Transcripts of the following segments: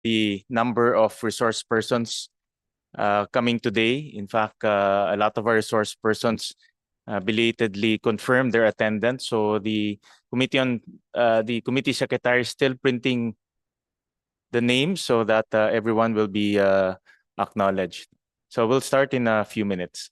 the number of resource persons coming today. In fact, a lot of our resource persons belatedly confirmed their attendance. So the committee secretary is still printing the names so that everyone will be acknowledged. So we'll start in a few minutes.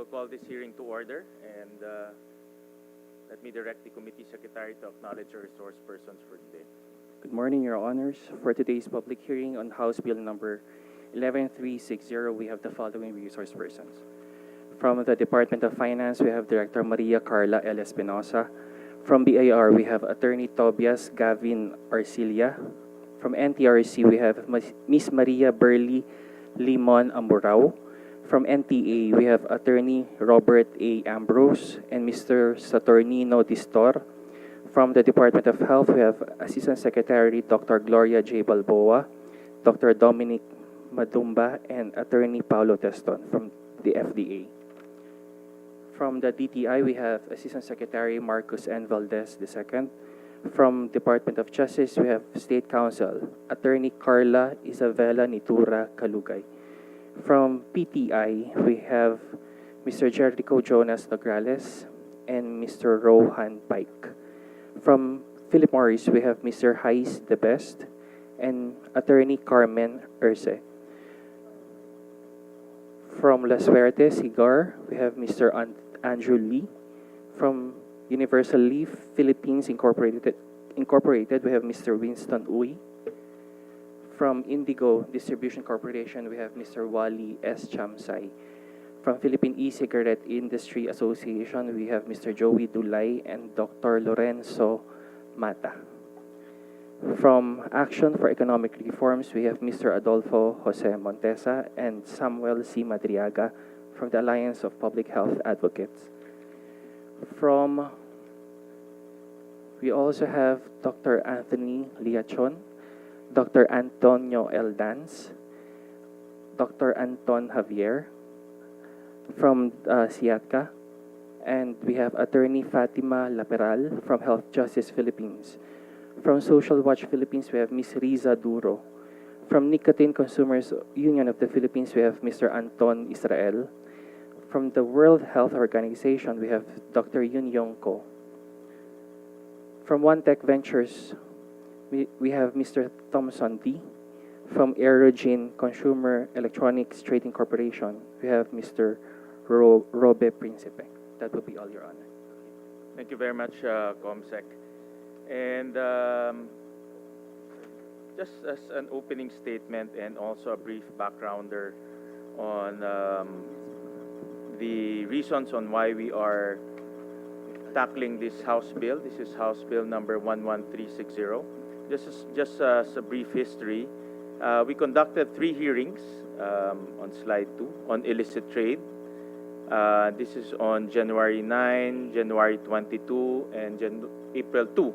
We'll call this hearing to order, and let me direct the committee secretary to acknowledge our resource persons for today. Good morning, Your Honors. For today's public hearing on House Bill number 11360, we have the following resource persons. From the Department of Finance, we have Director Maria Carla L. Espinosa. From BIR, we have Attorney Tobias Gavin Arcilia. From NTRC, we have Miss Maria Burley Limon Amburao. From NTA, we have Attorney Robert A. Ambrose and Mr. Saturnino Distor. From the Department of Health, we have Assistant Secretary Dr. Gloria J. Balboa, Dr. Dominic Madumba, and Attorney Paulo Teston from the FDA. From the DTI, we have Assistant Secretary Marcos N. Valdez II. From Department of Justice, we have State Counsel Attorney Carla Isabella Nitura Kalugay. From PTI, we have Mr. Jericho Jonas Nograles and Mr. Rohan Pike. From Philip Morris, we have Mr. Hais De Best and Attorney Carmen Erce. From La Suerte Cigar, we have Mr. Andrew Lee. From Universal Leaf Philippines Incorporated, we have Mr. Winston Uy. From Indigo Distribution Corporation, we have Mr. Wally S. Chamsay. From Philippine E-Cigarette Industry Association, we have Mr. Joey Dulay and Dr. Lorenzo Mata. From Action for Economic Reforms, we have Mr. Adolfo Jose Montesa and Samuel C. Madriaga from the Alliance of Public Health Advocates. We also have Dr. Anthony Liachon, Dr. Antonio L. Dance, Dr. Anton Javier from SIATCA, and we have Attorney Fatima Laperal from Health Justice Philippines. From Social Watch Philippines, we have Ms. Riza Duro. From Nicotine Consumers Union of the Philippines, we have Mr. Anton Israel. From the World Health Organization, we have Dr. Yun Yong Ko. From One Tech Ventures, we have Mr. Thomson D. From Aerogen Consumer Electronics Trading Corporation, we have Mr. Robe Principe. That will be all, Your Honor. Thank you very much, Comsec. And just as an opening statement and also a brief backgrounder on the reasons on why we are tackling this House bill. This is House Bill number 11360. Just as a brief history, we conducted 3 hearings on slide 2 on illicit trade. This is on January 9, January 22, and April 2.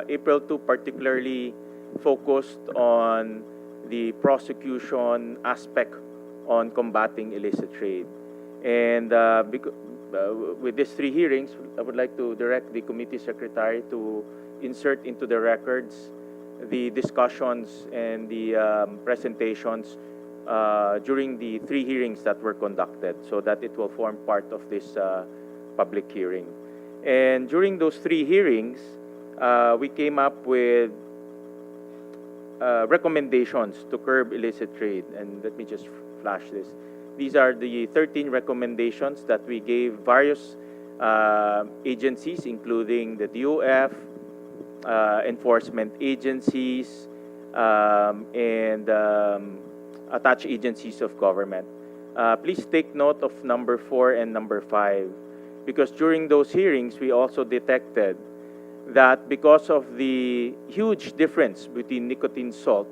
April 2 particularly focused on the prosecution aspect on combating illicit trade. And with these 3 hearings, I would like to direct the committee secretary to insert into the records the discussions and the presentations during the 3 hearings that were conducted so that it will form part of this public hearing. And during those 3 hearings, we came up with recommendations to curb illicit trade. And let me just flash this. These are the 13 recommendations that we gave various agencies, including the DOF, enforcement agencies, and attached agencies of government. Please take note of number 4 and number 5, because during those hearings, we also detected that because of the huge difference between nicotine salt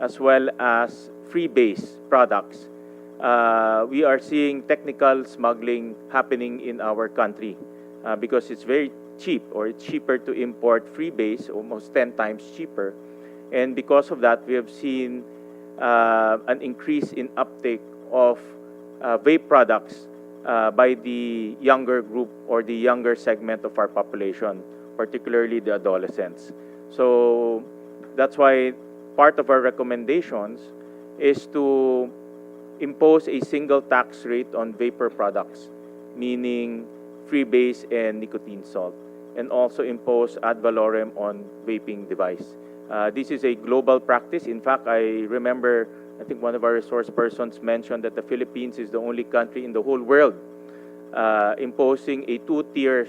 as well as free-base products, we are seeing technical smuggling happening in our country because it's very cheap, or it's cheaper to import free-base, almost 10 times cheaper. And because of that, we have seen an increase in uptake of vape products by the younger group or the younger segment of our population, particularly the adolescents. So that's why part of our recommendations is to impose a single tax rate on vapor products, meaning free-base and nicotine salt, and also impose ad valorem on vaping device. This is a global practice. In fact, I remember I think one of our resource persons mentioned that the Philippines is the only country in the whole world imposing a two-tier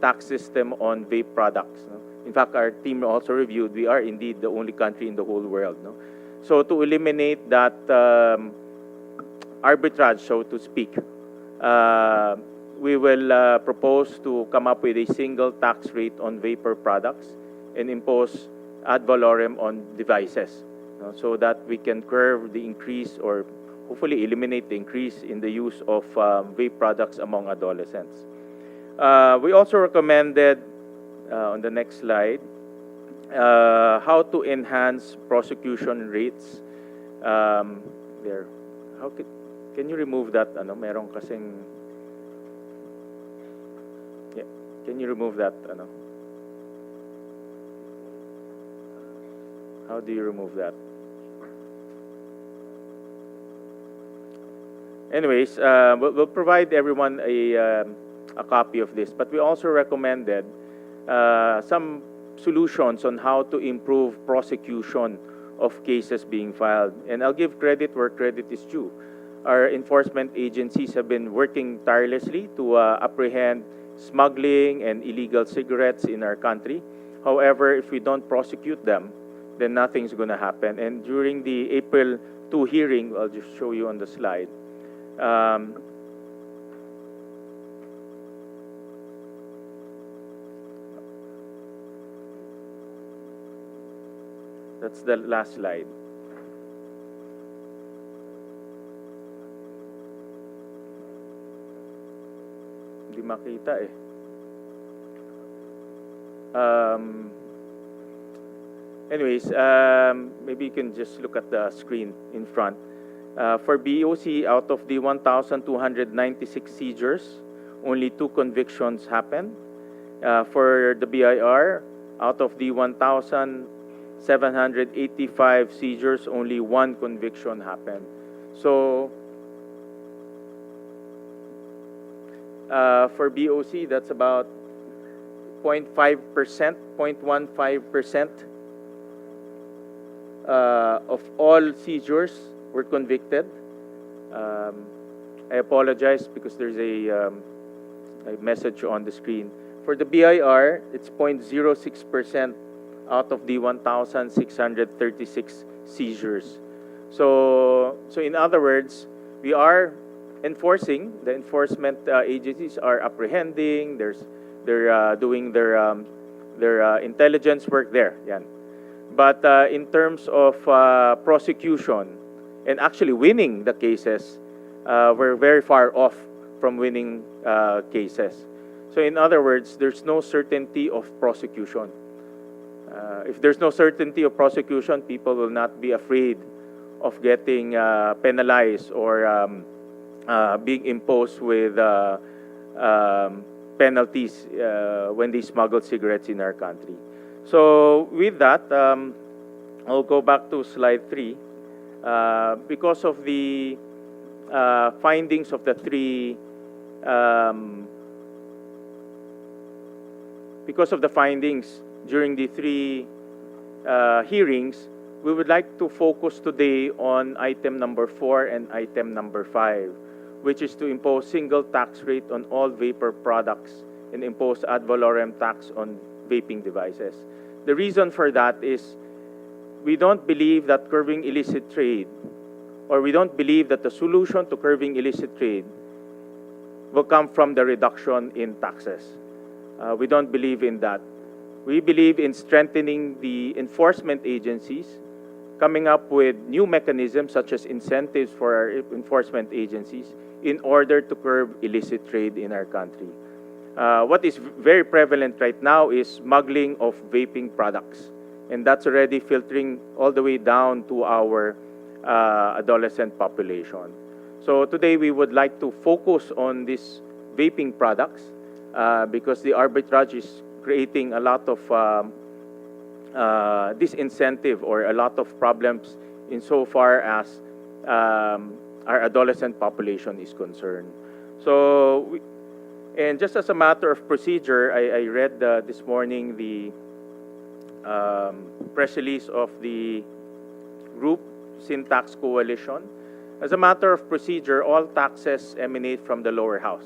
tax system on vape products. No? In fact, our team also reviewed, we are indeed the only country in the whole world. No? So to eliminate that arbitrage, so to speak, we will propose to come up with a single tax rate on vapor products and impose ad valorem on devices, so that we can curb the increase or hopefully eliminate the increase in the use of vape products among adolescents. We also recommended, on the next slide, how to enhance prosecution rates. There. Can you remove that? Ano, meron kasing... Yeah. Can you remove that? Ano? How do you remove that? Anyways, we'll provide everyone a copy of this, but we also recommended some solutions on how to improve prosecution of cases being filed. And I'll give credit where credit is due. Our enforcement agencies have been working tirelessly to apprehend smuggling and illegal cigarettes in our country. However, if we don't prosecute them, then nothing's going to happen. And during the April 2 hearing, I'll just show you on the slide. That's the last slide. Hindi makita eh. Anyways, maybe you can just look at the screen in front. For BOC, out of the 1,296 seizures, only 2 convictions happened. For the BIR, out of the 1,785 seizures, only 1 conviction happened. So, for BOC, that's about 0.5%, 0.15% of all seizures were convicted. I apologize because there's a message on the screen. For the BIR, it's 0.06% out of the 1,636 seizures. So in other words, we are enforcing. The enforcement agencies are apprehending. They're doing their intelligence work there. Yan. But in terms of prosecution and actually winning the cases, we're very far off from winning cases. So in other words, there's no certainty of prosecution. If there's no certainty of prosecution, people will not be afraid of getting penalized or being imposed with penalties when they smuggle cigarettes in our country. So with that, I'll go back to slide 3. Because of the findings of the 3 because of the findings during the 3 hearings, we would like to focus today on item number 4 and item number 5, which is to impose single tax rate on all vapor products and impose ad valorem tax on vaping devices. The reason for that is we don't believe that curbing illicit trade, or we don't believe that the solution to curbing illicit trade will come from the reduction in taxes. We don't believe in that. We believe in strengthening the enforcement agencies, coming up with new mechanisms such as incentives for our enforcement agencies in order to curb illicit trade in our country. What is very prevalent right now is smuggling of vaping products, and that's already filtering all the way down to our adolescent population. So today we would like to focus on these vaping products because the arbitrage is creating a lot of disincentive or a lot of problems insofar as our adolescent population is concerned. So, and just as a matter of procedure, I read this morning the press release of the group Sin Tax Coalition. As a matter of procedure, all taxes emanate from the lower house.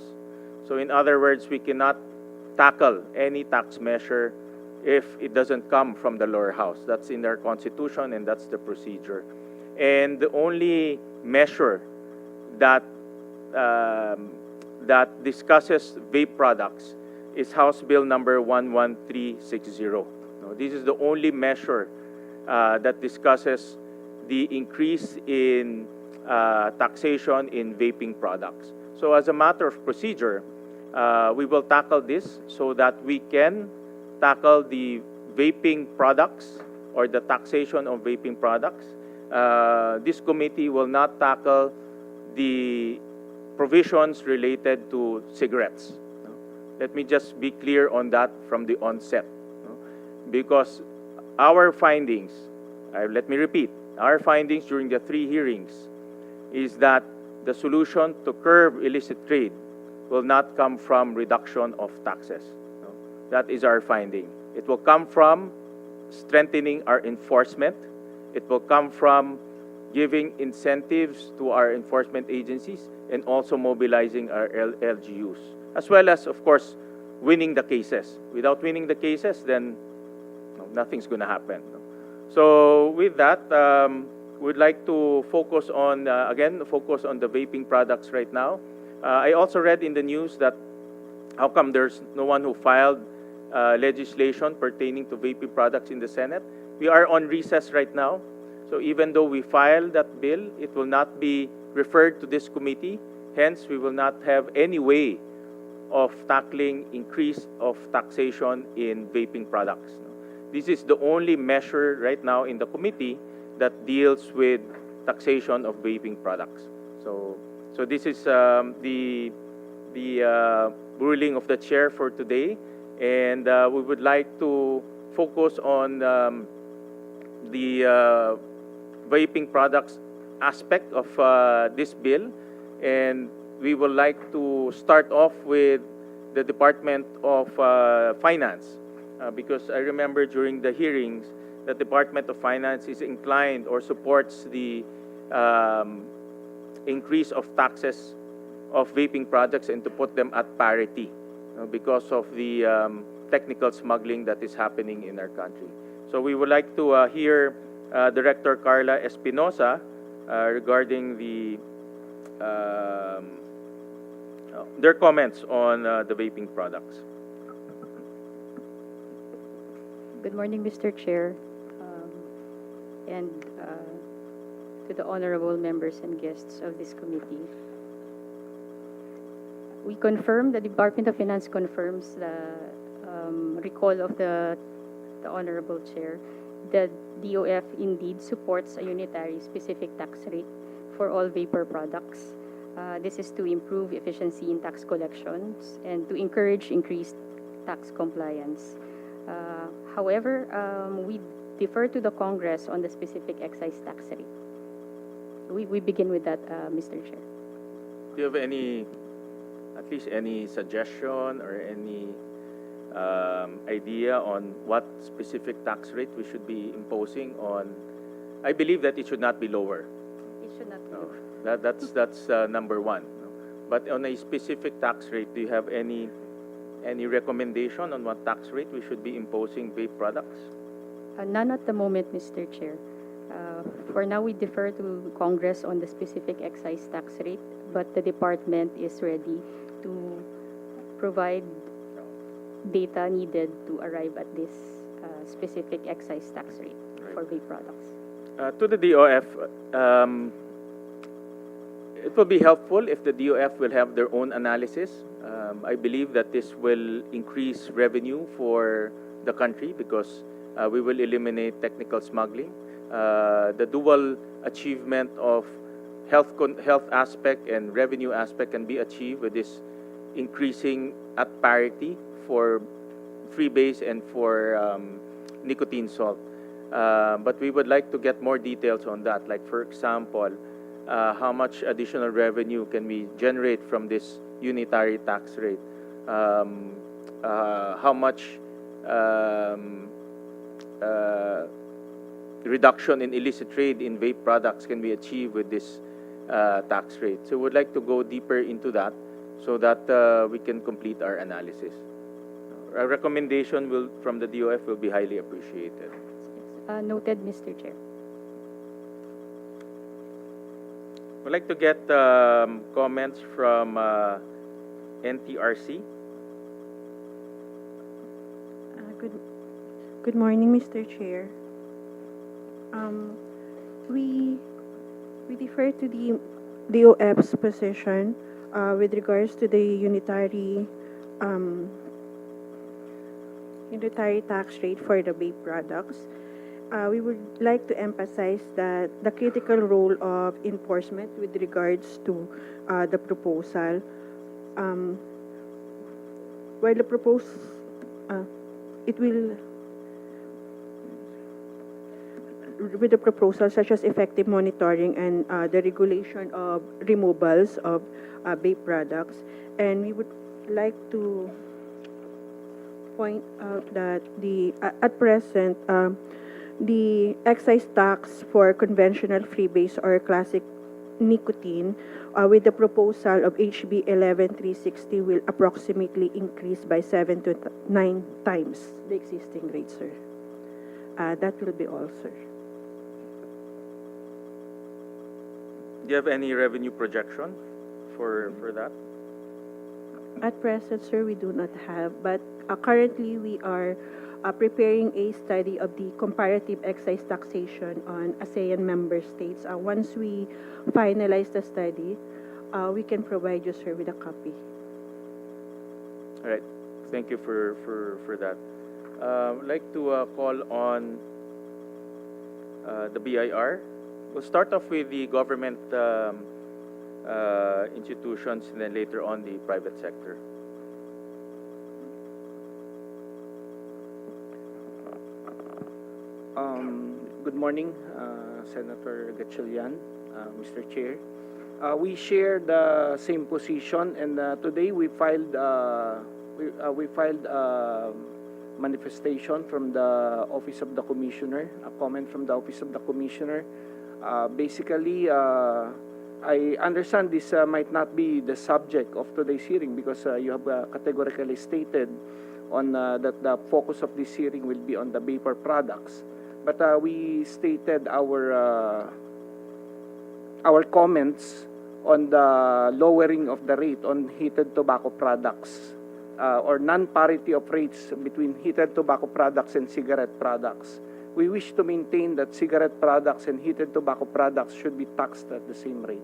So in other words, we cannot tackle any tax measure if it doesn't come from the lower house. That's in our constitution and that's the procedure. And the only measure that that discusses vape products is House Bill number 11360. No, this is the only measure that discusses the increase in taxation in vaping products. So as a matter of procedure, we will tackle this so that we can tackle the vaping products or the taxation of vaping products. This committee will not tackle the provisions related to cigarettes. Let me just be clear on that from the onset. Because our findings, let me repeat, our findings during the 3 hearings is that the solution to curb illicit trade will not come from reduction of taxes. That is our finding. It will come from strengthening our enforcement. It will come from giving incentives to our enforcement agencies and also mobilizing our LGUs, as well as, of course, winning the cases. Without winning the cases, then nothing's going to happen. So with that, we'd like to focus on, again, focus on the vaping products right now. I also read in the news that how come there's no one who filed legislation pertaining to vaping products in the Senate. We are on recess right now. So even though we filed that bill, it will not be referred to this committee. Hence, we will not have any way of tackling increase of taxation in vaping products. This is the only measure right now in the committee that deals with taxation of vaping products. So this is the ruling of the chair for today, and we would like to focus on the vaping products aspect of this bill, and we would like to start off with the Department of Finance, because I remember during the hearings, the Department of Finance is inclined or supports the increase of taxes of vaping products and to put them at parity because of the technical smuggling that is happening in our country. So we would like to hear Director Carla Espinosa regarding their comments on the vaping products. Good morning, Mr. Chair, and to the honorable members and guests of this committee. We confirm, the Department of Finance confirms the recall of the honorable chair. The DOF indeed supports a unitary specific tax rate for all vapor products. This is to improve efficiency in tax collections and to encourage increased tax compliance. However, we defer to the Congress on the specific excise tax rate. We begin with that, Mr. Chair. Do you have any, at least any suggestion or any idea on what specific tax rate we should be imposing on? I believe that it should not be lower. It should not be No, lower. that's number one. But on a specific tax rate, do you have any recommendation on what tax rate we should be imposing vape products? None at the moment, Mr. Chair. For now, we defer to Congress on the specific excise tax rate, but the department is ready to provide data needed to arrive at this specific excise tax rate for vape products. To the DOF, it will be helpful if the DOF will have their own analysis. I believe that this will increase revenue for the country because we will eliminate technical smuggling. The dual achievement of health aspect and revenue aspect can be achieved with this increasing at parity for freebase and for nicotine salt. But we would like to get more details on that. Like, for example, how much additional revenue can we generate from this unitary tax rate? How much reduction in illicit trade in vape products can be achieved with this tax rate. So we'd like to go deeper into that so that we can complete our analysis. A recommendation from the DOF will be highly appreciated. Noted, Mr. Chair. We'd like to get comments from NTRC. Good morning, Mr. Chair. We defer to the DOF's position with regards to the unitary tax rate for the vape products. We would like to emphasize that the critical role of enforcement with regards to the proposal. While the with the proposal such as effective monitoring and the regulation of removals of vape products, and we would like to point out that at present the excise tax for conventional freebase or classic nicotine with the proposal of HB 11360 will approximately increase by 7 to 9 times the existing rate, sir. That will be all, sir. Do you have any revenue projection for that? At present, sir, we do not have, but currently we are preparing a study of the comparative excise taxation on ASEAN member states. Once we finalize the study, we can provide you, sir, with a copy. All right. Thank you for that. I'd like to call on the BIR. We'll start off with the government institutions and then later on the private sector. Good morning, Senator Gatchalian, Mr. Chair. We share the same position, and today we filed manifestation from the Office of the Commissioner, a comment from the Office of the Commissioner. Basically, I understand this might not be the subject of today's hearing because you have categorically stated on that the focus of this hearing will be on the vapor products. But we stated our comments on the lowering of the rate on heated tobacco products or non-parity of rates between heated tobacco products and cigarette products. We wish to maintain that cigarette products and heated tobacco products should be taxed at the same rate,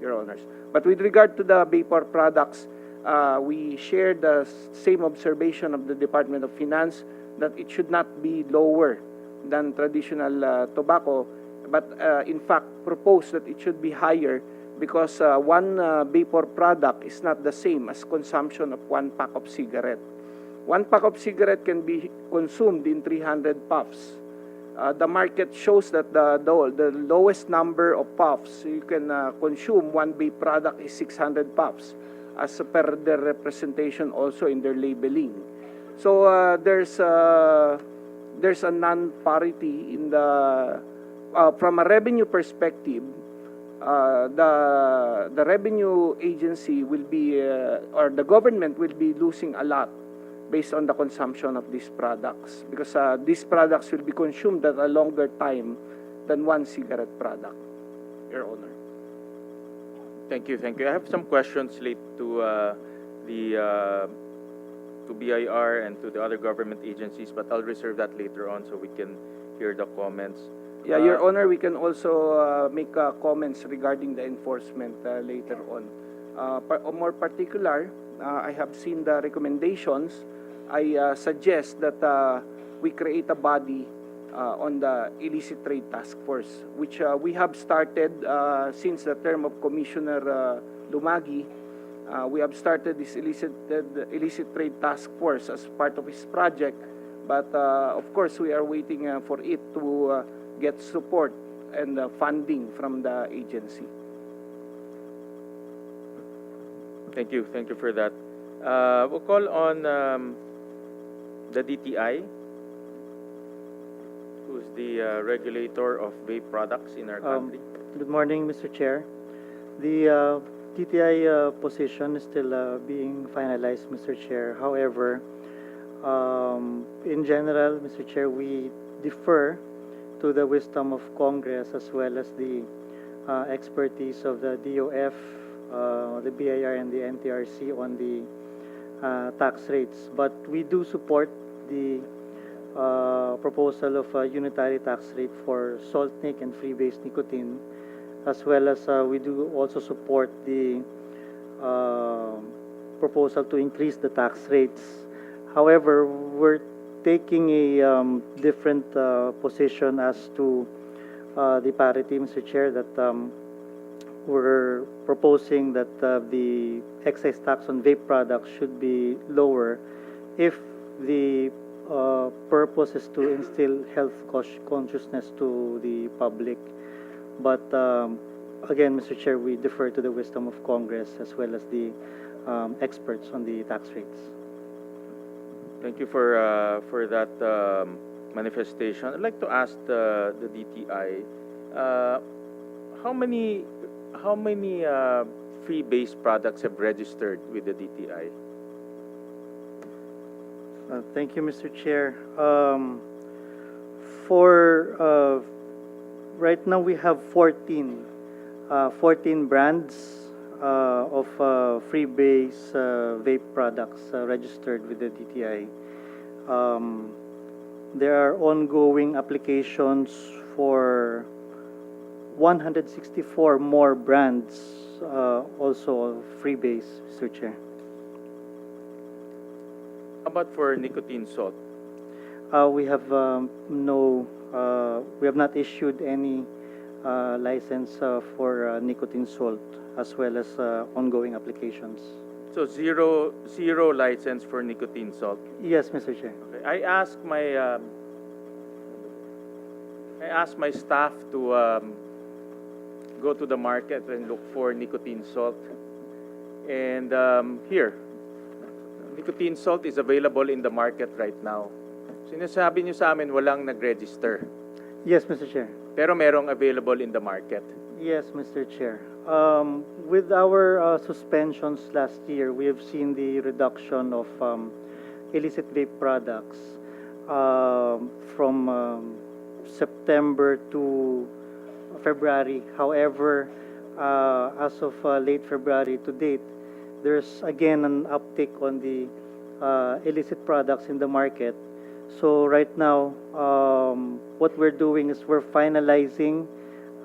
Your Honors. But with regard to the vapor products, we share the same observation of the Department of Finance that it should not be lower than traditional tobacco, but in fact propose that it should be higher because one vapor product is not the same as consumption of one pack of cigarette. One pack of cigarette can be consumed in 300 puffs. The market shows that the lowest number of puffs you can consume one vape product is 600 puffs, as per their representation also in their labeling. So there's a non-parity in the from a revenue perspective. The revenue agency will be or the government will be losing a lot based on the consumption of these products because these products will be consumed at a longer time than one cigarette product, Your Honor. Thank you. I have some questions related to to BIR and to the other government agencies, but I'll reserve that later on so we can hear the comments. Yeah, Your Honor, we can also make comments regarding the enforcement later on. More particular, I have seen the recommendations. I suggest that we create a body on the illicit trade task force, which we have started since the term of Commissioner Lumagi. We have started this illicit trade task force as part of his project, but of course we are waiting for it to get support and funding from the agency. Thank you for that. We'll call on the DTI. Who's the regulator of vape products in our country. Good morning, Mr. Chair. The TTI position is still being finalized, Mr. Chair. However, in general, Mr. Chair, we defer to the wisdom of Congress as well as the expertise of the DOF, the BIR, and the NTRC on the tax rates. But we do support the proposal of a unitary tax rate for salt nic and free-based nicotine, as well as we do also support the proposal to increase the tax rates. However, we're taking a different position as to the parity, Mr. Chair, that we're proposing that the excise tax on vape products should be lower if the purpose is to instill health consciousness to the public. But again, Mr. Chair, we defer to the wisdom of Congress as well as the experts on the tax rates. Thank you for that manifestation. I'd like to ask the DTI, how many free-based products have registered with the DTI? Thank you, Mr. Chair. For right now, we have 14 brands of free-base vape products registered with the DTI. There are ongoing applications for 164 more brands also free-base, Mr. Chair. How about for nicotine salt? We have we have not issued any license for nicotine salt, as well as ongoing applications. So zero license for nicotine salt. Yes, Mr. Chair. Okay. I asked my staff to go to the market and look for nicotine salt. And here, nicotine salt is available in the market right now. Sinasabi niyo sa amin walang nag-register, Yes, Mr. Chair. pero merong available in the market. Yes, Mr. Chair. With our suspensions last year, we have seen the reduction of illicit vape products from September to February. However, as of late February to date, there's again an uptick on the illicit products in the market. So right now, what we're doing is we're finalizing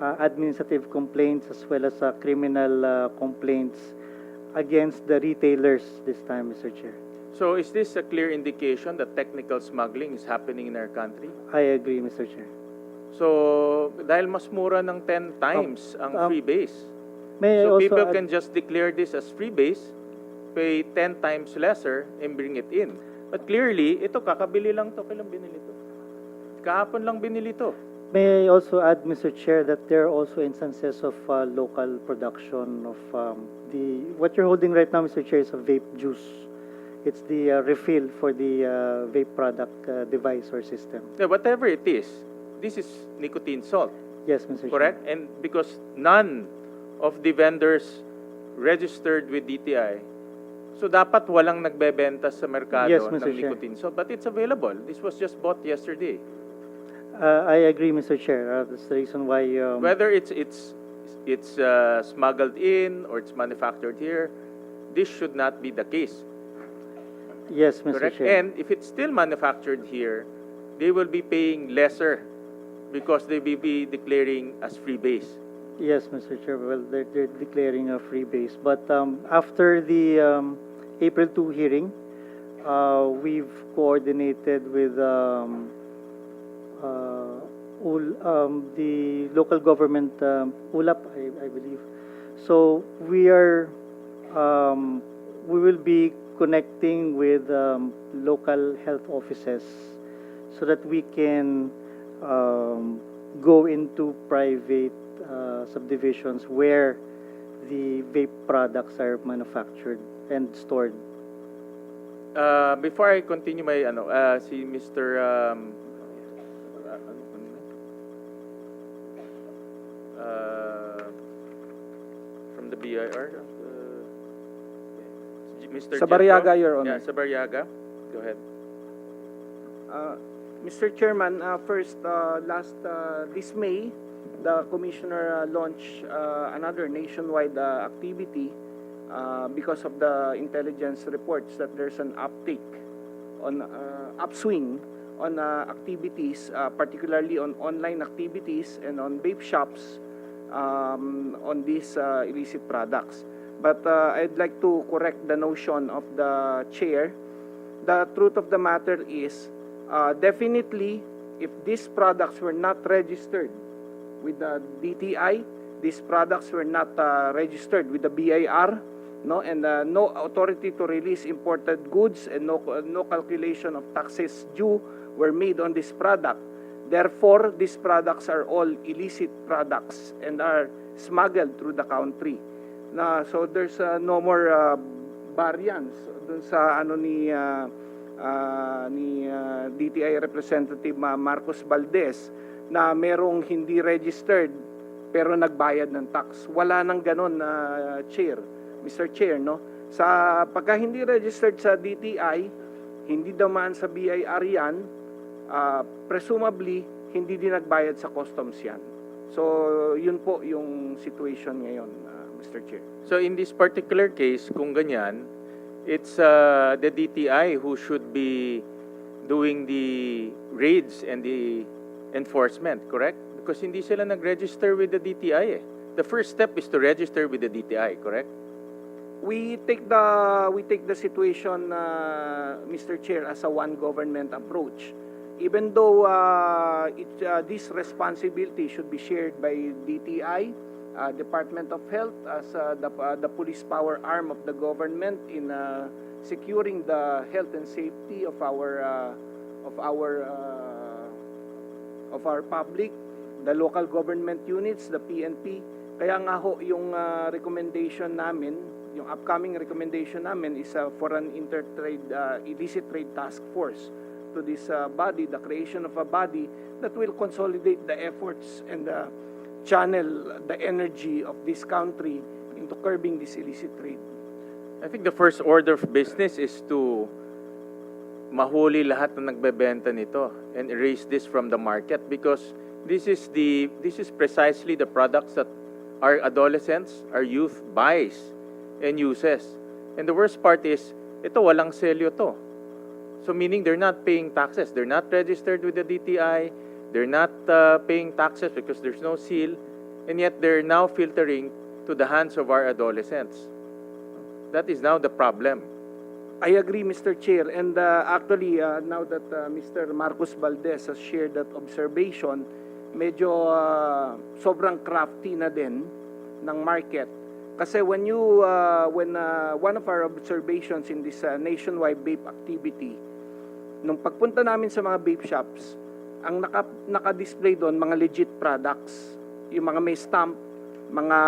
administrative complaints as well as criminal complaints against the retailers this time, Mr. Chair. So is this a clear indication that technical smuggling is happening in our country? I agree, Mr. Chair. So dahil mas mura ng 10 times ang free base, May I so also people add- can just declare this as free base, pay 10 times lesser, and bring it in. But clearly, ito kakabili lang to. Kailan binili to? Kahapon lang binili to. May I also add, Mr. Chair, that there are also instances of local production of what you're holding right now, Mr. Chair, is a vape juice. It's the refill for the vape product device or system. Yeah, whatever it is, this is nicotine salt, Yes, Mr. correct? Chair. And because none of the vendors registered with DTI, so dapat walang nagbebenta sa merkado Yes, ng Mr. Chair. nicotine salt. But it's available. This was just bought yesterday. I agree, Mr. Chair. That's the reason why. Whether it's smuggled in or it's manufactured here, this should not be the case, Yes, Mr. correct? Chair. And if it's still manufactured here, they will be paying lesser because they will be declaring as free base. Yes, Mr. Chair. Well, they're declaring a free base. But after the April 2 hearing, we've coordinated with the local government, ULAP, I believe. So we will be connecting with local health offices so that we can go into private subdivisions where the vape products are manufactured and stored. Before I continue my si Mr. BIR? Mr. Sabariaga, Jetro? Your Honor. Yeah, Sabariaga. Go ahead. Mr. Chairman, first, this May, the Commissioner launched another nationwide activity because of the intelligence reports that there's an uptick on upswing on activities, particularly on online activities and on vape shops on these illicit products. But I'd like to correct the notion of the chair. The truth of the matter is, definitely, if these products were not registered with the DTI, these products were not registered with the BIR, no, and no authority to release imported goods and no calculation of taxes due were made on this product. Therefore, these products are all illicit products and are smuggled through the country. So there's no more variance dun sa ano ni DTI Representative Marcos Valdez na merong hindi registered pero nagbayad ng tax. Wala nang ganon na Mr. Chair, no? Sa pagka hindi registered sa DTI, hindi daman sa BIR yan, presumably hindi din nagbayad sa customs yan. So yun po yung situation ngayon, Mr. Chair. So in this particular case, kung ganyan, it's the DTI who should be doing the raids and the enforcement, correct? Because hindi sila nag-register with the DTI. The first step is to register with the DTI, correct? We take the situation, Mr. Chair, as a one government approach. Even though this responsibility should be shared by DTI, Department of Health as the police power arm of the government in securing the health and safety of our public, the local government units, the PNP. Kaya nga ho yung recommendation namin, yung upcoming recommendation namin is for an illicit trade task force to this body, the creation of a body that will consolidate the efforts and channel the energy of this country into curbing this illicit trade. I think the first order of business is to mahuli lahat na nagbebenta nito and erase this from the market, because this is precisely the products that our adolescents, our youth buys and uses. And the worst part is, ito walang selyo to. So meaning they're not paying taxes. They're not registered with the DTI. They're not paying taxes because there's no seal. And yet they're now filtering to the hands of our adolescents. That is now the problem. I agree, Mr. Chair. And actually, now that Mr. Marcos Valdez has shared that observation, medyo sobrang crafty na din ng market. Kasi when one of our observations in this nationwide vape activity, nung pagpunta namin sa mga vape shops, ang naka-display doon mga legit products, yung mga may stamp, mga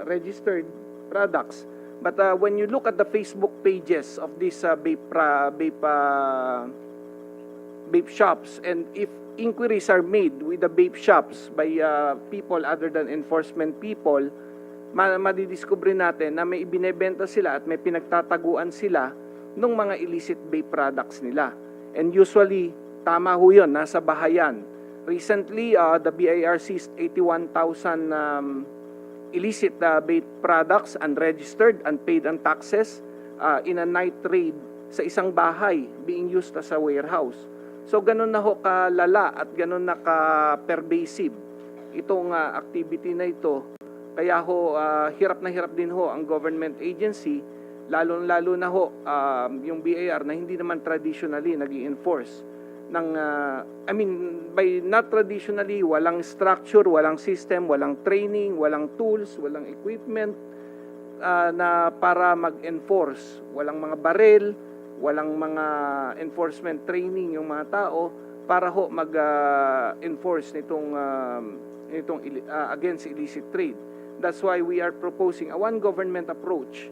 registered products. But when you look at the Facebook pages of these vape shops, and if inquiries are made with the vape shops by people other than enforcement people, madidiscover natin na may ibinebenta sila at may pinagtataguan sila ng mga illicit vape products nila. And usually, tama ho yun, nasa bahayan. Recently, the BIR seized 81,000 illicit vape products, unregistered, unpaid ang taxes, in a night raid sa isang bahay being used as a warehouse. So ganun na ho kalala at ganun na ka-pervasive itong activity na ito. Kaya ho, hirap na hirap din ho ang government agency, lalo na ho yung BIR na hindi naman traditionally nag-i-enforce ng, by not traditionally, walang structure, walang system, walang training, walang tools, walang equipment na para mag-enforce. Walang mga barel, walang mga enforcement training yung mga tao para ho mag-enforce nitong against illicit trade. That's why we are proposing a one government approach,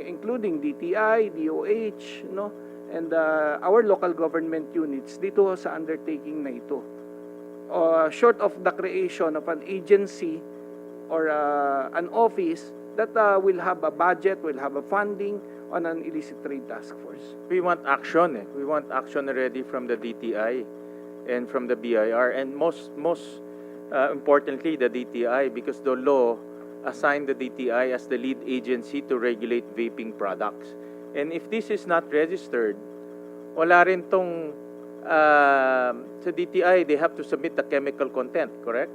including DTI, DOH, no, and our local government units dito sa undertaking na ito. Short of the creation of an agency or an office that will have a budget, will have a funding on an illicit trade task force. We want action. We want action already from the DTI and from the BIR, and most importantly, the DTI, because the law assigned the DTI as the lead agency to regulate vaping products. And if this is not registered, wala rin tong sa DTI, they have to submit the chemical content, correct?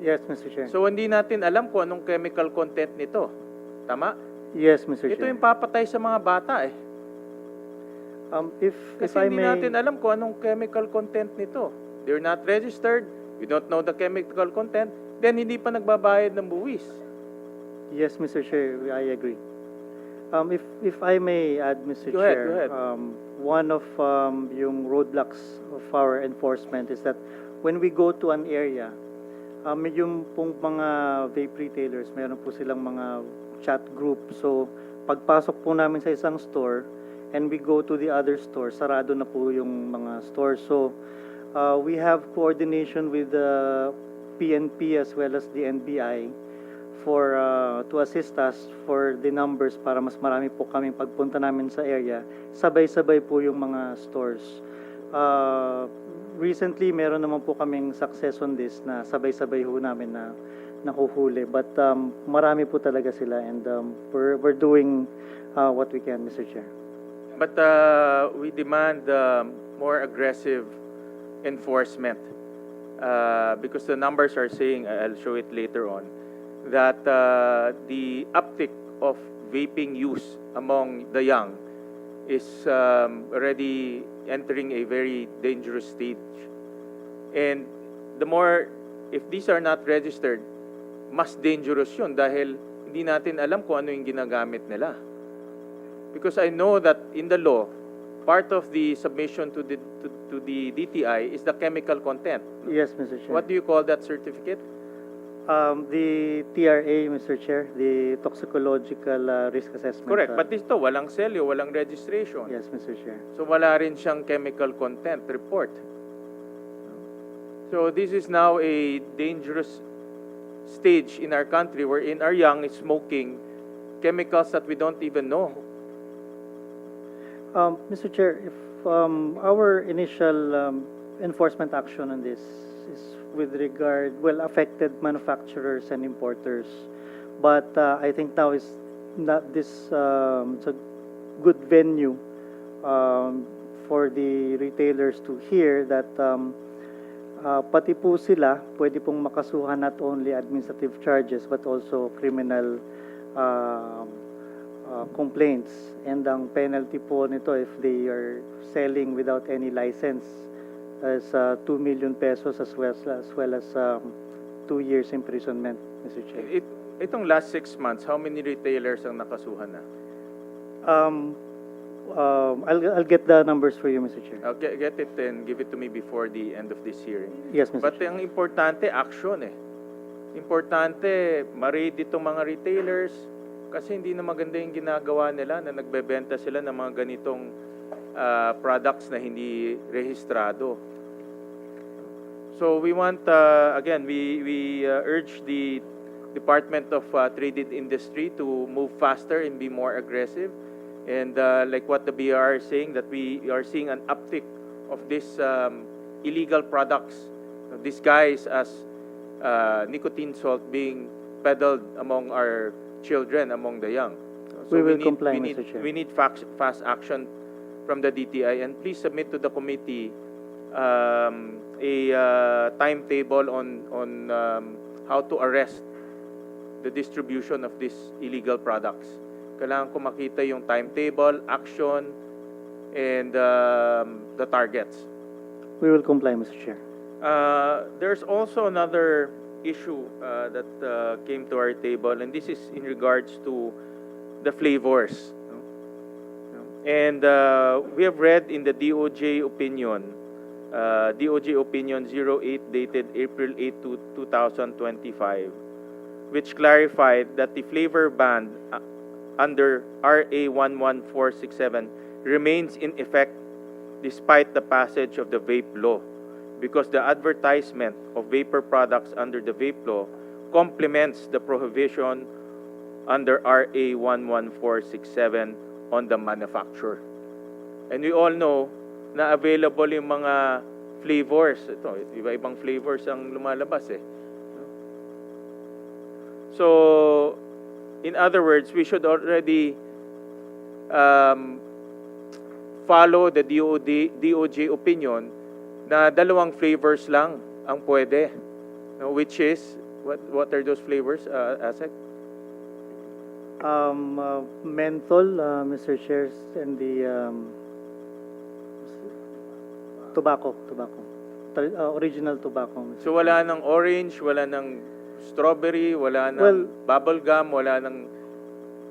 Yes, Mr. Chair. So hindi natin alam kung anong chemical content nito. Tama? Yes, Mr. Ito Chair. yung papatay sa mga bata eh. If Kasi I hindi may, natin alam kung anong chemical content nito. They're not registered, we don't know the chemical content, then hindi pa nagbabayad ng buwis. yes, Mr. Chair, I agree. If I may add, Mr. Go ahead, Chair, go ahead. one of yung roadblocks of our enforcement is that when we go to an area, yung pong mga vape retailers, meron po silang mga chat group. So, pagpasok po namin sa isang store and we go to the other store, sarado na po yung mga stores. So, we have coordination with the PNP as well as the NBI for to assist us for the numbers para mas marami po kaming pagpunta namin sa area. Sabay-sabay po yung mga stores. Recently, meron naman po kaming success on this na sabay-sabay ho namin na nahuhuli. But marami po talaga sila and we're doing what we can, Mr. Chair. But we demand more aggressive enforcement because the numbers are saying, I'll show it later on, that the uptick of vaping use among the young is already entering a very dangerous stage. And the more, if these are not registered, mas dangerous yun dahil hindi natin alam kung ano yung ginagamit nila. Because I know that in the law, part of the submission to the DTI is the chemical content. Yes, Mr. Chair. What do you call that certificate? The TRA, Mr. Chair, the toxicological risk assessment. Correct. But ito, walang selyo, walang registration. Yes, Mr. Chair. So wala rin siyang chemical content report. So this is now a dangerous stage in our country wherein our young is smoking chemicals that we don't even know. Mr. Chair, if our initial enforcement action on this is with regard, well, affected manufacturers and importers, but I think now is not this it's a good venue for the retailers to hear that pati po sila pwede pong makasuhan not only administrative charges but also criminal complaints, and ang penalty po nito if they are selling without any license is 2 million pesos as well as 2 years imprisonment, Mr. Chair. Itong last 6 months, how many retailers ang nakasuhan na? I'll get the numbers for you, Mr. Chair. Okay, get it and give it to me before the end of this hearing. Yes, Mr. But Chair. ang importante, action eh. Importante, ma-read itong mga retailers kasi hindi na maganda yung ginagawa nila na nagbebenta sila ng mga ganitong products na hindi rehistrado. So we want, again, we urge the Department of Trade and Industry to move faster and be more aggressive. And like what the BR is saying, that we are seeing an uptick of these illegal products disguised as nicotine salt being peddled among our children, among the young. So We will comply, we Mr. Chair. We need fast action from the DTI, and please submit to the committee a timetable on how to arrest the distribution of these illegal products. Kailangan ko makita yung timetable, action, and the targets. We will comply, Mr. Chair. There's also another issue that came to our table, and this is in regards to the flavors. And we have read in the DOJ opinion, DOJ opinion 08 dated April 8, 2025, which clarified that the flavor ban under RA 11467 remains in effect despite the passage of the vape law, because the advertisement of vapor products under the vape law complements the prohibition under RA 11467 on the manufacturer. And we all know na available yung mga flavors. Ito, iba-ibang flavors ang lumalabas eh. So, in other words, we should already follow the DOJ opinion na dalawang flavors lang ang pwede. No, which is, what are those flavors, Asek? Menthol, Mr. Chair, and the tobacco. Original tobacco. Mr. So wala ng orange, wala ng strawberry, wala ng Well- bubble gum, wala ng...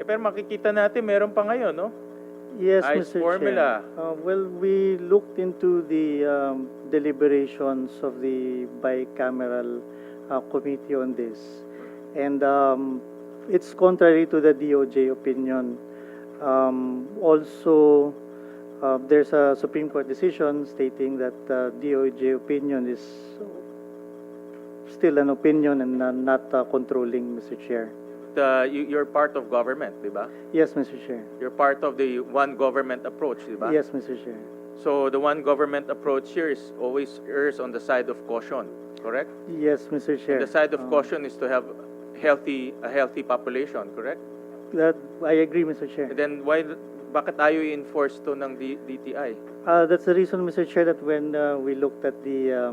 pero makikita natin, meron pa ngayon, no? Yes, Ice Mr. formula. Chair. Well, we looked into the deliberations of the bicameral committee on this, and it's contrary to the DOJ opinion. Also, there's a Supreme Court decision stating that DOJ opinion is still an opinion and not controlling, Mr. Chair. You're part of government, di ba? Yes, Mr. Chair. You're part of the one government approach, di ba? Yes, Mr. Chair. So the one government approach here is always errs on the side of caution, correct? Yes, Mr. Chair. The side of Um, caution is to have a healthy population, correct? That I agree, Mr. Chair. And then bakit ayaw i-enforce to ng DTI? That's the reason, Mr. Chair, that when we looked at the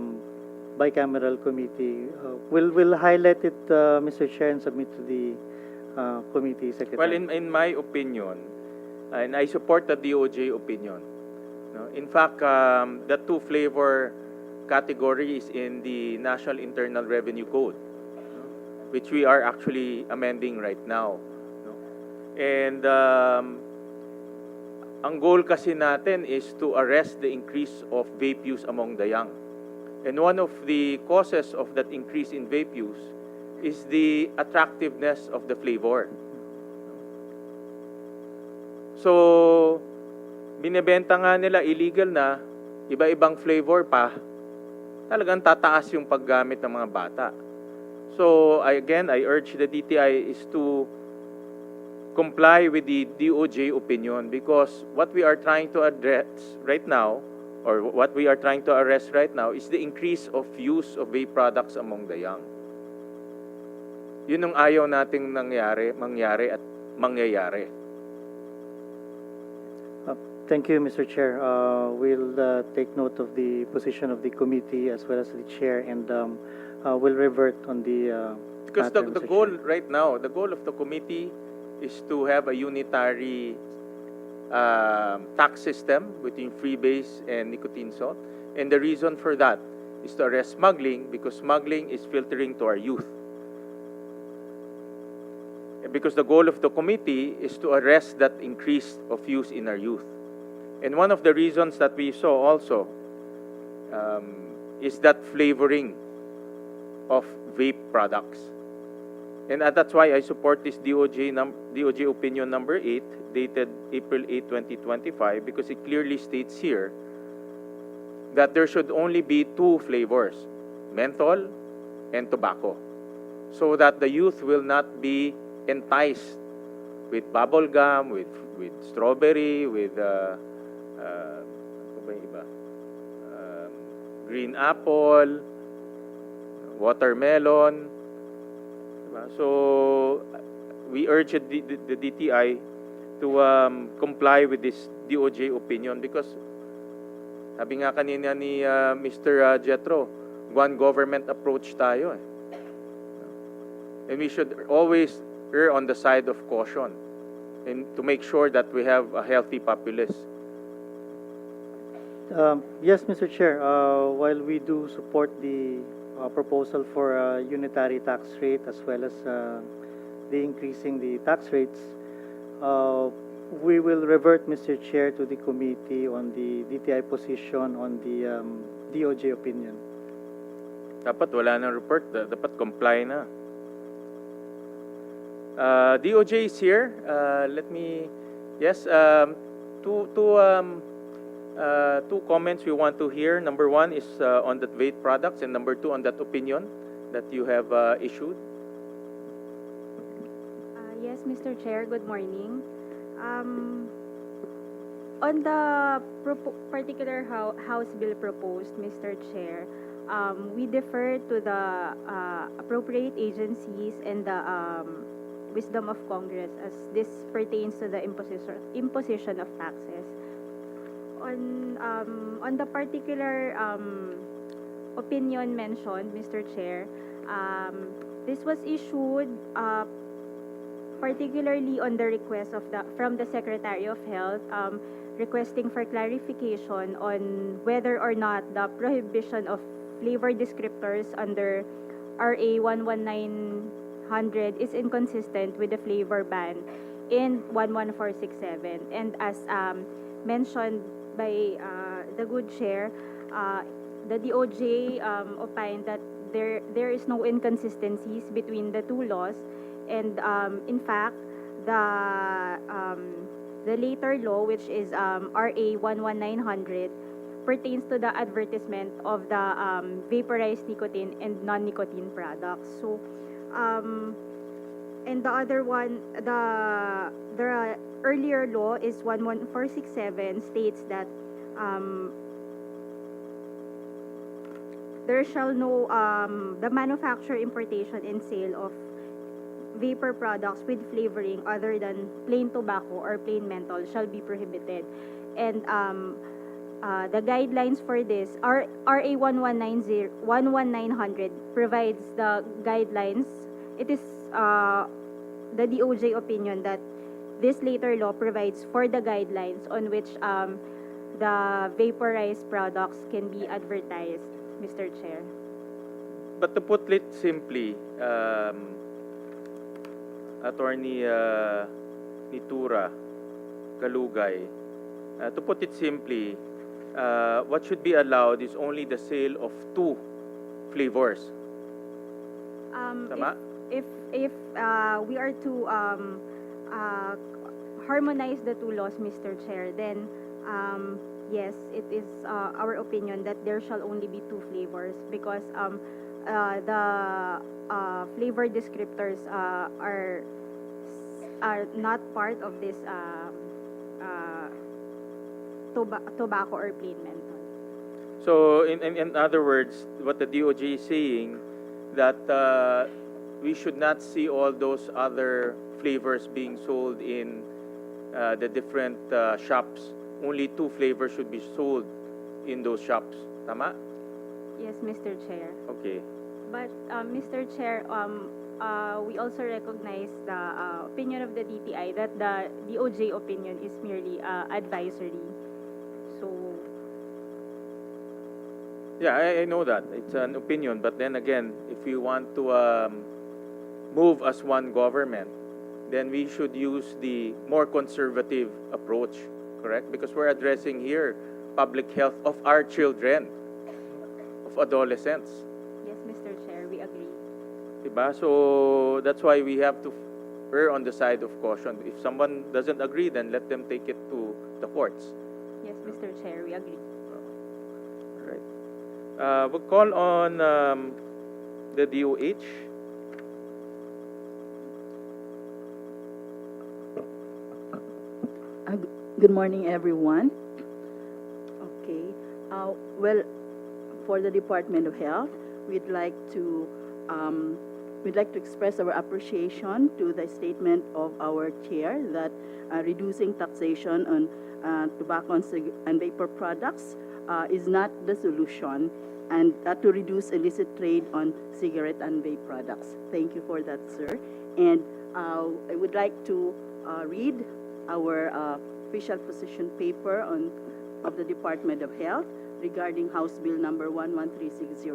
bicameral committee, we'll highlight it, Mr. Chair, and submit to the committee secretary. Well, in my opinion, and I support the DOJ opinion. No? In fact, the two flavor category is in the National Internal Revenue Code, no? Which we are actually amending right now. No? And ang goal kasi natin is to arrest the increase of vape use among the young. And one of the causes of that increase in vape use is the attractiveness of the flavor. So, binebenta nga nila illegal na, iba-ibang flavor pa, talagang tataas yung paggamit ng mga bata. So, I urge the DTI is to comply with the DOJ opinion, because what we are trying to address right now, or what we are trying to arrest right now, is the increase of use of vape products among the young. Yun ang ayaw nating mangyari at mangyayari. Thank you, Mr. Chair. We'll take note of the position of the committee as well as the chair, and we'll revert on the Because matter, the Mr. goal Chair. right now, the goal of the committee is to have a unitary tax system between freebase and nicotine salt. And the reason for that is to arrest smuggling, because smuggling is filtering to our youth. And because the goal of the committee is to arrest that increase of use in our youth. And one of the reasons that we saw also is that flavoring of vape products. And that's why I support this DOJ opinion number 8, dated April 8, 2025, because it clearly states here that there should only be two flavors, menthol and tobacco, so that the youth will not be enticed with bubble gum, with strawberry, with ano ba yung iba? Green apple, watermelon. So we urge the DTI to comply with this DOJ opinion, because sabi nga kanina ni Mr. Jetro, one government approach tayo eh. And we should always err on the side of caution and to make sure that we have a healthy populace. Yes, Mr. Chair. While we do support the proposal for a unitary tax rate as well as the increasing the tax rates, we will revert, Mr. Chair, to the committee on the DTI position on the DOJ opinion. Dapat wala nang report, dapat comply na. DOJ is here. Two comments we want to hear. Number one is on the vape products, and number two on that opinion that you have issued. Yes, Mr. Chair, good morning. On the particular House bill proposed, Mr. Chair, we defer to the appropriate agencies and the wisdom of Congress as this pertains to the imposition of taxes. On the particular opinion mentioned, Mr. Chair, this was issued particularly on the request of from the Secretary of Health, requesting for clarification on whether or not the prohibition of flavor descriptors under RA 11900 is inconsistent with the flavor ban in 11467. And as mentioned by the good chair, the DOJ opined that there is no inconsistencies between the two laws, and in fact the later law, which is RA 11900, pertains to the advertisement of the vaporized nicotine and non-nicotine products. So and the other one, the earlier law is 11467, states that there shall no the manufacture, importation, and sale of vapor products with flavoring other than plain tobacco or plain menthol shall be prohibited. And the guidelines for this RA 11900 provides the guidelines. It is the DOJ opinion that this later law provides for the guidelines on which the vaporized products can be advertised, Mr. Chair. But to put it simply, Attorney Nitura Kalugay, to put it simply, what should be allowed is only the sale of 2 flavors. Tama? If we are to harmonize the two laws, Mr. Chair, then yes, it is our opinion that there shall only be 2 flavors, because the flavor descriptors are not part of this tobacco or plain menthol. So, in other words, what the DOJ is saying, that we should not see all those other flavors being sold in the different shops. Only 2 flavors should be sold in those shops. Tama? Yes, Mr. Chair. Okay. But Mr. Chair, we also recognize the opinion of the DTI that the DOJ opinion is merely advisory. So Yeah, I know that. It's an opinion. But then again, if we want to move as one government, then we should use the more conservative approach, correct? Because we're addressing here public health of our children, of adolescents. yes, Mr. Chair, we agree. Diba? So that's why we have to err on the side of caution. If someone doesn't agree, then let them take it to the courts. Yes, Mr. Chair, we agree. All right. We'll call on the DOH. Good morning, everyone. Okay. Well, for the Department of Health, we'd like to express our appreciation to the statement of our chair that reducing taxation on tobacco and vapor products is not the solution, and to reduce illicit trade on cigarette and vape products. Thank you for that, sir. And I would like to read our official position paper of the Department of Health regarding House Bill number 11360.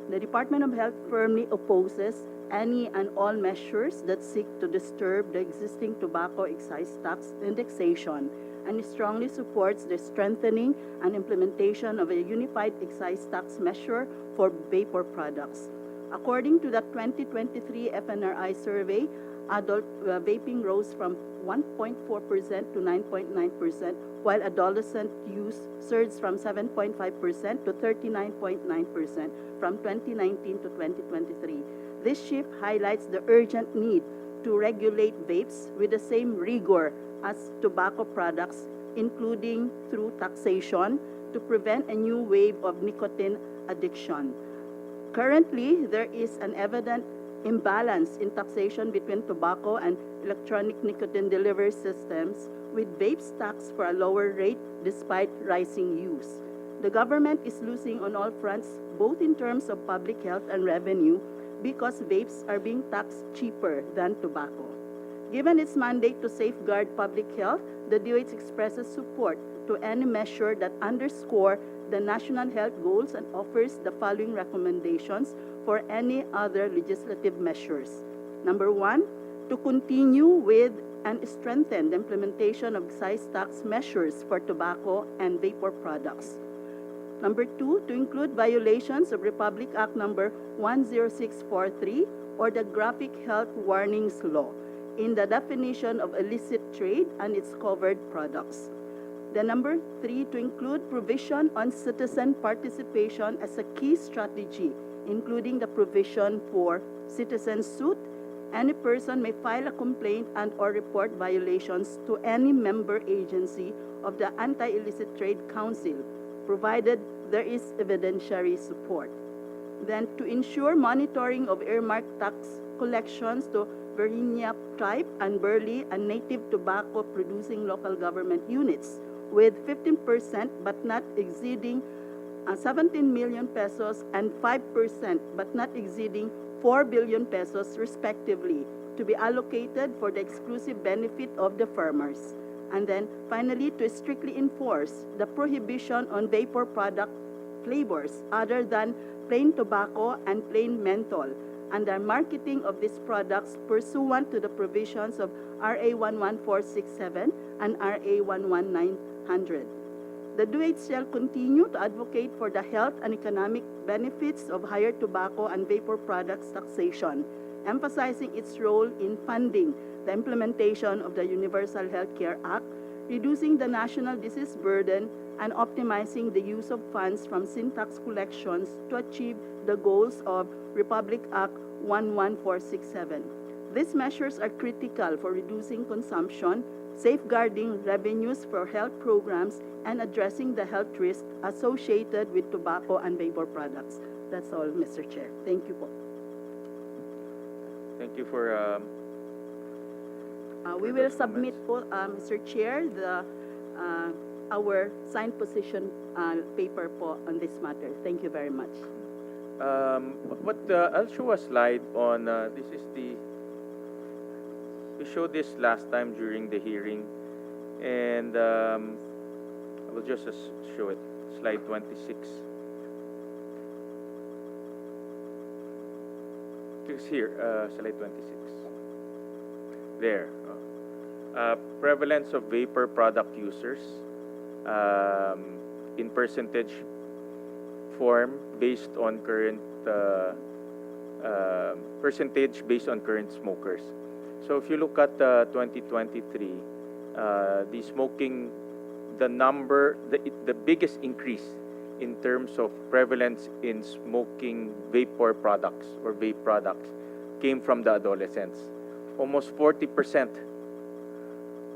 The Department of Health firmly opposes any and all measures that seek to disturb the existing tobacco excise tax indexation, and strongly supports the strengthening and implementation of a unified excise tax measure for vapor products. According to the 2023 FNRI survey, adult vaping rose from 1.4% to 9.9%, while adolescent use surged from 7.5% to 39.9% from 2019 to 2023. This shift highlights the urgent need to regulate vapes with the same rigor as tobacco products, including through taxation, to prevent a new wave of nicotine addiction. Currently, there is an evident imbalance in taxation between tobacco and electronic nicotine delivery systems, with vapes taxed for a lower rate despite rising use. The government is losing on all fronts, both in terms of public health and revenue, because vapes are being taxed cheaper than tobacco. Given its mandate to safeguard public health, the DOH expresses support to any measure that underscore the national health goals and offers the following recommendations for any other legislative measures. Number one, to continue with and strengthen the implementation of excise tax measures for tobacco and vapor products. Number two, to include violations of Republic Act number 10643 or the Graphic Health Warnings Law in the definition of illicit trade and its covered products. The number three, to include provision on citizen participation as a key strategy, including the provision for citizen suit. Any person may file a complaint and or report violations to any member agency of the Anti-Illicit Trade Council, provided there is evidentiary support. Then to ensure monitoring of earmarked tax collections to Virginia tribe and Burley and native tobacco producing local government units with 15% but not exceeding 17 million pesos and 5% but not exceeding 4 billion pesos respectively to be allocated for the exclusive benefit of the farmers. And then finally, to strictly enforce the prohibition on vapor product flavors other than plain tobacco and plain menthol and the marketing of these products pursuant to the provisions of RA 11467 and RA 11900. The DOH shall continue to advocate for the health and economic benefits of higher tobacco and vapor products taxation, emphasizing its role in funding the implementation of the Universal Health Care Act, reducing the national disease burden, and optimizing the use of funds from sin tax collections to achieve the goals of Republic Act 11467. These measures are critical for reducing consumption, safeguarding revenues for health programs, and addressing the health risks associated with tobacco and vapor products. That's all, Mr. Chair. Thank you po. Thank you for We will submit po, Mr. Chair, our signed position paper po on this matter. Thank you very much. I'll show a slide on this is the. We showed this last time during the hearing, and I will just show it. Slide 26. It's here, slide 26. There. Prevalence of vapor product users in percentage form based on current percentage based on current smokers. So if you look at 2023, the smoking, the biggest increase in terms of prevalence in smoking vapor products or vape products came from the adolescents. Almost 40%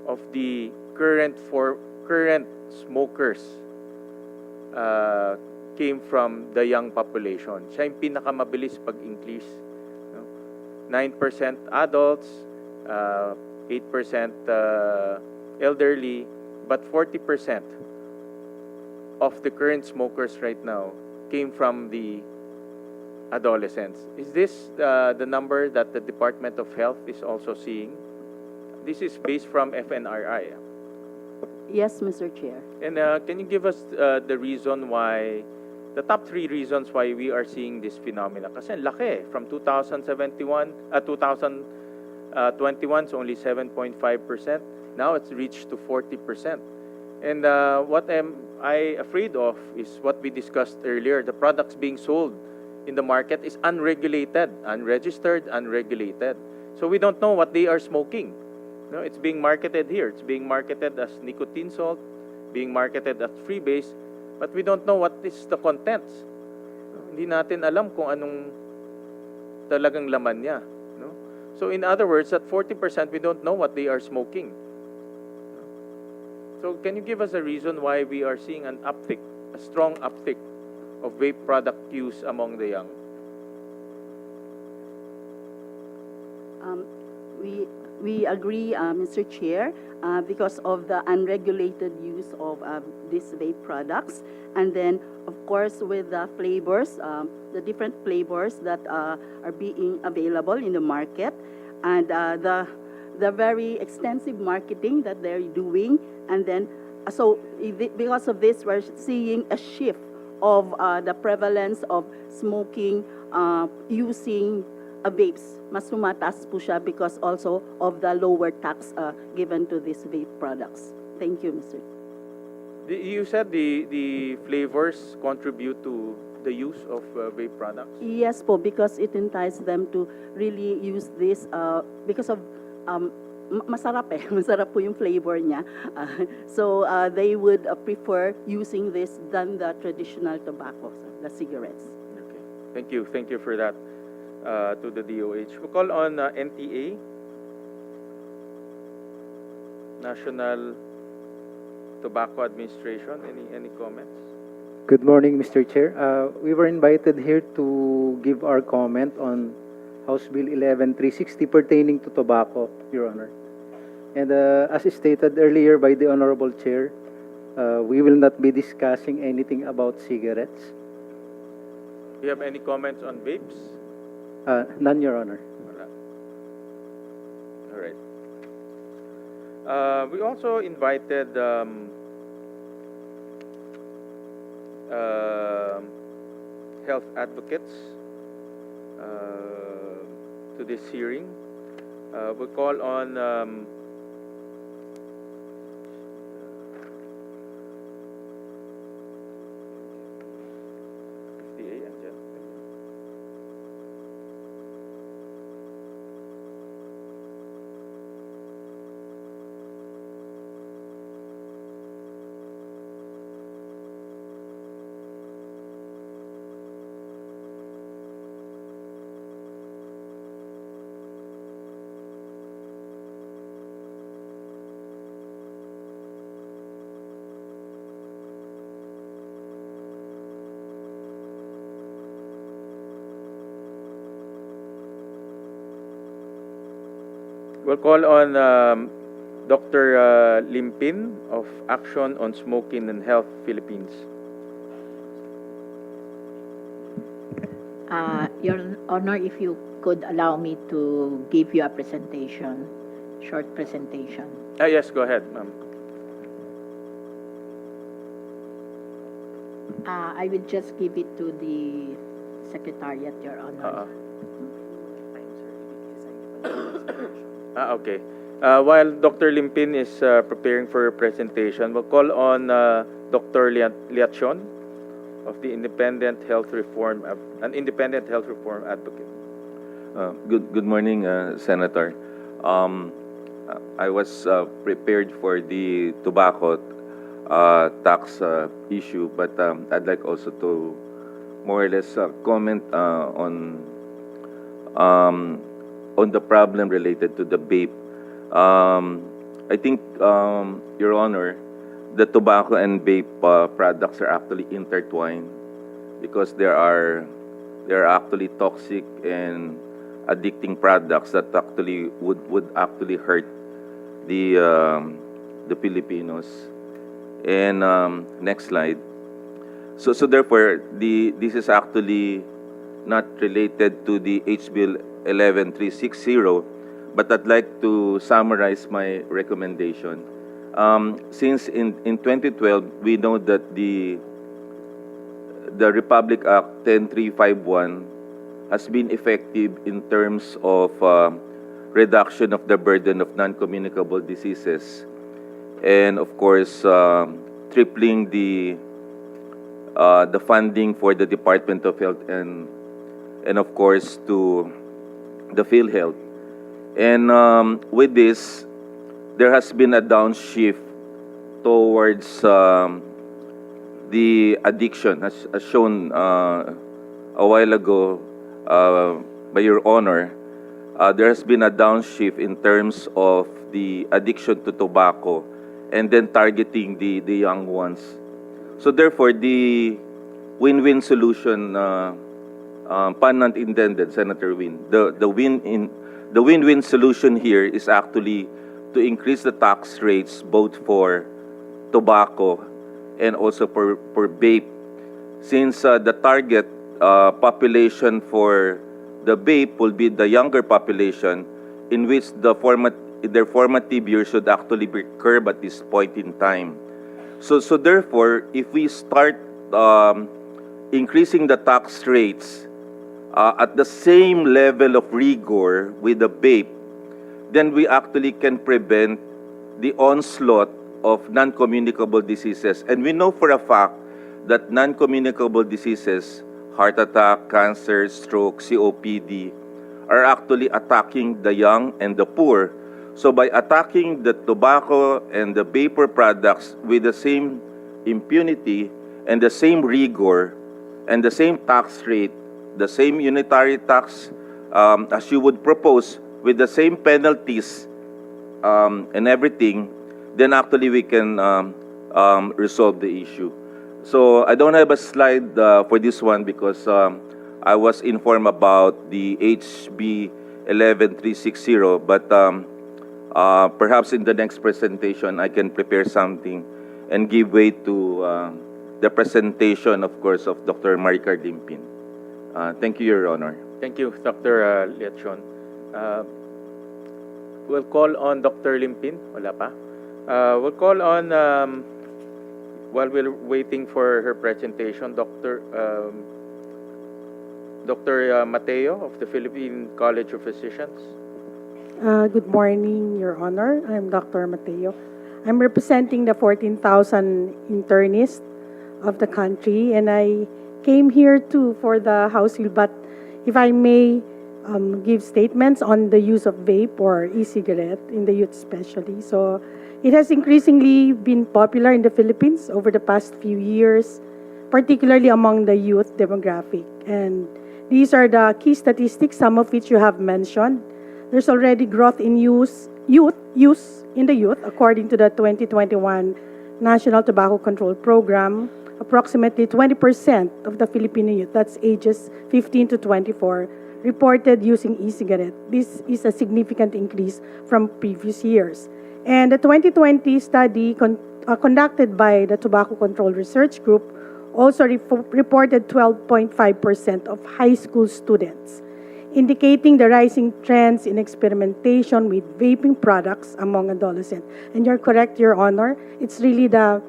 of the current smokers came from the young population. Siya yung pinakamabilis pag-increase. 9% adults, 8% elderly, but 40% of the current smokers right now came from the adolescents. Is this the number that the Department of Health is also seeing? This is based from FNRI. Yes, Mr. Chair. And can you give us the reason why, the top 3 reasons why we are seeing this phenomena? Kasi laki, from 2021 it's only 7.5%. Now it's reached to 40%. And what am I afraid of is what we discussed earlier. The products being sold in the market is unregulated, unregistered, unregulated. So we don't know what they are smoking. No, it's being marketed here. It's being marketed as nicotine salt, being marketed as freebase, but we don't know what is the contents. Hindi natin alam kung anong talagang laman niya. No? So in other words, at 40%, we don't know what they are smoking. So can you give us a reason why we are seeing an uptick, a strong uptick of vape product use among the young? We agree, Mr. Chair, because of the unregulated use of these vape products. And then, of course, with the flavors, the different flavors that are being available in the market, and the very extensive marketing that they're doing. And then, because of this, we're seeing a shift of the prevalence of smoking, using vapes. Mas tumataas po siya because also of the lower tax given to these vape products. Thank you, Mr. You said the flavors contribute to the use of vape products? Yes po, because it entices them to really use this because of masarap eh. Masarap po yung flavor niya. So they would prefer using this than the traditional tobacco, the cigarettes. Okay. Thank you. Thank you for that to the DOH. We'll call on NTA, National Tobacco Administration. Any comments? Good morning, Mr. Chair. We were invited here to give our comment on House Bill 11360 pertaining to tobacco, Your Honor. And as stated earlier by the Honorable Chair, we will not be discussing anything about cigarettes. Do you have any comments on vapes? None, Your Honor. Wala. All right. We also invited health advocates to this hearing. We'll call on FDA, andyan. We'll call on Dr. Limpin of Action on Smoking and Health Philippines. Your Honor, if you could allow me to give you a presentation, short presentation. Yes, go ahead, ma'am. I will just give it to the Secretariat, Your Honor. Okay. While Dr. Limpin is preparing for her presentation, we'll call on Dr. Liachon of the Independent Health Reform, an Independent Health Reform Advocate. Good morning, Senator. I was prepared for the tobacco tax issue, but I'd like also to more or less comment on the problem related to the vape. I think, Your Honor, the tobacco and vape products are actually intertwined because there are actually toxic and addicting products that actually would actually hurt the Filipinos. And next slide. So therefore, this is actually not related to the H Bill 11360, but I'd like to summarize my recommendation. Since in 2012, we know that the Republic Act 10351 has been effective in terms of reduction of the burden of non-communicable diseases, and of course, tripling the funding for the Department of Health and of course to the PhilHealth. And with this, there has been a downshift towards the addiction, as shown a while ago by Your Honor. there has been a downshift in terms of the addiction to tobacco and then targeting the young ones. So therefore, the win-win solution, pun not intended, Senator Win, the win-win solution here is actually to increase the tax rates both for tobacco and also for vape. Since the target population for the vape will be the younger population, in which their formative years should actually be curbed at this point in time. So therefore, if we start increasing the tax rates at the same level of rigor with the vape, then we actually can prevent the onslaught of non-communicable diseases. And we know for a fact that non-communicable diseases, heart attack, cancer, stroke, COPD, are actually attacking the young and the poor. So by attacking the tobacco and the vapor products with the same impunity and the same rigor and the same tax rate, the same unitary tax as you would propose, with the same penalties and everything, then actually we can resolve the issue. So I don't have a slide for this one because I was informed about the HB 11360, but perhaps in the next presentation I can prepare something and give way to the presentation, of course, of Dr. Maricar Dimpin. Thank you, Your Honor. Thank you, Dr. Leachon. We'll call on Dr. Limpin. Wala pa. We'll call on, while we're waiting for her presentation, Dr. Mateo of the Philippine College of Physicians. Good morning, Your Honor. I'm Dr. Mateo. I'm representing the 14,000 internists of the country, and I came here too for the House bill, but if I may give statements on the use of vape or e-cigarette in the youth especially. So it has increasingly been popular in the Philippines over the past few years, particularly among the youth demographic. And these are the key statistics, some of which you have mentioned. There's already growth in use in the youth, according to the 2021 National Tobacco Control Program. Approximately 20% of the Filipino youth, that's ages 15 to 24, reported using e-cigarette. This is a significant increase from previous years. And the 2020 study conducted by the Tobacco Control Research Group also reported 12.5% of high school students, indicating the rising trends in experimentation with vaping products among adolescents. And you're correct, Your Honor. It's really the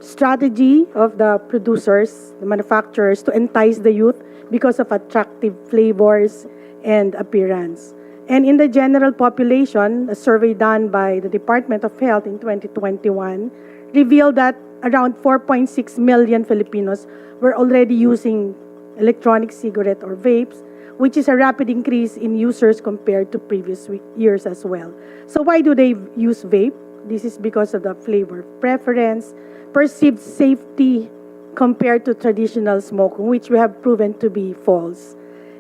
strategy of the producers, the manufacturers, to entice the youth because of attractive flavors and appearance. And in the general population, a survey done by the Department of Health in 2021 revealed that around 4.6 million Filipinos were already using electronic cigarette or vapes, which is a rapid increase in users compared to previous years as well. So why do they use vape? This is because of the flavor preference, perceived safety compared to traditional smoking, which we have proven to be false.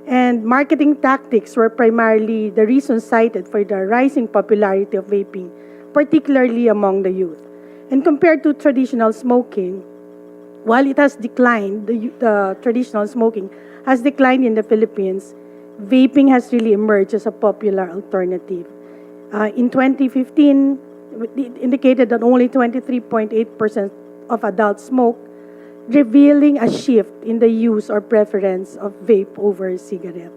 And marketing tactics were primarily the reason cited for the rising popularity of vaping, particularly among the youth. And compared to traditional smoking, while it has declined, the traditional smoking has declined in the Philippines, vaping has really emerged as a popular alternative. In 2015, it indicated that only 23.8% of adults smoke, revealing a shift in the use or preference of vape over cigarette.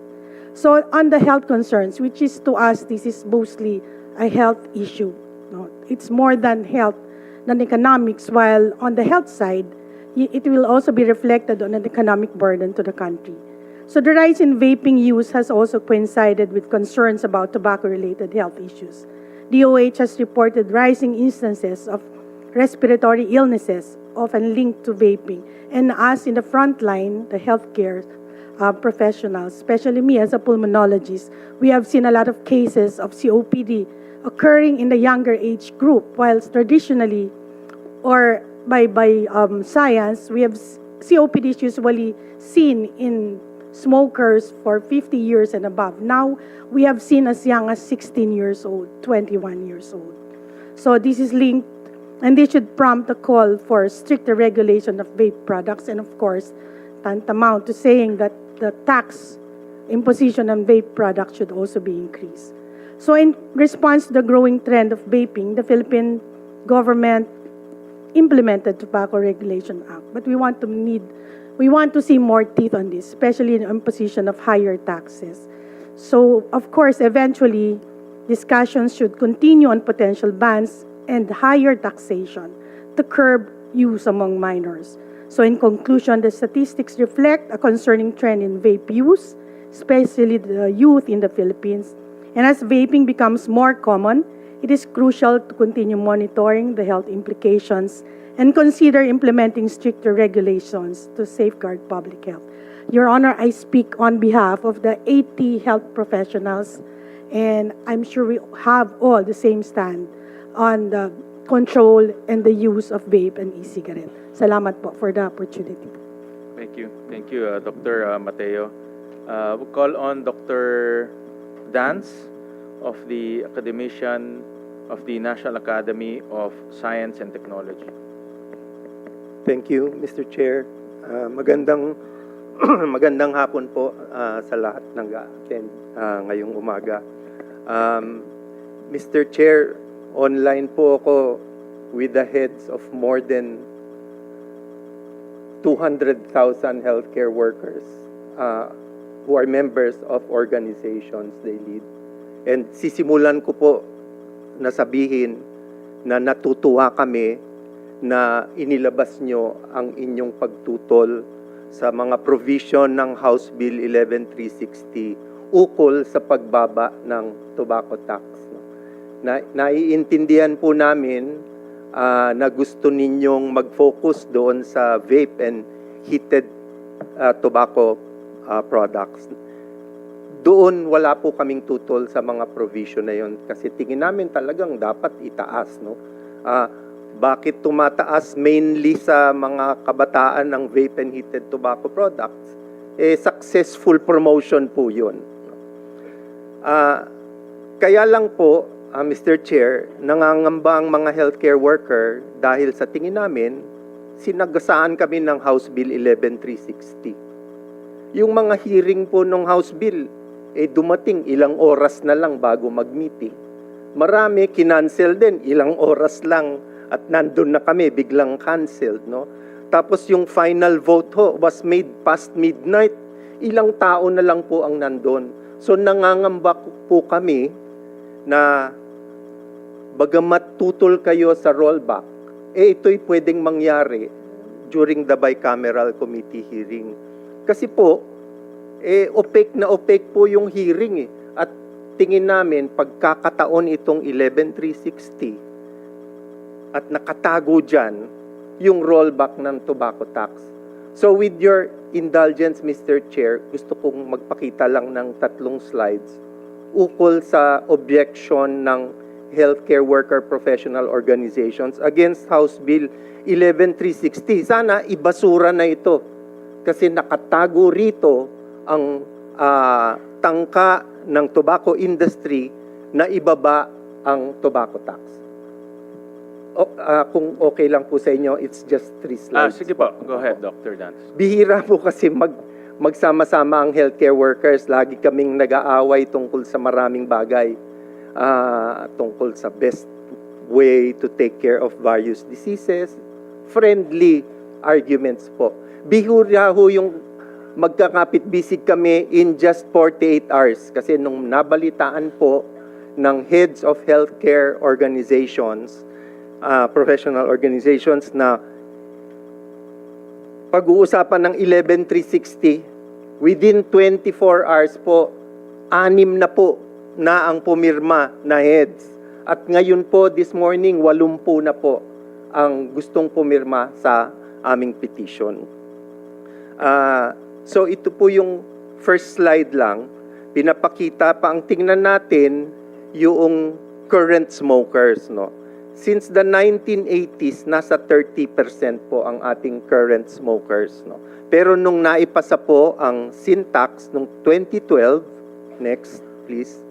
So on the health concerns, which is to us, this is mostly a health issue. No? It's more than health, than economics, while on the health side, it will also be reflected on an economic burden to the country. So the rise in vaping use has also coincided with concerns about tobacco-related health issues. DOH has reported rising instances of respiratory illnesses often linked to vaping. And us in the front line, the healthcare professionals, especially me as a pulmonologist, we have seen a lot of cases of COPD occurring in the younger age group, whilst traditionally or by science, we have COPD is usually seen in smokers for 50 years and above. Now, we have seen as young as 16 years old, 21 years old. So this is linked, and this should prompt a call for stricter regulation of vape products, and of course, tantamount to saying that the tax imposition on vape products should also be increased. So in response to the growing trend of vaping, the Philippine government implemented Tobacco Regulation Act, but we want to see more teeth on this, especially in the imposition of higher taxes. So, of course, eventually, discussions should continue on potential bans and higher taxation to curb use among minors. So, in conclusion, the statistics reflect a concerning trend in vape use, especially the youth in the Philippines. And as vaping becomes more common, it is crucial to continue monitoring the health implications and consider implementing stricter regulations to safeguard public health. Your Honor, I speak on behalf of the 80 health professionals, and I'm sure we have all the same stand on the control and the use of vape and e-cigarette. Salamat po for the opportunity. Thank you. Thank you, Dr. Mateo. We'll call on Dr. Dance of the Academician of the National Academy of Science and Technology. Thank you, Mr. Chair. Magandang hapon po sa lahat ng attend ngayong umaga. Mr. Chair, online po ako with the heads of more than 200,000 healthcare workers who are members of organizations they lead. And sisimulan ko po na sabihin na natutuwa kami na inilabas nyo ang inyong pagtutol sa mga provision ng House Bill 11360 ukol sa pagbaba ng tobacco tax. Naiintindihan po namin na gusto ninyong mag-focus doon sa vape and heated tobacco products. Doon wala po kaming tutol sa mga provision na yon kasi tingin namin talagang dapat itaas. No? Bakit tumataas mainly sa mga kabataan ng vape and heated tobacco products? Successful promotion po yun. Kaya lang po, Mr. Chair, nangangamba ang mga healthcare worker dahil sa tingin namin, sinagasaan kami ng House Bill 11360. Yung mga hearing po ng House Bill, dumating ilang oras na lang bago mag-meeting. Marami kinancel din, ilang oras lang at nandun na kami, biglang canceled. No? Tapos yung final vote ho was made past midnight, ilang tao na lang po ang nandun. So nangangamba po kami na bagamat tutol kayo sa rollback, ito'y pwedeng mangyari during the bicameral committee hearing. Kasi po, opaque po yung hearing At tingin namin, pagkakataon itong 11360 at nakatago dyan yung rollback ng tobacco tax. So with your indulgence, Mr. Chair, gusto kong magpakita lang ng 3 slides ukol sa objection ng healthcare worker professional organizations against House Bill 11360. Sana ibasura na ito kasi nakatago rito ang tangka ng tobacco industry na ibaba ang tobacco tax. Kung okay lang po sa inyo, it's just 3 slides. Sige po. Go ahead, Dr. Dance. Bihira po kasi magsama-sama ang healthcare workers. Lagi kaming nag-aaway tungkol sa maraming bagay. Tungkol sa best way to take care of various diseases. Friendly arguments po. Bihira ho yung magkakapit-bisig kami in just 48 hours. Kasi nung nabalitaan po ng heads of healthcare organizations, professional organizations na pag-uusapan ng 11360, within 24 hours po, 6 na po na ang pumirma na heads. At ngayon po, this morning, 80 na po ang gustong pumirma sa aming petition. So ito po yung first slide lang. Pinapakita pa ang tingnan natin yung current smokers, no? since the 1980s, nasa 30% po ang ating current smokers. No? Pero nung naipasa po ang sin tax nung 2012, next please.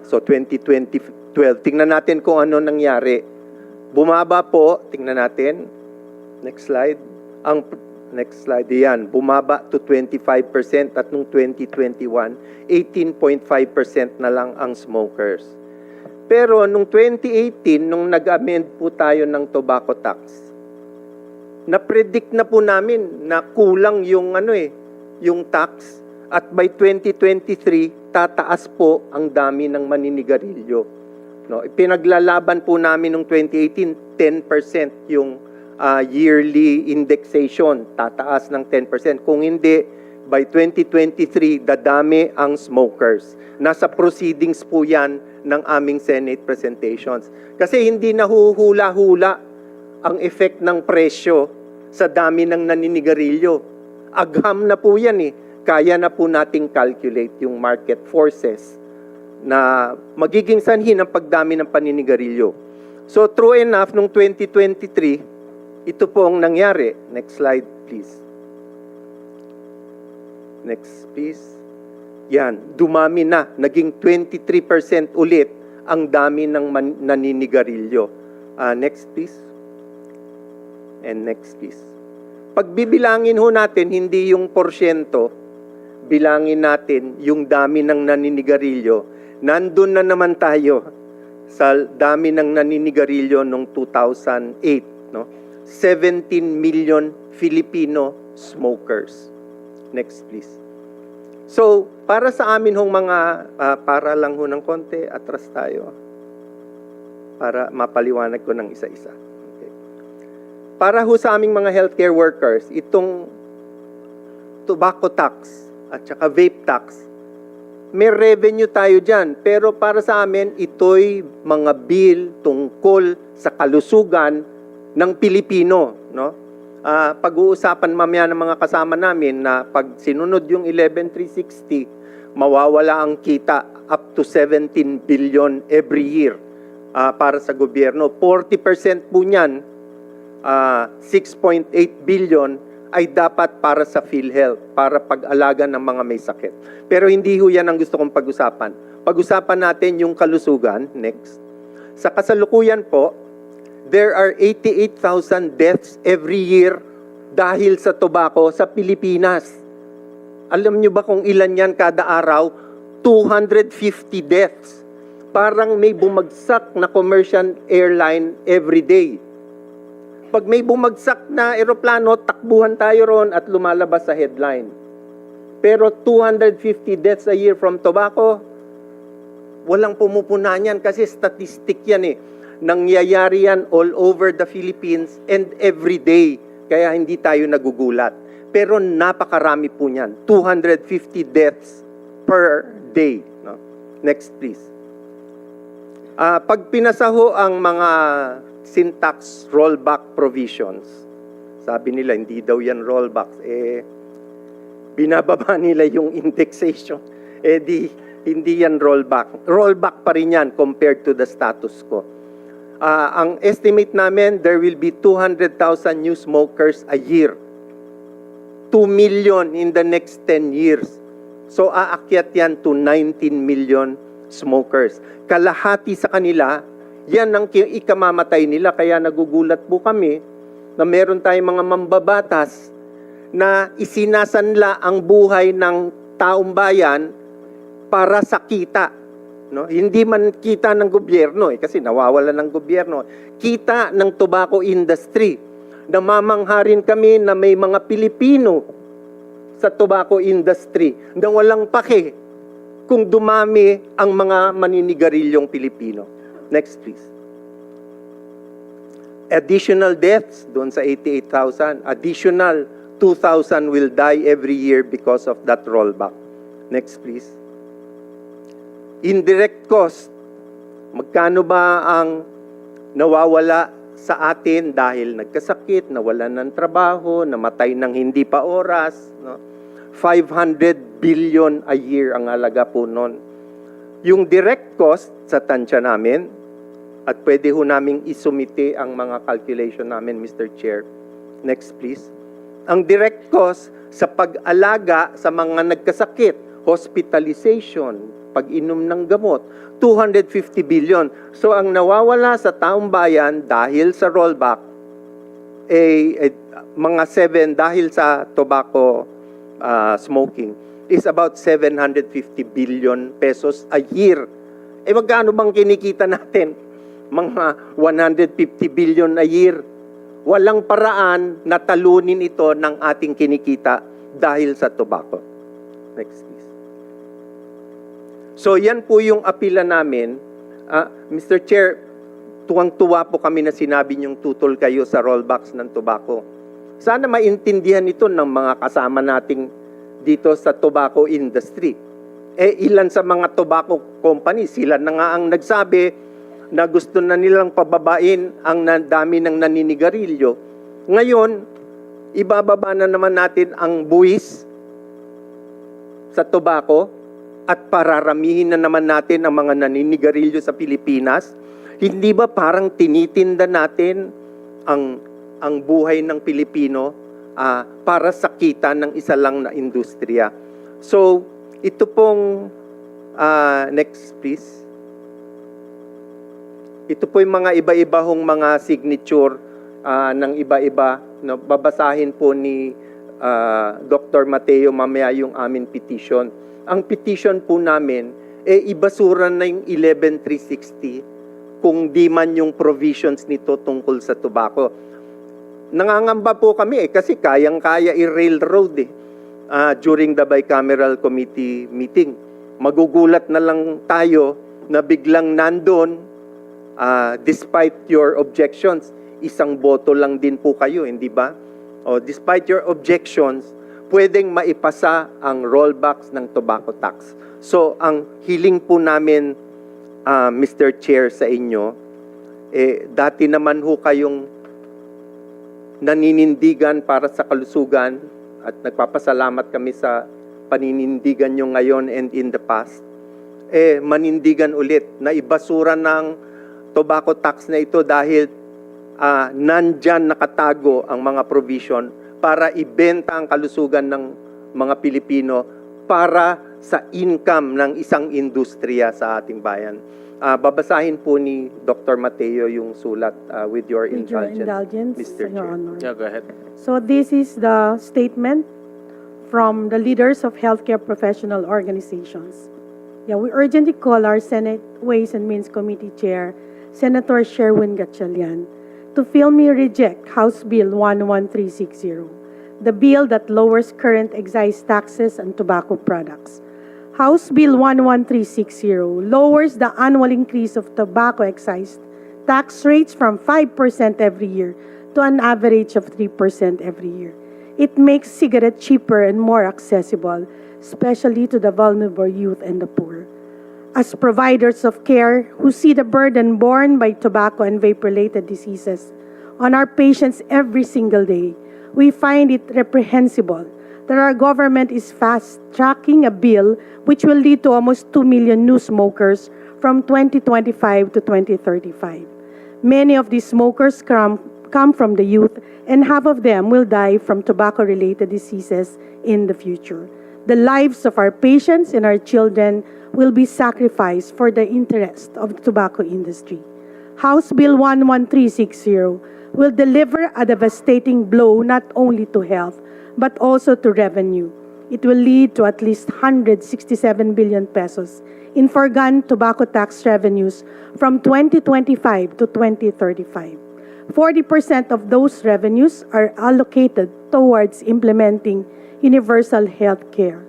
So 2012, tingnan natin kung ano nangyari. Bumaba po, tingnan natin. Next slide. Next slide, yan. Bumaba to 25% at nung 2021, 18.5% na lang ang smokers. Pero nung 2018, nung nag-amend po tayo ng tobacco tax, na-predict na po namin na kulang yung yung tax at by 2023 tataas po ang dami ng maninigarilyo. No, ipinaglalaban po namin nung 2018 10% yung yearly indexation, tataas ng 10%. Kung hindi, by 2023 dadami ang smokers. Nasa proceedings po yan ng aming Senate presentations. Kasi hindi nahuhula-hula ang effect ng presyo sa dami ng naninigarilyo. Agham na po yan eh. Kaya na po nating calculate yung market forces na magiging sanhi ng pagdami ng paninigarilyo. So true enough, nung 2023, ito po ang nangyari. Next slide, please. Next, please. Yan, dumami na. Naging 23% ulit ang dami ng naninigarilyo. Next, please. And next, please. Pagbibilangin ho natin, hindi yung porsyento, bilangin natin yung dami ng naninigarilyo. Nandun na naman tayo sa dami ng naninigarilyo noong 2008. No? 17 million Filipino smokers. Next, please. So, para sa amin hong mga, para lang ho ng konti, atras tayo. Para mapaliwanag ko ng isa-isa. Para ho sa aming mga healthcare workers, itong tobacco tax at saka vape tax, may revenue tayo dyan. Pero para sa amin, ito'y mga bill tungkol sa kalusugan ng Pilipino. No? Pag-uusapan mamaya ng mga kasama namin na pag sinunod yung 11,360, mawawala ang kita up to 17 billion every year para sa gobyerno. 40% po niyan, 6.8 billion ay dapat para sa PhilHealth, para pag-alaga ng mga may sakit. Pero hindi ho yan ang gusto kong pag-usapan. Pag-usapan natin yung kalusugan. Next. Sa kasalukuyan po, there are 88,000 deaths every year dahil sa tobacco sa Pilipinas. Alam nyo ba kung ilan yan kada araw? 250 deaths. Parang may bumagsak na commercial airline every day. Pag may bumagsak na eroplano, takbuhan tayo ron at lumalabas sa headline. Pero 250 deaths a year from tobacco, walang pumupunan yan kasi statistic yan eh. Nangyayari yan all over the Philippines and every day. Kaya hindi tayo nagugulat. Pero napakarami po niyan. 250 deaths per day. No? Next please. Pag pinasaho ang mga syntax rollback provisions. Sabi nila, hindi daw yan rollbacks. Binababa nila yung indexation. Hindi yan rollback. Rollback pa rin yan compared to the status quo. Ang estimate namin, there will be 200,000 new smokers a year. 2 million in the next 10 years. So, aakyat yan to 19 million smokers. Kalahati sa kanila, yan ang ikamamatay nila. Kaya nagugulat po kami na meron tayong mga mambabatas na isinasanla ang buhay ng taong bayan para sa kita. No? Hindi man kita ng gobyerno kasi nawawala ng gobyerno. Kita ng tobacco industry. Namamangharin kami na may mga Pilipino sa tobacco industry na walang pake kung dumami ang mga maninigarilyong Pilipino. Next, please. Additional deaths, doon sa 88,000. Additional 2,000 will die every year because of that rollback. Next, please. Indirect cost. Magkano ba ang nawawala sa atin dahil nagkasakit, nawalan ng trabaho, namatay ng hindi pa oras? No? 500 billion a year ang halaga po nun. Yung direct cost sa tansya namin, At pwede ho naming isumite ang mga calculation namin, Mr. Chair. Next, please. Ang direct cost sa pag-alaga sa mga nagkasakit, hospitalization, pag-inom ng gamot, 250 billion. So ang nawawala sa taong bayan dahil sa rollback, mga 7 dahil sa tobacco smoking is about 750 billion pesos a year. Magkano bang kinikita natin? Mga 150 billion a year. Walang paraan na talunin ito ng ating kinikita dahil sa tobacco. Next, please. So yan po yung apila namin. Mr. Chair, tuwang-tuwa po kami na sinabi niyong tutol kayo sa rollbacks ng tobacco. Sana maintindihan ito ng mga kasama nating dito sa tobacco industry. Ilan sa mga tobacco companies, sila na nga ang nagsabi na gusto na nilang pababain ang dami ng naninigarilyo. Ngayon, ibababa na naman natin ang buwis sa tobacco at pararamihin na naman natin ang mga naninigarilyo sa Pilipinas. Hindi ba parang tinitinda natin ang buhay ng Pilipino para sa kita ng isa lang na industriya? So, ito pong, next please. Ito po yung mga iba-iba hong mga signature ng iba-iba. No? Babasahin po ni Dr. Mateo mamaya yung aming petition. Ang petition po namin, ibasura na yung 11,360 kung di man yung provisions nito tungkol sa tobacco. Nangangamba po kami kasi kayang-kaya i-railroad during the bicameral committee meeting. Magugulat na lang tayo na biglang nandun, despite your objections, isang boto lang din po kayo, hindi ba? Despite your objections, pwedeng maipasa ang rollbacks ng tobacco tax. So, ang hiling po namin, Mr. Chair, sa inyo, dati naman ho kayong naninindigan para sa kalusugan at nagpapasalamat kami sa paninindigan nyo ngayon and in the past. Manindigan ulit na ibasura ng tobacco tax na ito dahil nandyan nakatago ang mga provision para ibenta ang kalusugan ng mga Pilipino para sa income ng isang industriya sa ating bayan. Babasahin po ni Dr. Mateo yung sulat with your indulgence, Mr. Chair. Yeah, go ahead. So this is the statement from the leaders of healthcare professional organizations. Yeah, we urgently call our Senate Ways and Means Committee Chair, Senator Sherwin Gatchalian, to filmly reject House Bill 11360, the bill that lowers current excise taxes on tobacco products. House Bill 11360 lowers the annual increase of tobacco excise tax rates from 5% every year to an average of 3% every year. It makes cigarettes cheaper and more accessible, especially to the vulnerable youth and the poor. As providers of care who see the burden borne by tobacco and vape-related diseases on our patients every single day, we find it reprehensible that our government is fast-tracking a bill which will lead to almost 2 million new smokers from 2025 to 2035. Many of these smokers come from the youth, and half of them will die from tobacco-related diseases in the future. The lives of our patients and our children will be sacrificed for the interest of the tobacco industry. House Bill 11360 will deliver a devastating blow not only to health, but also to revenue. It will lead to at least 167 billion pesos in foregone tobacco tax revenues from 2025 to 2035. 40% of those revenues are allocated towards implementing universal health care.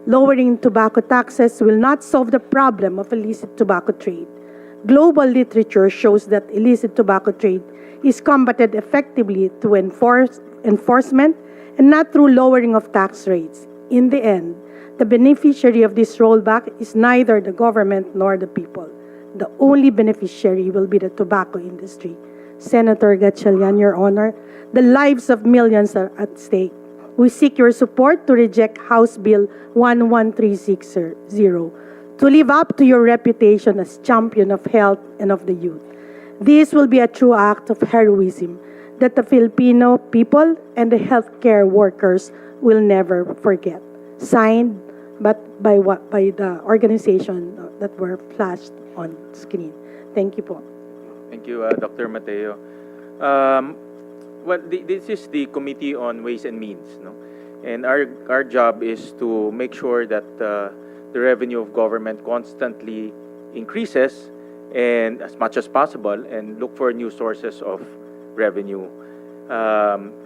Lowering tobacco taxes will not solve the problem of illicit tobacco trade. Global literature shows that illicit tobacco trade is combated effectively through enforcement and not through lowering of tax rates. In the end, the beneficiary of this rollback is neither the government nor the people. The only beneficiary will be the tobacco industry. Senator Gatchalian, Your Honor, the lives of millions are at stake. We seek your support to reject House Bill 11360, to live up to your reputation as champion of health and of the youth. This will be a true act of heroism that the Filipino people and the healthcare workers will never forget. Signed by the organization that were flashed on screen. Thank you po. Thank you, Dr. Mateo. This is the Committee on Ways and Means, no? And our job is to make sure that the revenue of government constantly increases and as much as possible and look for new sources of revenue.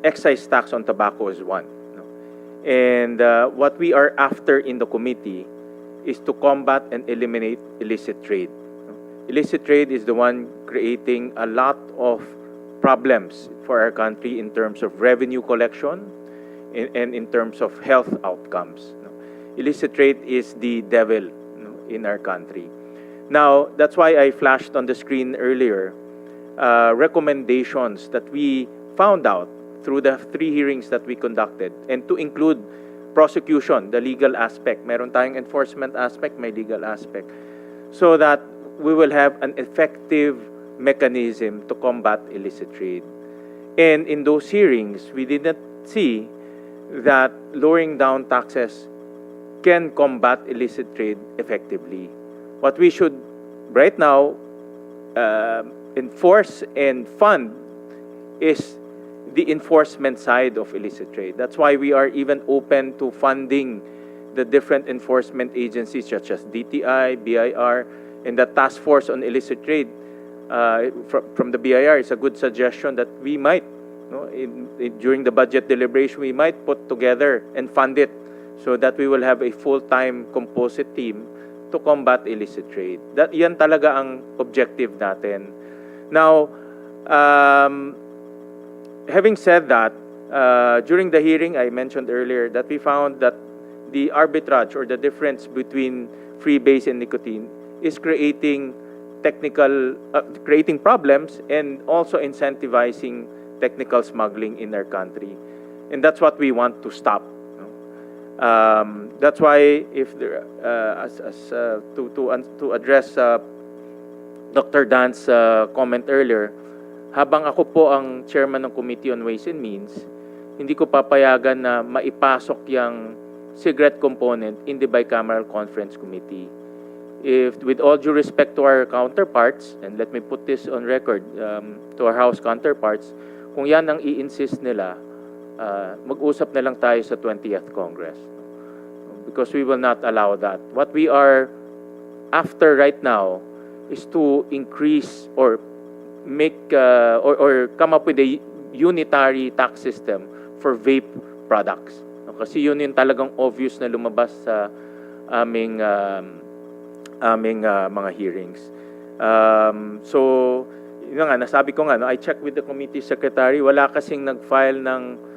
Excise tax on tobacco is one. No? And what we are after in the committee is to combat and eliminate illicit trade. No? Illicit trade is the one creating a lot of problems for our country in terms of revenue collection and in terms of health outcomes. No? Illicit trade is the devil, no, in our country. Now, that's why I flashed on the screen earlier recommendations that we found out through the 3 hearings that we conducted, and to include prosecution, the legal aspect. Meron tayong enforcement aspect, may legal aspect, so that we will have an effective mechanism to combat illicit trade. And in those hearings, we did not see that lowering down taxes can combat illicit trade effectively. What we should right now enforce and fund is the enforcement side of illicit trade. That's why we are even open to funding the different enforcement agencies such as DTI, BIR, and the Task Force on Illicit Trade from the BIR is a good suggestion that we might, during the budget deliberation, we might put together and fund it so that we will have a full-time composite team to combat illicit trade. Yan talaga ang objective natin. Now, having said that, during the hearing, I mentioned earlier that we found that the arbitrage or the difference between freebase and nicotine is creating creating problems and also incentivizing technical smuggling in our country. And that's what we want to stop. That's why, if there, to address Dr. Dan's comment earlier, habang ako po ang chairman ng Committee on Ways and Means, hindi ko papayagan na maipasok yung cigarette component in the bicameral conference committee. If, with all due respect to our counterparts, and let me put this on record to our House counterparts, kung yan ang i-insist nila, mag-usap na lang tayo sa 20th Congress. Because we will not allow that. What we are after right now is to increase or make or come up with a unitary tax system for vape products. Kasi yun yung talagang obvious na lumabas sa aming mga hearings. So, yun nga, nasabi ko nga, I checked with the committee secretary, wala kasing nag-file ng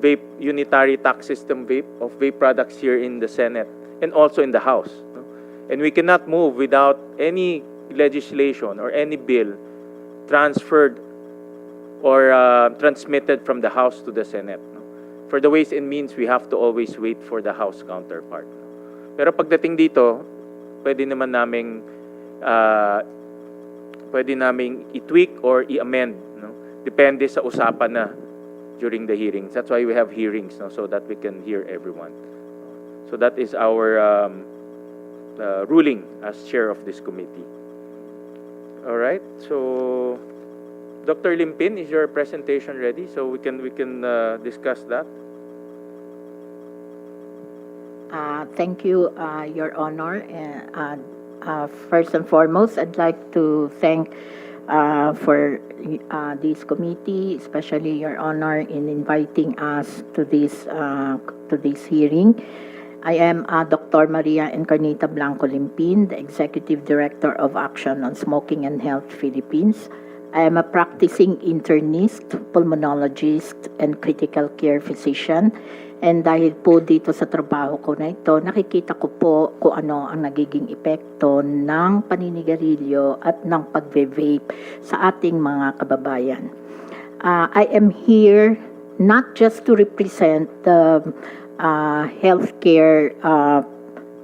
vape unitary tax system of vape products here in the Senate and also in the House. And we cannot move without any legislation or any bill transferred or transmitted from the House to the Senate. For the Ways and Means, we have to always wait for the House counterpart. Pero pagdating dito, pwede naming i-tweak or i-amend, no? Depende sa usapan na during the hearings. That's why we have hearings, no? So that we can hear everyone. So that is our ruling as chair of this committee. All right. So, Dr. Limpin, is your presentation ready? So we can discuss that. Thank you, Your Honor. First and foremost, I'd like to thank for this committee, especially Your Honor, in inviting us to this hearing. I am Dr. Maria Encarnita Blanco Limpin, the Executive Director of Action on Smoking and Health Philippines. I am a practicing internist, pulmonologist, and critical care physician. And dahil po dito sa trabaho ko na ito, nakikita ko po kung ano ang nagiging epekto ng paninigarilyo at ng pagve-vape sa ating mga kababayan. I am here not just to represent the healthcare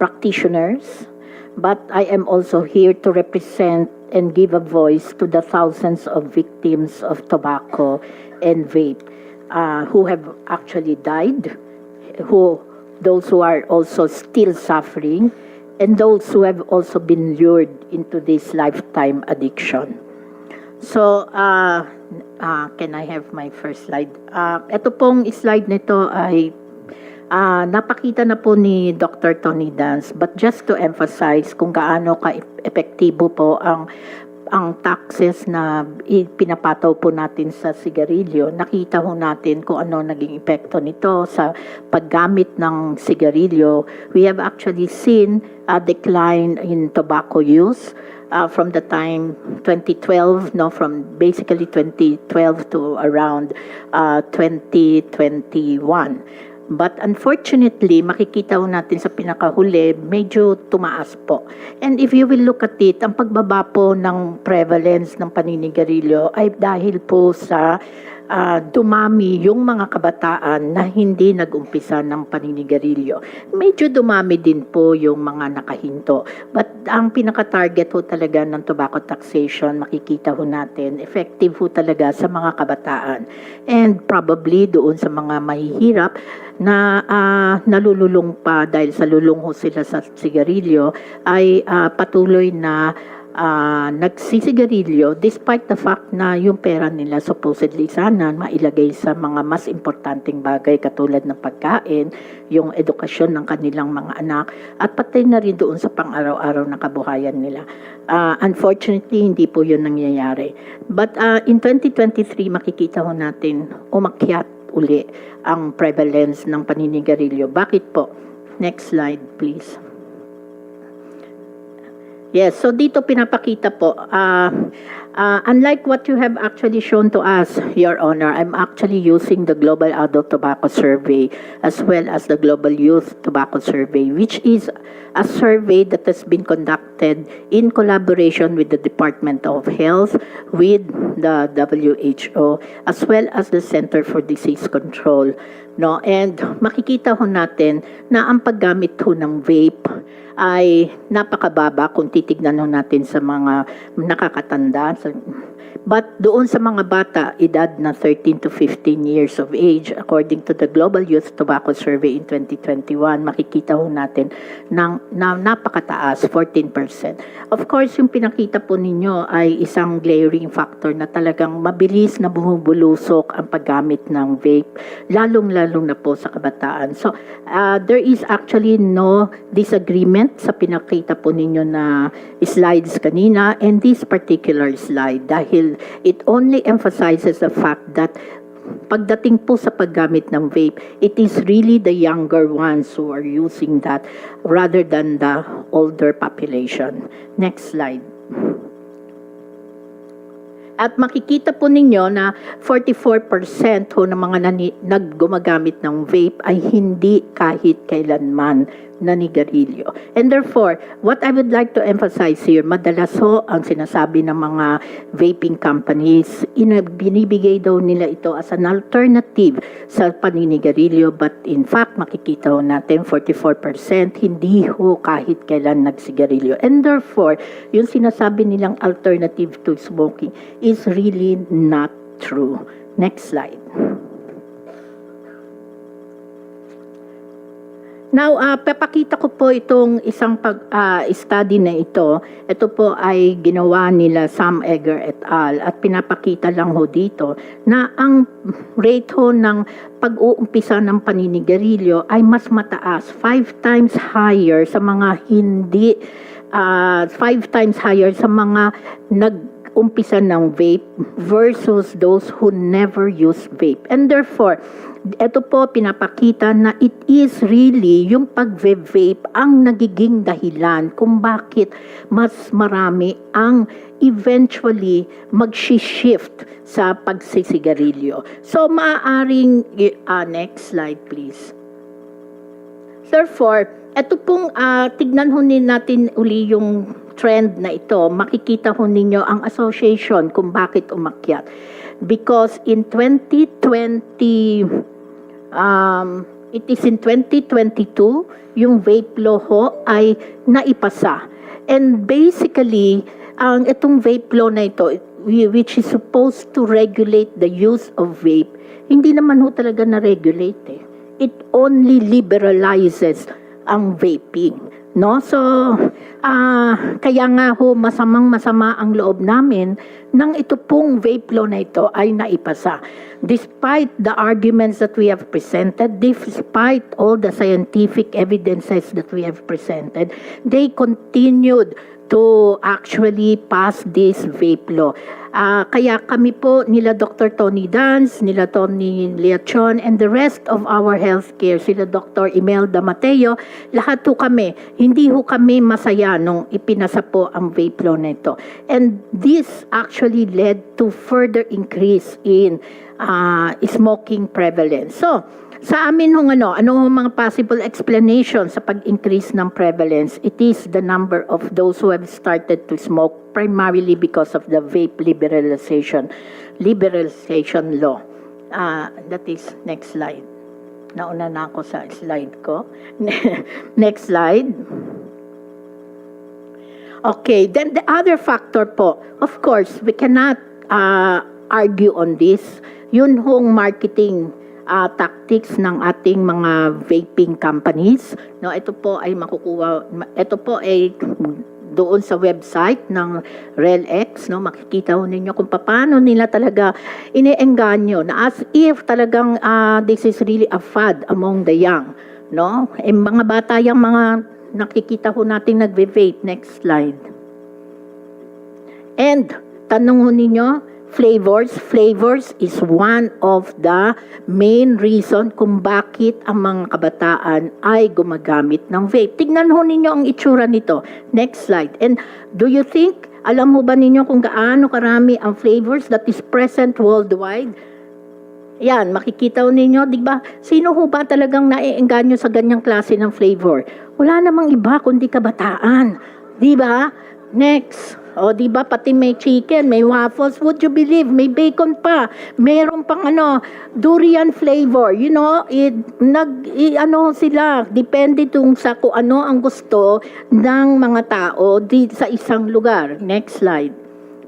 practitioners, but I am also here to represent and give a voice to the thousands of victims of tobacco and vape who have actually died, those who are also still suffering, and those who have also been lured into this lifetime addiction. So, can I have my first slide? Ito pong slide nito ay napakita na po ni Dr. Tony Dance, but just to emphasize kung gaano ka-epektibo po ang taxes na pinapataw po natin sa sigarilyo, nakita ho natin kung ano naging epekto nito sa paggamit ng sigarilyo. We have actually seen a decline in tobacco use from the time 2012, from basically 2012 to around 2021. But unfortunately, makikita ho natin sa pinakahuli, medyo tumaas po. And if you will look at it, ang pagbaba po ng prevalence ng paninigarilyo ay dahil po sa dumami yung mga kabataan na hindi nag-umpisa ng paninigarilyo. Medyo dumami din po yung mga nakahinto. But ang pinaka-target ho talaga ng tobacco taxation, makikita ho natin, effective ho talaga sa mga kabataan. And probably doon sa mga mahihirap na nalululong pa dahil sa lulong ho sila sa sigarilyo, ay patuloy na nagsisigarilyo despite the fact na yung pera nila supposedly sana mailagay sa mga mas importanteng bagay katulad ng pagkain, yung edukasyon ng kanilang mga anak, at pati na rin doon sa pang-araw-araw na kabuhayan nila. Unfortunately, hindi po yun nangyayari. But in 2023, makikita ho natin umakyat uli ang prevalence ng paninigarilyo. Bakit po? Next slide, please. Yes, so dito pinapakita po, unlike what you have actually shown to us, Your Honor, I'm actually using the Global Adult Tobacco Survey as well as the Global Youth Tobacco Survey, which is a survey that has been conducted in collaboration with the Department of Health, with the WHO, as well as the Center for Disease Control. No? And makikita ho natin na ang paggamit ho ng vape ay napakababa kung titignan ho natin sa mga nakakatanda. But doon sa mga bata, edad na 13 to 15 years of age, according to the Global Youth Tobacco Survey in 2021, makikita ho natin na napakataas, 14%. Of course, yung pinakita po ninyo ay isang glaring factor na talagang mabilis na bumubulusok ang paggamit ng vape, lalong-lalong na po sa kabataan. So, there is actually no disagreement sa pinakita po ninyo na slides kanina and this particular slide dahil it only emphasizes the fact that pagdating po sa paggamit ng vape, it is really the younger ones who are using that rather than the older population. Next slide. At makikita po ninyo na 44% ho ng mga naggumagamit ng vape ay hindi kahit kailanman nanigarilyo. And therefore, what I would like to emphasize here, madalas ho ang sinasabi ng mga vaping companies, binibigay daw nila ito as an alternative sa paninigarilyo, but in fact, makikita ho natin 44% hindi ho kahit kailan nagsigarilyo. And therefore, yung sinasabi nilang alternative to smoking is really not true. Next slide. Now, papakita ko po itong isang study na ito. Ito po ay ginawa nila Sam Egger et al. At pinapakita lang ho dito na ang rate ho ng pag-uumpisa ng paninigarilyo ay mas mataas, 5 times higher sa mga hindi, 5 times higher sa mga nag-umpisa ng vape versus those who never use vape. And therefore, ito po pinapakita na it is really yung pag-vape ang nagiging dahilan kung bakit mas marami ang eventually mag-shift sa pagsisigarilyo. So maaaring, next slide please. Therefore, ito pong tignan ho natin uli yung trend na ito. Makikita ho ninyo ang association kung bakit umakyat. Because in 2020, it is in 2022, yung vape law ho ay naipasa. And basically, ang itong vape law na ito, which is supposed to regulate the use of vape, hindi naman ho talaga na-regulate eh. It only liberalizes ang vaping. No? So, kaya nga ho, masamang-masama ang loob namin nang ito pong vape law na ito ay naipasa. Despite the arguments that we have presented, despite all the scientific evidences that we have presented, they continued to actually pass this vape law. Kaya kami po nila Dr. Tony Dance, nila Tony Leachon, and the rest of our healthcare, sila Dr. Imelda Mateo, lahat ho kami, hindi ho kami masaya nung ipinasa po ang vape law na ito. And this actually led to further increase in smoking prevalence. So, sa amin hong ano mga possible explanation sa pag-increase ng prevalence? It is the number of those who have started to smoke primarily because of the vape liberalization law. That is, next slide. Nauna na ako sa slide ko. Next slide. Okay, then the other factor po, of course, we cannot argue on this. Yun hong marketing tactics ng ating mga vaping companies. No, ito po ay doon sa website ng RELX, no, makikita ho ninyo kung paano nila talaga iniengganyo na as if talagang this is really a fad among the young, no? Mga bata yung mga nakikita ho natin nagve-vape. Next slide. And tanong ho ninyo, flavors is one of the main reason kung bakit ang mga kabataan ay gumagamit ng vape. Tingnan ho ninyo ang itsura nito. Next slide. And do you think, alam mo ba ninyo kung gaano karami ang flavors that is present worldwide? Yan, makikita ho ninyo, di ba? Sino ho ba talagang naiengganyo sa ganyang klase ng flavor? Wala namang iba kundi kabataan. Di ba? Next. O, di ba, pati may chicken, may waffles, would you believe, may bacon pa, meron pang durian flavor, you know, sila, depende tung sa kung ano ang gusto ng mga tao sa isang lugar. Next slide.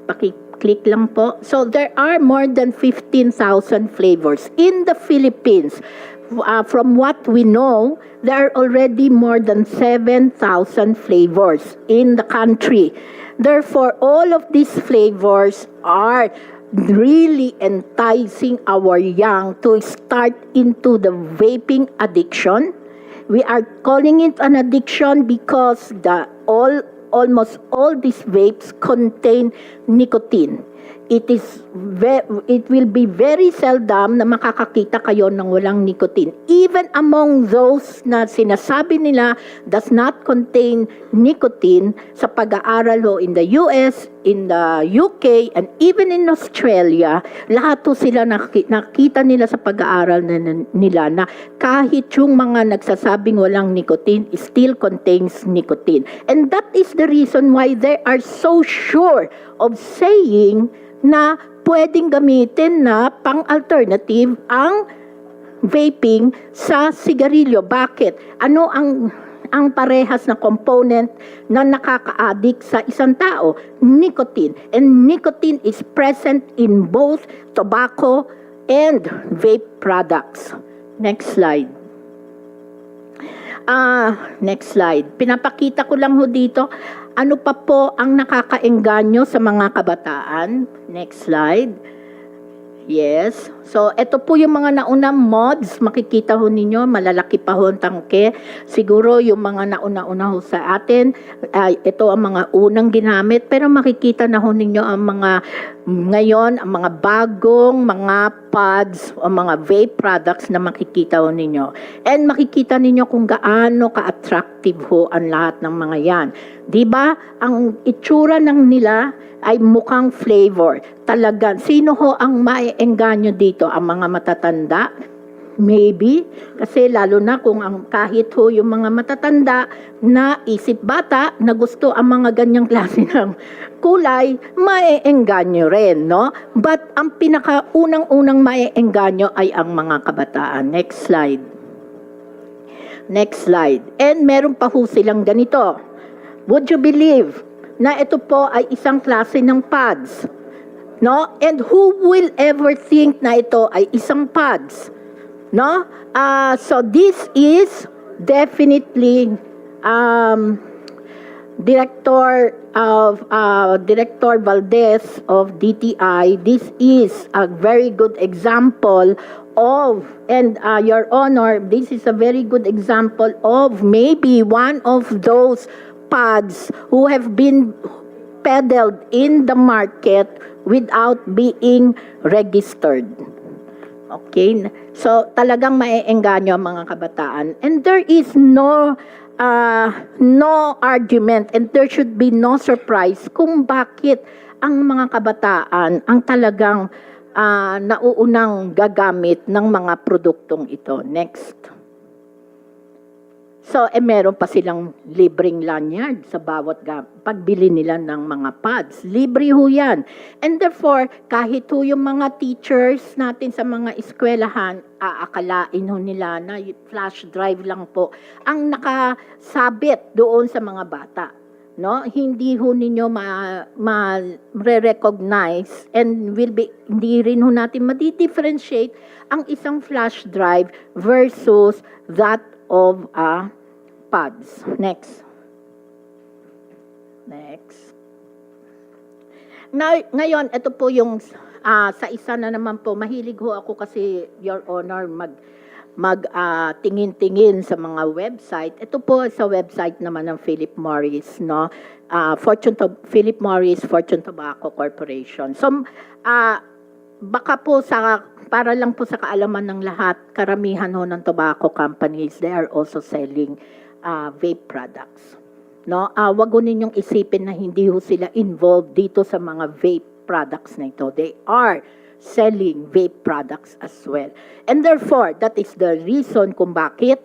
Paki-click lang po. So, there are more than 15,000 flavors in the Philippines. From what we know, there are already more than 7,000 flavors in the country. Therefore, all of these flavors are really enticing our young to start into the vaping addiction. We are calling it an addiction because almost all these vapes contain nicotine. It will be very seldom na makakakita kayo ng walang nicotine. Even among those na sinasabi nila does not contain nicotine, sa pag-aaral ho in the US, in the UK, and even in Australia, lahat ho sila nakita nila sa pag-aaral nila na kahit yung mga nagsasabing walang nicotine, still contains nicotine. And that is the reason why they are so sure of saying na pwedeng gamitin na pang-alternative ang vaping sa sigarilyo. Bakit? Ano ang parehas na component na nakaka-addict sa isang tao? Nicotine. And nicotine is present in both tobacco and vape products. Next slide. Next slide. Pinapakita ko lang ho dito, ano pa po ang nakakaengganyo sa mga kabataan. Next slide. Yes. So, ito po yung mga naunang mods. Makikita ho ninyo, malalaki pa ho ang tangke. Siguro yung mga nauna-una ho sa atin, ito ang mga unang ginamit. Pero makikita na ho ninyo ang mga, ngayon, ang mga bagong mga pods o mga vape products na makikita ho ninyo. And makikita ninyo kung gaano ka-attractive ho ang lahat ng mga yan. Diba? Ang itsura ng nila ay mukhang flavor. Talagang, sino ho ang maiengganyo dito? Ang mga matatanda? Maybe. Kasi lalo na kung kahit ho yung mga matatanda na isip bata na gusto ang mga ganyang klase ng kulay, maiengganyo rin, no? But ang pinakaunang-unang maiengganyo ay ang mga kabataan. Next slide. Next slide. And meron pa ho silang ganito. Would you believe na ito po ay isang klase ng pads. No? And who will ever think na ito ay isang pads? No? So this is definitely Director Valdez of DTI. This is a very good example of, and Your Honor, this is a very good example of maybe one of those pads who have been peddled in the market without being registered. Okay? So, talagang maeengganyo ang mga kabataan. And there is no argument and there should be no surprise kung bakit ang mga kabataan ang talagang nauunang gagamit ng mga produktong ito. Next. So, meron pa silang libreng lanyard sa bawat pagbili nila ng mga pads. Libre ho yan. And therefore, kahit ho yung mga teachers natin sa mga eskwelahan, aakalain ho nila na flash drive lang po ang nakasabit doon sa mga bata. No? Hindi ho ninyo ma-recognize and hindi rin ho natin ma-differentiate ang isang flash drive versus that of a pads. Next. Ngayon, ito po yung sa isa na naman po, mahilig ho ako kasi, Your Honor, tingin-tingin sa mga website. Ito po sa website naman ng Philip Morris, no? Philip Morris Fortune Tobacco Corporation. So, baka po para lang po sa kaalaman ng lahat, karamihan ho ng tobacco companies, they are also selling vape products. No? Wag ho ninyong isipin na hindi ho sila involved dito sa mga vape products na ito. They are selling vape products as well. And therefore, that is the reason kung bakit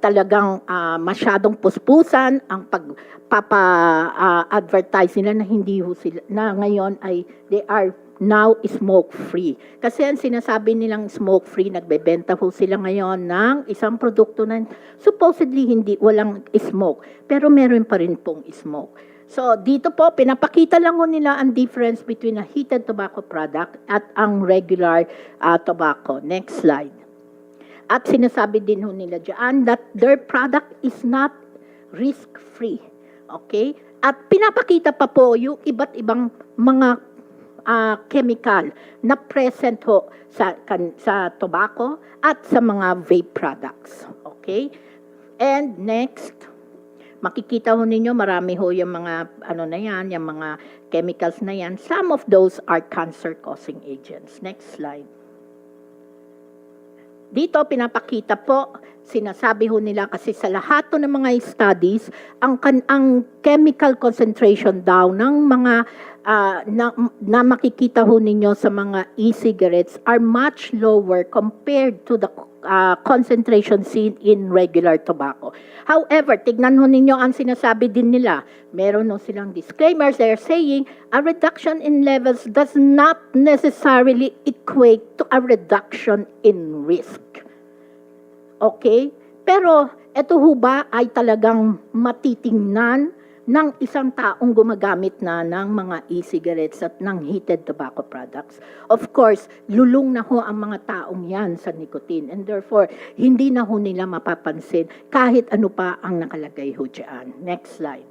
talagang masyadong puspusan ang pagpapa-advertise nila na hindi ho sila, na ngayon ay they are now smoke-free. Kasi ang sinasabi nilang smoke-free, nagbebenta ho sila ngayon ng isang produkto na supposedly walang smoke, pero meron pa rin pong smoke. So, dito po, pinapakita lang ho nila ang difference between a heated tobacco product at ang regular tobacco. Next slide. At sinasabi din ho nila dyan that their product is not risk-free. Okay? At pinapakita pa po yung iba't ibang mga chemical na present ho sa tobacco at sa mga vape products. Okay? And next, makikita ho ninyo marami ho yung mga yung mga chemicals na yan. Some of those are cancer-causing agents. Next slide. Dito pinapakita po, sinasabi ho nila kasi sa lahat ng mga studies, ang chemical concentration daw ng mga na makikita ho ninyo sa mga e-cigarettes are much lower compared to the concentration seen in regular tobacco. However, tignan ho ninyo ang sinasabi din nila. Meron ho silang disclaimers. They're saying a reduction in levels does not necessarily equate to a reduction in risk. Okay? Pero ito ho ba ay talagang matitingnan ng isang taong gumagamit na ng mga e-cigarettes at ng heated tobacco products? Of course, lulong na ho ang mga taong yan sa nicotine and therefore, hindi na ho nila mapapansin kahit ano pa ang nakalagay ho dyan. Next slide.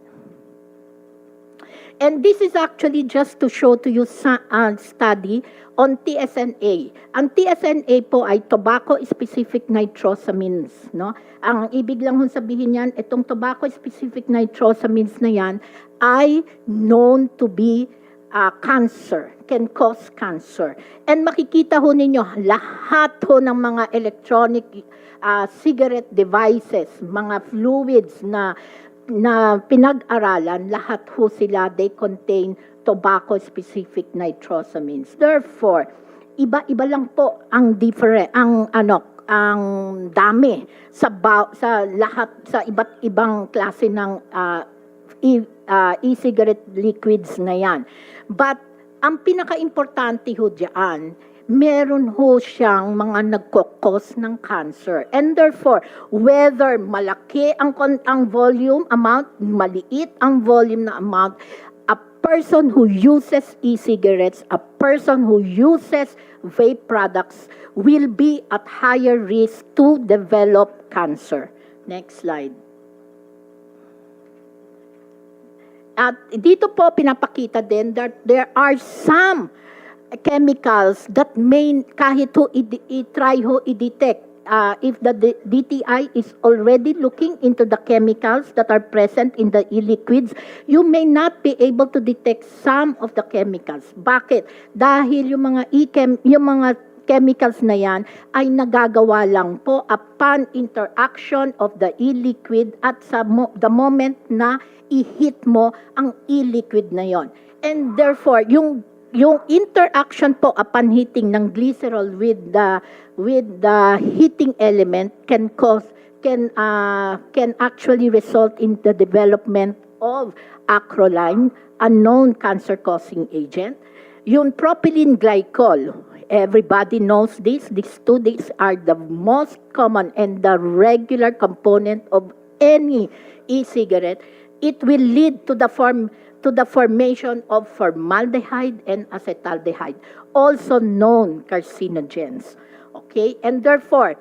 And this is actually just to show to you study on TSNA. Ang TSNA po ay tobacco-specific nitrosamines. No? Ang ibig lang hong sabihin yan, itong tobacco-specific nitrosamines na yan ay known to be cancer, can cause cancer. And makikita ho ninyo, lahat ho ng mga electronic cigarette devices, mga fluids na pinag-aralan, lahat ho sila, they contain tobacco-specific nitrosamines. Therefore, iba-iba lang po ang ang dami sa lahat sa iba't ibang klase ng e-cigarette liquids na yan. But ang pinaka-importante ho diyan, meron ho siyang mga nagkokos ng cancer. And therefore, whether malaki ang volume amount, maliit ang volume na amount, a person who uses e-cigarettes, a person who uses vape products will be at higher risk to develop cancer. Next slide. At dito po pinapakita din that there are some chemicals that may kahit ho i-try ho i-detect if the DTI is already looking into the chemicals that are present in the e-liquids, you may not be able to detect some of the chemicals. Bakit? Dahil yung mga chemicals na yan ay nagagawa lang po upon interaction of the e-liquid at the moment na i-hit mo ang e-liquid na yon. And therefore, yung interaction po upon heating ng glycerol with the heating element can actually result in the development of acrolein, a known cancer-causing agent. Yung propylene glycol, everybody knows this. These are the most common and the regular component of any e-cigarette. It will lead to the formation of formaldehyde and acetaldehyde, also known carcinogens. Okay, and therefore,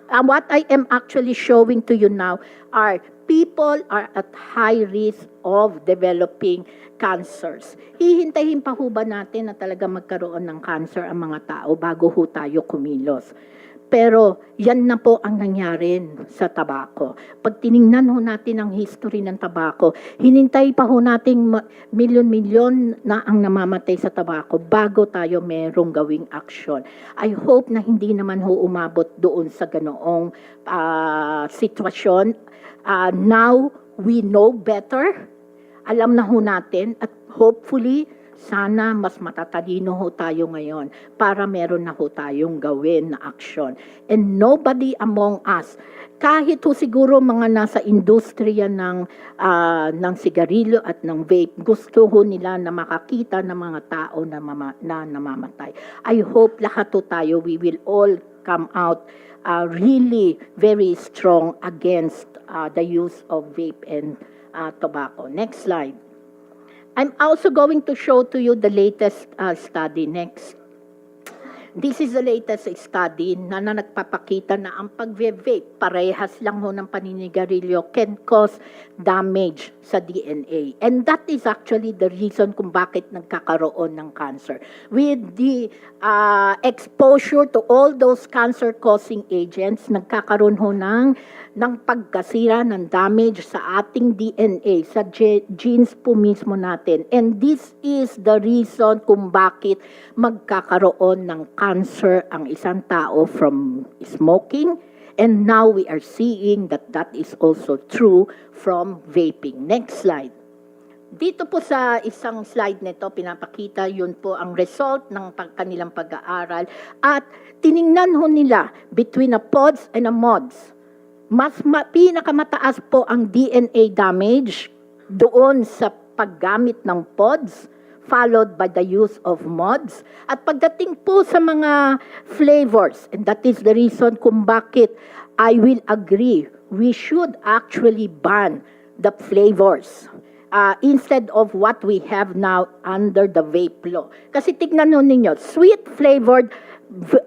what I am actually showing to you now are people are at high risk of developing cancers. Hihintayin pa ho ba natin na talaga magkaroon ng cancer ang mga tao bago ho tayo kumilos? Pero yan na po ang nangyari sa tabako. Pag tiningnan ho natin ang history ng tabako, hinintay pa ho natin milyon-milyon na ang namamatay sa tabako bago tayo merong gawing aksyon. I hope na hindi naman ho umabot doon sa ganoong sitwasyon. Now, we know better. Alam na ho natin at hopefully, sana mas matatalino ho tayo ngayon para meron na ho tayong gawin na aksyon. And nobody among us, kahit ho siguro mga nasa industriya ng sigarilyo at ng vape, gusto ho nila na makakita ng mga tao na namamatay. I hope lahat ho tayo, we will all come out really very strong against the use of vape and tobacco. Next slide. I'm also going to show to you the latest study. Next. This is the latest study na nagpapakita na ang pag-vape, parehas lang ho ng paninigarilyo, can cause damage sa DNA. And that is actually the reason kung bakit nagkakaroon ng cancer. With the exposure to all those cancer-causing agents, nagkakaroon ho ng pagkasira, ng damage sa ating DNA, sa genes po mismo natin. And this is the reason kung bakit magkakaroon ng cancer ang isang tao from smoking. And now we are seeing that that is also true from vaping. Next slide. Dito po sa isang slide nito, pinapakita yun po ang result ng kanilang pag-aaral. At tiningnan ho nila between a pods and a mods. Pinakamataas po ang DNA damage doon sa paggamit ng pods, followed by the use of mods. At pagdating po sa mga flavors, and that is the reason kung bakit I will agree, we should actually ban the flavors instead of what we have now under the vape law. Kasi tignan nyo ninyo, sweet flavored the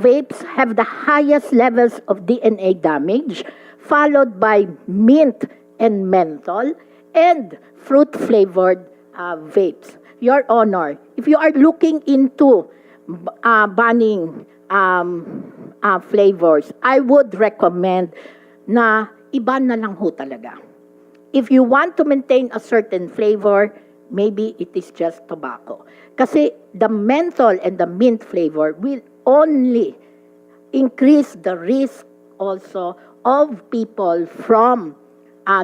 vapes have the highest levels of DNA damage, followed by mint and menthol, and fruit-flavored vapes. Your Honor, if you are looking into banning flavors, I would recommend na iban na lang ho talaga. If you want to maintain a certain flavor, maybe it is just tobacco. Kasi the menthol and the mint flavor will only increase the risk also of people from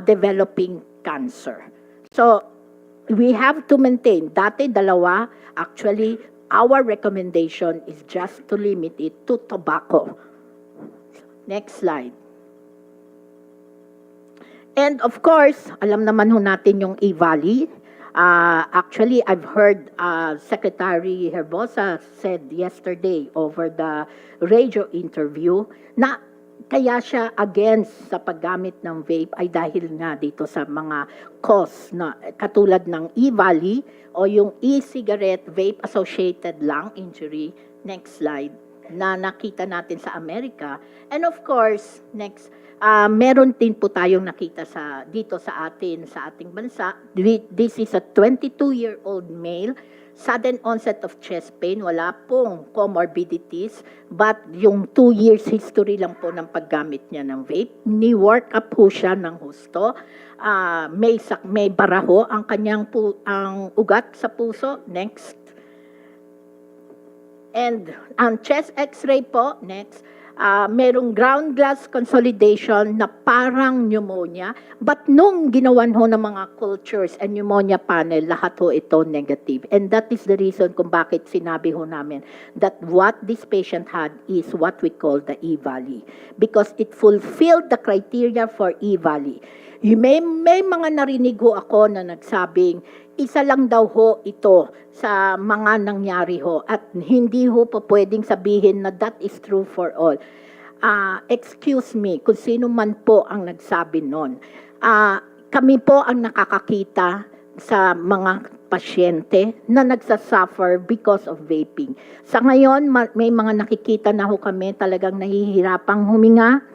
developing cancer. So, we have to maintain. Dati, dalawa. Actually, our recommendation is just to limit it to tobacco. Next slide. And of course, alam naman ho natin yung E-Valley. Actually, I've heard Secretary Herbosa said yesterday over the radio interview na kaya siya against sa paggamit ng vape ay dahil nga dito sa mga cause na katulad ng e-valley o yung e-cigarette vape associated lung injury. Next slide. Na nakita natin sa Amerika. And of course, next, meron din po tayong nakita dito sa ating bansa. This is a 22-year-old male, sudden onset of chest pain, wala pong comorbidities, but yung 2 years history lang po ng paggamit niya ng vape. Ni-work up po siya ng husto. May baraho ang kanyang ang ugat sa puso. Next. And ang chest x-ray po, next, merong ground glass consolidation na parang pneumonia. But nung ginawan ho ng mga cultures and pneumonia panel, lahat ho ito negative. And that is the reason kung bakit sinabi ho namin that what this patient had is what we call the E-Valley. Because it fulfilled the criteria for E-Valley. May mga narinig ho ako na nagsabing, isa lang daw ho ito sa mga nangyari ho at hindi ho po pwedeng sabihin na that is true for all. Excuse me, kung sino man po ang nagsabi nun. Kami po ang nakakakita sa mga pasyente na nagsasuffer because of vaping. Sa ngayon, may mga nakikita na ho kami talagang nahihirapang huminga.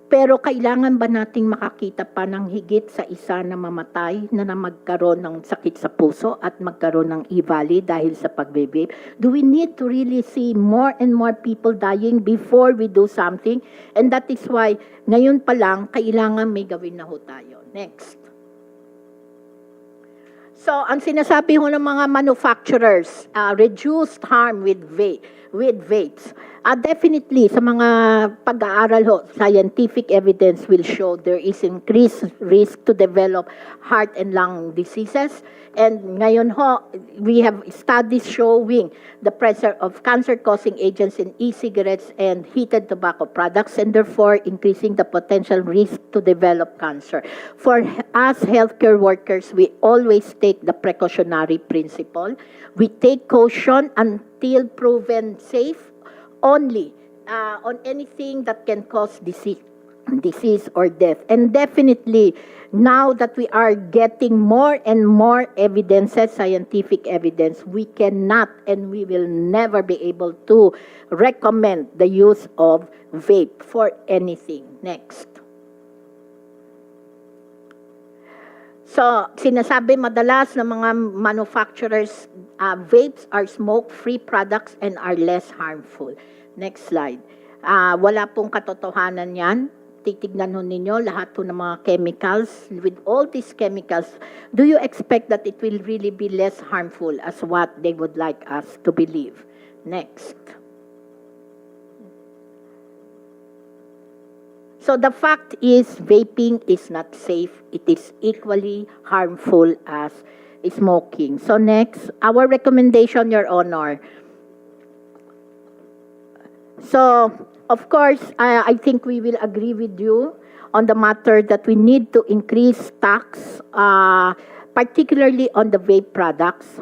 Pero kailangan ba nating makakita pa ng higit sa isa na mamatay na magkaroon ng sakit sa puso at magkaroon ng E-Valley dahil sa pagbe-vape? Do we need to really see more and more people dying before we do something? And that is why ngayon pa lang kailangan may gawin na ho tayo. Next. So, ang sinasabi ho ng mga manufacturers, reduced harm with vapes. Definitely, sa mga pag-aaral ho, scientific evidence will show there is increased risk to develop heart and lung diseases. And ngayon ho, we have studies showing the presence of cancer-causing agents in e-cigarettes and heated tobacco products, and therefore increasing the potential risk to develop cancer. For us healthcare workers, we always take the precautionary principle. We take caution until proven safe only on anything that can cause disease or death. And definitely, now that we are getting more and more evidences, scientific evidence, we cannot and we will never be able to recommend the use of vape for anything. Next. So, sinasabi madalas ng mga manufacturers, vapes are smoke-free products and are less harmful. Next slide. Wala pong katotohanan yan. Titignan ho ninyo lahat po ng mga chemicals. With all these chemicals, do you expect that it will really be less harmful as what they would like us to believe? Next. So the fact is, vaping is not safe. It is equally harmful as smoking. So next, our recommendation, Your Honor. So, of course, I think we will agree with you on the matter that we need to increase tax, particularly on the vape products.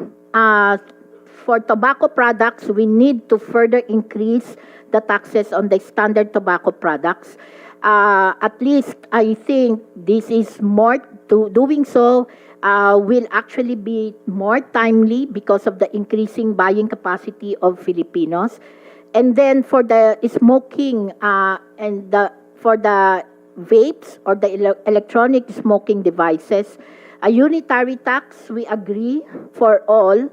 For tobacco products, we need to further increase the taxes on the standard tobacco products. At least I think this is more doing so will actually be more timely because of the increasing buying capacity of Filipinos. And then for the smoking and for the vapes or the electronic smoking devices, a unitary tax, we agree for all.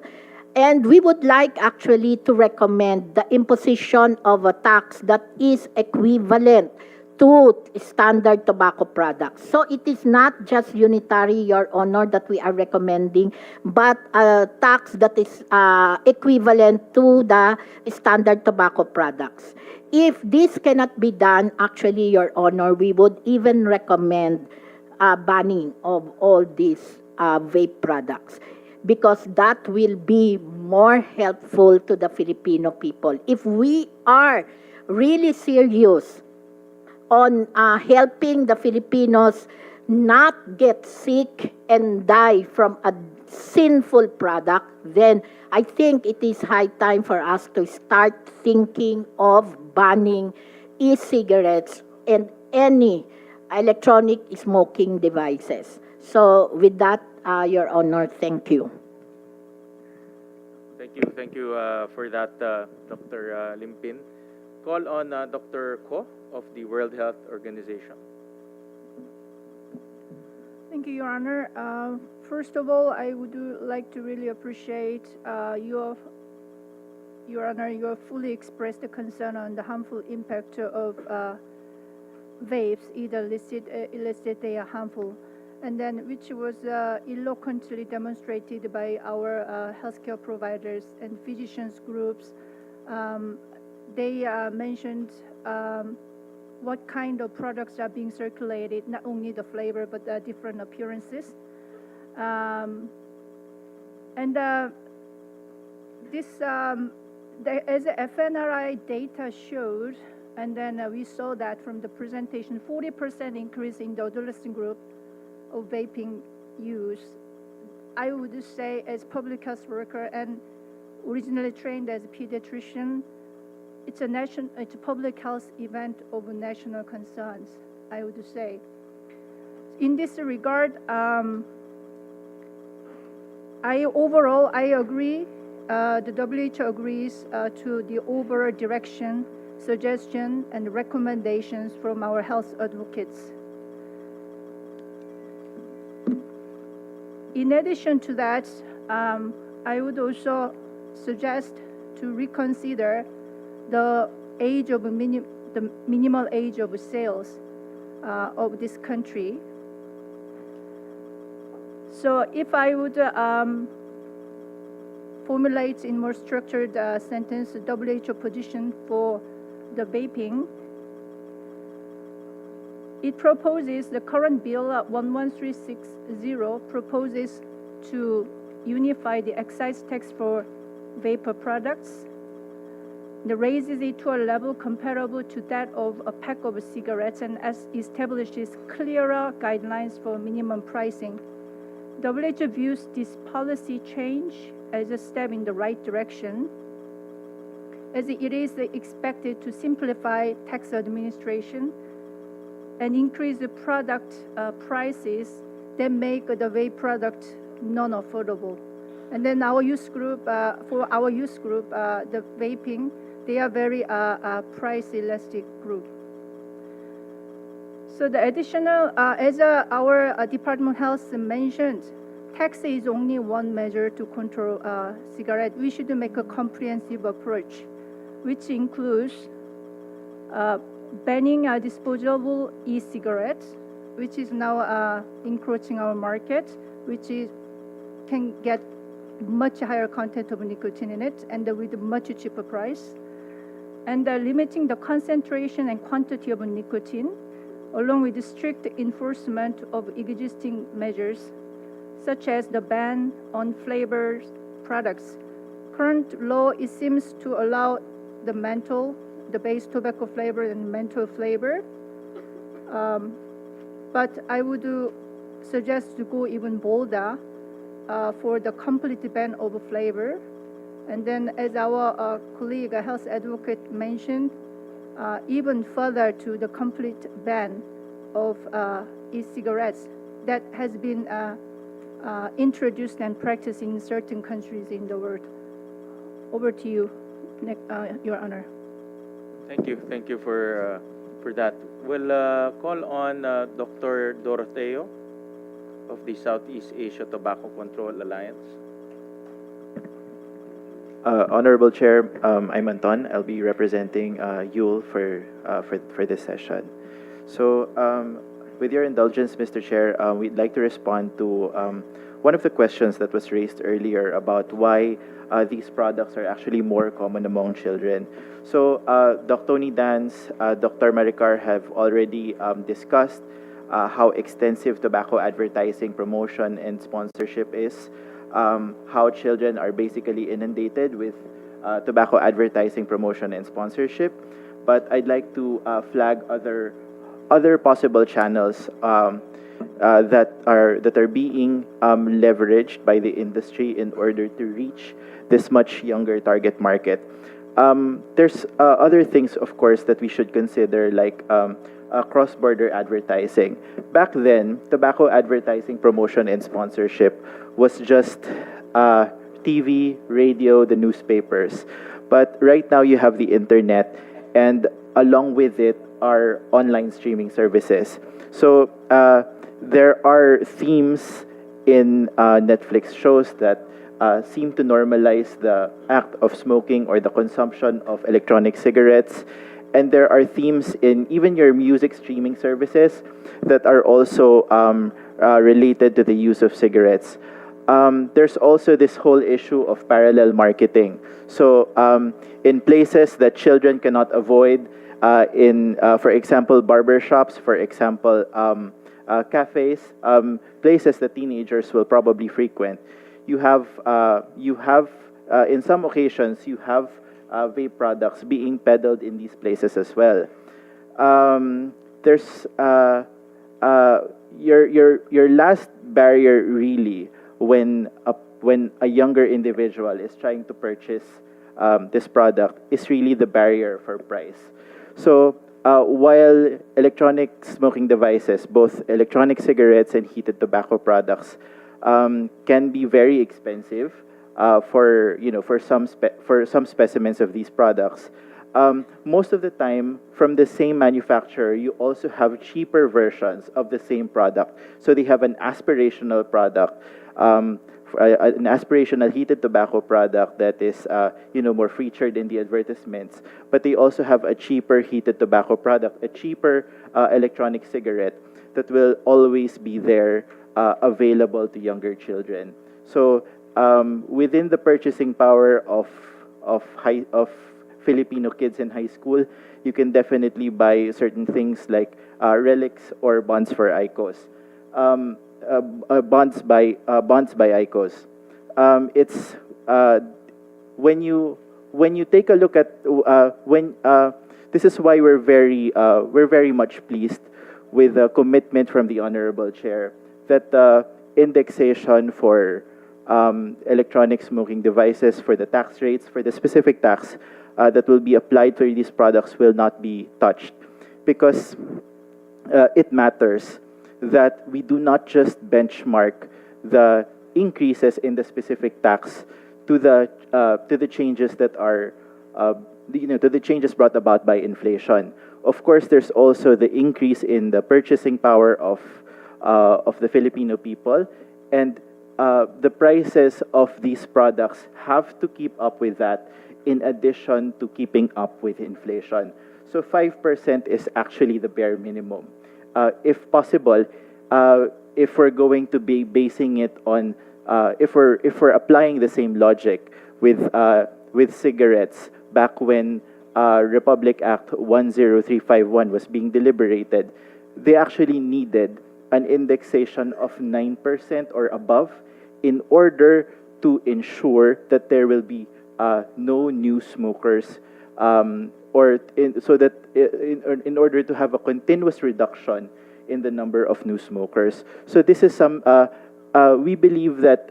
And we would like actually to recommend the imposition of a tax that is equivalent to standard tobacco products. So it is not just unitary, Your Honor, that we are recommending, but a tax that is equivalent to the standard tobacco products. If this cannot be done, actually, Your Honor, we would even recommend banning of all these vape products, because that will be more helpful to the Filipino people. If we are really serious on helping the Filipinos not get sick and die from a sinful product, then I think it is high time for us to start thinking of banning e-cigarettes and any electronic smoking devices. So with that, Your Honor, thank you. Thank you for that, Dr. Limpin. Call on Dr. Ko of the World Health Organization. Thank you, Your Honor. First of all, I would like to really appreciate Your Honor, you have fully expressed the concern on the harmful impact of vapes, either illicit, they are harmful, and then which was eloquently demonstrated by our healthcare providers and physicians groups. They mentioned what kind of products are being circulated, not only the flavor, but different appearances. As the FNRI data showed, and then we saw that from the presentation, 40% increase in the adolescent group of vaping use. I would say, as public health worker and originally trained as a pediatrician, it's a public health event of national concerns, I would say. In this regard, I agree, the WHO agrees to the overall direction, suggestion, and recommendations from our health advocates. In addition to that, I would also suggest to reconsider the age of the minimal age of sales of this country. So if I would formulate in more structured sentence the WHO position for the vaping, it proposes, the current bill 11360 proposes to unify the excise tax for vapor products. It raises it to a level comparable to that of a pack of cigarettes and establishes clearer guidelines for minimum pricing. WHO views this policy change as a step in the right direction, as it is expected to simplify tax administration and increase the product prices that make the vape product non-affordable. And then our youth group, the vaping, they are very price elastic group. So the additional, as our Department of Health mentioned, tax is only one measure to control cigarette. We should make a comprehensive approach, which includes banning disposable e-cigarettes, which is now encroaching our market, can get much higher content of nicotine in it and with a much cheaper price. And limiting the concentration and quantity of nicotine, along with the strict enforcement of existing measures, such as the ban on flavored products. Current law, it seems to allow the menthol, the base tobacco flavor and menthol flavor. But I would suggest to go even bolder for the complete ban of flavor. And then as our colleague, a health advocate mentioned, even further to the complete ban of e-cigarettes that has been introduced and practiced in certain countries in the world. Over to you, Your Honor. Thank you for that. We'll call on Dr. Doroteo of the Southeast Asia Tobacco Control Alliance. Honorable Chair, I'm Anton. I'll be representing Yule for this session. So, with your indulgence, Mr. Chair, we'd like to respond to one of the questions that was raised earlier about why these products are actually more common among children. So, Dr. Tony Dance, Dr. Maricar have already discussed how extensive tobacco advertising, promotion, and sponsorship is. How children are basically inundated with tobacco advertising, promotion, and sponsorship. But I'd like to flag other other possible channels that are being leveraged by the industry in order to reach this much younger target market. There's other things, of course, that we should consider, like cross-border advertising. Back then, tobacco advertising, promotion, and sponsorship was just TV, radio, the newspapers. But right now, you have the internet, and along with it are online streaming services. So there are themes in Netflix shows that seem to normalize the act of smoking or the consumption of electronic cigarettes. And there are themes in even your music streaming services that are also related to the use of cigarettes. There's also this whole issue of parallel marketing. So in places that children cannot avoid, for example, barber shops, for example, cafes, places that teenagers will probably frequent, you have in some occasions you have vape products being peddled in these places as well. There's your last barrier really when a younger individual is trying to purchase this product is really the barrier for price. So while electronic smoking devices, both electronic cigarettes and heated tobacco products, can be very expensive for some specimens of these products. Most of the time, from the same manufacturer, you also have cheaper versions of the same product. So they have an aspirational product, an aspirational heated tobacco product that is more featured in the advertisements. But they also have a cheaper heated tobacco product, a cheaper electronic cigarette that will always be there, available to younger children. So within the purchasing power of Filipino kids in high school, you can definitely buy certain things like relics or bonds for IQOS. Bonds by IQOS. It's when you take a look at this is why we're very much pleased with the commitment from the Honorable Chair that the indexation for electronic smoking devices, for the tax rates, for the specific tax that will be applied for these products will not be touched, because it matters that we do not just benchmark the increases in the specific tax to the changes that are to the changes brought about by inflation. Of course, there's also the increase in the purchasing power of the Filipino people, and the prices of these products have to keep up with that, in addition to keeping up with inflation. So 5% is actually the bare minimum. If possible, if we're going to be basing it on, if we're applying the same logic with cigarettes back when Republic Act 10351 was being deliberated, they actually needed an indexation of 9% or above in order to ensure that there will be no new smokers, in order to have a continuous reduction in the number of new smokers. So this is we believe that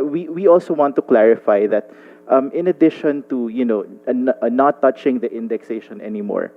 we also want to clarify that in addition to not touching the indexation anymore,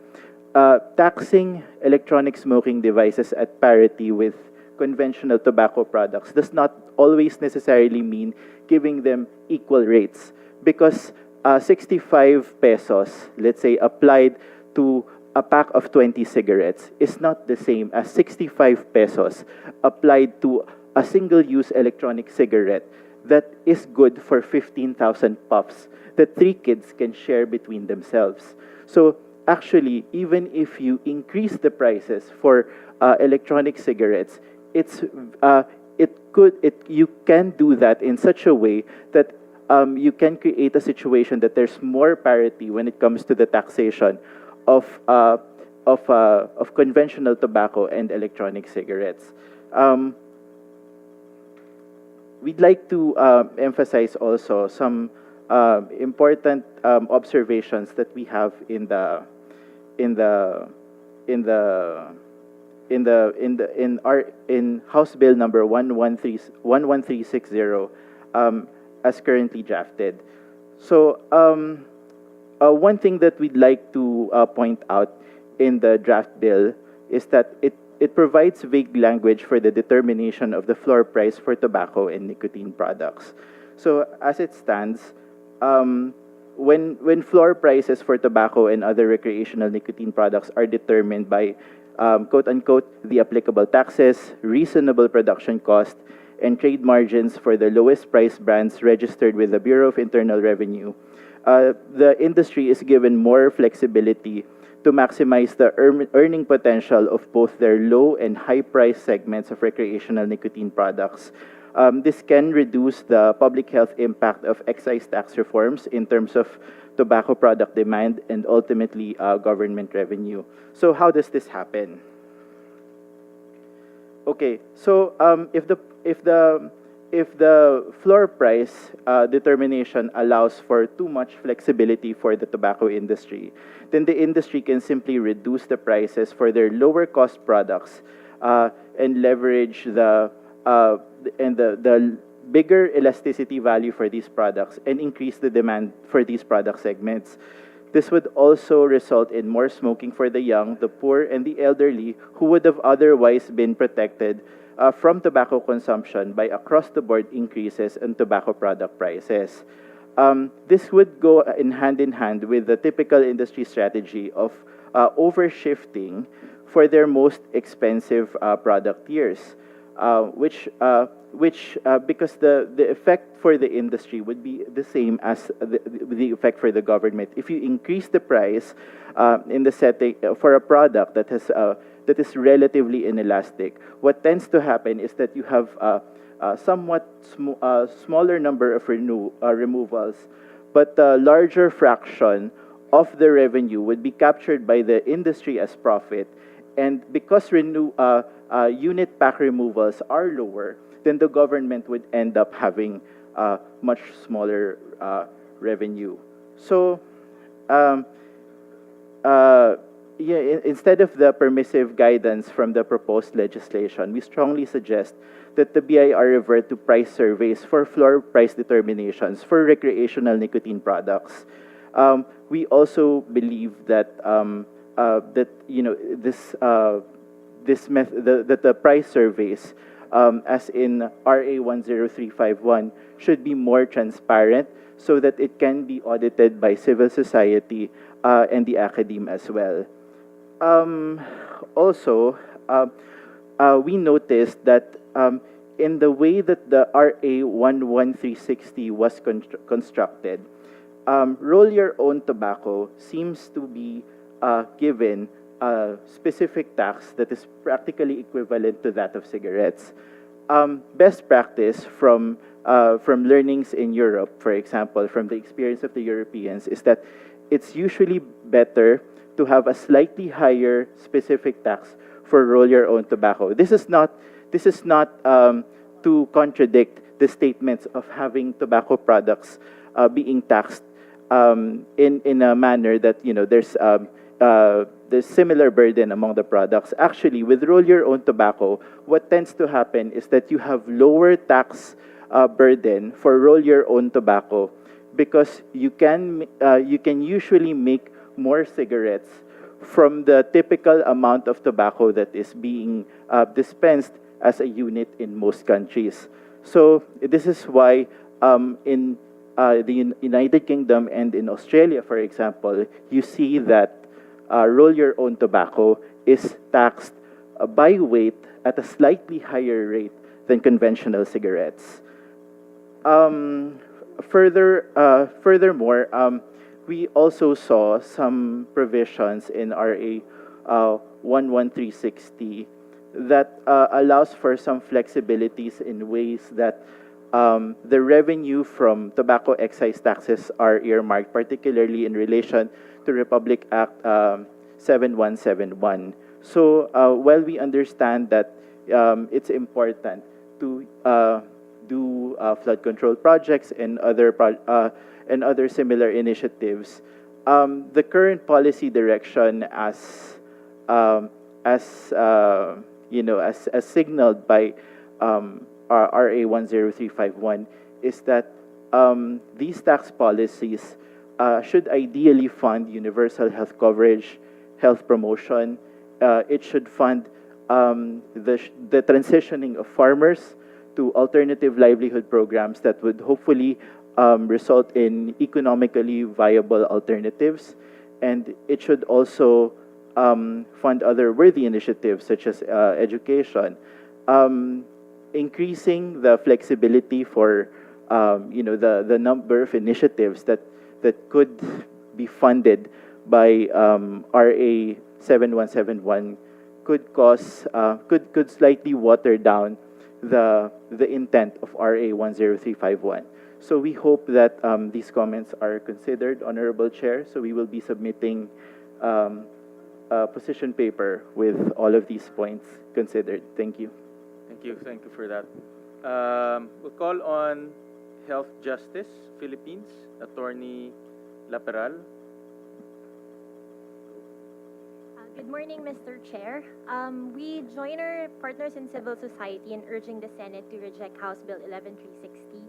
taxing electronic smoking devices at parity with conventional tobacco products does not always necessarily mean giving them equal rates, because 65 pesos, let's say, applied to a pack of 20 cigarettes is not the same as 65 pesos applied to a single-use electronic cigarette that is good for 15,000 puffs that 3 kids can share between themselves. So actually, even if you increase the prices for electronic cigarettes, you can do that in such a way that you can create a situation that there's more parity when it comes to the taxation of conventional tobacco and electronic cigarettes. We'd like to emphasize also some important observations that we have in in the in the in House Bill number 11360 as currently drafted. So one thing that we'd like to point out in the draft bill is that it provides vague language for the determination of the floor price for tobacco and nicotine products. So as it stands, when floor prices for tobacco and other recreational nicotine products are determined by quote unquote the applicable taxes, reasonable production cost, and trade margins for the lowest price brands registered with the Bureau of Internal Revenue, the industry is given more flexibility to maximize the earning potential of both their low and high price segments of recreational nicotine products. This can reduce the public health impact of excise tax reforms in terms of tobacco product demand and ultimately government revenue. So how does this happen? Okay, so if the floor price determination allows for too much flexibility for the tobacco industry, then the industry can simply reduce the prices for their lower cost products and leverage the bigger elasticity value for these products and increase the demand for these product segments. This would also result in more smoking for the young, the poor, and the elderly who would have otherwise been protected from tobacco consumption by across-the-board increases in tobacco product prices. This would go in hand with the typical industry strategy of overshifting for their most expensive product tiers, which because the effect for the industry would be the same as the effect for the government. If you increase the price in the setting for a product that has that is relatively inelastic, what tends to happen is that you have a somewhat smaller number of removals, but a larger fraction of the revenue would be captured by the industry as profit. And because unit pack removals are lower, then the government would end up having much smaller revenue. So, instead of the permissive guidance from the proposed legislation, we strongly suggest that the BIR revert to price surveys for floor price determinations for recreational nicotine products. We also believe that that the price surveys, as in RA 10351, should be more transparent so that it can be audited by civil society and the academe as well. Also, we noticed that in the way that the RA 11360 was constructed, roll your own tobacco seems to be given a specific tax that is practically equivalent to that of cigarettes. Best practice from learnings in Europe, for example, from the experience of the Europeans, is that it's usually better to have a slightly higher specific tax for roll your own tobacco. This is not to contradict the statements of having tobacco products being taxed in a manner that there's similar burden among the products. Actually, with roll your own tobacco, what tends to happen is that you have lower tax burden for roll your own tobacco because you can usually make more cigarettes from the typical amount of tobacco that is being dispensed as a unit in most countries. So this is why in the United Kingdom and in Australia, for example, you see that roll your own tobacco is taxed by weight at a slightly higher rate than conventional cigarettes. Furthermore, we also saw some provisions in RA 11360 that allows for some flexibilities in ways that the revenue from tobacco excise taxes are earmarked, particularly in relation to Republic Act 7171. So while we understand that it's important to do flood control projects and other similar initiatives, the current policy direction um, as as signaled by RA 10351 is that these tax policies should ideally fund universal health coverage, health promotion. It should fund the transitioning of farmers to alternative livelihood programs that would hopefully result in economically viable alternatives. And it should also fund other worthy initiatives such as education, increasing the flexibility for the number of initiatives that could be funded by RA 7171 could slightly water down the intent of RA 10351. So we hope that these comments are considered, Honorable Chair. So we will be submitting a position paper with all of these points considered. Thank you. Thank you for that. We'll call on Health Justice Philippines, Attorney Laperal. Good morning, Mr. Chair. We join our partners in civil society in urging the Senate to reject House Bill 11360.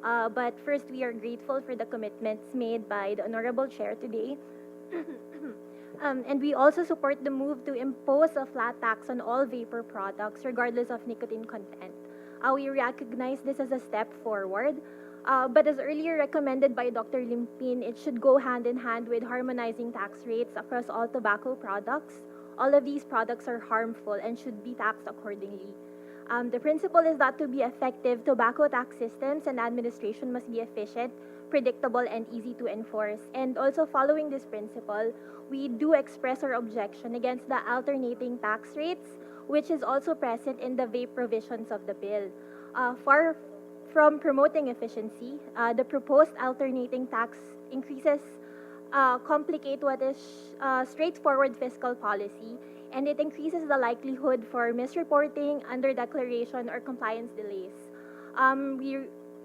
But first, we are grateful for the commitments made by the Honorable Chair today. And we also support the move to impose a flat tax on all vapor products, regardless of nicotine content. We recognize this as a step forward. But as earlier recommended by Dr. Limpin, it should go hand in hand with harmonizing tax rates across all tobacco products. All of these products are harmful and should be taxed accordingly. The principle is that to be effective, tobacco tax systems and administration must be efficient, predictable, and easy to enforce. And also following this principle, we do express our objection against the alternating tax rates, which is also present in the vape provisions of the bill. Far from promoting efficiency, the proposed alternating tax increases complicate what is straightforward fiscal policy, and it increases the likelihood for misreporting, underdeclaration, or compliance delays. We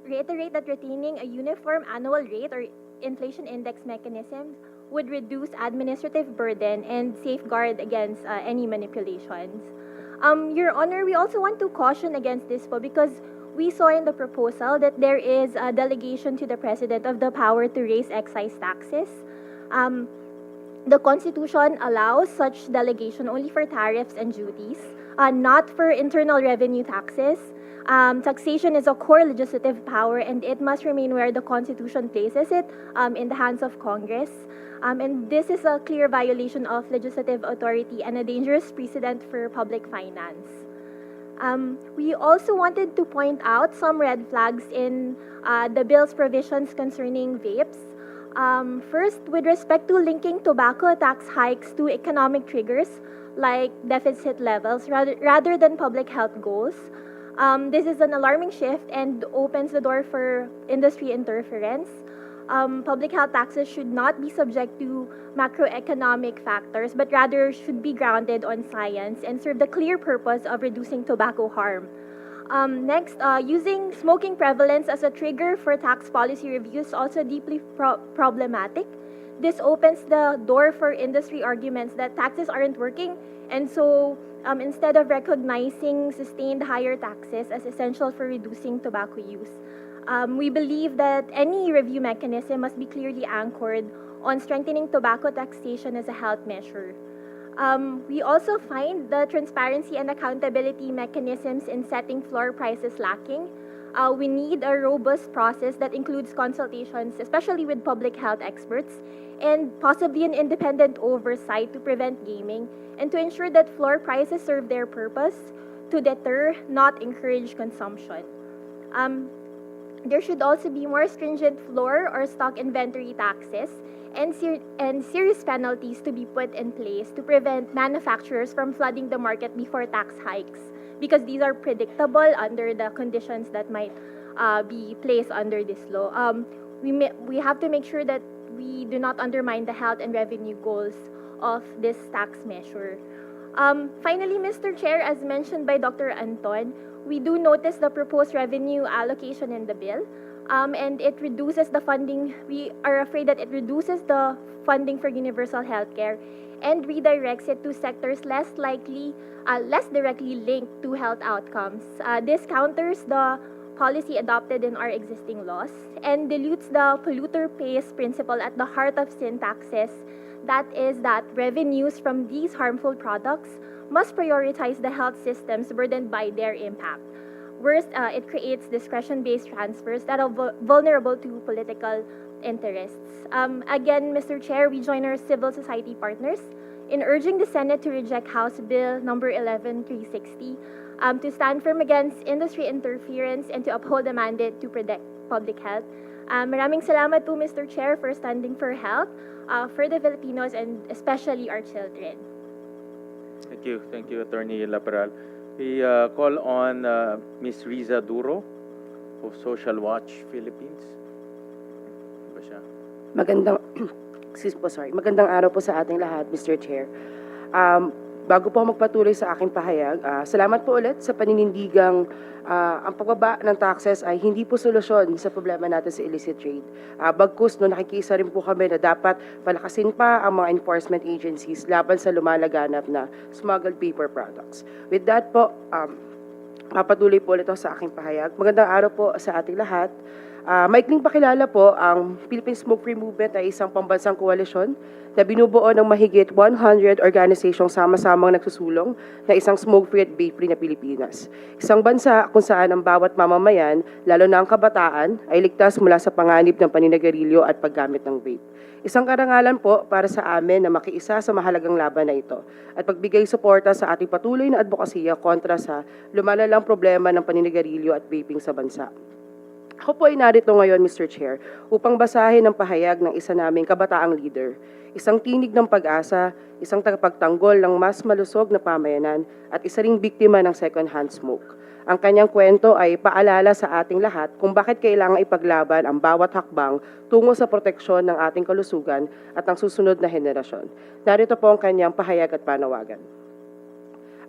reiterate that retaining a uniform annual rate or inflation index mechanism would reduce administrative burden and safeguard against any manipulations. Your Honor, we also want to caution against this because we saw in the proposal that there is a delegation to the President of the power to raise excise taxes. The Constitution allows such delegation only for tariffs and duties, not for internal revenue taxes. Taxation is a core legislative power, and it must remain where the Constitution places it, in the hands of Congress. And this is a clear violation of legislative authority and a dangerous precedent for public finance. We also wanted to point out some red flags in the bill's provisions concerning vapes. First, with respect to linking tobacco tax hikes to economic triggers like deficit levels rather than public health goals. This is an alarming shift and opens the door for industry interference. Public health taxes should not be subject to macroeconomic factors, but rather should be grounded on science and serve the clear purpose of reducing tobacco harm. Next, using smoking prevalence as a trigger for tax policy reviews is also deeply problematic. This opens the door for industry arguments that taxes aren't working, and so instead of recognizing sustained higher taxes as essential for reducing tobacco use, we believe that any review mechanism must be clearly anchored on strengthening tobacco taxation as a health measure. We also find the transparency and accountability mechanisms in setting floor prices lacking. We need a robust process that includes consultations, especially with public health experts, and possibly an independent oversight to prevent gaming and to ensure that floor prices serve their purpose to deter, not encourage consumption. There should also be more stringent floor or stock inventory taxes and serious penalties to be put in place to prevent manufacturers from flooding the market before tax hikes, because these are predictable under the conditions that might be placed under this law. We have to make sure that we do not undermine the health and revenue goals of this tax measure. Finally, Mr. Chair, as mentioned by Dr. Anton, we do notice the proposed revenue allocation in the bill. and it reduces the funding. We are afraid that it reduces the funding for universal healthcare and redirects it to sectors less directly linked to health outcomes. This counters the policy adopted in our existing laws and dilutes the polluter pays principle at the heart of sin taxes. That is that revenues from these harmful products must prioritize the health systems burdened by their impact. Worst, it creates discretion-based transfers that are vulnerable to political interests. Again, Mr. Chair, we join our civil society partners in urging the Senate to reject House Bill number 11360, to stand firm against industry interference and to uphold the mandate to protect public health. Maraming salamat po, Mr. Chair, for standing for health for the Filipinos and especially our children. Thank you, Attorney Laperal. We call on Ms. Riza Duro of Social Watch Philippines. Ba siya? Magandang araw po sa ating lahat, Mr. Chair. Bago po ako magpatuloy sa aking pahayag, salamat po ulit sa paninindigang ang pagbaba ng taxes ay hindi po solusyon sa problema natin sa illicit trade. Bagkus, nakikisa rin po kami na dapat palakasin pa ang mga enforcement agencies laban sa lumalaganap na smuggled paper products. With that po, mapatuloy po ulit ako sa aking pahayag. Magandang araw po sa ating lahat. Maikling pakilala po, ang Philippine Smoke-Free Movement ay isang pambansang koalisyon na binubuo ng mahigit 100 organisasyong sama-samang nagsusulong na isang smoke-free at vape-free na Pilipinas. Isang bansa kung saan ang bawat mamamayan, lalo na ang kabataan, ay ligtas mula sa panganib ng paninagarilyo at paggamit ng vape. Isang karangalan po para sa amin na makiisa sa mahalagang laban na ito at pagbigay suporta sa ating patuloy na advokasya kontra sa lumalalang problema ng paninagarilyo at vaping sa bansa. Ako po ay narito ngayon, Mr. Chair, upang basahin ang pahayag ng isa naming kabataang leader, isang tinig ng pag-asa, isang tagapagtanggol ng mas malusog na pamayanan, at isa ring biktima ng second-hand smoke. Ang kanyang kwento ay paalala sa ating lahat kung bakit kailangang ipaglaban ang bawat hakbang tungo sa proteksyon ng ating kalusugan at ang susunod na henerasyon. Narito po ang kanyang pahayag at panawagan.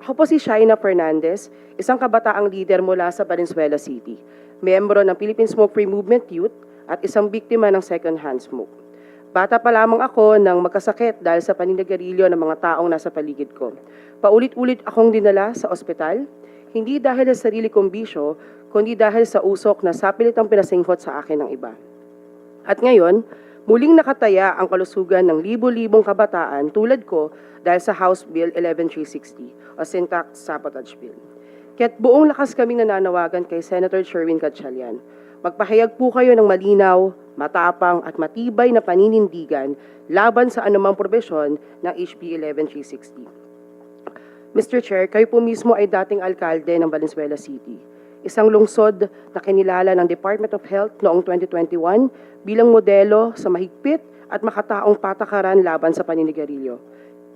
Ako po si Shaina Fernandez, isang kabataang leader mula sa Valenzuela City, miyembro ng Philippine Smoke-Free Movement Youth at isang biktima ng second-hand smoke. Bata pa lamang ako nang magkasakit dahil sa paninagarilyo ng mga taong nasa paligid ko. Paulit-ulit akong dinala sa ospital, hindi dahil sa sarili kong bisyo, kundi dahil sa usok na sapilitang pinasinghot sa akin ng iba. At ngayon, muling nakataya ang kalusugan ng libo-libong kabataan tulad ko dahil sa House Bill 11360 o Sin Tax Sabotage Bill. Kaya't buong lakas kaming nananawagan kay Senator Sherwin Gatchalian. Magpahayag po kayo ng malinaw, matapang at matibay na paninindigan laban sa anumang probesyon ng HB 11360. Mr. Chair, kayo po mismo ay dating alkalde ng Valenzuela City, isang lungsod na kinilala ng Department of Health noong 2021 bilang modelo sa mahigpit at makataong patakaran laban sa paninigarilyo.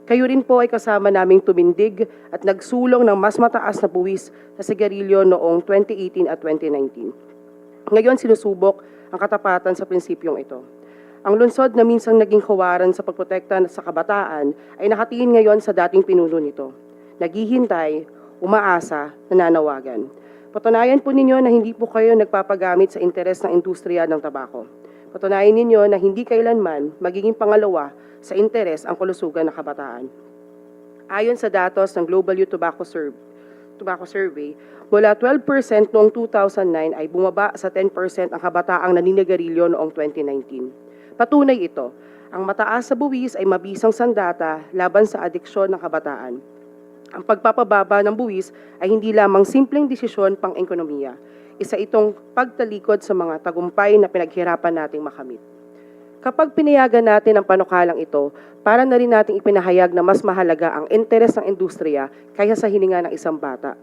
Kayo rin po ay kasama naming tumindig at nagsulong ng mas mataas na buwis sa sigarilyo noong 2018 at 2019. Ngayon sinusubok ang katapatan sa prinsipyong ito. Ang lungsod na minsang naging kawaran sa pagprotekta sa kabataan ay nakatingin ngayon sa dating pinuno nito. Naghihintay, umaasa, nananawagan. Patunayan po ninyo na hindi po kayo nagpapagamit sa interes ng industriya ng tabako. Patunayan ninyo na hindi kailanman magiging pangalawa sa interes ang kalusugan ng kabataan. Ayon sa datos ng Global Youth Tobacco Survey, mula 12% noong 2009 ay bumaba sa 10% ang kabataang naninigarilyo noong 2019. Patunay ito, ang mataas sa buwis ay mabisang sandata laban sa adiksyon ng kabataan. Ang pagpapababa ng buwis ay hindi lamang simpleng desisyon pang-ekonomiya. Isa itong pagtalikod sa mga tagumpay na pinaghirapan nating makamit. Kapag pinayagan natin ang panukalang ito, para na rin nating ipinahayag na mas mahalaga ang interes ng industriya kaysa sa hininga ng isang bata.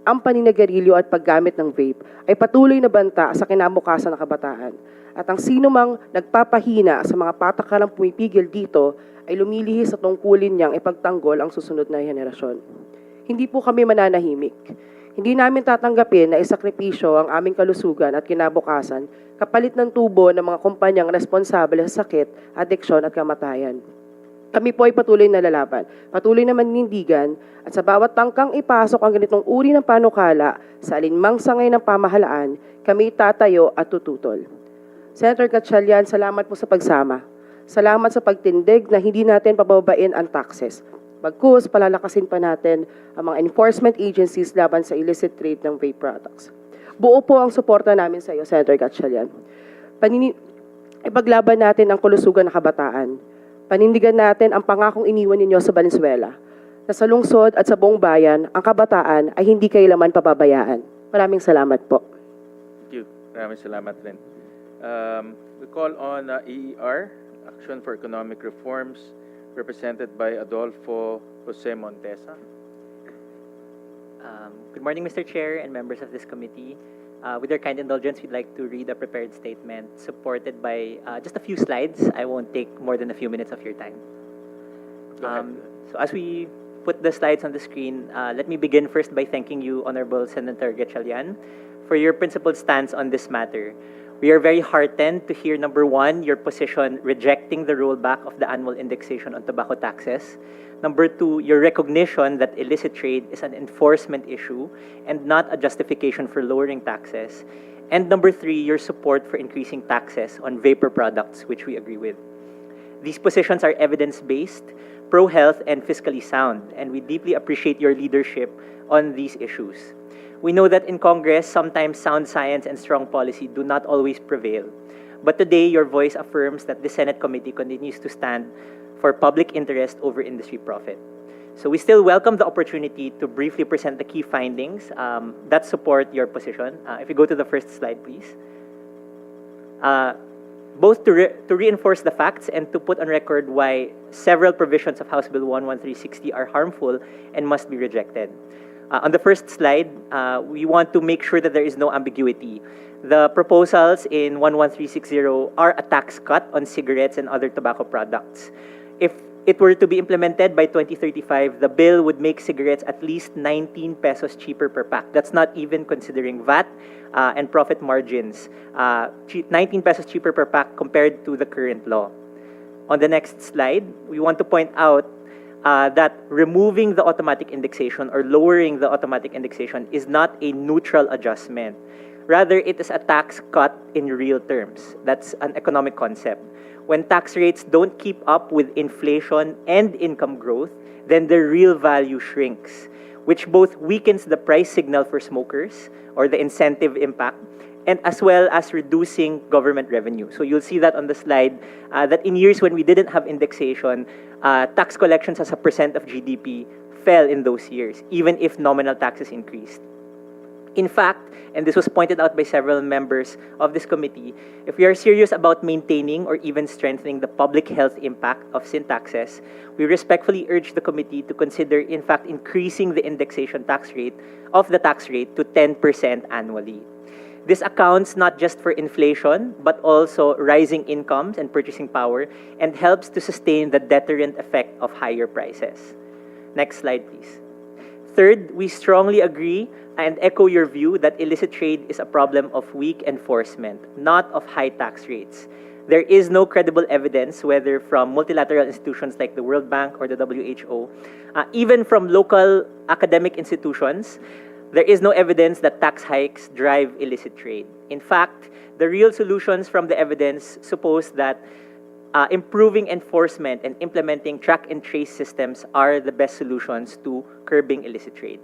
Ang paninagarilyo at paggamit ng vape ay patuloy na banta sa kinabukasan ng kabataan. At ang sinumang nagpapahina sa mga patakaran pumipigil dito ay lumilihi sa tungkulin niyang ipagtanggol ang susunod na henerasyon. Hindi po kami mananahimik. Hindi namin tatanggapin na isakripisyo ang aming kalusugan at kinabukasan kapalit ng tubo ng mga kumpanyang responsable sa sakit, adeksyon at kamatayan. Kami po ay patuloy na lalaban, patuloy na manindigan, at sa bawat tangkang ipasok ang ganitong uri ng panukala sa alinmang sangay ng pamahalaan, kami tatayo at tututol. Senator Gatchalian, salamat po sa pagsama. Salamat sa pagtindig na hindi natin pababain ang taxes. Bagkus, palalakasin pa natin ang mga enforcement agencies laban sa illicit trade ng vape products. Buo po ang suporta namin sa iyo, Senator Gatchalian. Ipaglaban natin ang kulusugan ng kabataan. Panindigan natin ang pangakong iniwan ninyo sa Valenzuela, na sa lungsod at sa buong bayan, ang kabataan ay hindi kailanman pababayaan. Maraming salamat po. Thank you. Maraming salamat rin. We call on EER, Action for Economic Reforms, represented by Adolfo Jose Montesa. Good morning, Mr. Chair and members of this committee. With your kind indulgence, we'd like to read a prepared statement supported by just a few slides. I won't take more than a few minutes of your time. So as we put the slides on the screen, let me begin first by thanking you, Honorable Senator Gatchalian, for your principled stance on this matter. We are very heartened to hear, number one, your position rejecting the rollback of the annual indexation on tobacco taxes. Number two, your recognition that illicit trade is an enforcement issue and not a justification for lowering taxes. And number three, your support for increasing taxes on vapor products, which we agree with. These positions are evidence-based, pro-health, and fiscally sound, and we deeply appreciate your leadership on these issues. We know that in Congress, sometimes sound science and strong policy do not always prevail. But today, your voice affirms that the Senate committee continues to stand for public interest over industry profit. So we still welcome the opportunity to briefly present the key findings that support your position. If you go to the first slide, please. Both to reinforce the facts and to put on record why several provisions of House Bill 11360 are harmful and must be rejected. On the first slide, we want to make sure that there is no ambiguity. The proposals in 11360 are a tax cut on cigarettes and other tobacco products. If it were to be implemented by 2035, the bill would make cigarettes at least 19 pesos cheaper per pack. That's not even considering VAT and profit margins. 19 pesos cheaper per pack compared to the current law. On the next slide, we want to point out that removing the automatic indexation or lowering the automatic indexation is not a neutral adjustment. Rather, it is a tax cut in real terms. That's an economic concept. When tax rates don't keep up with inflation and income growth, then the real value shrinks, which both weakens the price signal for smokers or the incentive impact, and as well as reducing government revenue. So you'll see that on the slide, that in years when we didn't have indexation, tax collections as a percent of GDP fell in those years, even if nominal taxes increased. In fact, and this was pointed out by several members of this committee, if we are serious about maintaining or even strengthening the public health impact of sin taxes, we respectfully urge the committee to consider, in fact, increasing the indexation tax rate of the tax rate to 10% annually. This accounts not just for inflation, but also rising incomes and purchasing power, and helps to sustain the deterrent effect of higher prices. Next slide, please. Third, we strongly agree and echo your view that illicit trade is a problem of weak enforcement, not of high tax rates. There is no credible evidence, whether from multilateral institutions like the World Bank or the WHO, even from local academic institutions, there is no evidence that tax hikes drive illicit trade. In fact, the real solutions from the evidence suppose that improving enforcement and implementing track and trace systems are the best solutions to curbing illicit trade.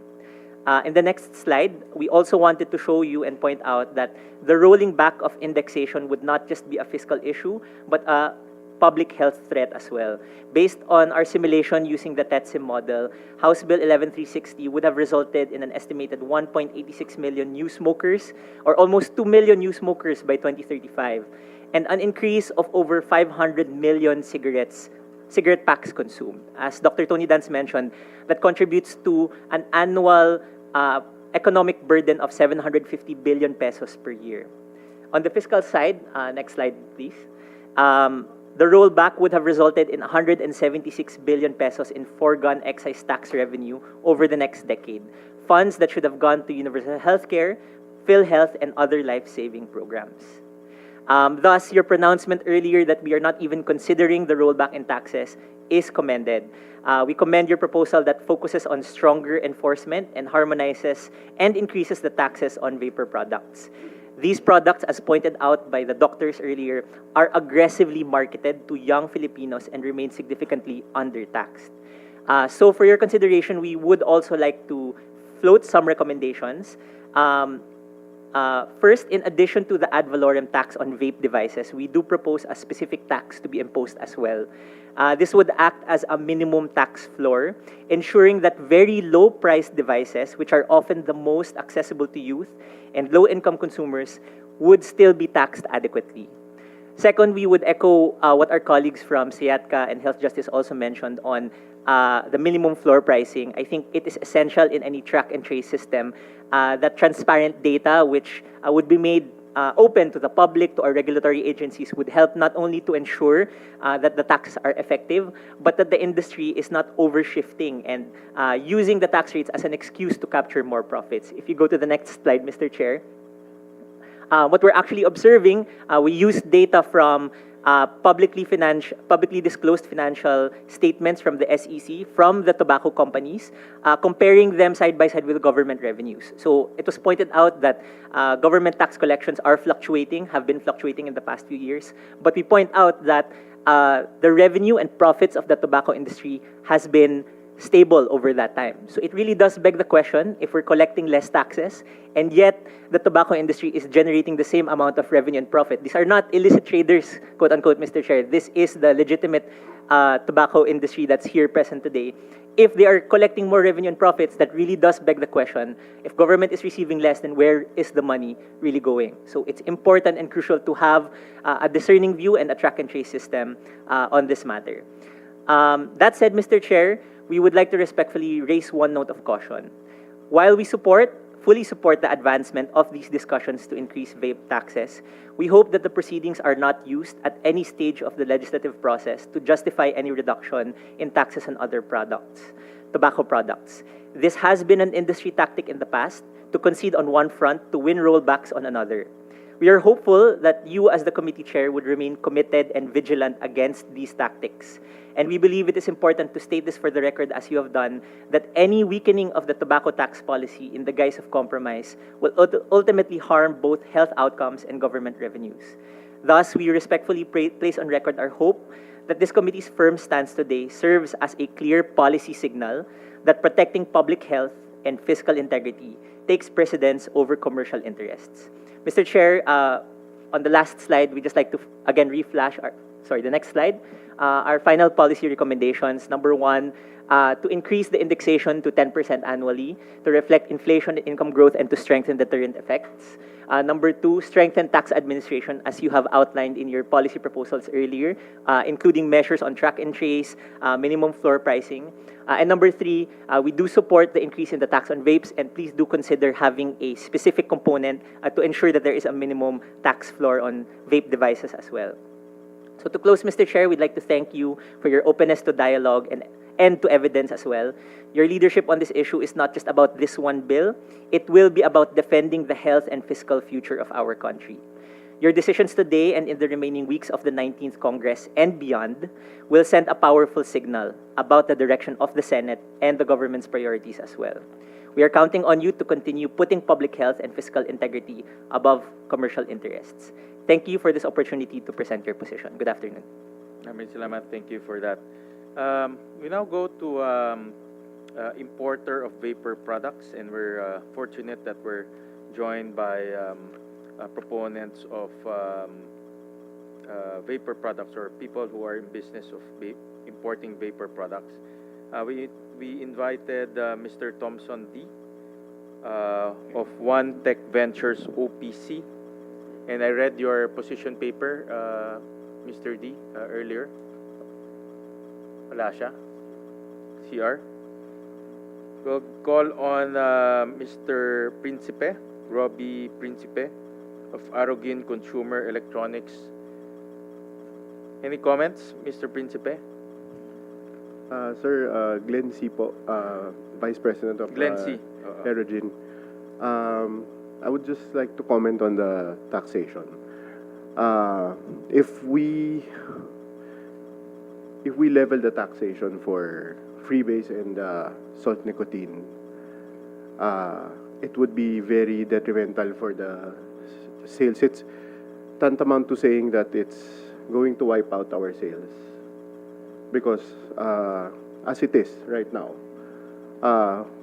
In the next slide, we also wanted to show you and point out that the rolling back of indexation would not just be a fiscal issue, but a public health threat as well. Based on our simulation using the TETSIM model, House Bill 11360 would have resulted in an estimated 1.86 million new smokers, or almost 2 million new smokers by 2035, and an increase of over 500 million cigarette packs consumed. As Dr. Tony Dance mentioned, that contributes to an annual economic burden of 750 billion pesos per year. On the fiscal side, next slide, please. The rollback would have resulted in 176 billion pesos in foregone excise tax revenue over the next decade, funds that should have gone to universal healthcare, PhilHealth, and other life-saving programs. Thus, your pronouncement earlier that we are not even considering the rollback in taxes is commended. We commend your proposal that focuses on stronger enforcement and harmonizes and increases the taxes on vapor products. These products, as pointed out by the doctors earlier, are aggressively marketed to young Filipinos and remain significantly undertaxed. So for your consideration, we would also like to float some recommendations. First, in addition to the ad valorem tax on vape devices, we do propose a specific tax to be imposed as well. This would act as a minimum tax floor, ensuring that very low-priced devices, which are often the most accessible to youth and low-income consumers, would still be taxed adequately. Second, we would echo what our colleagues from SIATCA and Health Justice also mentioned on the minimum floor pricing. I think it is essential in any track and trace system that transparent data, which would be made open to the public, to our regulatory agencies, would help not only to ensure that the taxes are effective, but that the industry is not overshifting and using the tax rates as an excuse to capture more profits. If you go to the next slide, Mr. Chair. What we're actually observing, we use data from publicly disclosed financial statements from the SEC, from the tobacco companies, comparing them side by side with government revenues. So it was pointed out that government tax collections are fluctuating, have been fluctuating in the past few years. But we point out that the revenue and profits of the tobacco industry has been stable over that time. So it really does beg the question, if we're collecting less taxes, and yet the tobacco industry is generating the same amount of revenue and profit. These are not illicit traders, quote unquote, Mr. Chair. This is the legitimate tobacco industry that's here present today. If they are collecting more revenue and profits, that really does beg the question, if government is receiving less, then where is the money really going? So it's important and crucial to have a discerning view and a track and trace system on this matter. That said, Mr. Chair, we would like to respectfully raise one note of caution. While we fully support the advancement of these discussions to increase vape taxes, we hope that the proceedings are not used at any stage of the legislative process to justify any reduction in taxes on other products, tobacco products. This has been an industry tactic in the past to concede on one front to win rollbacks on another. We are hopeful that you as the committee chair would remain committed and vigilant against these tactics. And we believe it is important to state this for the record, as you have done, that any weakening of the tobacco tax policy in the guise of compromise will ultimately harm both health outcomes and government revenues. Thus, we respectfully place on record our hope that this committee's firm stance today serves as a clear policy signal that protecting public health and fiscal integrity takes precedence over commercial interests. Mr. Chair, on the last slide, we just like to again reflash the next slide. Our final policy recommendations. Number one, to increase the indexation to 10% annually to reflect inflation, income growth, and to strengthen deterrent effects. Number two, strengthen tax administration as you have outlined in your policy proposals earlier, including measures on track and trace, minimum floor pricing. And number three, we do support the increase in the tax on vapes, and please do consider having a specific component to ensure that there is a minimum tax floor on vape devices as well. So to close, Mr. Chair, we'd like to thank you for your openness to dialogue and to evidence as well. Your leadership on this issue is not just about this one bill. It will be about defending the health and fiscal future of our country. Your decisions today and in the remaining weeks of the 19th Congress and beyond will send a powerful signal about the direction of the Senate and the government's priorities as well. We are counting on you to continue putting public health and fiscal integrity above commercial interests. Thank you for this opportunity to present your position. Good afternoon. Maraming salamat. Thank you for that. We now go to importer of vapor products, and we're fortunate that we're joined by proponents of vapor products, or people who are in business of importing vapor products. We invited Mr. Thompson D. Of One Tech Ventures OPC. And I read your position paper, Mr. D, earlier. Wala siya. CR. We'll call on Mr. Principe, Robbie Principe of Arogin Consumer Electronics. Any comments, Mr. Principe? Sir, Glenn C. po, Vice President of Glenn C. Arogin. I would just like to comment on the taxation. If we if we level the taxation for freebase and salt nicotine, it would be very detrimental for the sales. It's tantamount to saying that it's going to wipe out our sales because as it is right now,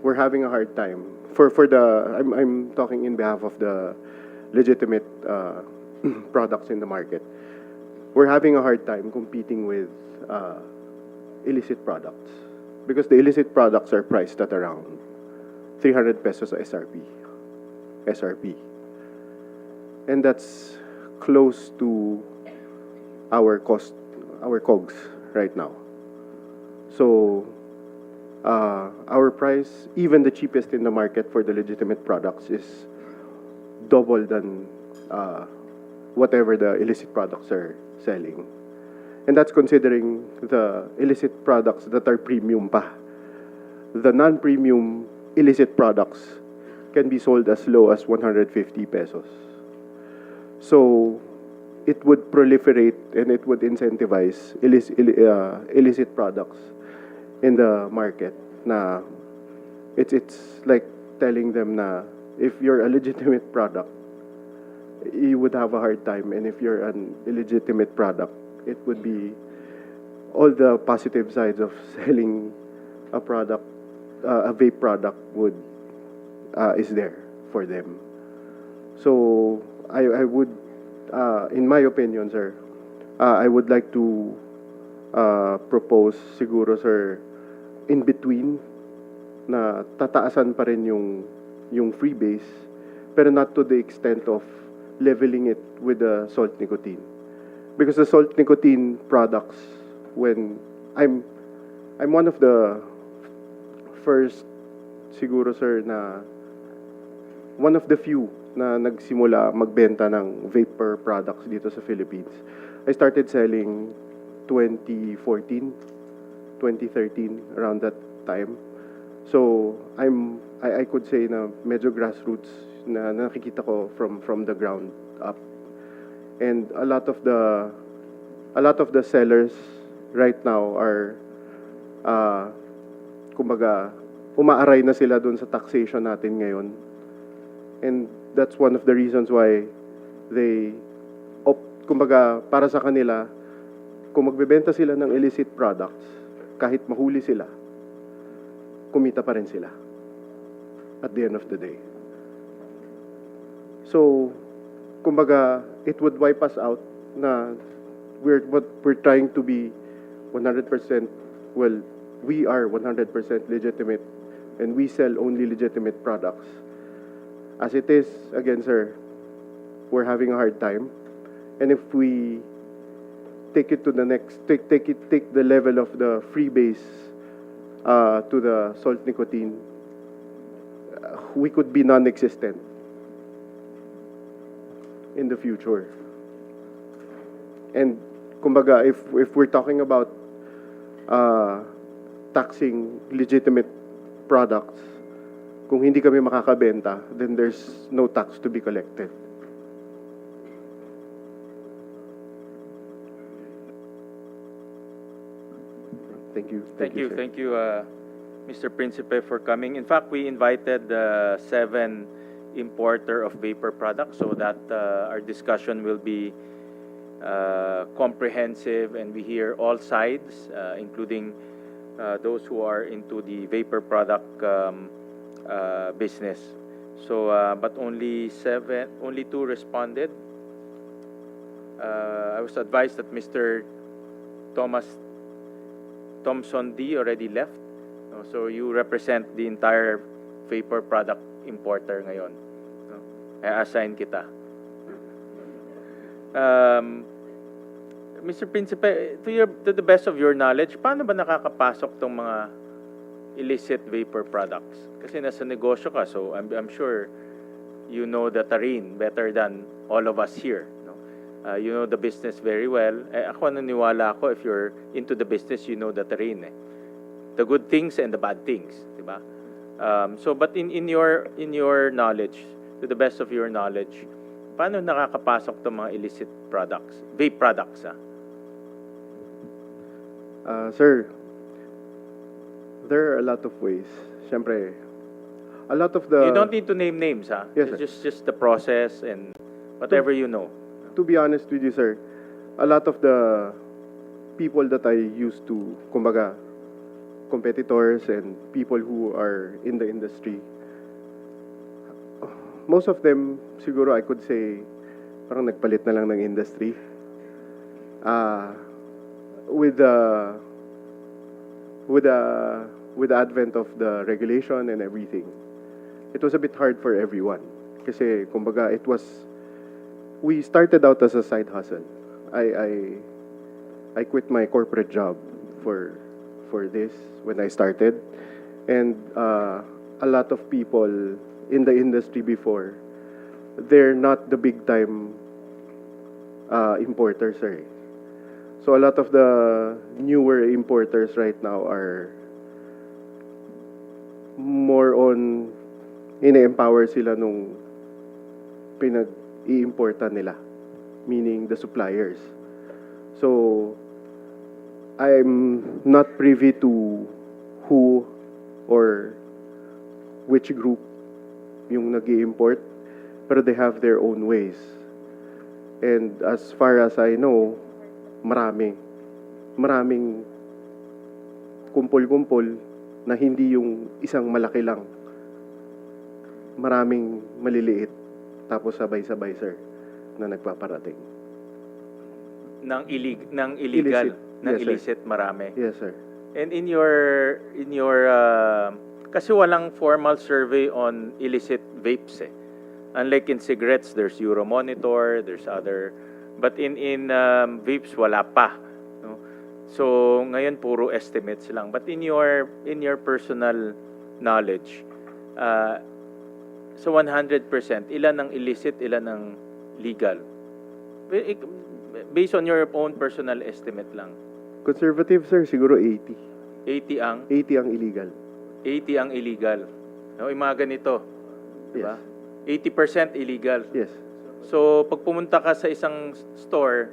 we're having a hard time I'm talking in behalf of the legitimate products in the market. We're having a hard time competing with illicit products because the illicit products are priced at around 300 pesos SRP. And that's close to our COGS right now. So our price, even the cheapest in the market for the legitimate products, is double than whatever the illicit products are selling. And that's considering the illicit products that are premium pa. The non-premium illicit products can be sold as low as 150 pesos. So it would proliferate and it would incentivize illicit products in the market. Na it's like telling them na if you're a legitimate product, you would have a hard time, and if you're an illegitimate product, it would be all the positive sides of selling a product, a vape product is there for them. So I would, in my opinion, sir, I would like to propose siguro, sir, in between na tataasan pa rin yung freebase, pero not to the extent of leveling it with the salt nicotine. Because the salt nicotine products, when I'm one of the first siguro, sir, na one of the few na nagsimula magbenta ng vapor products dito sa Philippines. I started selling 2014, 2013, around that time. So I could say na medyo grassroots na nakikita ko from the ground up. And a lot of the sellers right now are kumbaga umaaray na sila dun sa taxation natin ngayon. And that's one of the reasons why they kumbaga para sa kanila, kung magbebenta sila ng illicit products, kahit mahuli sila, kumita pa rin sila at the end of the day. So, kumbaga, it would wipe us out na we're trying to be 100%, well, we are 100% legitimate and we sell only legitimate products. As it is, again, sir, we're having a hard time. And if we take it to the next, take the level of the freebase to the salt nicotine, we could be non-existent in the future. And kumbaga, if we're talking about taxing legitimate products, kung hindi kami makakabenta, then there's no tax to be collected. Thank you. Thank you, sir. thank you, Mr. Principe, for coming. In fact, we invited 7 importer of vapor products so that our discussion will be comprehensive and we hear all sides, including those who are into the vapor product business. So, but only 2 responded. I was advised that Mr. Thompson D already left. So you represent the entire vapor product importer ngayon. I-assign kita. Mr. Principe, to the best of your knowledge, paano ba nakakapasok tong mga illicit vapor products? Kasi nasa negosyo ka, so I'm sure you know the terrain better than all of us here. You know the business very well. Ako naniniwala ako, if you're into the business, you know the terrain. The good things and the bad things, di ba? So, but in your knowledge, to the best of your knowledge, paano nakakapasok itong mga illicit products, vape products? Sir, there are a lot of ways. Siyempre, a lot of the... You don't need to name names, ha? Yes, It's just the process and whatever you know. To be honest with you, sir, a lot of the people that I used to, kumbaga, competitors and people who are in the industry, most of them, siguro I could say, parang nagpalit na lang ng industry. With the advent of the regulation and everything, it was a bit hard for everyone. Kasi, kumbaga, we started out as a side hustle. I quit my corporate job for this when I started. And a lot of people in the industry before, they're not the big time importers, sir. So a lot of the newer importers right now are more on ine-empower sila nung pinag-i-importan nila, meaning the suppliers. So I'm not privy to who or which group yung nag-i-import, pero they have their own ways. And as far as I know, maraming kumpol-kumpol na hindi yung isang malaki lang. Maraming maliliit, tapos sabay-sabay, sir, na nagpaparating. Ng illegal, Illicit. ng Yes, sir. illicit, marami. Yes, sir. And in your kasi walang formal survey on illicit vapes eh. Unlike in cigarettes, there's Euromonitor, there's other, but in vapes wala pa. No? So ngayon puro estimates lang. But in your personal knowledge, so 100%, ilan ang illicit, ilan ang legal? Based on your own personal estimate lang. Conservative, sir, siguro 80. 80 ang? 80 ang illegal. 80 ang illegal. No, yung mga ganito. Diba? Yes. 80% illegal. Yes. So, pag pumunta ka sa isang store,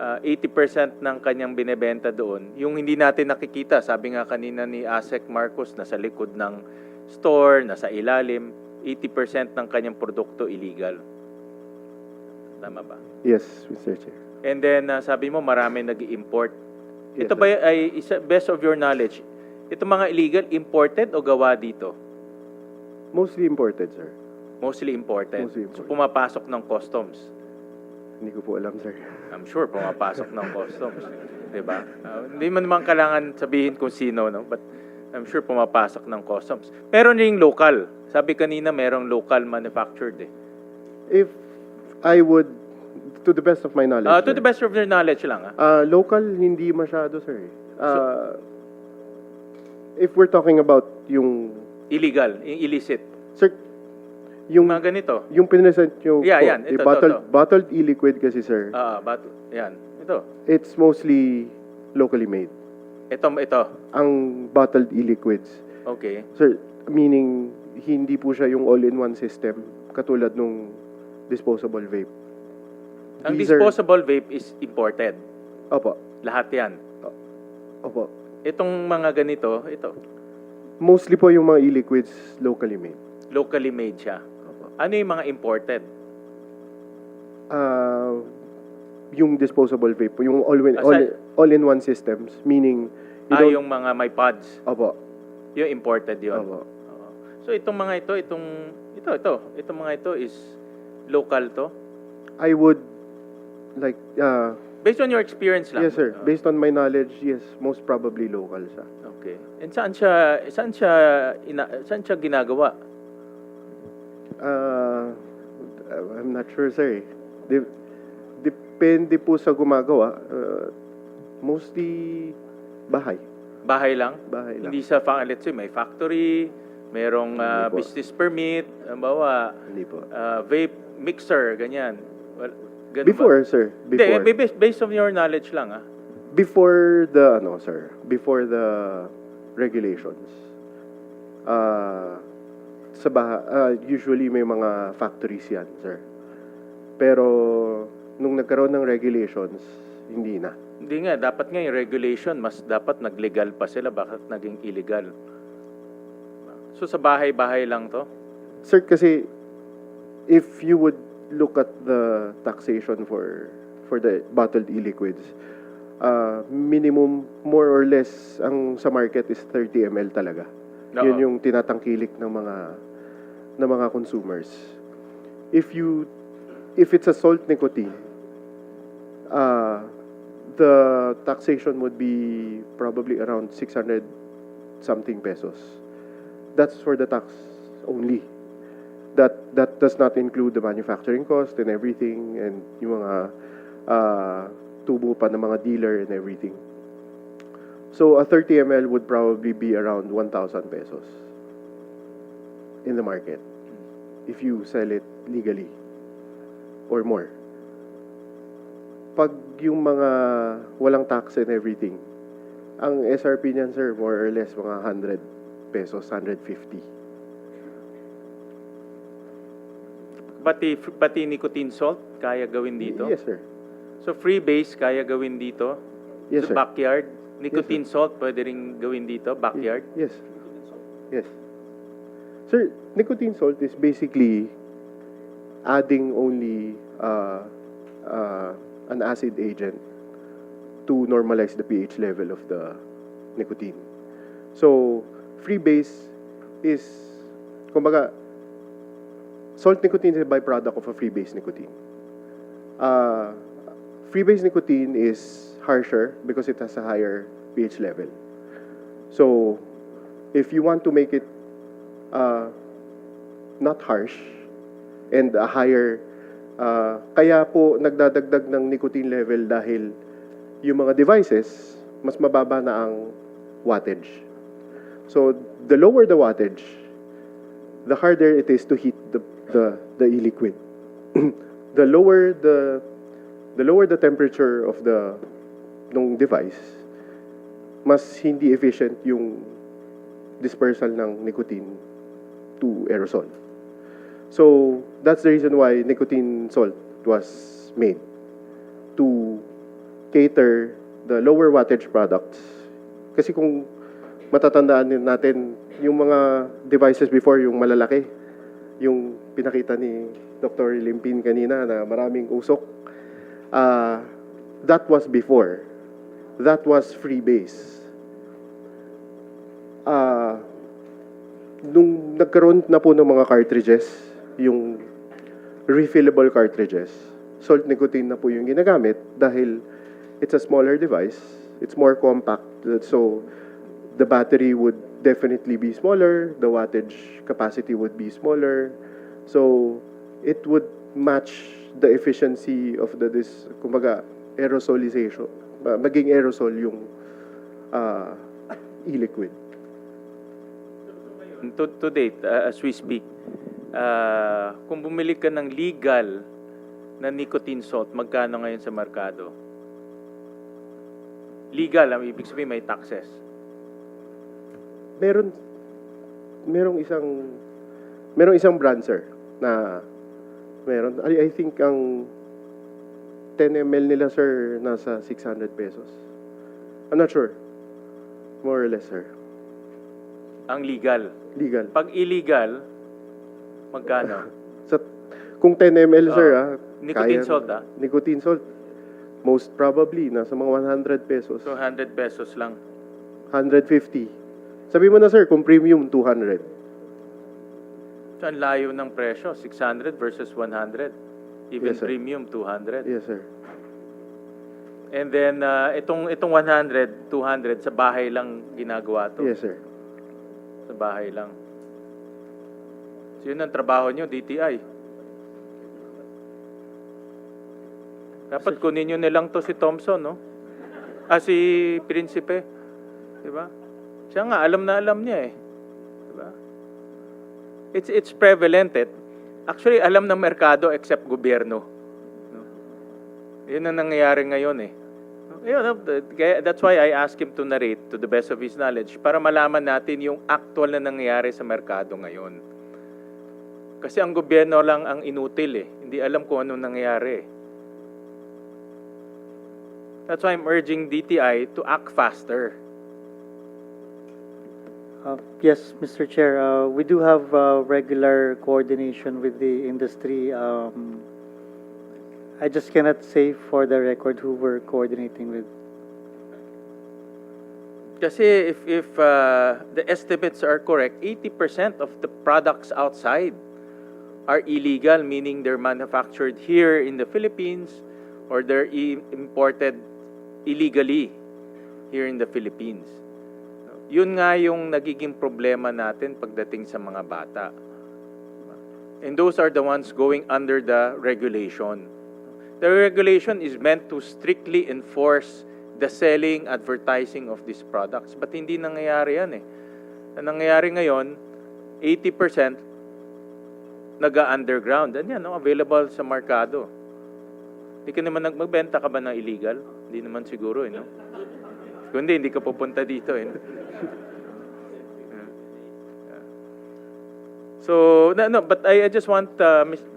80% ng kanyang binebenta doon, yung hindi natin nakikita, sabi nga kanina ni Asek Marcos, nasa likod ng store, nasa ilalim, 80% ng kanyang produkto illegal. Tama ba? Yes, Mr. Chair. And then, sabi mo, marami nag-i-import. Yes, Ito ba ay, best of your knowledge, ito mga illegal, imported o gawa dito? Mostly imported, sir. Mostly imported. Mostly imported. So, pumapasok ng customs. Hindi ko po alam, sir. I'm sure pumapasok ng customs. Diba? Hindi man naman kailangan sabihin kung sino, no? But I'm sure pumapasok ng customs. Meron ring local. Sabi kanina, merong local manufactured eh. If I would, to the best of my knowledge, To sir, the best of your knowledge lang, local, hindi masyado, sir. If we're talking about yung... Illegal, yung illicit. Sir, yung... Mga ganito. Yung pinresent yung... Yeah, yan. Ito, bottled e-liquid kasi, sir. But, yan. Ito. It's mostly locally made. Ito. Ang bottled e-liquids. Okay. Sir, meaning, hindi po siya yung all-in-one system, katulad nung disposable vape. Ang disposable vape is imported. Opo. Lahat yan. Opo. Itong mga ganito, ito. Mostly po yung mga e-liquids locally made. Locally made siya. Ano yung mga imported? Yung disposable vape po, yung all-in-one systems, meaning... yung mga may pods. Opo. Yung imported yun. Opo. So itong mga itong mga ito is local to? I would like... based on your experience lang? Yes, sir. Based on my knowledge, yes, most probably local siya. Okay. And saan siya ginagawa? I'm not sure, sir. Depende po sa gumagawa. Mostly bahay. Bahay lang? Bahay lang. Hindi sa, let's say, may factory, merong business permit, Hindi po. vape mixer, ganyan. Well, Before, sir. Before. Hindi, based on your knowledge lang, Before the, before the regulations, usually may mga factories yan, sir. Pero, nung nagkaroon ng regulations, hindi na. Hindi nga, dapat nga yung regulation, mas dapat nag-legal pa sila, bakit naging illegal? So sa bahay-bahay lang to? Sir, kasi if you would look at the taxation for the bottled e-liquids, minimum more or less ang sa market is 30 ml talaga. Oo. Yun yung tinatangkilik ng mga consumers. If it's a salt nicotine, the taxation would be probably around 600 something pesos. That's for the tax only. That does not include the manufacturing cost and everything, and yung mga tubo pa ng mga dealer and everything. So a 30 ml would probably be around 1,000 pesos in the market if you sell it legally or more. Pag yung mga walang tax and everything, ang SRP niyan, sir, more or less mga 100 pesos, 150. Pati nicotine salt, kaya gawin dito? Yes, sir. So freebase, kaya gawin dito? Yes, sa sir. backyard? Nicotine salt, pwede rin gawin dito, backyard? Yes. Yes. Sir, nicotine salt is basically adding only an acid agent to normalize the pH level of the nicotine. So, freebase is, kumbaga, salt nicotine is a byproduct of a freebase nicotine. Freebase nicotine is harsher because it has a higher pH level. So, if you want to make it not harsh and a higher, kaya po nagdadagdag ng nicotine level dahil yung mga devices, mas mababa na ang wattage. So, the lower the wattage, the harder it is to heat the e-liquid. the lower the temperature of ng device, mas hindi efficient yung dispersal ng nicotine to aerosol. So, that's the reason why nicotine salt was made, to cater the lower wattage products. Kasi kung matatandaan din natin, yung mga devices before, yung malalaki, yung pinakita ni Dr. Limpin kanina na maraming usok, that was before. That was freebase. Nung nagkaroon na po ng mga cartridges, yung refillable cartridges, salt nicotine na po yung ginagamit dahil it's a smaller device, it's more compact, so the battery would definitely be smaller, the wattage capacity would be smaller, so it would match the efficiency of kumbaga, aerosolization, maging aerosol yung e-liquid. To date, as we speak, kung bumili ka ng legal na nicotine salt, magkano ngayon sa merkado? Legal, ang ibig sabihin may taxes. Merong isang brand, sir, na meron. I think ang 10 ml nila, sir, nasa 600 pesos. I'm not sure. More or less, sir. Ang legal. Legal. Pag illegal, magkano? Kung 10 ml, sir, Nicotine salt, Nicotine salt, most probably, nasa mga 100 pesos. So 100 pesos lang. 150. Sabi mo na, sir, kung premium, 200. So ang layo ng presyo, 600 versus 100. Even Yes, sir. premium, 200. Yes, sir. And then, itong 100, 200, sa bahay lang ginagawa to. Yes, sir. Sa bahay lang. So yun ang trabaho nyo, DTI. Dapat kunin nyo nilang to si Thompson, no? Si Prinsipe. Diba? Siya nga, alam na alam niya eh. Diba? It's prevalent eh. Actually, alam ng merkado except gobyerno. No? Yun ang nangyayari ngayon eh. That's why I asked him to narrate to the best of his knowledge para malaman natin yung actual na nangyayari sa merkado ngayon. Kasi ang gobyerno lang ang inutil eh. Hindi alam kung anong nangyayari eh. That's why I'm urging DTI to act faster. Yes, Mr. Chair, we do have regular coordination with the industry. I just cannot say for the record who we're coordinating with. Kasi if the estimates are correct, 80% of the products outside are illegal, meaning they're manufactured here in the Philippines or they're imported illegally here in the Philippines. Yun nga yung nagiging problema natin pagdating sa mga bata. And those are the ones going under the regulation. The regulation is meant to strictly enforce the selling, advertising of these products. But hindi nangyayari yan eh. Ang nangyayari ngayon, 80% naga-underground. And yan, no, available sa markado. Hindi ka naman magbenta ka ba ng illegal? Hindi naman siguro eh, no? Kundi hindi ka pupunta dito eh. No? So, no, but I just want,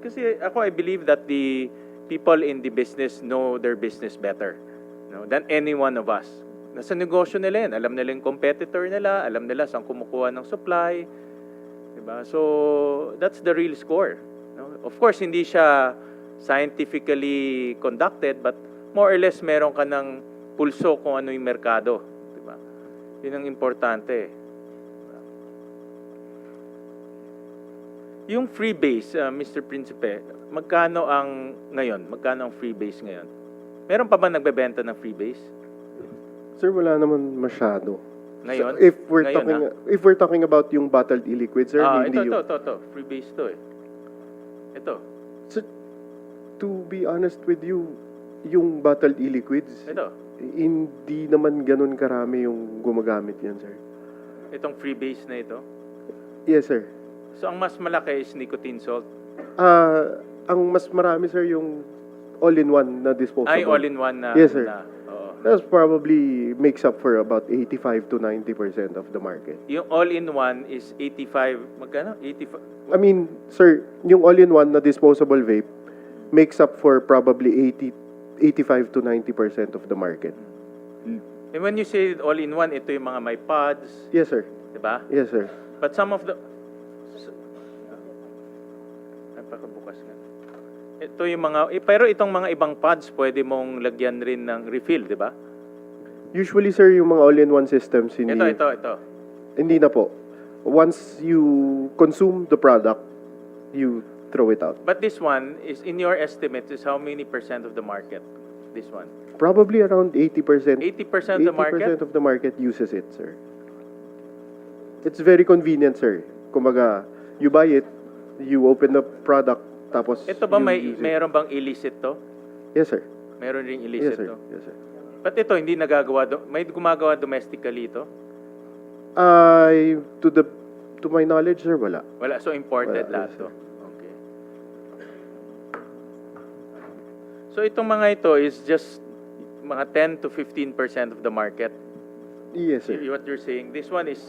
kasi ako I believe that the people in the business know their business better, no, than any one of us. Nasa negosyo nila yan. Alam nila yung competitor nila, alam nila saan kumukuha ng supply. Diba? So, that's the real score. No? Of course, hindi siya scientifically conducted, but more or less meron ka ng pulso kung ano yung merkado. Diba? Yun ang importante. Yung freebase, Mr. Principe, magkano ang ngayon? Magkano ang freebase ngayon? Meron pa ba nagbebenta ng freebase? Sir, wala naman masyado. Ngayon? So, if we're talking about yung bottled e-liquid, sir, hindi ito. Freebase to eh. Ito. So, to be honest with you, yung bottled e-liquids, Ito. hindi naman ganun karami yung gumagamit yan, sir. Itong freebase na ito. Yes, sir. So, ang mas malaki is nicotine salt. Ang mas marami, sir, yung all-in-one na disposable. Ay, all-in-one na. Yes, sir. Oo. That's probably makes up for about 85 to 90% of the market. Yung all-in-one is 85, magkano? 85? I mean, sir, yung all-in-one na disposable vape makes up for probably 85 to 90% of the market. And when you say all-in-one, ito yung mga may pods. Yes, sir. Diba? Yes, sir. But some of the... Pakabukas nga. Ito yung mga, pero itong mga ibang pods, pwede mong lagyan rin ng refill, di ba? Usually, sir, yung mga all-in-one systems, hindi... Ito. Hindi na po. Once you consume the product, you throw it out. But this one is, in your estimates, is how many % of the market? This one? Probably around 80%. 80% of the market? 80% of the market uses it, sir. It's very convenient, sir. Kumbaga, you buy it, you open the product, tapos Ito ba you use it. mayroon bang illicit to? Yes, sir. Meron ring Yes, illicit sir. to? Yes, sir. But ito, hindi nagagawa, may gumagawa domestically ito? To my knowledge, sir, wala. Wala, so imported Wala, lahat yes, to? Okay. So itong mga ito is just mga 10 to 15% of the market? Yes, sir. What you're saying, this one is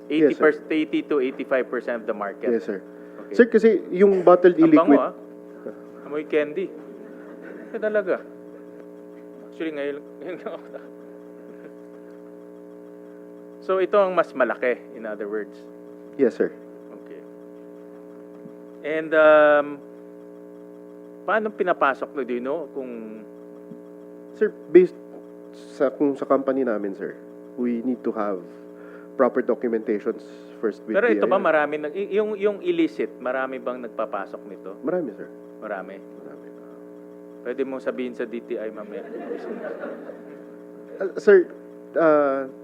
Yes, sir. 80 to 85% of the market. Yes, sir. Okay. Sir, kasi yung bottled Ang e-liquid... bango, amoy candy. Ito talaga. Actually, ngayon lang ako. So, ito ang mas malaki, in other words. Yes, sir. Okay. And, paano pinapasok na, do you know, kung... Sir, based sa company namin, sir, we need to have proper documentations first with Pero ito ba DIR. marami, yung illicit, marami bang nagpapasok nito? Marami, sir. Marami. Marami. Pwede mong sabihin sa DTI mamaya. Sir,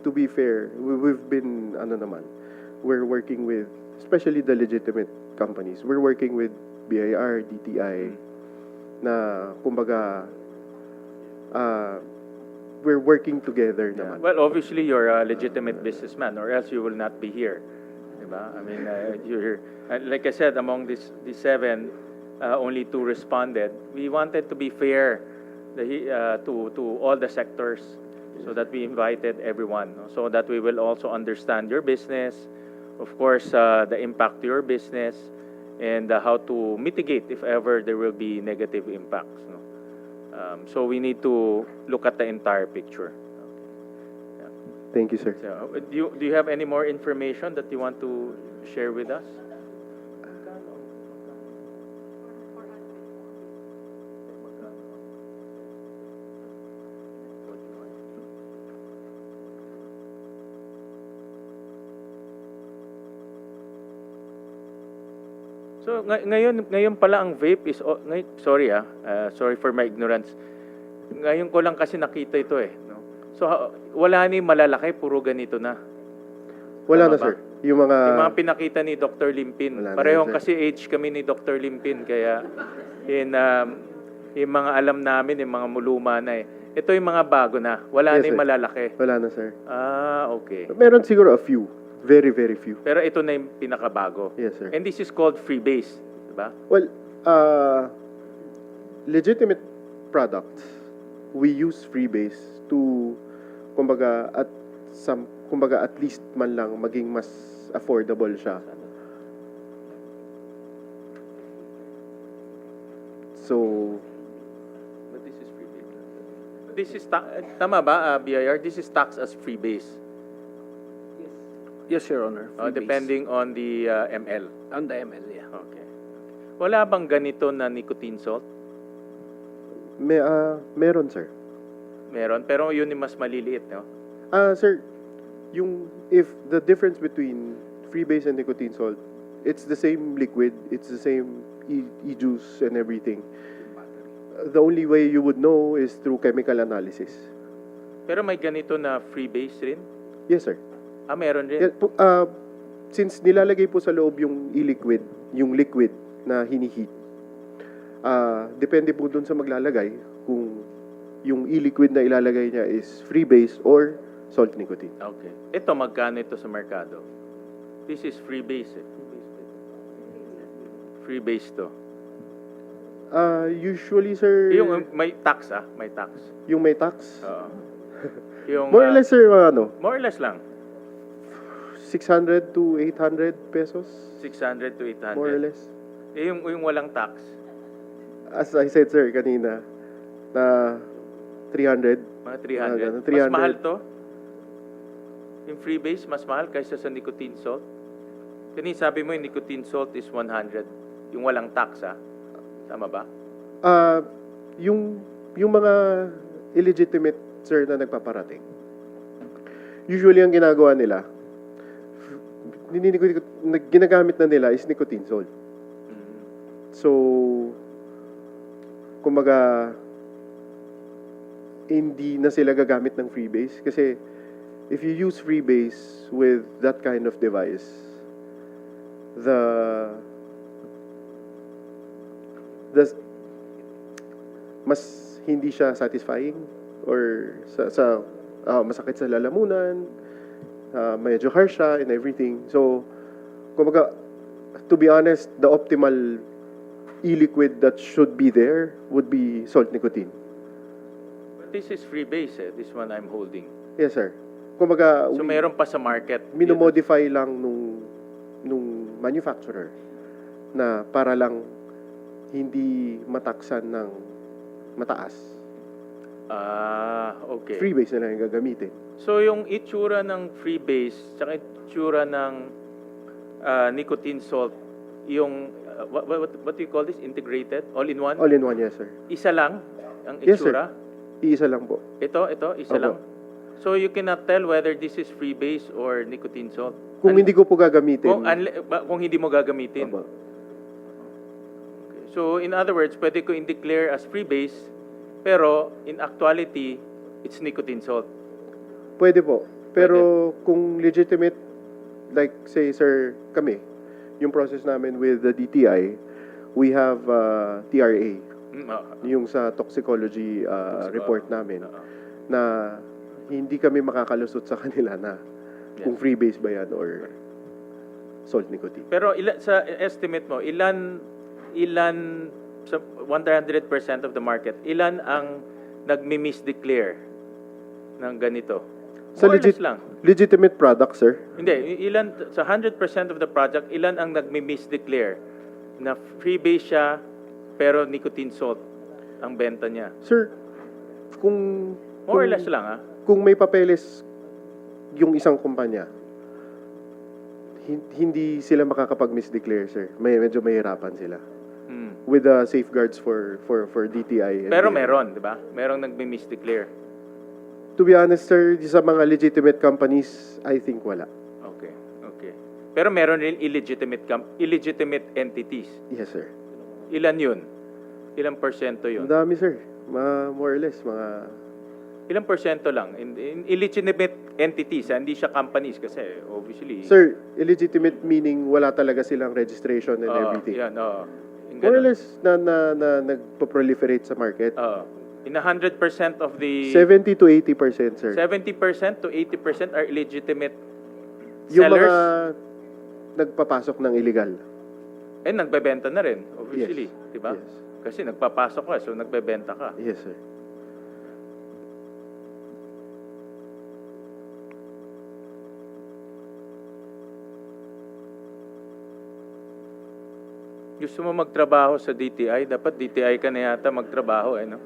to be fair, we've been, we're working with, especially the legitimate companies, we're working with BIR, DTI, na, kumbaga, we're working together naman. Well, obviously, you're a legitimate businessman or else you will not be here. Diba? I mean, you're, like I said, among these seven, only 2 responded. We wanted to be fair to all the sectors so that we invited everyone, no? So that we will also understand your business, of course, the impact to your business, and how to mitigate if ever there will be negative impacts. No? So we need to look at the entire picture. Thank you, sir. So, do you have any more information that you want to share with us? So ngayon pala ang vape is sorry sorry for my ignorance. Ngayon ko lang kasi nakita ito no. So wala ni malalaki, puro ganito na. Wala Tama na, ba? sir. Yung mga pinakita ni Dr. Limpin. Wala na Parehong yun, sir. kasi age kami ni Dr. Limpin kaya yung mga alam namin, yung mga muluma na Ito yung mga bago na. Wala Yes, na yung sir. malalaki. Wala na, sir. Okay. Meron siguro a few. Very, very few. Pero ito na yung pinakabago. Yes, sir. And this is called freebase, di ba? Well, legitimate products, we use freebase to, kumbaga, at least man lang maging mas affordable siya. So, But this is freebase. This is tama ba, BIR? This is taxed as freebase. Yes, Your Honor. Freebase. Depending on the ML. On the ML, yeah. Okay. Wala bang ganito na nicotine salt? meron, sir. Meron, pero yun yung mas maliliit, no? Sir, if the difference between freebase and nicotine salt, it's the same liquid, it's the same e-juice and everything. The only way you would know is through chemical analysis. Pero may ganito na freebase rin? Yes, sir. Meron rin? Since nilalagay po sa loob yung e-liquid, yung liquid na hiniheat, depende po dun sa maglalagay kung yung e-liquid na ilalagay niya is freebase or salt nicotine. Okay. Ito, magkano ito sa merkado? This is freebase. Freebase to. Usually, sir... Yung may tax, may tax. Yung may tax? Oo. Yung, more or less, sir, More or less lang. 600 to 800 pesos? 600 to 800. More or less. Yung walang tax. As I said, sir, kanina, na 300. Mga 300. 300. Mas mahal to? Yung freebase, mas mahal kaysa sa nicotine salt? Kanina sabi mo yung nicotine salt is 100. Yung walang tax, Tama ba? Yung mga illegitimate, sir, na nagpaparating. Usually, ang ginagawa nila, ginagamit na nila is nicotine salt. So, kumbaga, hindi na sila gagamit ng freebase. Kasi, if you use freebase with that kind of device, mas hindi siya satisfying or masakit sa lalamunan, medyo harsh siya and everything. So, kumbaga, to be honest, the optimal e-liquid that should be there would be salt nicotine. But this is freebase, this one I'm holding. Yes, sir. Kumbaga, so, mayroon pa sa market. Minomodify lang nung manufacturer na para lang hindi mataksan ng mataas. Okay. Freebase na lang yung gagamitin. So, yung itsura ng freebase, tsaka itsura ng nicotine salt, yung, what do you call this? Integrated? All-in-one? All-in-one, yes, sir. Isa lang ang Yes, sir. itsura? Iisa lang po. Ito, isa Opo. lang? So, you cannot tell whether this is freebase or nicotine salt? Kung hindi ko po gagamitin. Kung hindi mo gagamitin? Opo. So, in other words, pwede ko i-declare as freebase, pero in actuality, it's nicotine salt. Pwede po. Pero kung legitimate, like say, sir, kami, yung process namin with the DTI, we have TRA, yung sa toxicology report namin, na hindi kami makakalusot sa kanila na kung freebase ba yan or salt nicotine. Pero sa estimate mo, ilan sa 100% of the market, ilan ang nagmi-misdeclare ng ganito? Sa More or less lang. legitimate product, sir? Hindi, ilan sa 100% of the project, ilan ang nagmi-misdeclare na freebase siya pero nicotine salt? ang benta niya. Sir, kung More or less lang, ha? kung may papeles yung isang kumpanya, hindi sila makakapag-misdeclare, sir. Medyo mahirapan sila. With the safeguards for DTI. Pero meron, di ba? Merong nagmi-misdeclare. To be honest, sir, sa mga legitimate companies, I think wala. Okay, okay. Pero meron rin illegitimate entities. Yes, sir. Ilan yun? Ilang porsyento yun? Ang dami, sir. More or less, mga... Ilang porsyento lang? In illegitimate entities, hindi siya companies kasi obviously... Sir, illegitimate meaning wala talaga silang registration and everything. Yan, oo. More or less na nagpo-proliferate sa market. In 100% of the... 70 to 80%, sir. 70% to 80% are illegitimate Yung sellers. mga nagpapasok ng illegal. Nagbebenta na rin, obviously. Yes. Di ba? Yes. Kasi nagpapasok ka, so nagbebenta ka. Yes, sir. Gusto mo magtrabaho sa DTI, dapat DTI ka na yata magtrabaho, no?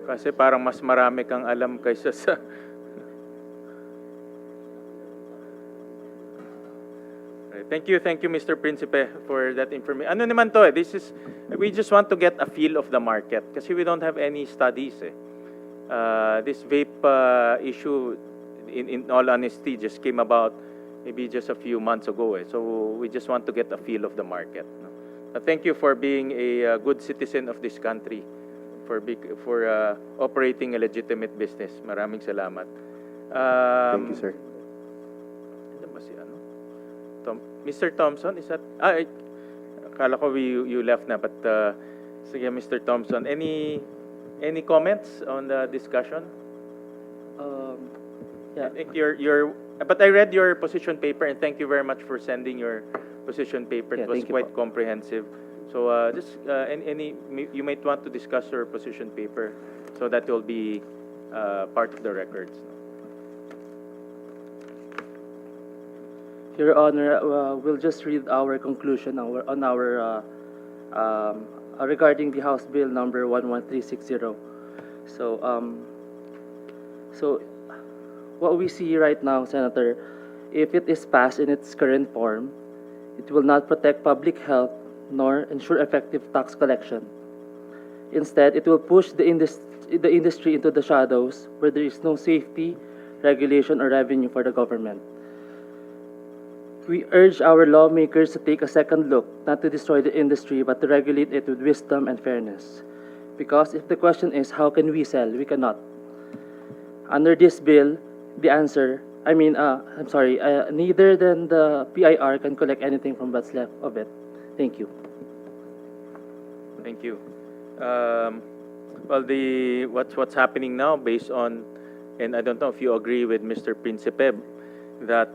Kasi parang mas marami kang alam kaysa sa... Thank you, Mr. Principe, for that information. Ano naman to, we just want to get a feel of the market kasi we don't have any studies. This vape issue, in all honesty, just came about maybe just a few months ago. So we just want to get a feel of the market. Thank you for being a good citizen of this country, for operating a legitimate business. Maraming salamat. Thank you, sir. Ano ba si ano? Mr. Thompson, is that... akala ko you left na, but sige, Mr. Thompson, any comments on the discussion? Yeah. I think but I read your position paper, and thank you very much for sending your position paper. Yeah, It was thank you quite po. comprehensive. So you might want to discuss your position paper so that will be part of the records. Your Honor, we'll just read our conclusion regarding the House Bill number 11360. So what we see right now, Senator, if it is passed in its current form, it will not protect public health nor ensure effective tax collection. Instead, it will push the industry into the shadows where there is no safety, regulation, or revenue for the government. We urge our lawmakers to take a second look, not to destroy the industry, but to regulate it with wisdom and fairness. Because if the question is, how can we sell? We cannot. Under this bill, the answer, neither than the PIR can collect anything from what's left of it. Thank you. Thank you. Well, what's happening now, based on, and I don't know if you agree with Mr. Principe, that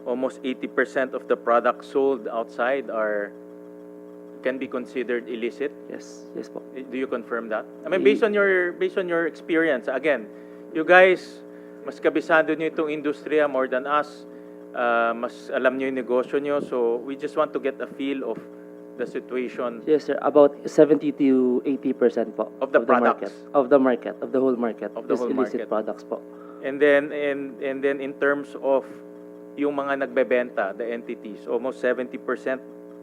almost 80% of the products sold outside can be considered illicit. Yes, po. Do you confirm that? I mean, based on your experience, again, you guys mas kabisado niyo itong industriya more than us. Mas alam niyo yung negosyo niyo, so we just want to get a feel of the situation. Yes, sir. About 70 to 80% po. Of the products? Of the market, of the whole market. Of the whole illicit market. products po. And then in terms of yung mga nagbebenta, the entities, almost 70%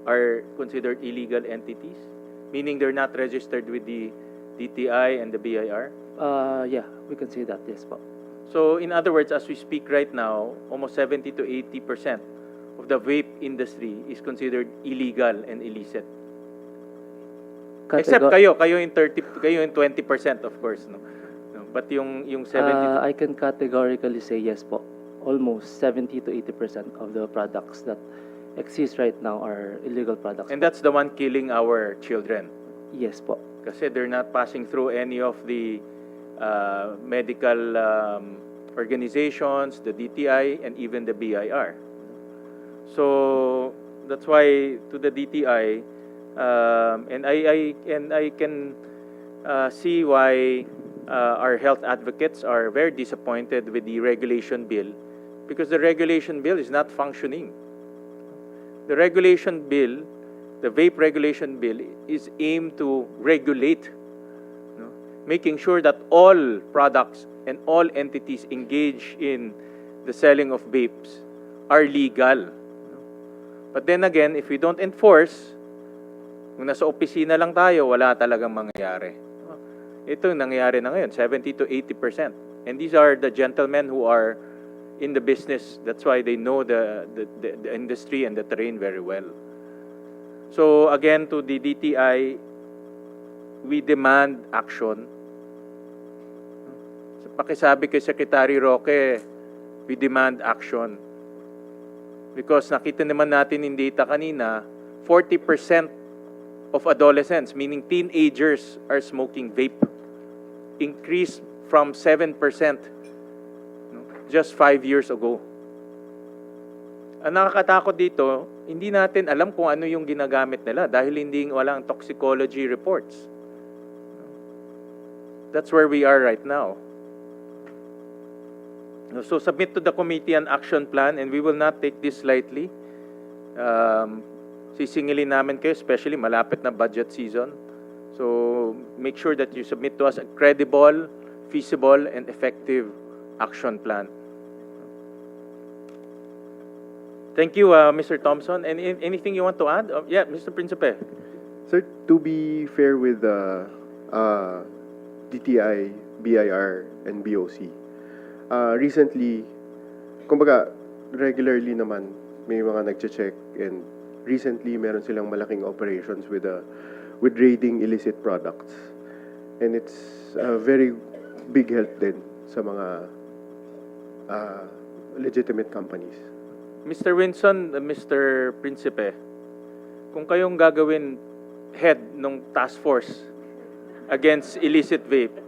are considered illegal entities, meaning they're not registered with the DTI and the BIR. Yeah, we can say that, yes po. So in other words, as we speak right now, almost 70 to 80% of the vape industry is considered illegal and illicit. Except kayo yung 20%, of course, no. But yung 70 I can categorically say yes po. Almost 70 to 80% of the products that exist right now are illegal products. And that's the one killing our children. Yes po. Kasi they're not passing through any of the medical organizations, the DTI, and even the BIR. So that's why to the DTI, and I can see why our health advocates are very disappointed with the regulation bill, because the regulation bill is not functioning. The regulation bill, the vape regulation bill, is aimed to regulate making sure that all products and all entities engaged in the selling of vapes are legal. But then again, if we don't enforce, kung nasa opisina lang tayo, wala talagang mangyayari. Ito yung nangyayari na ngayon, 70 to 80%. And these are the gentlemen who are in the business. That's why they know the industry and the terrain very well. So again, to the DTI, we demand action. So, pakisabi kay Secretary Roque, we demand action. Because nakita naman natin in data kanina, 40% of adolescents, meaning teenagers, are smoking vape. Increased from 7% just 5 years ago. Ang nakakatakot dito, hindi natin alam kung ano yung ginagamit nila dahil walang toxicology reports. That's where we are right now. So submit to the committee an action plan, and we will not take this lightly. Sisingilin namin kayo, especially malapit na budget season. So make sure that you submit to us a credible, feasible, and effective action plan. Thank you, Mr. Thompson. Anything you want to add? Yeah, Mr. Principe. Sir, to be fair with DTI, BIR, and BOC, recently, kumbaga, regularly naman, may mga nagche-check, and recently, meron silang malaking operations with raiding illicit products. And it's a very big help din sa mga legitimate companies. Mr. Winson, Mr. Principe, kung kayong gagawin head ng task force against illicit vape,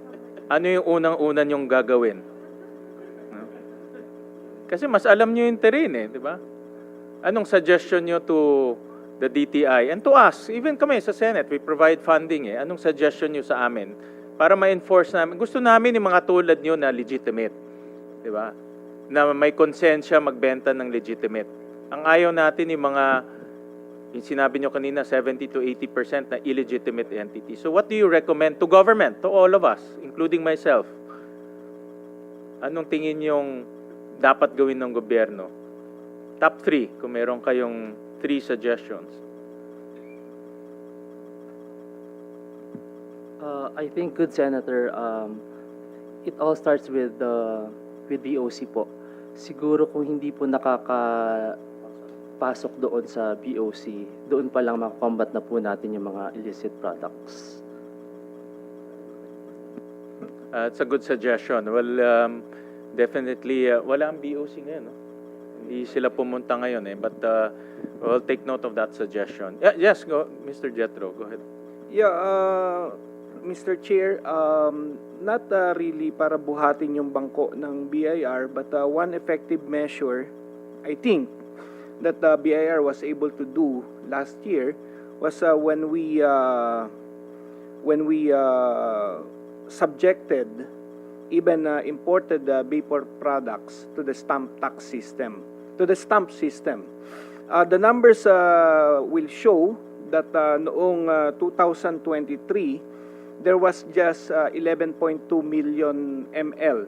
ano yung unang-una nyong gagawin? Kasi mas alam nyo yung terrain di ba? Anong suggestion nyo to the DTI and to us? Even kami sa Senate, we provide funding Anong suggestion nyo sa amin para ma-enforce namin? Gusto namin yung mga tulad nyo na legitimate, di ba? Na may konsensya magbenta ng legitimate. Ang ayaw natin yung mga, yung sinabi nyo kanina, 70 to 80% na illegitimate entity. So what do you recommend to government, to all of us, including myself? Anong tingin yung dapat gawin ng gobyerno? Top 3, kung meron kayong 3 suggestions. I think, good Senator, it all starts with BOC po. Siguro kung hindi po nakakapasok doon sa BOC, doon pa lang makakombat na po natin yung mga illicit products. It's a good suggestion. Well, definitely, wala ang BOC ngayon. Hindi sila pumunta ngayon but we'll take note of that suggestion. Yes, go, Mr. Jetro, go ahead. Yeah, Mr. Chair, not really para buhatin yung bangko ng BIR, but one effective measure, I think, that the BIR was able to do last year was when we subjected even imported vapor products to the stamp tax system, to the stamp system. The numbers will show that noong 2023, there was just 11.2 million ml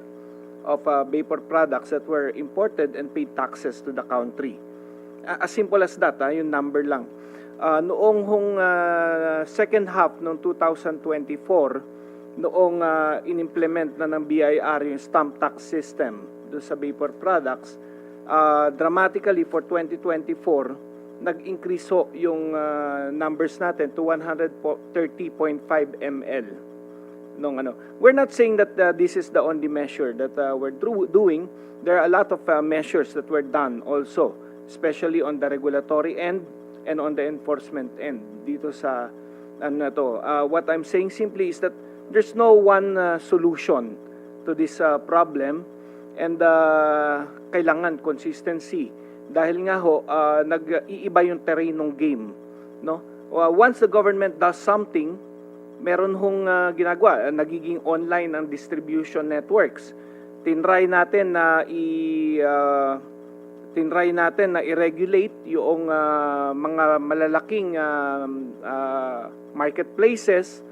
of vapor products that were imported and paid taxes to the country. As simple as that, yung number lang. Noong second half ng 2024, noong in-implement na ng BIR yung stamp tax system doon sa vapor products, dramatically for 2024, nag-increase yung numbers natin to 130.5 ml. We're not saying that this is the only measure that we're doing. There are a lot of measures that were done also, especially on the regulatory end and on the enforcement end. Dito sa what I'm saying simply is that there's no one solution to this problem, and kailangan consistency. Dahil nga nag-iiba yung terrain ng game, no? Once the government does something, meron ginagawa, nagiging online ang distribution networks. Tinry natin na i-regulate yung mga malalaking marketplaces.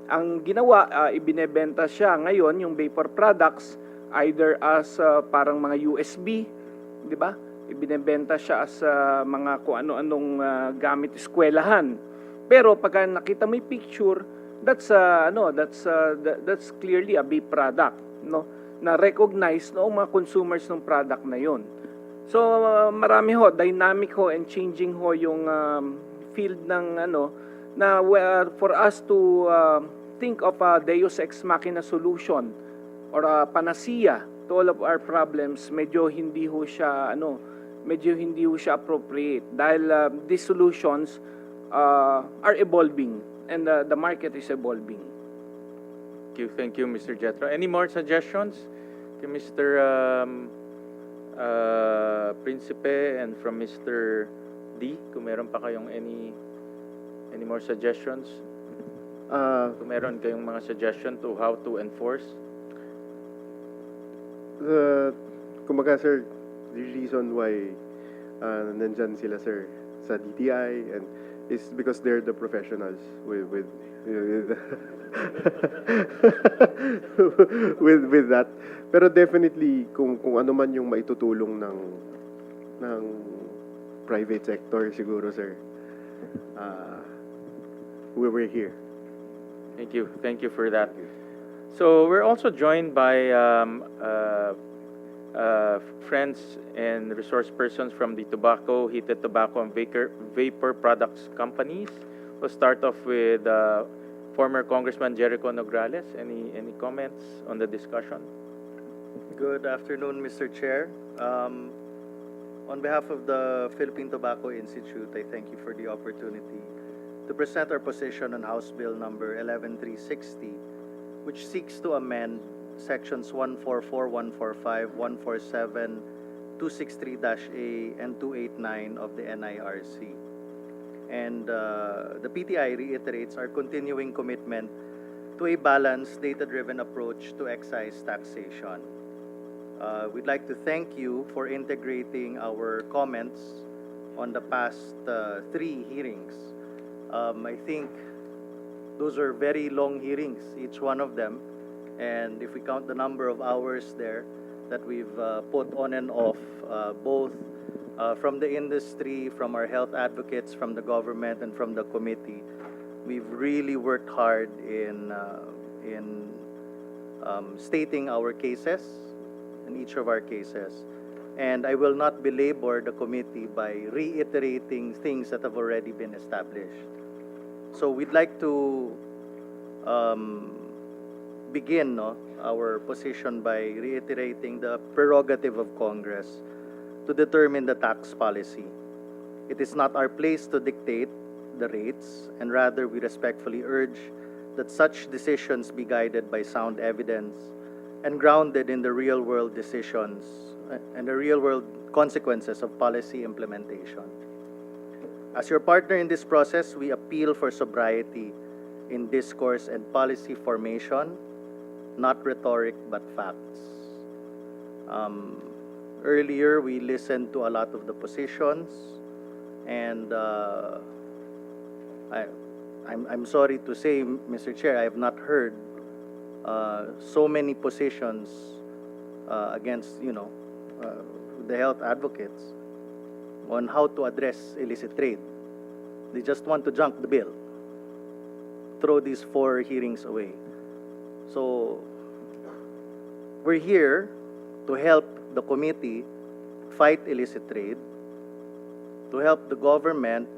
Ang ginawa, ibinebenta siya ngayon, yung vapor products, either as parang mga USB, di ba? Ibinebenta siya as mga kung ano-anong gamit eskwelahan. Pero pagka nakita mo yung picture, that's clearly a vape product, no? Na recognize noong mga consumers ng product na yon. So marami ho, dynamic ho and changing ho yung field ng na for us to think of a Deus Ex Machina solution or a panacea to all of our problems, medyo hindi ho siya appropriate dahil these solutions are evolving and the market is evolving. Thank you, Mr. Jetro. Any more suggestions? Mr. Principe and from Mr. D, kung meron pa kayong any more suggestions? Kung meron kayong mga suggestion to how to enforce? Kumbaga, sir, the reason why nandyan sila, sir, sa DTI and is because they're the professionals with that. Pero definitely kung ano man yung maitutulong ng private sector siguro, sir. We were here. Thank you for that. So we're also joined by friends and resource persons from the tobacco, heated tobacco, and vapor products companies. We'll start off with former Congressman Jericho Nograles. Any comments on the discussion? Good afternoon, Mr. Chair. On behalf of the Philippine Tobacco Institute, I thank you for the opportunity to present our position on House Bill number 11360, which seeks to amend sections 144, 145, 147, 263-A, and 289 of the NIRC. And the PTI reiterates our continuing commitment to a balanced, data-driven approach to excise taxation. We'd like to thank you for integrating our comments on the past 3 hearings. I think those are very long hearings, each one of them. And if we count the number of hours there that we've put on and off, both from the industry, from our health advocates, from the government, and from the committee, we've really worked hard in stating our cases, in each of our cases. And I will not belabor the committee by reiterating things that have already been established. So we'd like to begin our position by reiterating the prerogative of Congress to determine the tax policy. It is not our place to dictate the rates, and rather we respectfully urge that such decisions be guided by sound evidence and grounded in the real-world decisions and the real-world consequences of policy implementation. As your partner in this process, we appeal for sobriety in discourse and policy formation, not rhetoric but facts. Earlier, we listened to a lot of the positions, and I'm sorry to say, Mr. Chair, I have not heard so many positions against, the health advocates on how to address illicit trade. They just want to junk the bill, throw these 4 hearings away. So we're here to help the committee fight illicit trade, to help the government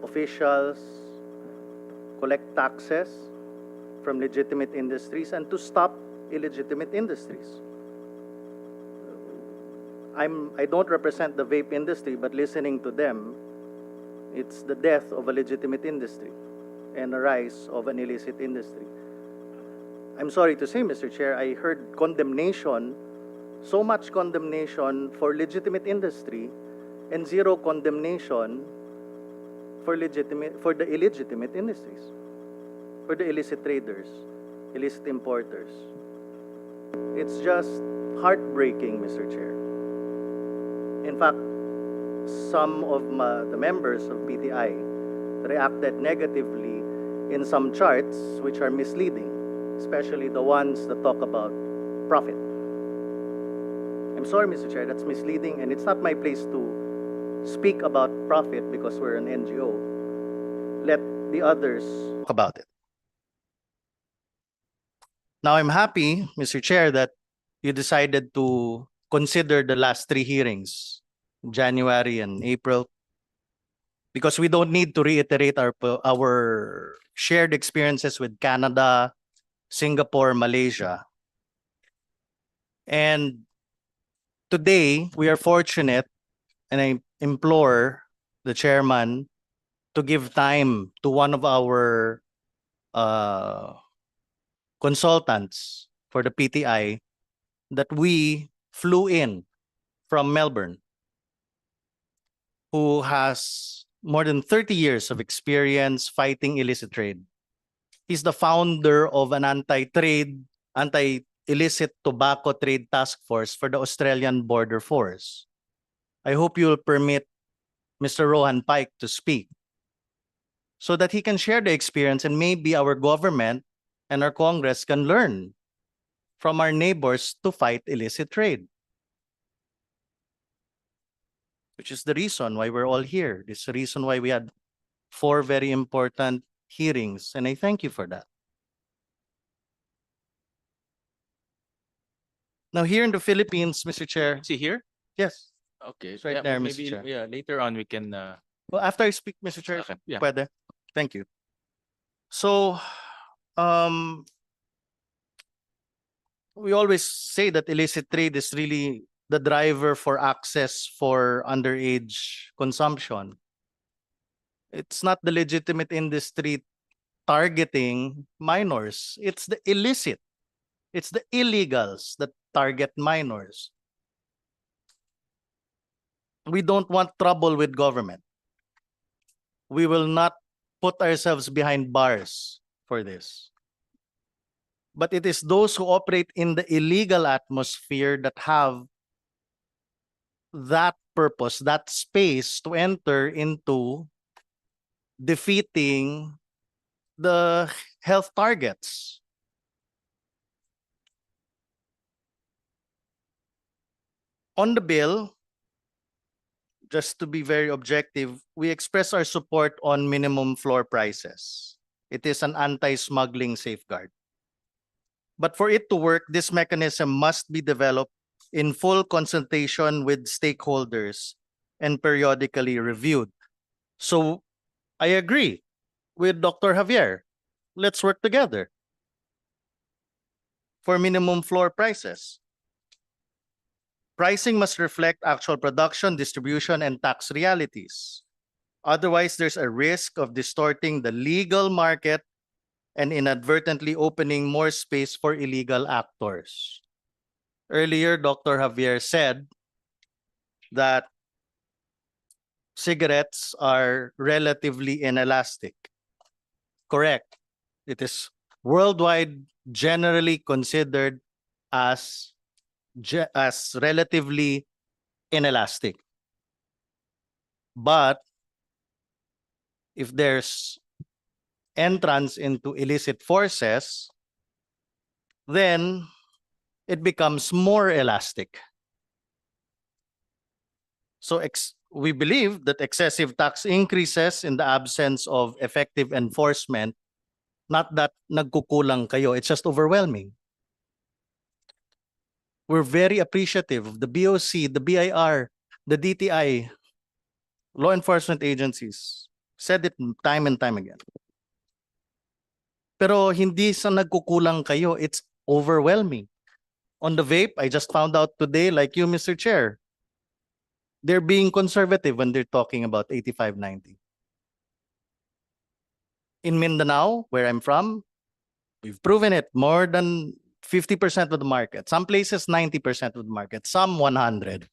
officials collect taxes from legitimate industries and to stop illegitimate industries. I don't represent the vape industry, but listening to them, it's the death of a legitimate industry and the rise of an illicit industry. I'm sorry to say, Mr. Chair, I heard condemnation, so much condemnation for legitimate industry and zero condemnation for the illegitimate industries, for the illicit traders, illicit importers. It's just heartbreaking, Mr. Chair. In fact, some of the members of PTI reacted negatively in some charts which are misleading, especially the ones that talk about profit. I'm sorry, Mr. Chair, that's misleading, and it's not my place to speak about profit because we're an NGO. Let the others talk about it. Now, I'm happy, Mr. Chair, that you decided to consider the last 3 hearings, January and April, because we don't need to reiterate our shared experiences with Canada, Singapore, Malaysia. And today, we are fortunate, and I implore the chairman to give time to one of our consultants for the PTI that we flew in from Melbourne, who has more than 30 years of experience fighting illicit trade. He's the founder of an anti-illicit tobacco trade task force for the Australian Border Force. I hope you'll permit Mr. Rohan Pike to speak so that he can share the experience, and maybe our government and our Congress can learn from our neighbors to fight illicit trade, which is the reason why we're all here. This is the reason why we had 4 very important hearings, and I thank you for that. Now, here in the Philippines, Mr. Chair. Is he here? Yes. Okay. It's right yeah, there, Mr. maybe, Chair. yeah, later on we can. Well, after I speak, Mr. Chair, Okay, yeah. pwede. Thank you. So, we always say that illicit trade is really the driver for access for underage consumption. It's not the legitimate industry targeting minors. It's the illicit. It's the illegals that target minors. We don't want trouble with government. We will not put ourselves behind bars for this. But it is those who operate in the illegal atmosphere that have that purpose, that space to enter into defeating the health targets. On the bill, just to be very objective, we express our support on minimum floor prices. It is an anti-smuggling safeguard. But for it to work, this mechanism must be developed in full consultation with stakeholders and periodically reviewed. So I agree with Dr. Javier. Let's work together for minimum floor prices. Pricing must reflect actual production, distribution, and tax realities. Otherwise, there's a risk of distorting the legal market and inadvertently opening more space for illegal actors. Earlier, Dr. Javier said that cigarettes are relatively inelastic. Correct. It is worldwide generally considered as relatively inelastic. But if there's entrance into illicit forces, then it becomes more elastic. So we believe that excessive tax increases in the absence of effective enforcement, not that nagkukulang kayo, it's just overwhelming. We're very appreciative of the BOC, the BIR, the DTI, law enforcement agencies. Said it time and time again. Pero hindi sa nagkukulang kayo, it's overwhelming. On the vape, I just found out today, like you, Mr. Chair, they're being conservative when they're talking about 85-90. In Mindanao, where I'm from, we've proven it, more than 50% of the market. Some places, 90% of the market. Some 100.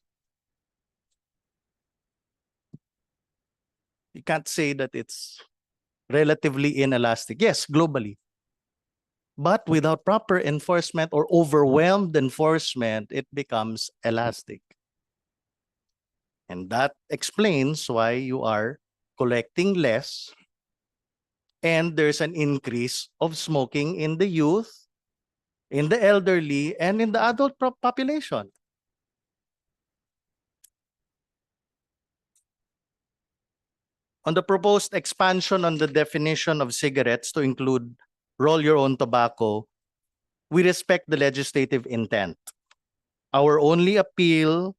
You can't say that it's relatively inelastic. Yes, globally. But without proper enforcement or overwhelmed enforcement, it becomes elastic. And that explains why you are collecting less and there's an increase of smoking in the youth, in the elderly, and in the adult population. On the proposed expansion on the definition of cigarettes to include roll your own tobacco, we respect the legislative intent. Our only appeal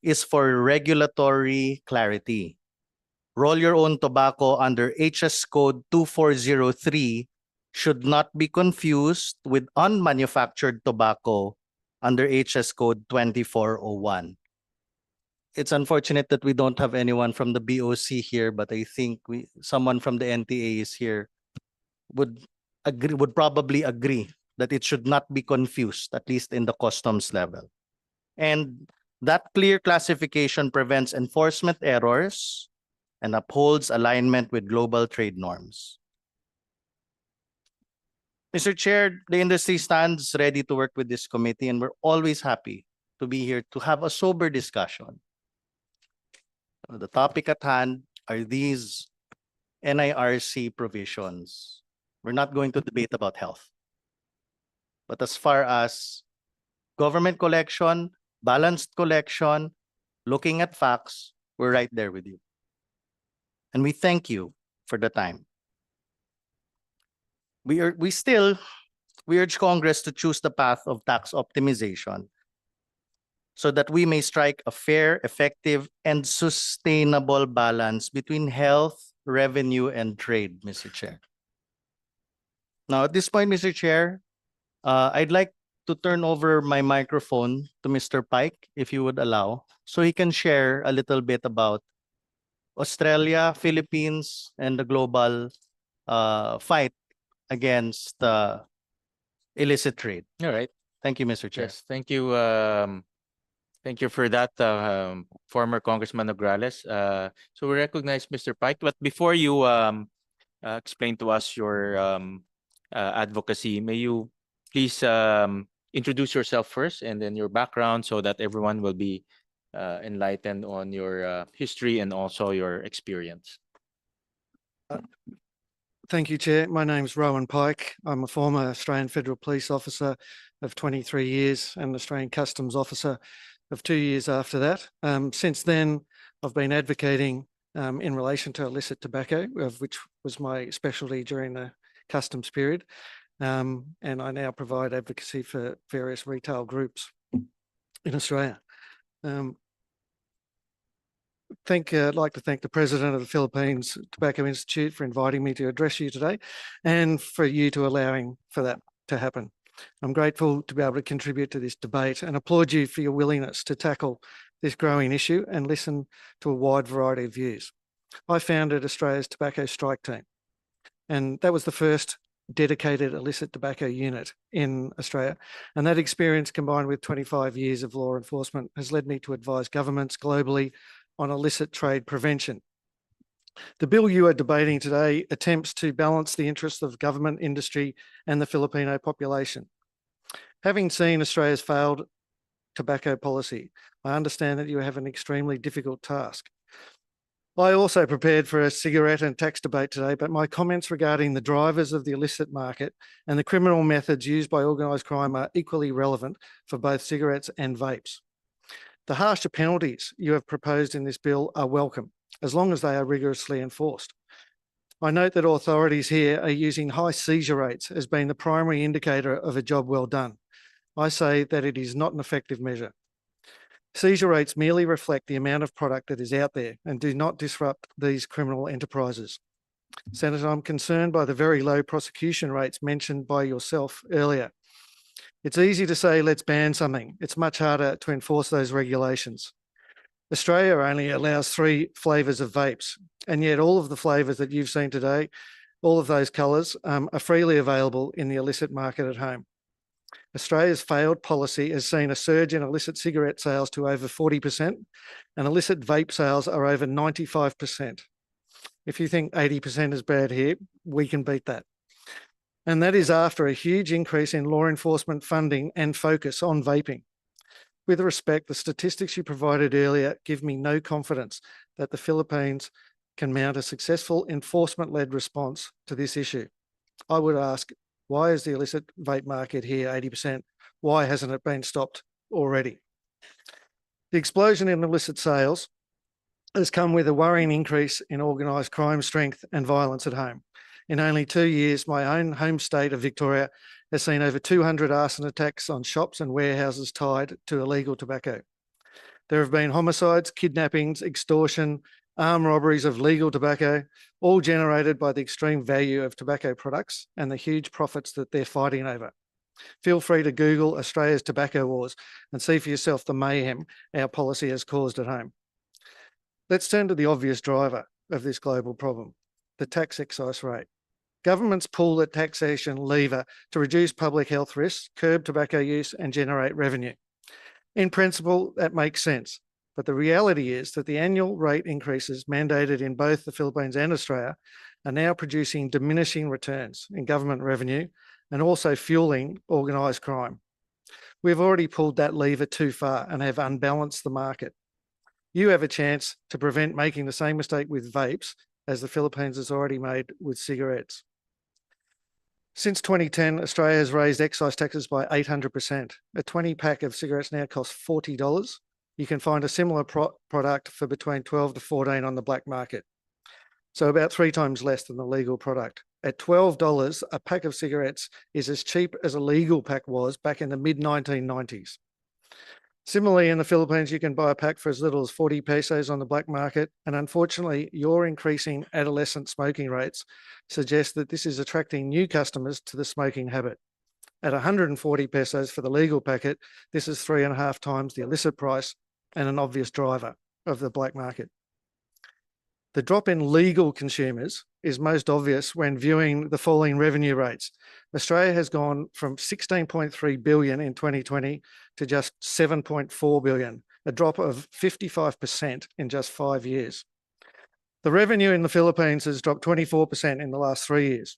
is for regulatory clarity. Roll your own tobacco under HS Code 2403 should not be confused with unmanufactured tobacco under HS Code 2401. It's unfortunate that we don't have anyone from the BOC here, but I think someone from the NTA is here would probably agree that it should not be confused, at least in the customs level. And that clear classification prevents enforcement errors and upholds alignment with global trade norms. Mr. Chair, the industry stands ready to work with this committee, and we're always happy to be here to have a sober discussion. The topic at hand are these NIRC provisions. We're not going to debate about health. But as far as government collection, balanced collection, looking at facts, we're right there with you. And we thank you for the time. We urge Congress to choose the path of tax optimization so that we may strike a fair, effective, and sustainable balance between health, revenue, and trade, Mr. Chair. Now, at this point, Mr. Chair, I'd like to turn over my microphone to Mr. Pike, if you would allow, so he can share a little bit about Australia, Philippines, and the global fight against illicit trade. All right. Thank you, Mr. Chair. Yes, thank you. Thank you for that, former Congressman Nograles. So we recognize Mr. Pike, but before you explain to us your advocacy, may you please introduce yourself first and then your background so that everyone will be enlightened on your history and also your experience. Thank you, Chair. My name is Rowan Pike. I'm a former Australian Federal Police Officer of 23 years and Australian Customs Officer of 2 years after that. Since then, I've been advocating in relation to illicit tobacco, which was my specialty during the customs period. And I now provide advocacy for various retail groups in Australia. I'd like to thank the President of the Philippines Tobacco Institute for inviting me to address you today and for you to allowing for that to happen. I'm grateful to be able to contribute to this debate and applaud you for your willingness to tackle this growing issue and listen to a wide variety of views. I founded Australia's Tobacco Strike Team, and that was the first dedicated illicit tobacco unit in Australia. And that experience, combined with 25 years of law enforcement, has led me to advise governments globally on illicit trade prevention. The bill you are debating today attempts to balance the interests of government, industry, and the Filipino population. Having seen Australia's failed tobacco policy, I understand that you have an extremely difficult task. I also prepared for a cigarette and tax debate today, but my comments regarding the drivers of the illicit market and the criminal methods used by organised crime are equally relevant for both cigarettes and vapes. The harsher penalties you have proposed in this bill are welcome, as long as they are rigorously enforced. I note that authorities here are using high seizure rates as being the primary indicator of a job well done. I say that it is not an effective measure. Seizure rates merely reflect the amount of product that is out there and do not disrupt these criminal enterprises. Senator, I'm concerned by the very low prosecution rates mentioned by yourself earlier. It's easy to say, let's ban something. It's much harder to enforce those regulations. Australia only allows 3 flavours of vapes, and yet all of the flavours that you've seen today, all of those colours, are freely available in the illicit market at home. Australia's failed policy has seen a surge in illicit cigarette sales to over 40%, and illicit vape sales are over 95%. If you think 80% is bad here, we can beat that. And that is after a huge increase in law enforcement funding and focus on vaping. With respect, the statistics you provided earlier give me no confidence that the Philippines can mount a successful enforcement-led response to this issue. I would ask, why is the illicit vape market here 80%? Why hasn't it been stopped already? The explosion in illicit sales has come with a worrying increase in organised crime strength and violence at home. In only 2 years, my own home state of Victoria has seen over 200 arson attacks on shops and warehouses tied to illegal tobacco. There have been homicides, kidnappings, extortion, armed robberies of legal tobacco, all generated by the extreme value of tobacco products and the huge profits that they're fighting over. Feel free to Google Australia's tobacco wars and see for yourself the mayhem our policy has caused at home. Let's turn to the obvious driver of this global problem, the tax excise rate. Governments pull the taxation lever to reduce public health risks, curb tobacco use and generate revenue. In principle, that makes sense, but the reality is that the annual rate increases mandated in both the Philippines and Australia are now producing diminishing returns in government revenue and also fueling organised crime. We've already pulled that lever too far and have unbalanced the market. You have a chance to prevent making the same mistake with vapes as the Philippines has already made with cigarettes. Since 2010, Australia has raised excise taxes by 800%. A 20-pack of cigarettes now costs $40. You can find a similar product for between $12 to $14 on the black market. So about 3 times less than the legal product. At $12, a pack of cigarettes is as cheap as a legal pack was back in the mid-1990s. Similarly, in the Philippines, you can buy a pack for as little as 40 pesos on the black market, and unfortunately, your increasing adolescent smoking rates suggest that this is attracting new customers to the smoking habit. At 140 pesos for the legal packet, this is 3.5 times the illicit price and an obvious driver of the black market. The drop in legal consumers is most obvious when viewing the falling revenue rates. Australia has gone from 16.3 billion in 2020 to just 7.4 billion, a drop of 55% in just 5 years. The revenue in the Philippines has dropped 24% in the last 3 years.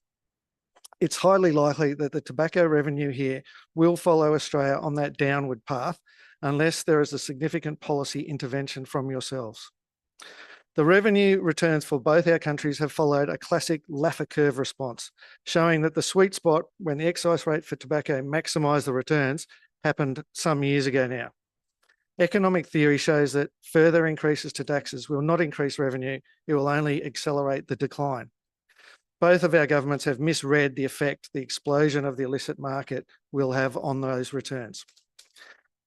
It's highly likely that the tobacco revenue here will follow Australia on that downward path unless there is a significant policy intervention from yourselves. The revenue returns for both our countries have followed a classic Laffer curve response, showing that the sweet spot when the excise rate for tobacco maximised the returns happened some years ago now. Economic theory shows that further increases to taxes will not increase revenue, it will only accelerate the decline. Both of our governments have misread the effect the explosion of the illicit market will have on those returns.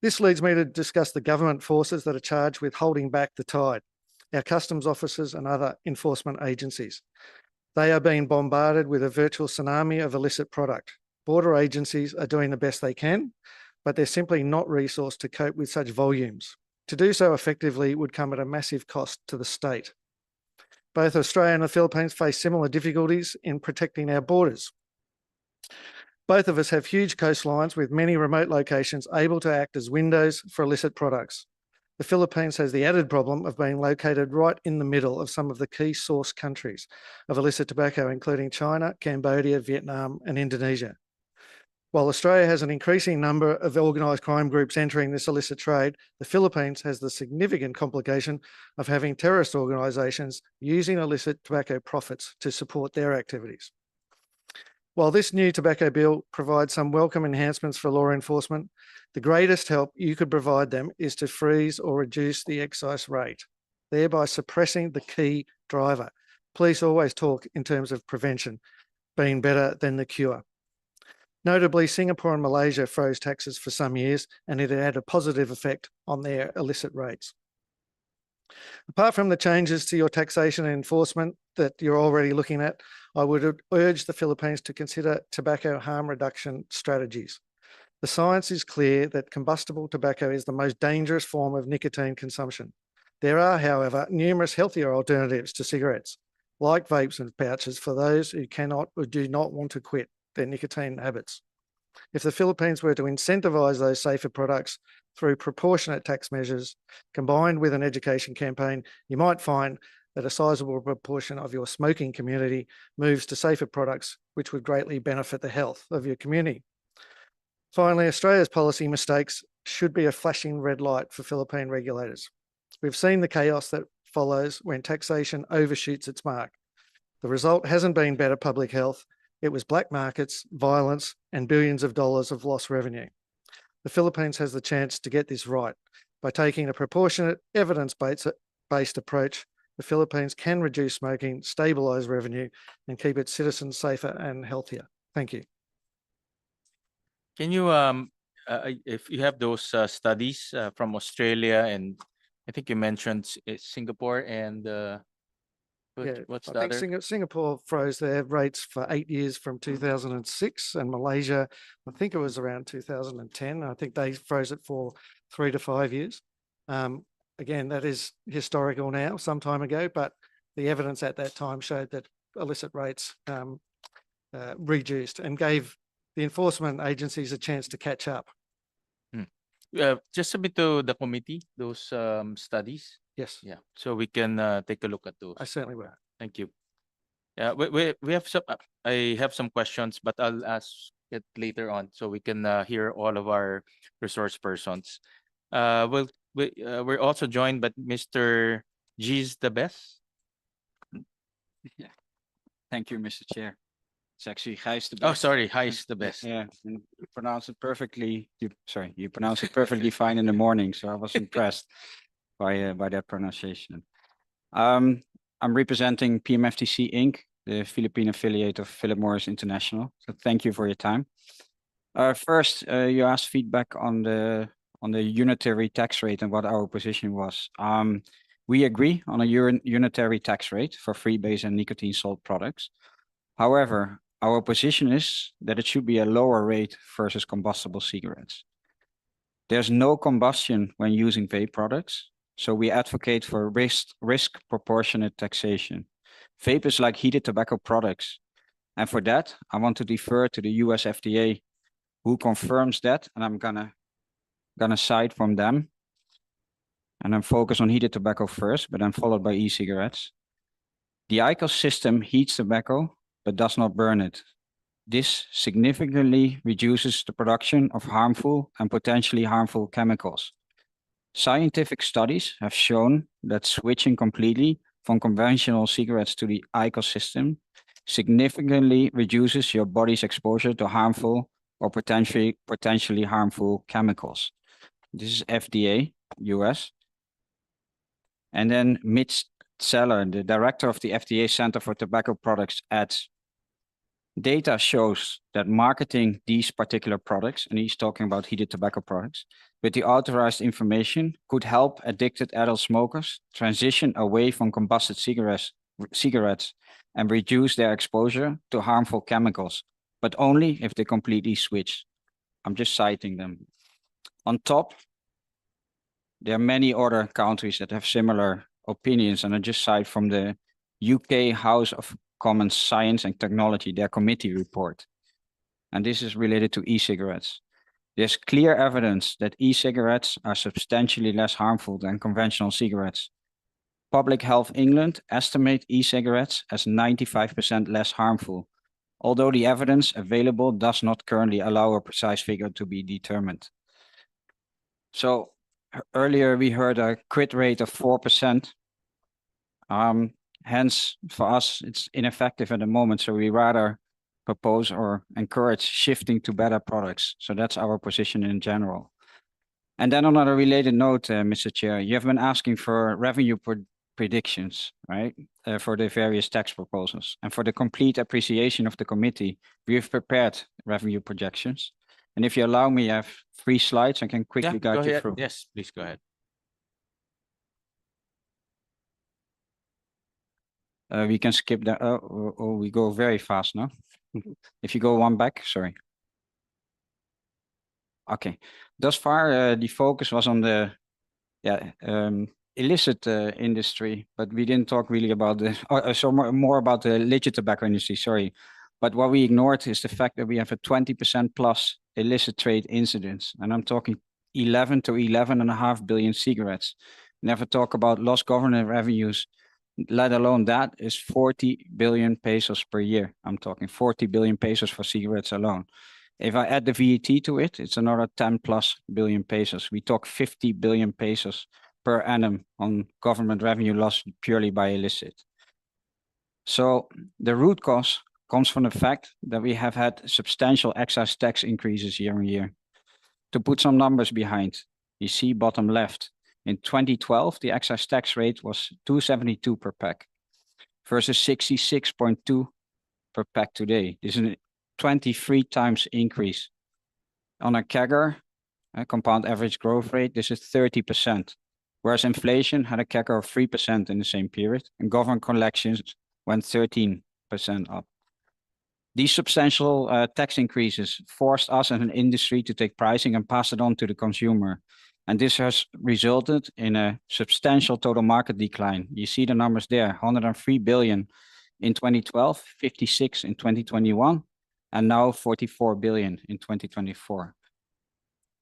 This leads me to discuss the government forces that are charged with holding back the tide. Our customs officers and other enforcement agencies. They are being bombarded with a virtual tsunami of illicit product. Border agencies are doing the best they can, but they're simply not resourced to cope with such volumes. To do so effectively would come at a massive cost to the state. Both Australia and the Philippines face similar difficulties in protecting our borders. Both of us have huge coastlines with many remote locations able to act as windows for illicit products. The Philippines has the added problem of being located right in the middle of some of the key source countries of illicit tobacco, including China, Cambodia, Vietnam, and Indonesia. While Australia has an increasing number of organised crime groups entering this illicit trade, the Philippines has the significant complication of having terrorist organisations using illicit tobacco profits to support their activities. While this new tobacco bill provides some welcome enhancements for law enforcement, the greatest help you could provide them is to freeze or reduce the excise rate, thereby suppressing the key driver. Please always talk in terms of prevention being better than the cure. Notably, Singapore and Malaysia froze taxes for some years, and it had a positive effect on their illicit rates. Apart from the changes to your taxation and enforcement that you're already looking at, I would urge the Philippines to consider tobacco harm reduction strategies. The science is clear that combustible tobacco is the most dangerous form of nicotine consumption. There are, however, numerous healthier alternatives to cigarettes, like vapes and pouches, for those who cannot or do not want to quit their nicotine habits. If the Philippines were to incentivise those safer products through proportionate tax measures, combined with an education campaign, you might find that a sizable proportion of your smoking community moves to safer products, which would greatly benefit the health of your community. Finally, Australia's policy mistakes should be a flashing red light for Philippine regulators. We've seen the chaos that follows when taxation overshoots its mark. The result hasn't been better public health. It was black markets, violence, and billions of dollars of lost revenue. The Philippines has the chance to get this right. By taking a proportionate, evidence-based approach, the Philippines can reduce smoking, stabilise revenue, and keep its citizens safer and healthier. Thank you. Can you, if you have those studies from Australia, and I think you mentioned Singapore and what's the I think other? Singapore froze their rates for 8 years from 2006, and Malaysia, I think it was around 2010. I think they froze it for 3 to 5 years. Again, that is historical now, some time ago, but the evidence at that time showed that illicit rates reduced and gave the enforcement agencies a chance to catch up. Just submit to the committee those studies. Yes. Yeah, so we can take a look at those. I certainly will. Thank you. Yeah, we have some. I have some questions, but I'll ask it later on so we can hear all of our resource persons. We're also joined by Mr. G's the best. Yeah. Thank you, Mr. Chair. It's actually Gijs the best. Oh, sorry, Gijs the best. Yeah, and you pronounce it perfectly. You pronounce it perfectly fine in the morning, so I was impressed by that pronunciation. I'm representing PMFTC Inc., the Philippine affiliate of Philip Morris International. So thank you for your time. First, you asked feedback on the unitary tax rate and what our position was. We agree on a unitary tax rate for freebase and nicotine salt products. However, our position is that it should be a lower rate versus combustible cigarettes. There's no combustion when using vape products, so we advocate for risk proportionate taxation. Vape is like heated tobacco products. And for that, I want to defer to the US FDA, who confirms that, and I'm gonna cite from them. And I'm focused on heated tobacco first, but then followed by e-cigarettes. The IQOS system heats tobacco, but does not burn it. This significantly reduces the production of harmful and potentially harmful chemicals. Scientific studies have shown that switching completely from conventional cigarettes to the IQOS system significantly reduces your body's exposure to harmful or potentially harmful chemicals. This is FDA, US. And then Mitch Zeller, the director of the FDA Center for Tobacco Products, adds, data shows that marketing these particular products, and he's talking about heated tobacco products, with the authorized information could help addicted adult smokers transition away from combusted cigarettes and reduce their exposure to harmful chemicals, but only if they completely switch. I'm just citing them. On top, there are many other countries that have similar opinions, and I just cite from the UK House of Commons Science and Technology, their committee report. And this is related to e-cigarettes. There's clear evidence that e-cigarettes are substantially less harmful than conventional cigarettes. Public Health England estimate e-cigarettes as 95% less harmful, although the evidence available does not currently allow a precise figure to be determined. So earlier we heard a quit rate of 4%. Hence, for us, it's ineffective at the moment, so we rather propose or encourage shifting to better products. So that's our position in general. And then on a related note, Mr. Chair, you have been asking for revenue predictions, right, for the various tax proposals. And for the complete appreciation of the committee, we have prepared revenue projections. And if you allow me, I have 3 slides. I can quickly guide you through. Yes, please go ahead. We can skip that. Oh, we go very fast now. If you go one back, sorry. Okay. Thus far, the focus was on the illicit industry, but we didn't talk really about the, more about the legit tobacco industry, sorry. But what we ignored is the fact that we have a 20% plus illicit trade incidents, and I'm talking 11 to 11.5 billion cigarettes. Never talk about lost government revenues, let alone that is 40 billion pesos per year. I'm talking 40 billion pesos for cigarettes alone. If I add the VAT to it, it's another 10 plus billion pesos. We talk 50 billion pesos per annum on government revenue lost purely by illicit. So the root cause comes from the fact that we have had substantial excise tax increases year on year. To put some numbers behind, you see bottom left, in 2012, the excise tax rate was 272 per pack versus 66.2 per pack today. This is a 23 times increase. On a CAGR, a compound average growth rate, this is 30%, whereas inflation had a CAGR of 3% in the same period, and government collections went 13% up. These substantial tax increases forced us as an industry to take pricing and pass it on to the consumer. And this has resulted in a substantial total market decline. You see the numbers there, 103 billion in 2012, 56 in 2021, and now 44 billion in 2024.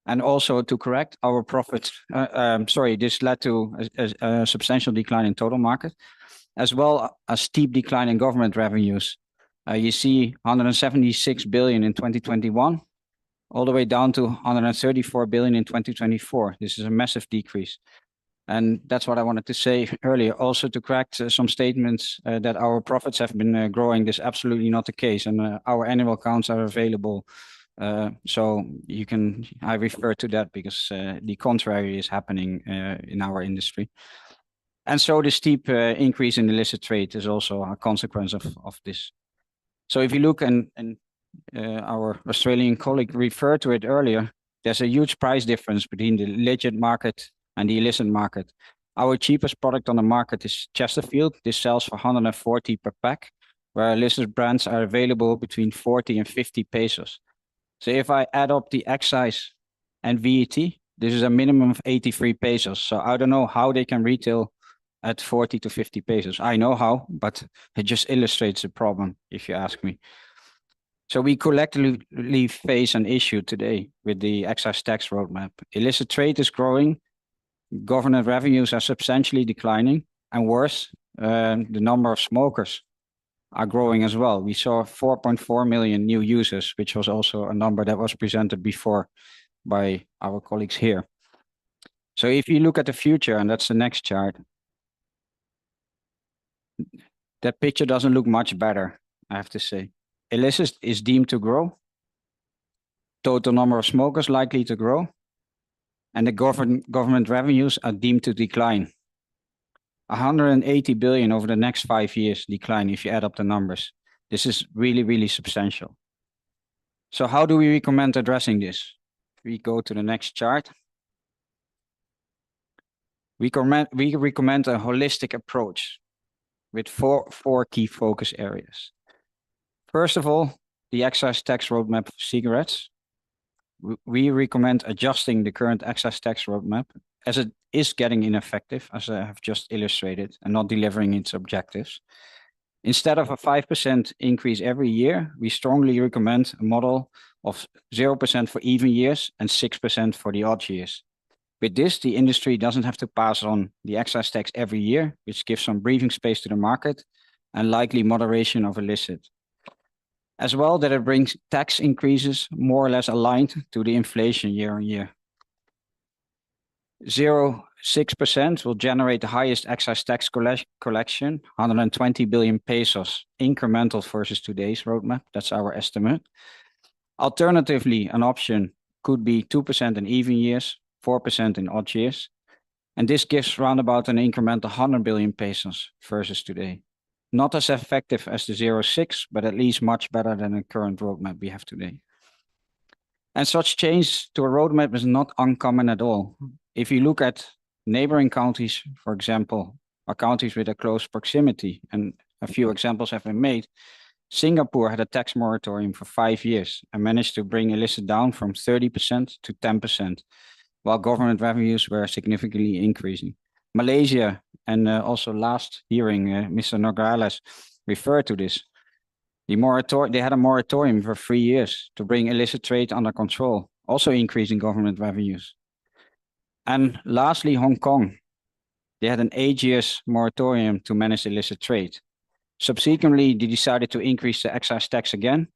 And also to correct our profits, this led to a substantial decline in total market, as well as steep decline in government revenues. You see 176 billion in 2021, all the way down to 134 billion in 2024. This is a massive decrease. And that's what I wanted to say earlier. Also to correct some statements that our profits have been growing. This is absolutely not the case. And our annual accounts are available. So you can, I refer to that because the contrary is happening in our industry. And so the steep increase in illicit trade is also a consequence of this. So if you look, and our Australian colleague referred to it earlier, there's a huge price difference between the legit market and the illicit market. Our cheapest product on the market is Chesterfield. This sells for 140 per pack, where illicit brands are available between 40 and 50 pesos. So if I add up the excise and VAT, this is a minimum of 83 pesos. So I don't know how they can retail at 40 to 50 pesos. I know how, but it just illustrates the problem, if you ask me. So we collectively face an issue today with the excise tax roadmap. Illicit trade is growing, government revenues are substantially declining, and worse, the number of smokers are growing as well. We saw 4.4 million new users, which was also a number that was presented before by our colleagues here. So if you look at the future, and that's the next chart, that picture doesn't look much better, I have to say. Illicit is deemed to grow. Total number of smokers likely to grow. And the government revenues are deemed to decline. 180 billion over the next 5 years decline if you add up the numbers. This is really, really substantial. So how do we recommend addressing this? We go to the next chart. We recommend a holistic approach with four key focus areas. First of all, the excise tax roadmap for cigarettes. We recommend adjusting the current excise tax roadmap as it is getting ineffective, as I have just illustrated, and not delivering its objectives. Instead of a 5% increase every year, we strongly recommend a model of 0% for even years and 6% for the odd years. With this, the industry doesn't have to pass on the excise tax every year, which gives some breathing space to the market and likely moderation of illicit. As well, that it brings tax increases more or less aligned to the inflation year on year. 0.6% will generate the highest excise tax collection, 120 billion pesos, incremental versus today's roadmap. That's our estimate. Alternatively, an option could be 2% in even years, 4% in odd years. And this gives round about an incremental 100 billion pesos versus today. Not as effective as the 0.6, but at least much better than the current roadmap we have today. And such change to a roadmap is not uncommon at all. If you look at neighboring countries, for example, or countries with a close proximity, and a few examples have been made, Singapore had a tax moratorium for 5 years and managed to bring illicit down from 30% to 10%, while government revenues were significantly increasing. Malaysia, and also last hearing, Mr. Nograles referred to this. They had a moratorium for 3 years to bring illicit trade under control, also increasing government revenues. And lastly, Hong Kong. They had an 8 years moratorium to manage illicit trade. Subsequently, they decided to increase the excise tax again,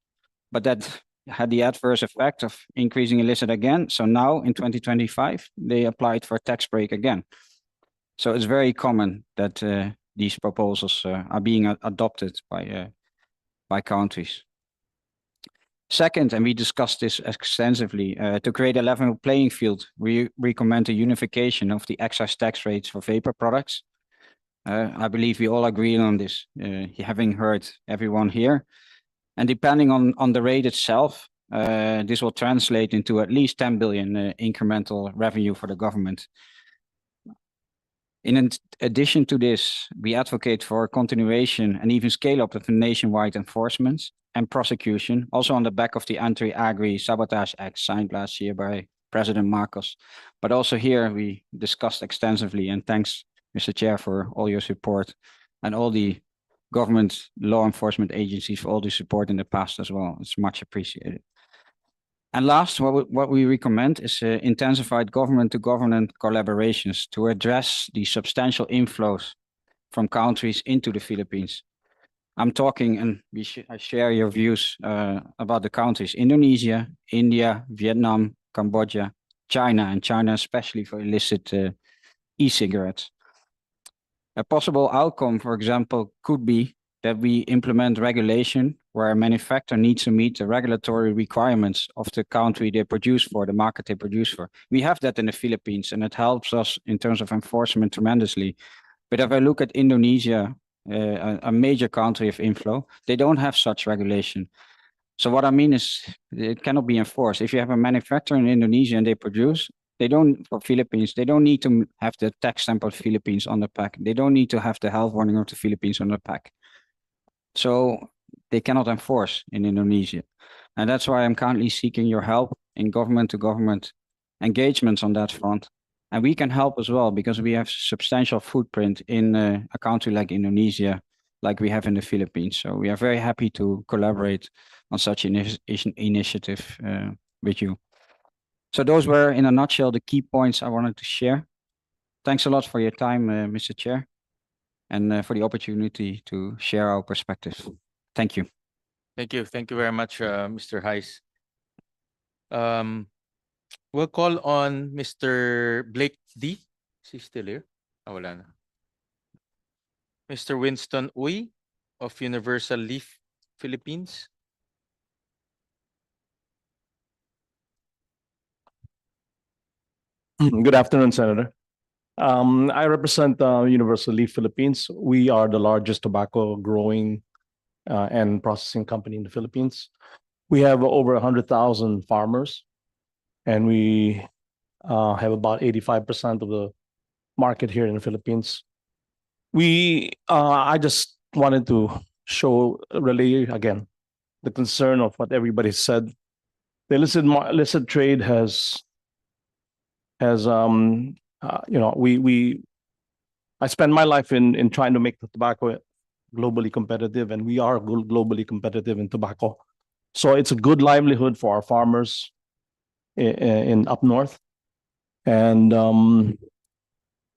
but that had the adverse effect of increasing illicit again. So now in 2025, they applied for a tax break again. So it's very common that these proposals are being adopted by countries. Second, and we discussed this extensively, to create a level playing field, we recommend a unification of the excise tax rates for vapor products. I believe we all agree on this, having heard everyone here. And depending on the rate itself, this will translate into at least 10 billion incremental revenue for the government. In addition to this, we advocate for continuation and even scale up of nationwide enforcement and prosecution, also on the back of the Anti-Agri Sabotage Act signed last year by President Marcos. But also here we discussed extensively, and thanks, Mr. Chair, for all your support, and all the government law enforcement agencies for all the support in the past as well. It's much appreciated. And last, what we recommend is intensified government-to-government collaborations to address the substantial inflows from countries into the Philippines. I'm talking, and I share your views about the countries: Indonesia, India, Vietnam, Cambodia, China, and China especially for illicit e-cigarettes. A possible outcome, for example, could be that we implement regulation where a manufacturer needs to meet the regulatory requirements of the country they produce for, the market they produce for. We have that in the Philippines, and it helps us in terms of enforcement tremendously. But if I look at Indonesia, a major country of inflow, they don't have such regulation. So what I mean is it cannot be enforced. If you have a manufacturer in Indonesia and they produce, they don't, for Philippines, they don't need to have the tax stamp of Philippines on the pack. They don't need to have the health warning of the Philippines on the pack. So they cannot enforce in Indonesia. And that's why I'm currently seeking your help in government-to-government engagements on that front. And we can help as well because we have substantial footprint in a country like Indonesia, like we have in the Philippines. So we are very happy to collaborate on such initiative with you. So those were, in a nutshell, the key points I wanted to share. Thanks a lot for your time, Mr. Chair, and for the opportunity to share our perspectives. Thank you. Thank you. Thank you very much, Mr. Heiss. We'll call on Mr. Blake D. Is he still here? Wala na. Mr. Winston Uy of Universal Leaf Philippines. Good afternoon, Senator. I represent Universal Leaf Philippines. We are the largest tobacco growing and processing company in the Philippines. We have over 100,000 farmers, and we have about 85% of the market here in the Philippines. I just wanted to relay again the concern of what everybody said. The illicit trade has I spend my life in trying to make the tobacco globally competitive, and we are globally competitive in tobacco. So it's a good livelihood for our farmers in up north. And the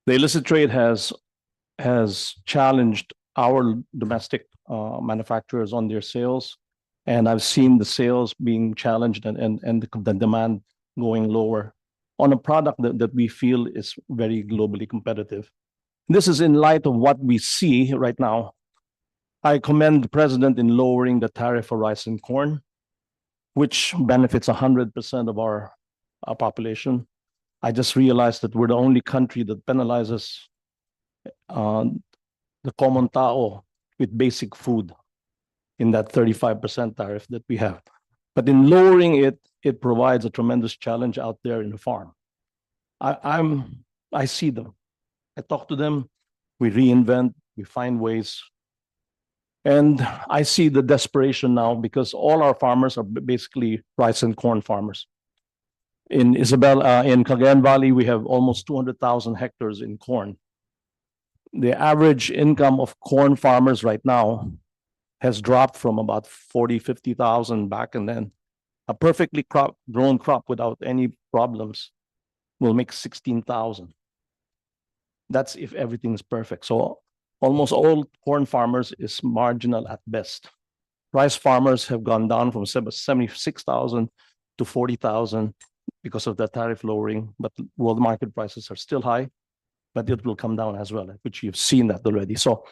illicit trade has challenged our domestic manufacturers on their sales. And I've seen the sales being challenged and the demand going lower on a product that we feel is very globally competitive. This is in light of what we see right now. I commend the president in lowering the tariff for rice and corn, which benefits 100% of our population. I just realized that we're the only country that penalizes the common tao with basic food in that 35% tariff that we have. But in lowering it, it provides a tremendous challenge out there in the farm. I see them. I talk to them. We reinvent. We find ways. And I see the desperation now because all our farmers are basically rice and corn farmers. In Cagayan Valley, we have almost 200,000 hectares in corn. The average income of corn farmers right now has dropped from about 50,000 back, and then a perfectly grown crop without any problems will make 16,000. That's if everything is perfect. So almost all corn farmers is marginal at best. Rice farmers have gone down from 76,000 to 40,000 because of the tariff lowering, but world market prices are still high. but it will come down as well, which you've seen that already. So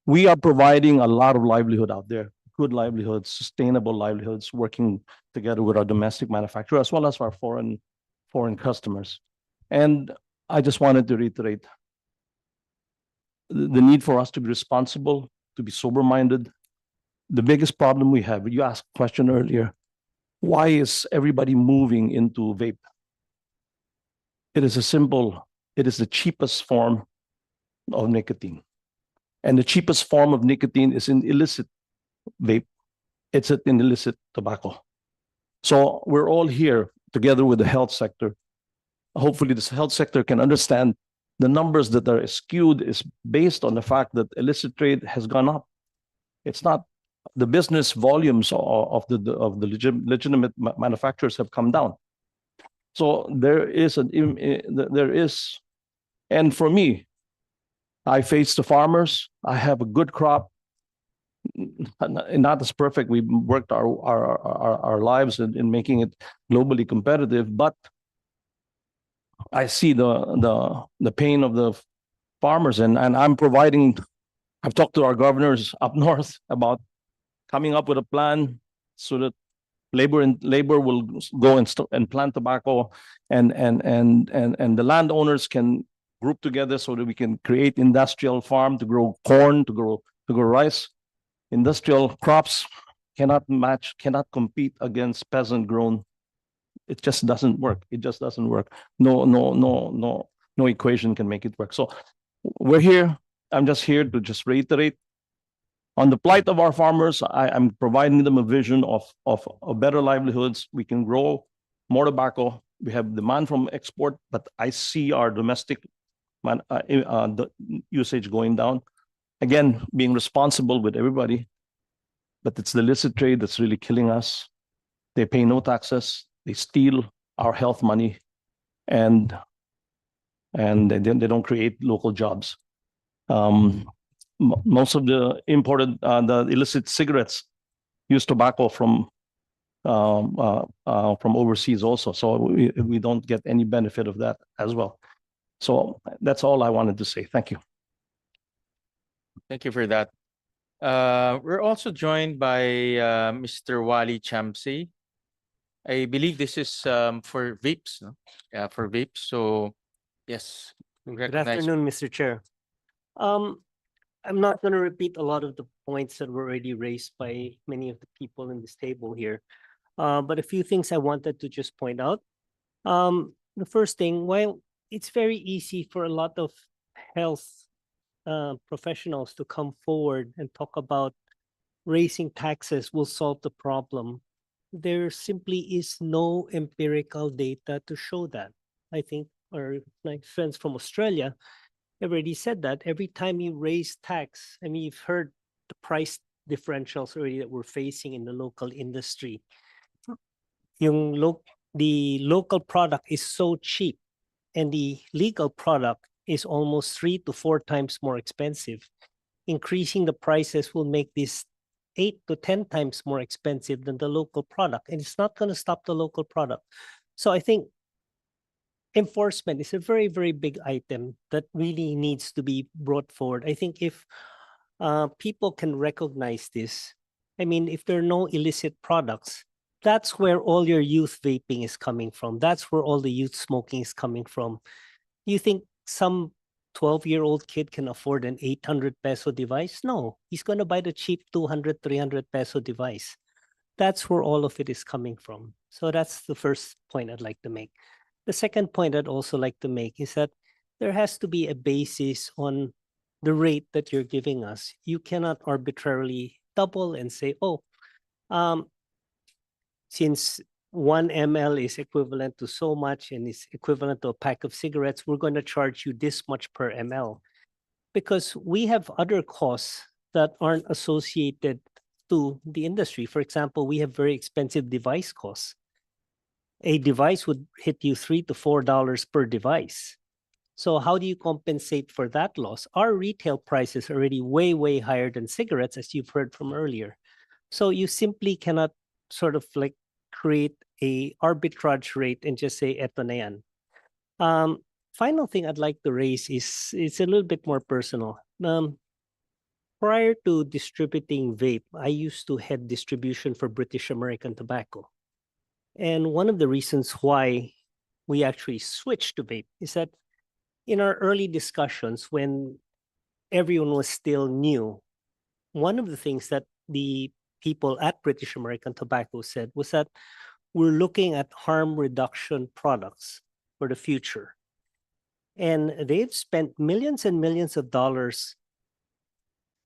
we are providing a lot of livelihood out there, good livelihoods, sustainable livelihoods, working together with our domestic manufacturer as well as our foreign customers. And I just wanted to reiterate the need for us to be responsible, to be sober-minded. The biggest problem we have, you asked a question earlier, why is everybody moving into vape? It is the cheapest form of nicotine. And the cheapest form of nicotine is in illicit vape. It's in illicit tobacco. So we're all here together with the health sector. Hopefully this health sector can understand the numbers that are skewed is based on the fact that illicit trade has gone up. It's not the business volumes of the legitimate manufacturers have come down. So there is, and for me, I face the farmers. I have a good crop, not as perfect. We worked our lives in making it globally competitive, but I see the pain of the farmers, and I'm providing. I've talked to our governors up north about coming up with a plan so that labor will go and plant tobacco, and the landowners can group together so that we can create industrial farm to grow corn, to grow rice. Industrial crops cannot compete against peasant grown. It just doesn't work. It just doesn't work. No equation can make it work. So we're here. I'm just here to just reiterate on the plight of our farmers. I'm providing them a vision of better livelihoods. We can grow more tobacco. We have demand from export, but I see our domestic the usage going down. Again, being responsible with everybody, but it's the illicit trade that's really killing us. They pay no taxes. They steal our health money, and they don't create local jobs. Most of the imported, the illicit cigarettes use tobacco from overseas also. So we don't get any benefit of that as well. So that's all I wanted to say. Thank you. Thank you for that. We're also joined by Mr. Wally Chamsey. I believe this is for vapes, no? Yeah, for vapes. So yes, Good afternoon, Mr. Chair. I'm not going to repeat a lot of the points that were already raised by many of the people in this table here, but a few things I wanted to just point out. The first thing, while it's very easy for a lot of health professionals to come forward and talk about raising taxes will solve the problem, there simply is no empirical data to show that. I think our friends from Australia have already said that every time you raise tax, I mean, you've heard the price differentials already that we're facing in the local industry. The local product is so cheap, and the legal product is almost 3 to 4 times more expensive. Increasing the prices will make this 8 to 10 times more expensive than the local product, and it's not going to stop the local product. So I think enforcement is a very, very big item that really needs to be brought forward. I think if people can recognize this, I mean, if there are no illicit products, that's where all your youth vaping is coming from. That's where all the youth smoking is coming from. You think some 12-year-old kid can afford an 800 peso device? No, he's going to buy the cheap 200, 300 peso device. That's where all of it is coming from. So that's the first point I'd like to make. The second point I'd also like to make is that there has to be a basis on the rate that you're giving us. You cannot arbitrarily double and say, oh, since 1 ml is equivalent to so much and is equivalent to a pack of cigarettes, we're going to charge you this much per ml. Because we have other costs that aren't associated to the industry. For example, we have very expensive device costs. A device would hit you $3 to $4 per device. So how do you compensate for that loss? Our retail price is already way, way higher than cigarettes, as you've heard from earlier. So you simply cannot sort of like create a arbitrage rate and just say, eto na yan. final thing I'd like to raise is it's a little bit more personal. Prior to distributing vape, I used to head distribution for British American Tobacco. And one of the reasons why we actually switched to vape is that in our early discussions, when everyone was still new, one of the things that the people at British American Tobacco said was that we're looking at harm reduction products for the future. And they've spent millions and millions of dollars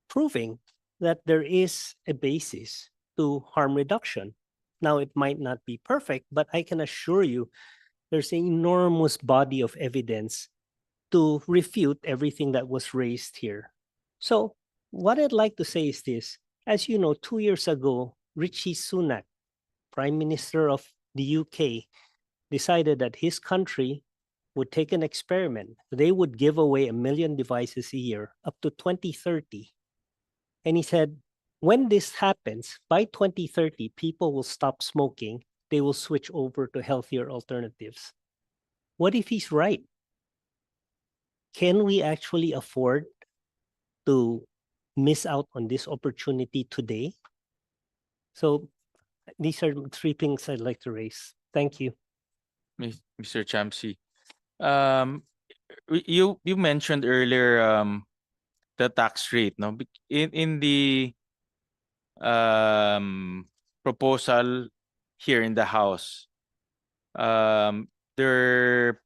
proving that there is a basis to harm reduction. Now, it might not be perfect, but I can assure you there's an enormous body of evidence to refute everything that was raised here. So what I'd like to say is this. As you know, 2 years ago, Rishi Sunak, Prime Minister of the UK, decided that his country would take an experiment. They would give away 1 million devices a year up to 2030. And he said, when this happens, by 2030, people will stop smoking. They will switch over to healthier alternatives. What if he's right? Can we actually afford to miss out on this opportunity today? So these are 3 things I'd like to raise. Thank you. Mr. Chamsi. You mentioned earlier the tax rate, no? In the proposal here in the House, their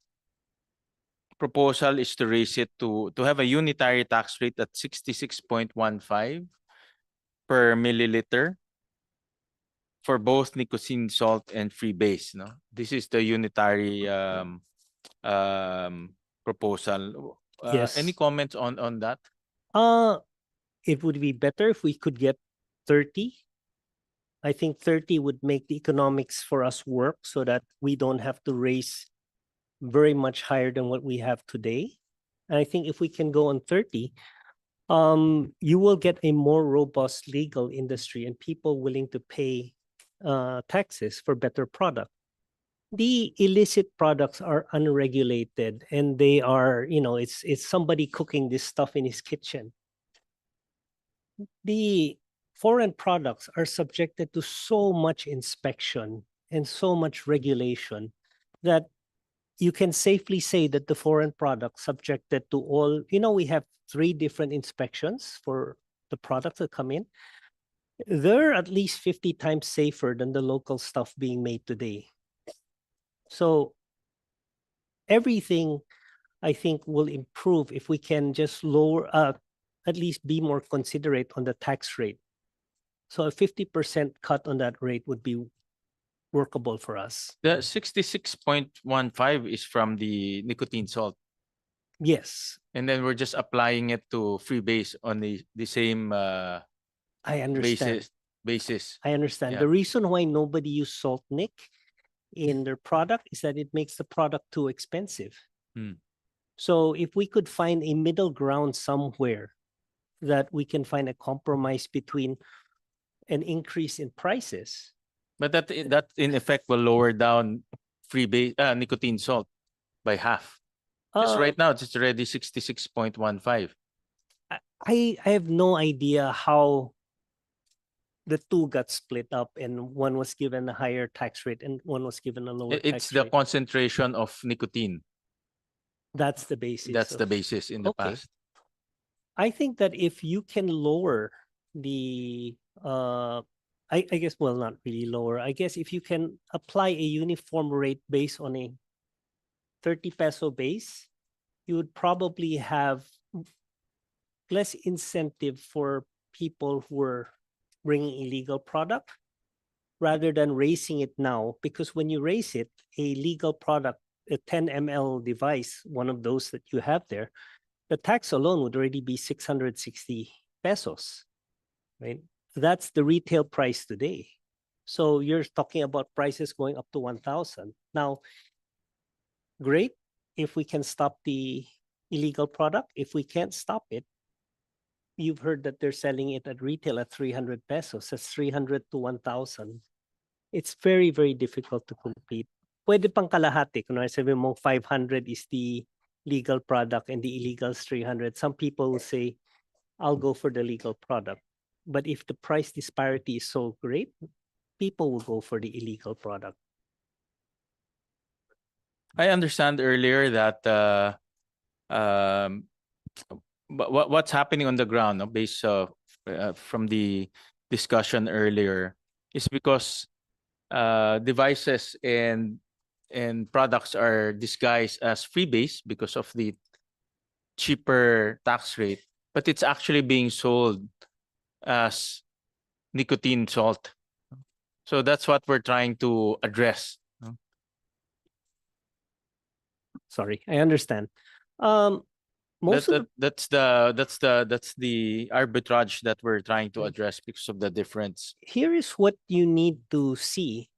proposal is to raise it to have a unitary tax rate at 66.15 per milliliter for both nicotine salt and freebase. No, this is the unitary proposal. Yes. Any comments on that? It would be better if we could get 30. I think 30 would make the economics for us work so that we don't have to raise very much higher than what we have today. And I think if we can go on 30, you will get a more robust legal industry and people willing to pay taxes for better product. The illicit products are unregulated and they are, it's somebody cooking this stuff in his kitchen. The foreign products are subjected to so much inspection and so much regulation that you can safely say that the foreign products subjected to all, we have 3 different inspections for the products that come in. They're at least 50 times safer than the local stuff being made today. So everything, I think, will improve if we can just lower, at least be more considerate on the tax rate. So a 50% cut on that rate would be workable for us. The 66.15 is from the nicotine salt. Yes. And then we're just applying it to freebase on the same I understand. basis. I understand. Yeah. The reason why nobody use salt nic in their product is that it makes the product too expensive. So if we could find a middle ground somewhere that we can find a compromise between an increase in prices. But that in effect will lower down freebase nicotine salt by half. Because right now it's already 66.15. I have no idea how the 2 got split up and one was given a higher tax rate and one was given a lower tax rate. It's the concentration of nicotine. That's the basis. That's the basis in the past. I think that if you can lower the, I guess, well, not really lower. I guess if you can apply a uniform rate based on a 30 peso base, you would probably have less incentive for people who are bringing illegal product rather than raising it now. Because when you raise it, a legal product, a 10 ml device, one of those that you have there, the tax alone would already be 660 pesos, right? That's the retail price today. So you're talking about prices going up to 1,000. Now, great if we can stop the illegal product. If we can't stop it, you've heard that they're selling it at retail at 300 pesos. That's 300 to 1,000. It's very, very difficult to compete. Pwede pang kalahati. Kung sabi mo 500 is the legal product and the illegal is 300, some people will say, I'll go for the legal product. But if the price disparity is so great, people will go for the illegal product. I understand earlier that what's happening on the ground, no, based from the discussion earlier, is because devices and products are disguised as freebase because of the cheaper tax rate, but it's actually being sold as nicotine salt. So that's what we're trying to address. Sorry, I understand. Most of the That's the arbitrage that we're trying to address because of the difference. here is what you need to see.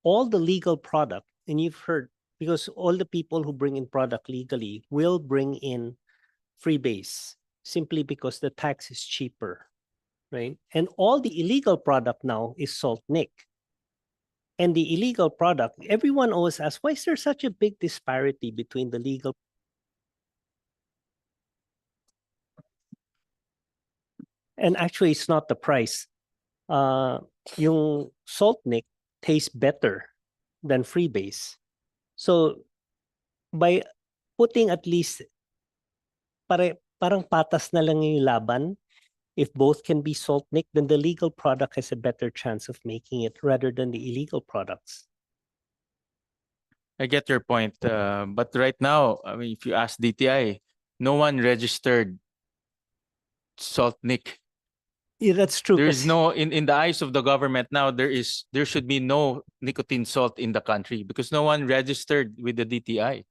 All the legal product, and you've heard, because all the people who bring in product legally will bring in freebase simply because the tax is cheaper, right? And all the illegal product now is salt nic. And the illegal product, everyone always asks, why is there such a big disparity between the legal? And actually, it's not the price. Yung salt nic tastes better than freebase. So by putting at least parang patas na lang yung laban, if both can be salt nic, then the legal product has a better chance of making it rather than the illegal products. I get your point, but right now, I mean, if you ask DTI, no one registered salt nic. Yeah, that's true. There is no in the eyes of the government now. There should be no nicotine salt in the country because no one registered with the DTI.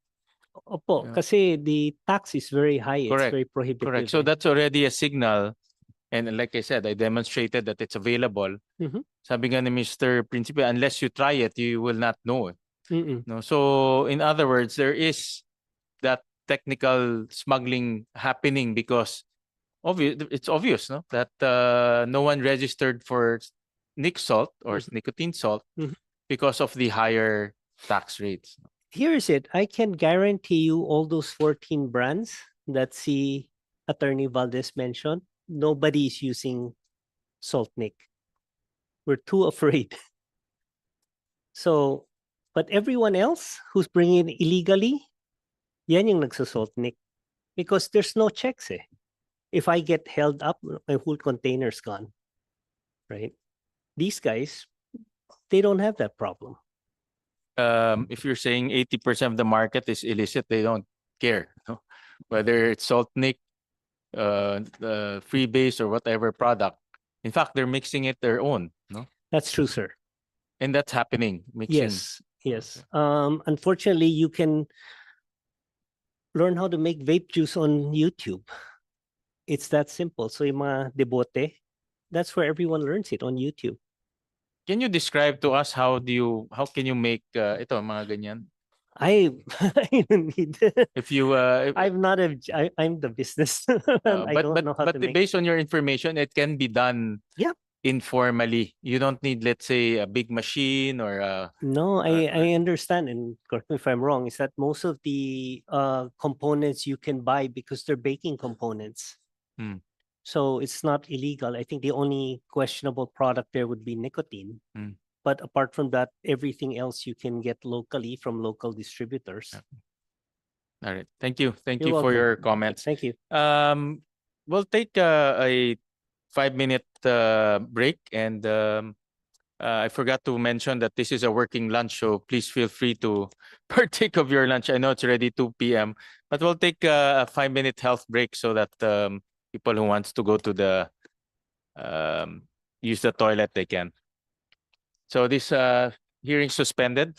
Opo, kasi the tax is very high. Correct. It's very prohibitive. Correct. So that's already a signal. And like I said, I demonstrated that it's available. Mhm. Sabi nga ni Mr. Principe, unless you try it, you will not know. Mm-mm. No. So in other words, there is that technical smuggling happening because it's obvious, no, that no one registered for nic salt or nicotine salt Mhm. because of the higher tax rates. Here is it. I can guarantee you all those 14 brands that see Attorney Valdez mentioned, nobody is using salt nic. We're too afraid. So, but everyone else who's bringing it illegally, yan yung nagsasalt nic. Because there's no checks eh. If I get held up, my whole container's gone, right? These guys, they don't have that problem. If you're saying 80% of the market is illicit, they don't care, no? Whether it's salt nic, the freebase or whatever product. In fact, they're mixing it their own, no? That's true, sir. And that's happening, mixing. Yes. Unfortunately, you can learn how to make vape juice on YouTube. It's that simple. So yung mga debote, that's where everyone learns it, on YouTube. Can you describe to us how can you make ito mga ganyan? I don't need. If you I'm the business. I don't know how to make. Based on your information, it can be done informally. You don't need, let's say, a big machine or No, I understand, and correct me if I'm wrong, is that most of the components you can buy because they're baking components. Hmm. So it's not illegal. I think the only questionable product there would be nicotine. Hmm. But apart from that, everything else you can get locally from local distributors. All right. Thank you. Thank You're you for welcome. your comments. Thank you. We'll take a 5-minute break, and I forgot to mention that this is a working lunch, so please feel free to partake of your lunch. I know it's already 2 p.m., but we'll take a 5-minute health break so that people who wants to go to the use the toilet, they can. So this hearing suspended.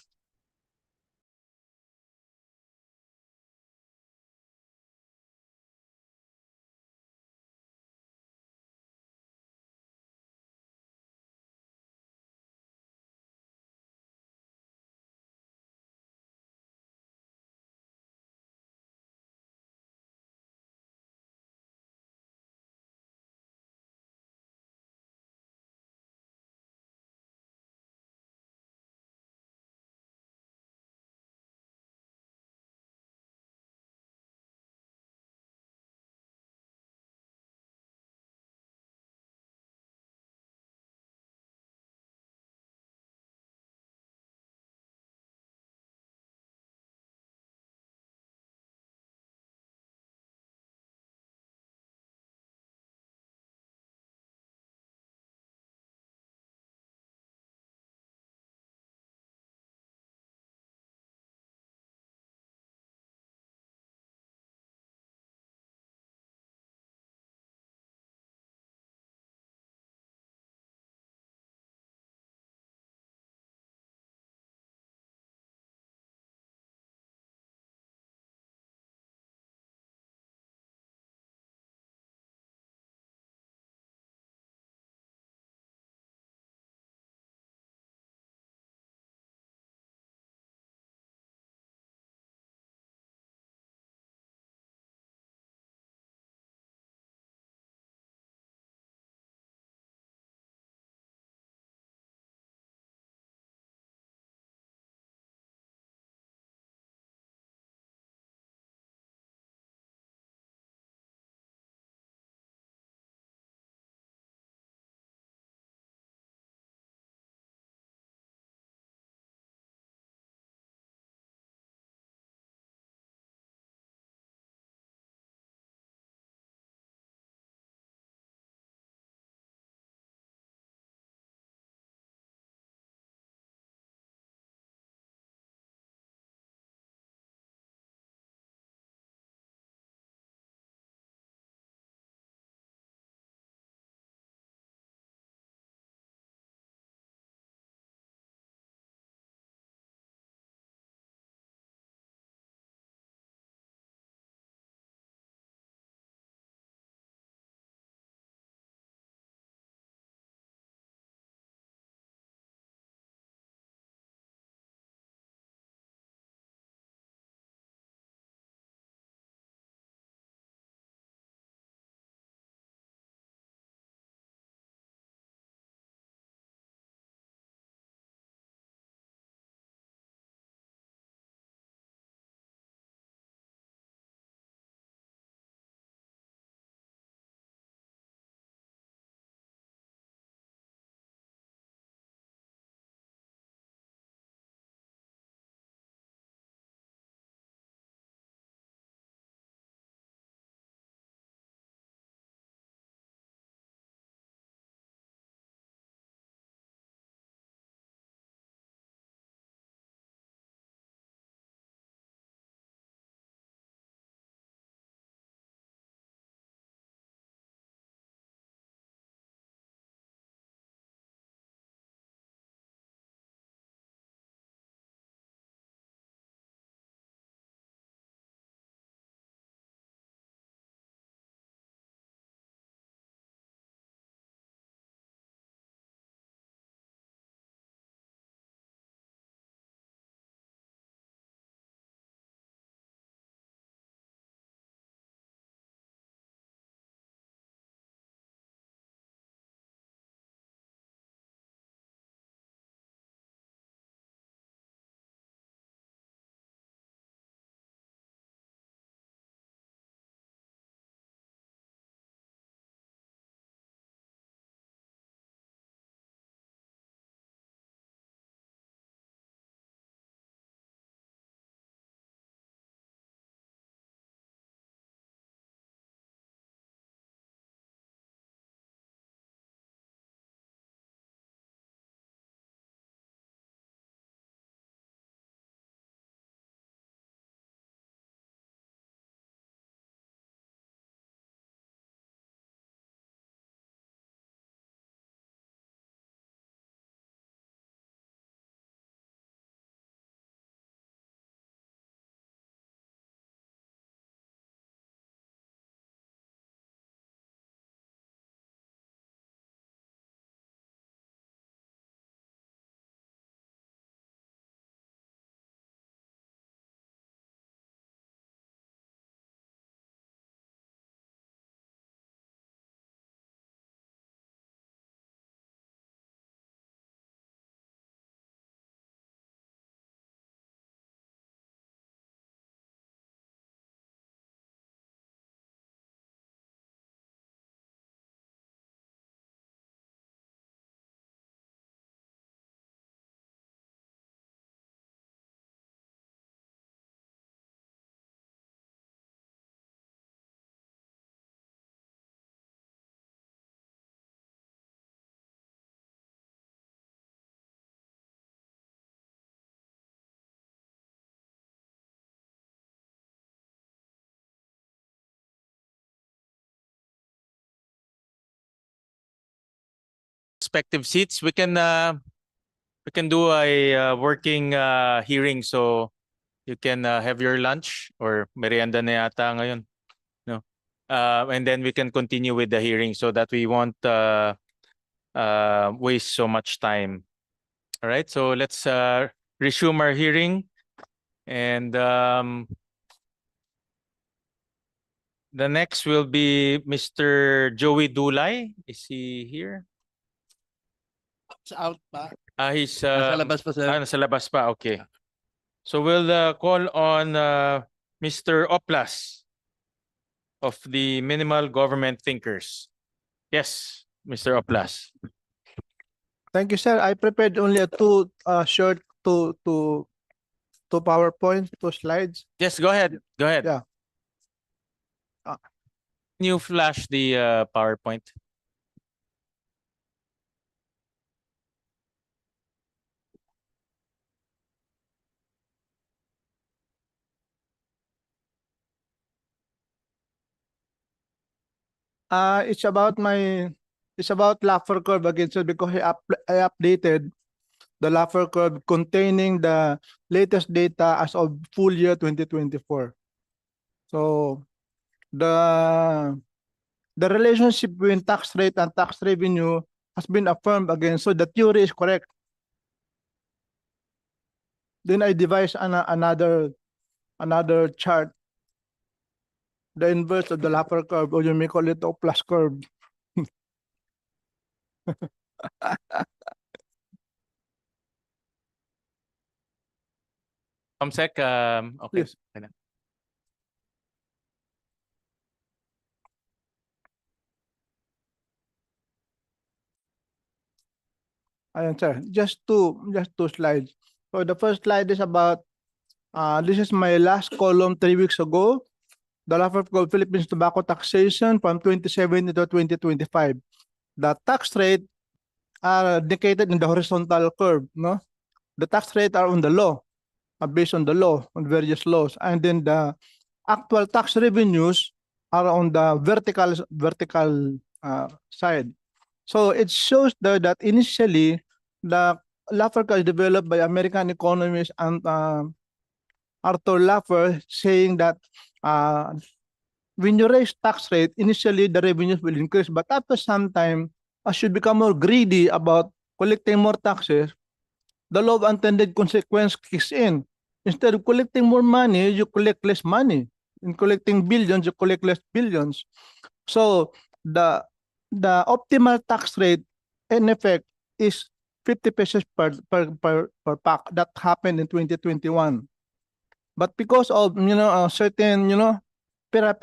respective seats, we can do a working hearing. So you can have your lunch or merienda na yata ngayon, no? And then we can continue with the hearing so that we won't waste so much time. All right, so let's resume our hearing. And the next will be Mr. Joey Dulay. Is he here? Out pa. He's Nasa labas pa, sir. nasa labas pa. Okay. So we'll call on Mr. Oplas of the Minimal Government Thinkers. Yes, Mr. Oplas. Thank you, sir. I prepared only two short two PowerPoint, 2 slides. Yes, go ahead. Go ahead. Yeah. Can you flash the PowerPoint? It's about Laffer curve again, sir, because I updated the Laffer curve containing the latest data as of full year 2024. So the relationship between tax rate and tax revenue has been affirmed again. So the theory is correct. Then I devised another chart, the inverse of the Laffer curve, or you may call it a plus curve. Comsec, okay. Yes. Ayan, sir. Just two slides. So the first slide is about, this is my last column 3 weeks ago. The Laffer curve Philippines tobacco taxation from 2017 to 2025. The tax rate are indicated in the horizontal curve, no? The tax rate are on the law, based on the law, on various laws. And then the actual tax revenues are on the vertical side. So it shows that initially the Laffer curve is developed by American economist and Arthur Laffer, saying that when you raise tax rate, initially the revenues will increase, but after some time, as you become more greedy about collecting more taxes, the law of unintended consequence kicks in. Instead of collecting more money, you collect less money. In collecting billions, you collect less billions. So the optimal tax rate, in effect, is 50 pesos per pack. That happened in 2021. But because of certain pera,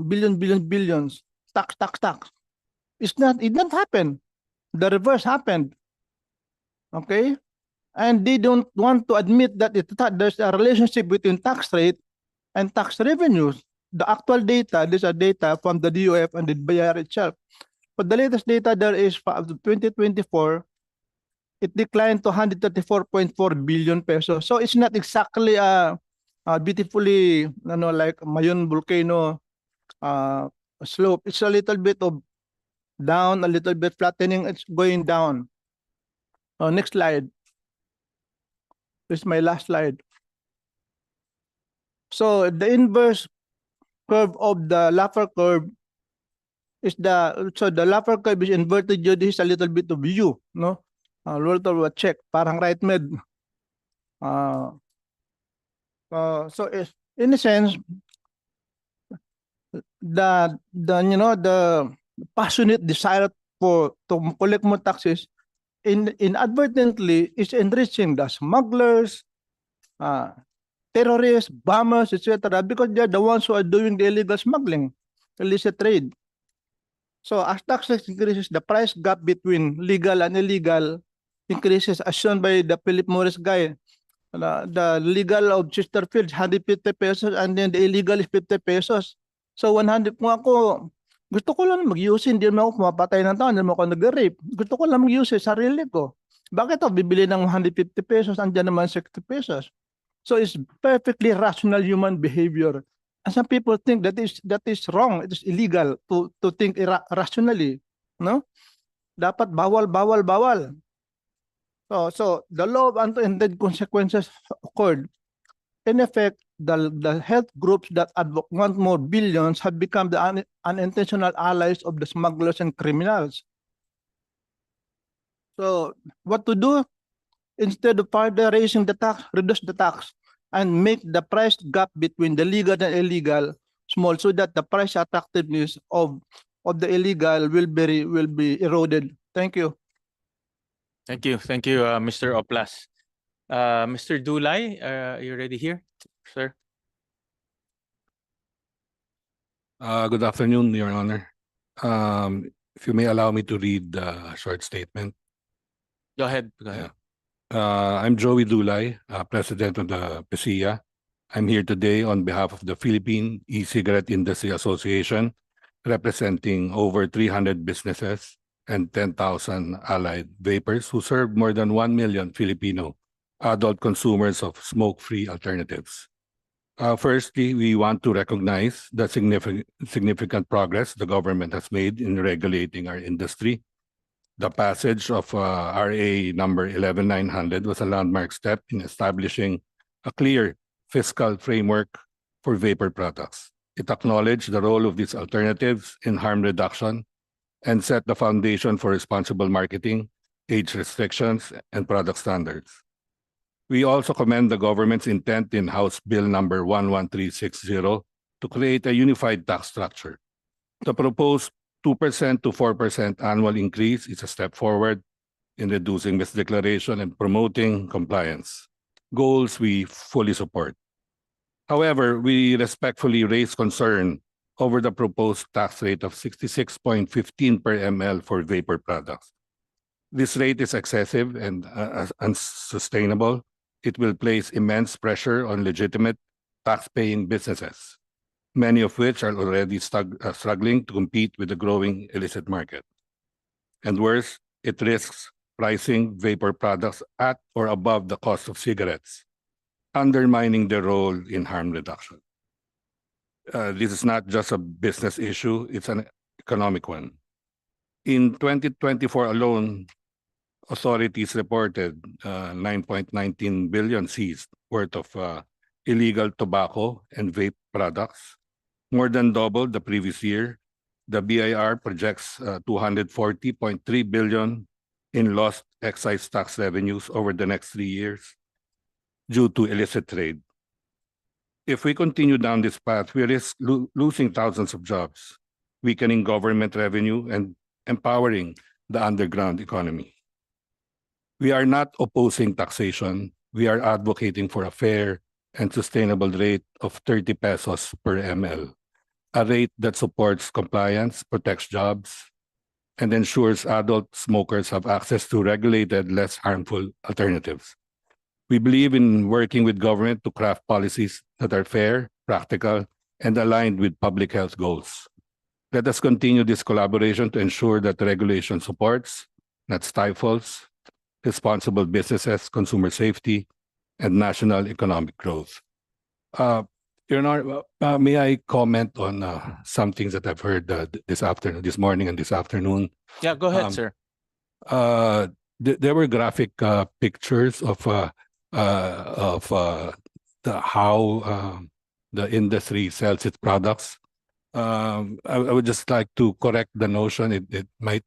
billions, tax. It didn't happen. The reverse happened. Okay? And they don't want to admit that there's a relationship between tax rate and tax revenues. The actual data, these are data from the DOF and the BIR itself. But the latest data there is for 2024, it declined to 134.4 billion pesos. So it's not exactly beautifully, like Mayon volcano slope. It's a little bit of down, a little bit flattening. It's going down. Next slide. This is my last slide. So the inverse curve of the Laffer curve is the Laffer curve is inverted. This is a little bit of U, no? Little check, parang right mid. So in a sense, the passionate desire to collect more taxes inadvertently is enriching the smugglers, terrorists, bombers, etc., because they're the ones who are doing the illegal smuggling, illicit trade. So as tax rate increases, the price gap between legal and illegal increases, as shown by the Philip Morris guy. The legal of Chesterfield, 150 pesos, and then the illegal is 50 pesos. So 100, kung ako, gusto ko lang mag-use, hindi naman ako pumapatay ng tao, hindi naman ako nag-rape. Gusto ko lang mag-use sarili ko. Bakit ako bibili ng 150 pesos, andyan naman 60 pesos? So it's perfectly rational human behavior. And some people think that is wrong. It is illegal to think rationally, no? dapat bawal, bawal, bawal. So the law of unintended consequences occurred. In effect, the health groups that want more billions have become the unintentional allies of the smugglers and criminals. So what to do? Instead of further raising the tax, reduce the tax and make the price gap between the legal and illegal small so that the price attractiveness of the illegal will be eroded. Thank you. Thank you, Mr. Oplas. Mr. Dulay, are you ready here, sir? Good afternoon, Your Honor. If you may allow me to read a short statement. Go ahead. Go ahead. I'm Joey Dulay, President of the PSIA. I'm here today on behalf of the Philippine E-Cigarette Industry Association, representing over 300 businesses and 10,000 allied vapers who serve more than 1 million Filipino adult consumers of smoke-free alternatives. Firstly, we want to recognize the significant progress the government has made in regulating our industry. The passage of RA number 11900 was a landmark step in establishing a clear fiscal framework for vapor products. It acknowledged the role of these alternatives in harm reduction and set the foundation for responsible marketing, age restrictions, and product standards. We also commend the government's intent in House Bill number 11360 to create a unified tax structure. The proposed 2% to 4% annual increase is a step forward in reducing misdeclaration and promoting compliance, goals we fully support. However, we respectfully raise concern over the proposed tax rate of 66.15 per ml for vapor products. This rate is excessive and unsustainable. It will place immense pressure on legitimate tax-paying businesses, many of which are already struggling to compete with the growing illicit market. And worse, it risks pricing vapor products at or above the cost of cigarettes, undermining their role in harm reduction. This is not just a business issue, it's an economic one. In 2024 alone, authorities reported 9.19 billion seized worth of illegal tobacco and vape products, more than double the previous year. The BIR projects 240.3 billion in lost excise tax revenues over the next 3 years due to illicit trade. If we continue down this path, we risk losing thousands of jobs, weakening government revenue, and empowering the underground economy. We are not opposing taxation. We are advocating for a fair and sustainable rate of 30 pesos per ml, a rate that supports compliance, protects jobs, and ensures adult smokers have access to regulated, less harmful alternatives. We believe in working with government to craft policies that are fair, practical, and aligned with public health goals. Let us continue this collaboration to ensure that the regulation supports, not stifles, responsible businesses, consumer safety, and national economic growth. Your Honor, may I comment on some things that I've heard this morning and this afternoon? Yeah, go ahead, sir. There were graphic pictures of how the industry sells its products. I would just like to correct the notion. It might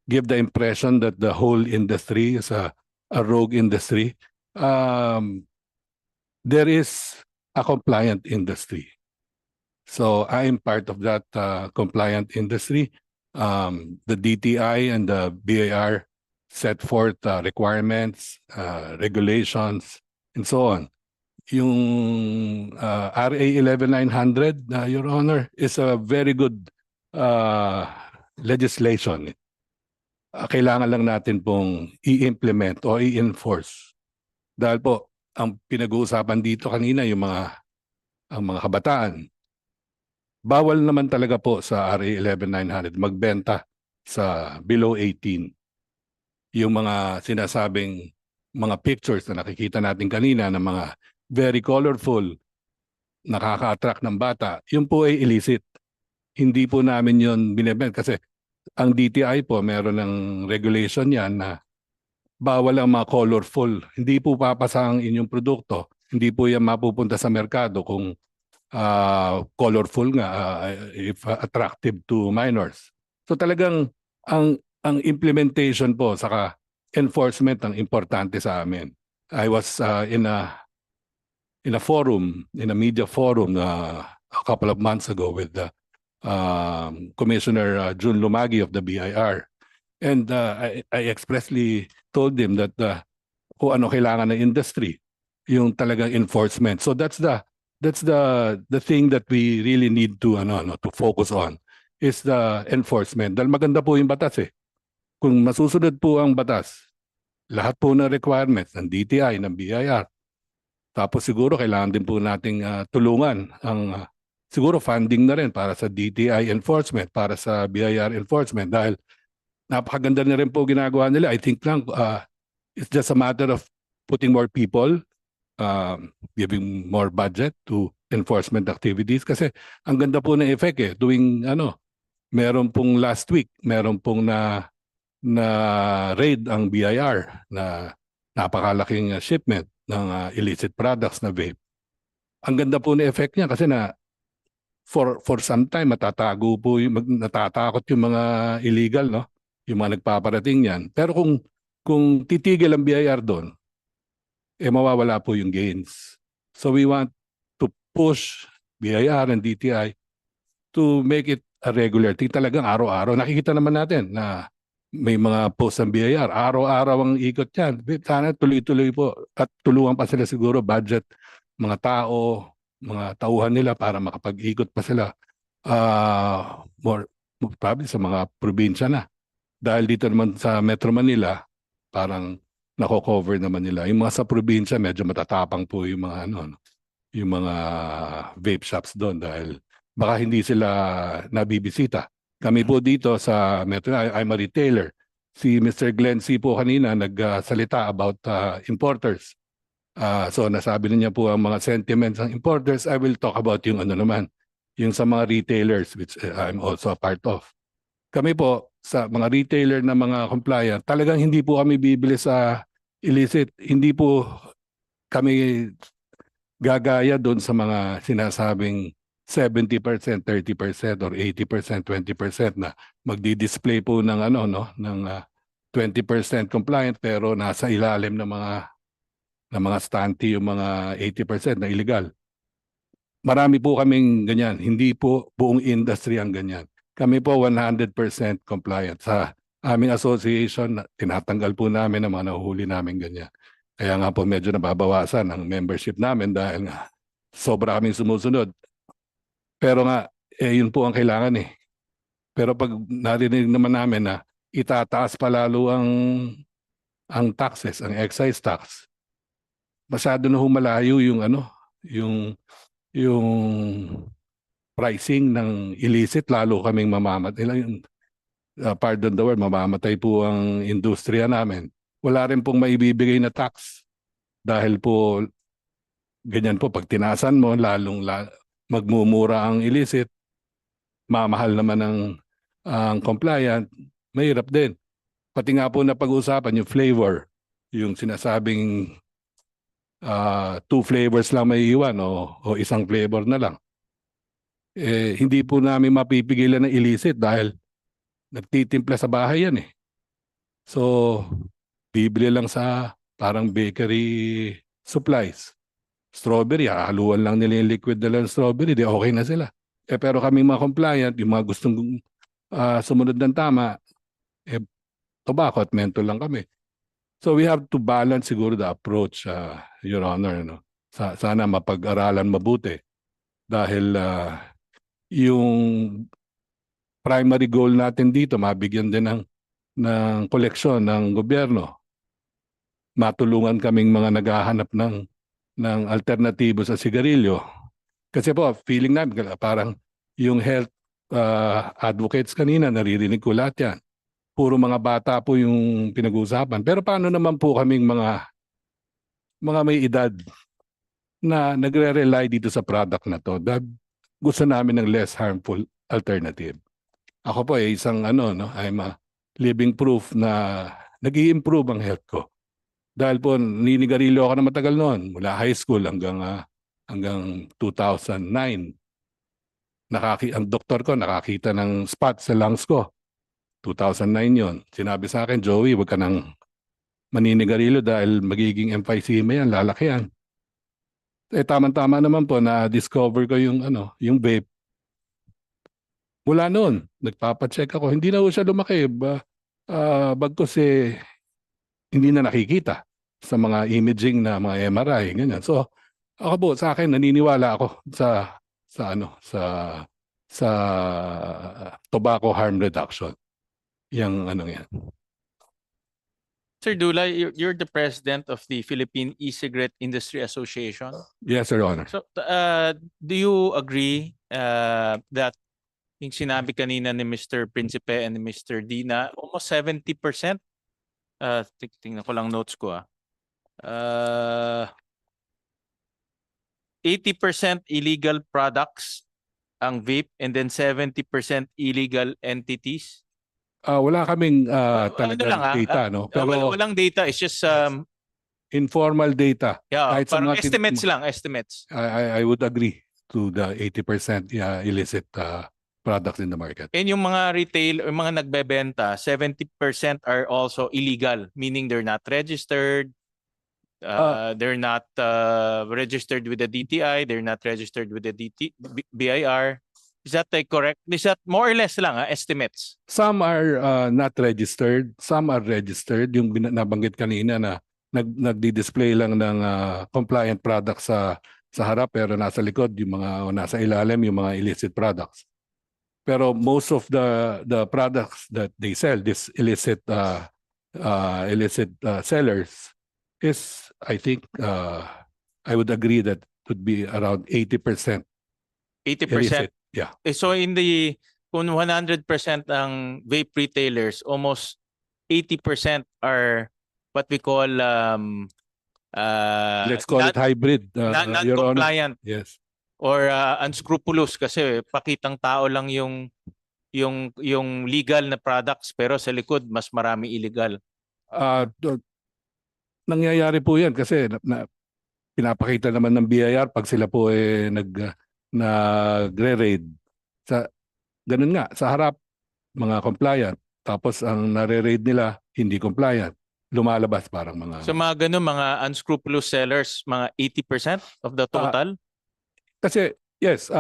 give the impression that the whole industry is a rogue industry. There is a compliant industry. So I am part of that compliant industry. The DTI and the BIR set forth requirements, regulations, and so on. Yung RA 11900, Your Honor, is a very good legislation. Kailangan lang natin pong i-implement o i-enforce. Dahil po, ang pinag-uusapan dito kanina, ang mga kabataan, bawal naman talaga po sa RA 11900 magbenta sa below 18. Yung mga sinasabing mga pictures na nakikita natin kanina ng mga very colorful, nakaka-attract ng bata, yun po ay illicit. Hindi po namin yun binibenta kasi ang DTI po meron ng regulation yan na bawal ang mga colorful. Hindi po papasa ang inyong produkto. Hindi po yan mapupunta sa merkado kung colorful nga, if attractive to minors. So talagang ang implementation po saka enforcement ang importante sa amin. I was in a forum, in a media forum a couple of months ago with Commissioner Jun Lumagi of the BIR. And I expressly told him that kung ano kailangan ng industry, yung talagang enforcement. So that's the thing that we really need to to focus on is the enforcement. Dahil maganda po yung batas eh. Kung masusunod po ang batas, lahat po ng requirements ng DTI, ng BIR, tapos siguro kailangan din po nating tulungan ang siguro funding na rin para sa DTI enforcement, para sa BIR enforcement dahil napakaganda na rin po ginagawa nila. I think lang it's just a matter of putting more people, giving more budget to enforcement activities kasi ang ganda po ng effect eh. Tuwing meron pong last week, meron pong na raid ang BIR na napakalaking shipment ng illicit products na vape. Ang ganda po ng effect niya kasi na for some time matatago po natatakot yung mga illegal, no? Yung mga nagpaparating yan. Pero kung titigil ang BIR doon, mawawala po yung gains. So we want to push BIR and DTI to make it a regular thing. Talagang araw-araw. Nakikita naman natin na may mga post ng BIR. Araw-araw ang ikot yan. Sana tuloy-tuloy po. At tulungan pa sila siguro budget mga tao, mga tauhan nila para makapag-ikot pa sila more probably sa mga probinsya na. Dahil dito naman sa Metro Manila, parang nako-cover naman nila. Yung mga sa probinsya, medyo matatapang po yung mga yung mga vape shops doon dahil baka hindi sila nabibisita. Kami po dito sa Metro, I'm a retailer. Si Mr. Glenn C. po kanina nagsalita about importers. So nasabi niya po ang mga sentiments ng importers. I will talk about yung naman, yung sa mga retailers which I'm also a part of. Kami po sa mga retailer na mga compliant, talagang hindi po kami bibili sa illicit. Hindi po kami gagaya doon sa mga sinasabing 70%, 30% or 80%, 20% na magdi-display po ng ng 20% compliant pero nasa ilalim ng mga stunty yung mga 80% na illegal. Marami po kaming ganyan, hindi po buong industry ang ganyan. Kami po 100% compliant. Sa aming association, tinatanggal po namin ang mga nahuhuli namin ganyan. Kaya nga po medyo nababawasan ang membership namin dahil nga sobra kaming sumusunod. Pero nga, yun po ang kailangan eh. Pero pag narinig naman namin na itataas pa lalo ang taxes, ang excise tax, masyado na humalayo yung yung pricing ng illicit, lalo kaming mamamatay. Pardon the word, mamamatay po ang industriya namin. Wala rin pong maibibigay na tax. Dahil po, ganyan po, pag tinasan mo, lalong magmumura ang illicit, mamahal naman ang compliant, mahirap din. Pati nga po na pag-usapan yung flavor, yung sinasabing 2 flavors lang may iwan o isang flavor na lang. Hindi po namin mapipigilan ng illicit dahil nagtitimpla sa bahay yan eh. So, bibili lang sa parang bakery supplies. Strawberry, haluan lang nila yung liquid na lang strawberry, di okay na sila. Pero kami mga compliant, yung mga gustong sumunod ng tama, tobacco at menthol lang kami. So we have to balance siguro the approach, Your Honor. Sana mapag-aralan mabuti. Dahil yung primary goal natin dito, mabigyan din ng koleksyon ng gobyerno. Matulungan kaming mga naghahanap ng alternatibo sa sigarilyo. Kasi po, feeling namin parang yung health advocates kanina, naririnig ko lahat yan. Puro mga bata po yung pinag-uusapan. Pero paano naman po kaming mga may edad na nagre-rely dito sa product na to? Gusto namin ng less harmful alternative. Ako po ay isang I'm a living proof na nag-i-improve ang health ko. Dahil po ninigarilyo ako na matagal noon, mula high school hanggang 2009. Ang doktor ko nakakita ng spot sa lungs ko. 2009 yon. Sinabi sa akin, Joey, wag ka nang maninigarilyo dahil magiging emphysema yan, lalaki yan. Tama-tama naman po na discover ko yung vape. Mula noon, nagpapa-check ako. Hindi na siya lumaki. Bagkus hindi na nakikita sa mga imaging na mga MRI, ganyan. So, ako po, sa akin, naniniwala ako sa tobacco harm reduction. Yang yan. Sir Dulay, you're the president of the Philippine E-Cigarette Industry Association. Yes, Your Honor. So, do you agree that yung sinabi kanina ni Mr. Principe and ni Mr. Dina, almost 70%? Tingnan ko lang notes ko. 80% illegal products ang vape and then 70% illegal entities? Wala kaming talagang data, no? Pero walang data, it's just informal data. yeah, Kahit sa parang mga estimates lang, estimates. I would agree to the 80% illicit products in the market. And yung mga retail or mga nagbebenta, 70% are also illegal, meaning they're not registered, they're not registered with the DTI, they're not registered with the BIR. Is that correct? Is that more or less lang, estimates? Some are not registered, some are registered. Yung nabanggit kanina na nagdi-display lang ng compliant products sa harap pero nasa likod yung mga nasa ilalim yung mga illicit products. Pero most of the products that they sell, this illicit sellers, is I think I would agree that would be around 80%. 80%? Illicit. Yeah. So kung 100% ang vape retailers, almost 80% are what we call let's call it hybrid. Non-compliant. Yes. Or unscrupulous kasi pakitang tao lang yung legal na products pero sa likod mas marami illegal. Nangyayari po 'yan kasi pinapakita naman ng BIR pag sila po nagre-raid. Ganun nga, sa harap, mga compliant. Tapos ang nare-raid nila, hindi compliant. Lumalabas parang mga... So mga ganun, mga unscrupulous sellers, mga 80% of the total? Kasi, yes,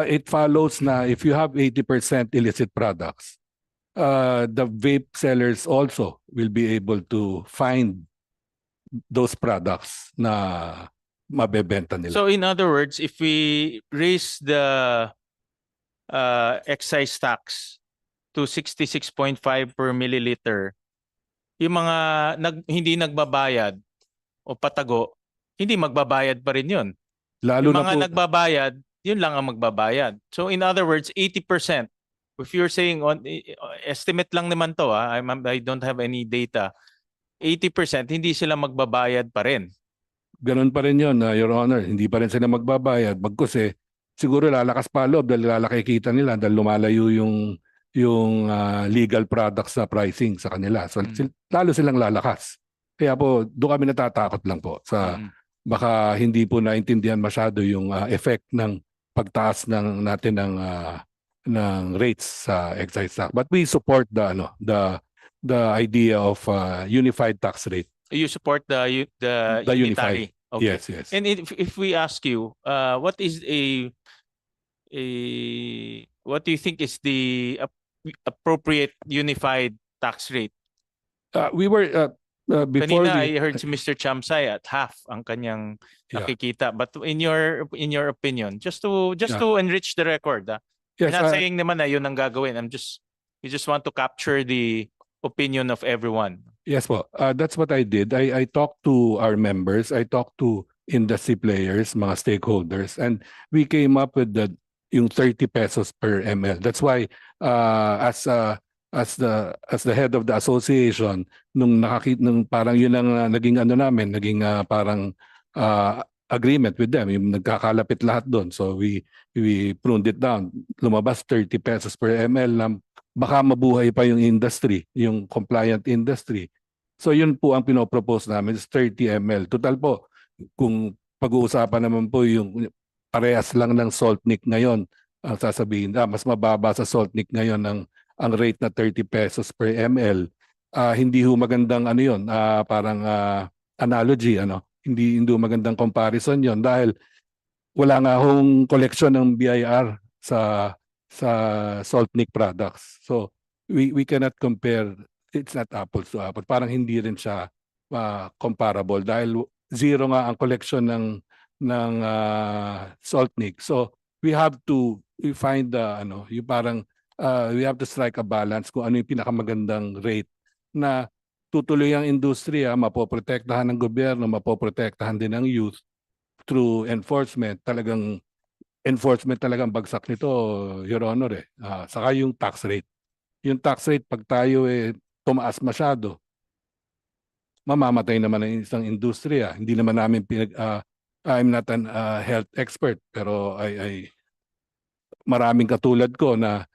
it follows na if you have 80% illicit products, the vape sellers also will be able to find those products na mabebenta nila. So in other words, if we raise the excise tax to 66.5 per milliliter, yung mga hindi nagbabayad o patago, hindi magbabayad pa rin yun. Lalo yung na mga po, nagbabayad, yun lang ang magbabayad. So in other words, 80%. If you're saying estimate lang naman to, I don't have any data. 80% hindi sila magbabayad pa rin. ganun pa rin yun, Your Honor. Hindi pa rin sila magbabayad. Bagkus siguro lalakas pa loob dahil lalaki kita nila dahil lumalayo yung legal products na pricing sa kanila. So lalo silang lalakas. Kaya po doon kami natatakot lang po sa baka hindi po naintindihan masyado yung effect ng pagtaas natin ng rates sa excise tax. But we support the idea of unified tax rate. You support the unified. unitary. Okay. Yes. And if we ask you, what is what do you think is the appropriate unified tax rate? We were before Kanina I heard si Mr. Chamsay at half ang kanyang nakikita. But in your opinion, just to enrich the record, Yes, I'm not saying naman na yun ang gagawin. You just want to capture the opinion of everyone. Yes po. That's what I did. I talked to our members. I talked to industry players, mga stakeholders, and we came up with yung 30 pesos per ml. That's why as the head of the association, nung parang yun ang naging parang agreement with them. Yung nagkakalapit lahat doon. So we pruned it down. Lumabas 30 pesos per ml na baka mabuhay pa yung industry, yung compliant industry. So yun po ang pinopropose namin is 30 ml. Total po, kung pag-uusapan naman po yung parehas lang ng Saltnik ngayon, ang sasabihin, mas mababa sa Saltnik ngayon ang rate na 30 pesos per ml. Hindi ho magandang ano yun, parang analogy, ano? Hindi magandang comparison yon dahil wala nga hong collection ng BIR sa Saltnik products. So we cannot compare, it's not apples to apples. Parang hindi rin siya comparable dahil zero nga ang collection ng Saltnik. So we have to find yung parang we have to strike a balance kung ano yung pinakamagandang rate na tutuloy ang industriya, mapoprotektahan ng gobyerno, mapoprotektahan din ng youth through enforcement. Talagang enforcement talagang bagsak nito, Your Honor. Saka yung tax rate. Yung tax rate, pag tayo tumaas masyado, mamamatay naman ang isang industriya. Hindi naman namin I'm not an health expert, pero maraming katulad ko na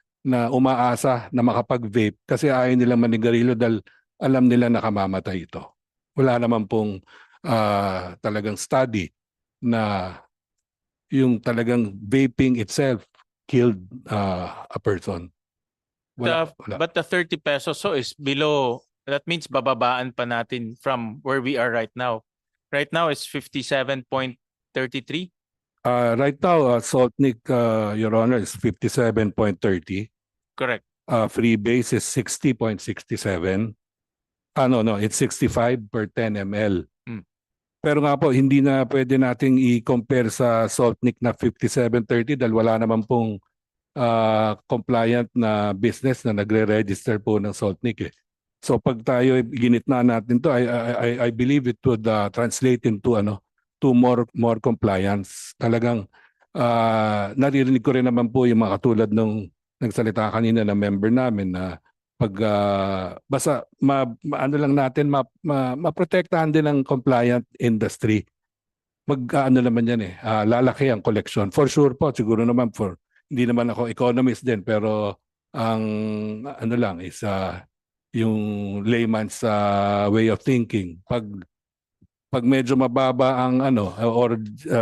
umaasa na makapag-vape kasi ayaw nilang manigarilyo dahil alam nila nakamamatay ito. Wala naman pong talagang study na yung talagang vaping itself killed a person. Wala. But the 30 pesos so is below, that means bababaan pa natin from where we are right now. Right now it's 57.33. Right now, Saltnik, Your Honor, is 57.30. Correct. Freebase is 60.67. No, it's 65 per 10 ml. Pero nga po, hindi na pwede nating i-compare sa Saltnik na 57.30 dahil wala naman pong compliant na business na nagre-register po ng Saltnik. So pag tayo ginitna natin to, I believe it would translate into to more compliance. Talagang naririnig ko rin naman po yung mga katulad nung nagsalita kanina na member namin na pag basta ano lang natin maprotektahan din ang compliant industry. Ano naman yan lalaki ang collection. For sure po, siguro naman hindi naman ako economist din pero ang ano lang is yung layman's way of thinking. Pag medyo mababa ang or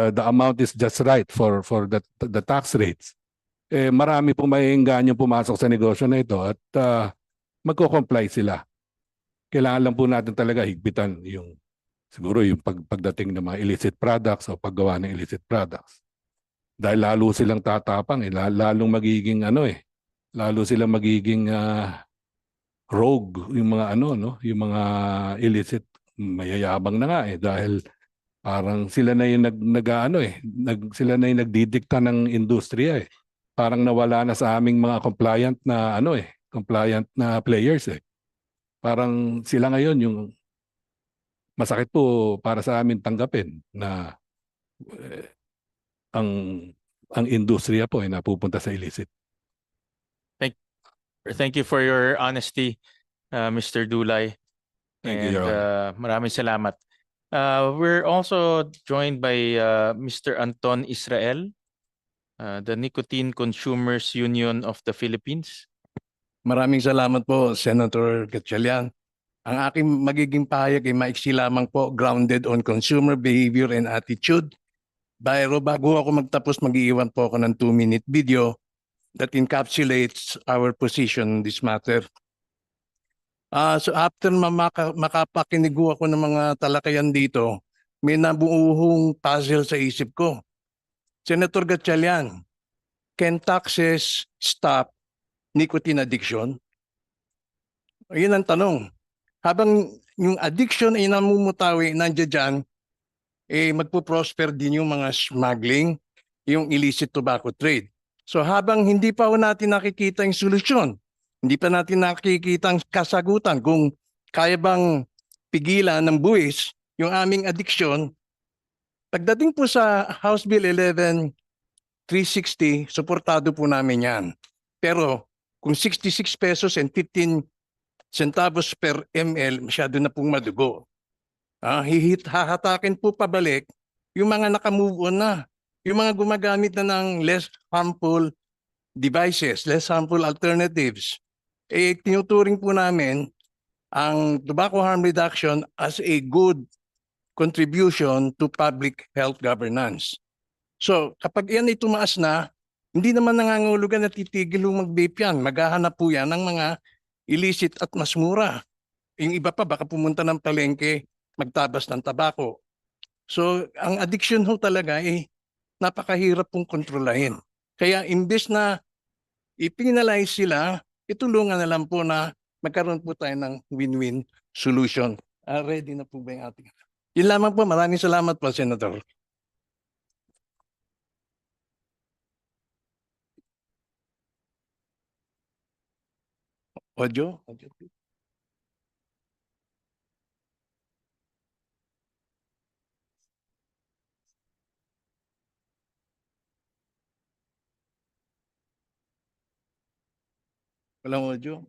the amount is just right for the tax rates, marami pong maiengganyo pumasok sa negosyo na ito at magko-comply sila. Kailangan lang po natin talaga higpitan siguro yung pagdating ng mga illicit products o paggawa ng illicit products. Dahil lalo silang tatapang, lalong magiging lalo silang magiging rogue yung mga yung mga illicit, mayayabang na nga dahil parang sila na yung sila na yung nagdidikta ng industriya Parang nawala na sa aming mga compliant na compliant na players Parang sila ngayon yung masakit po para sa amin tanggapin na ang industriya po ay napupunta sa illicit. Thank you for your honesty, Mr. Dulay. Thank you, Your Honor. Maraming salamat. We're also joined by Mr. Anton Israel, the Nicotine Consumers Union of the Philippines. Maraming salamat po, Senator Gatchalian. Ang aking magiging pahayag ay maiksi lamang po, grounded on consumer behavior and attitude. Pero bago ako magtapos, mag-iiwan po ako ng 2-minute video that encapsulates our position on this matter. So after makapakinig ako ng mga talakayan dito, may nabuuhong puzzle sa isip ko. Senator Gatchalian, can taxes stop nicotine addiction? Ayun ang tanong. Habang yung addiction ay namumutawi, nandiyan dyan, magpo-prosper din yung mga smuggling, yung illicit tobacco trade. So habang hindi pa natin nakikita yung solusyon, hindi pa natin nakikita ang kasagutan kung kaya bang pigilan ng buwis yung aming addiction, pagdating po sa House Bill 11-360, suportado po namin yan. Pero kung 66 pesos and 15 centavos per ml, masyado na pong madugo. Hahatakin po pabalik yung mga naka-move on na, yung mga gumagamit na ng less harmful devices, less harmful alternatives. Tinuturing po namin ang tobacco harm reduction as a good contribution to public health governance. So kapag yan ay tumaas na, hindi naman nangangahulugan na titigil yung mag-vape yan. Maghahanap po yan ng mga illicit at mas mura. Yung iba pa baka pumunta ng palengke, magtabas ng tabako. So ang addiction ho talaga napakahirap pong kontrolahin. Kaya imbes na i-penalize sila, itulungan na lang po na magkaroon po tayo ng win-win solution. Ready na po ba yung ating? Yun lamang po. Maraming salamat po, Senator. Audio? Audio. Walang audio?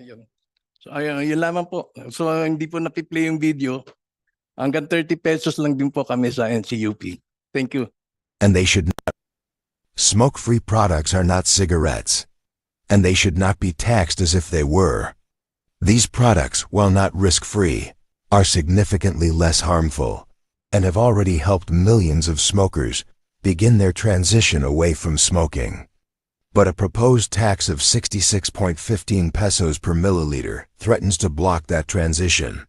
Yun. So ayun, yun lamang po. So hindi po napi-play yung video. Hanggang 30 pesos lang din po kami sa NCUP. Thank you. And they should not. Smoke-free products are not cigarettes. And they should not be taxed as if they were. These products, while not risk-free, are significantly less harmful and have already helped millions of smokers begin their transition away from smoking. But a proposed tax of 66.15 pesos per milliliter threatens to block that transition.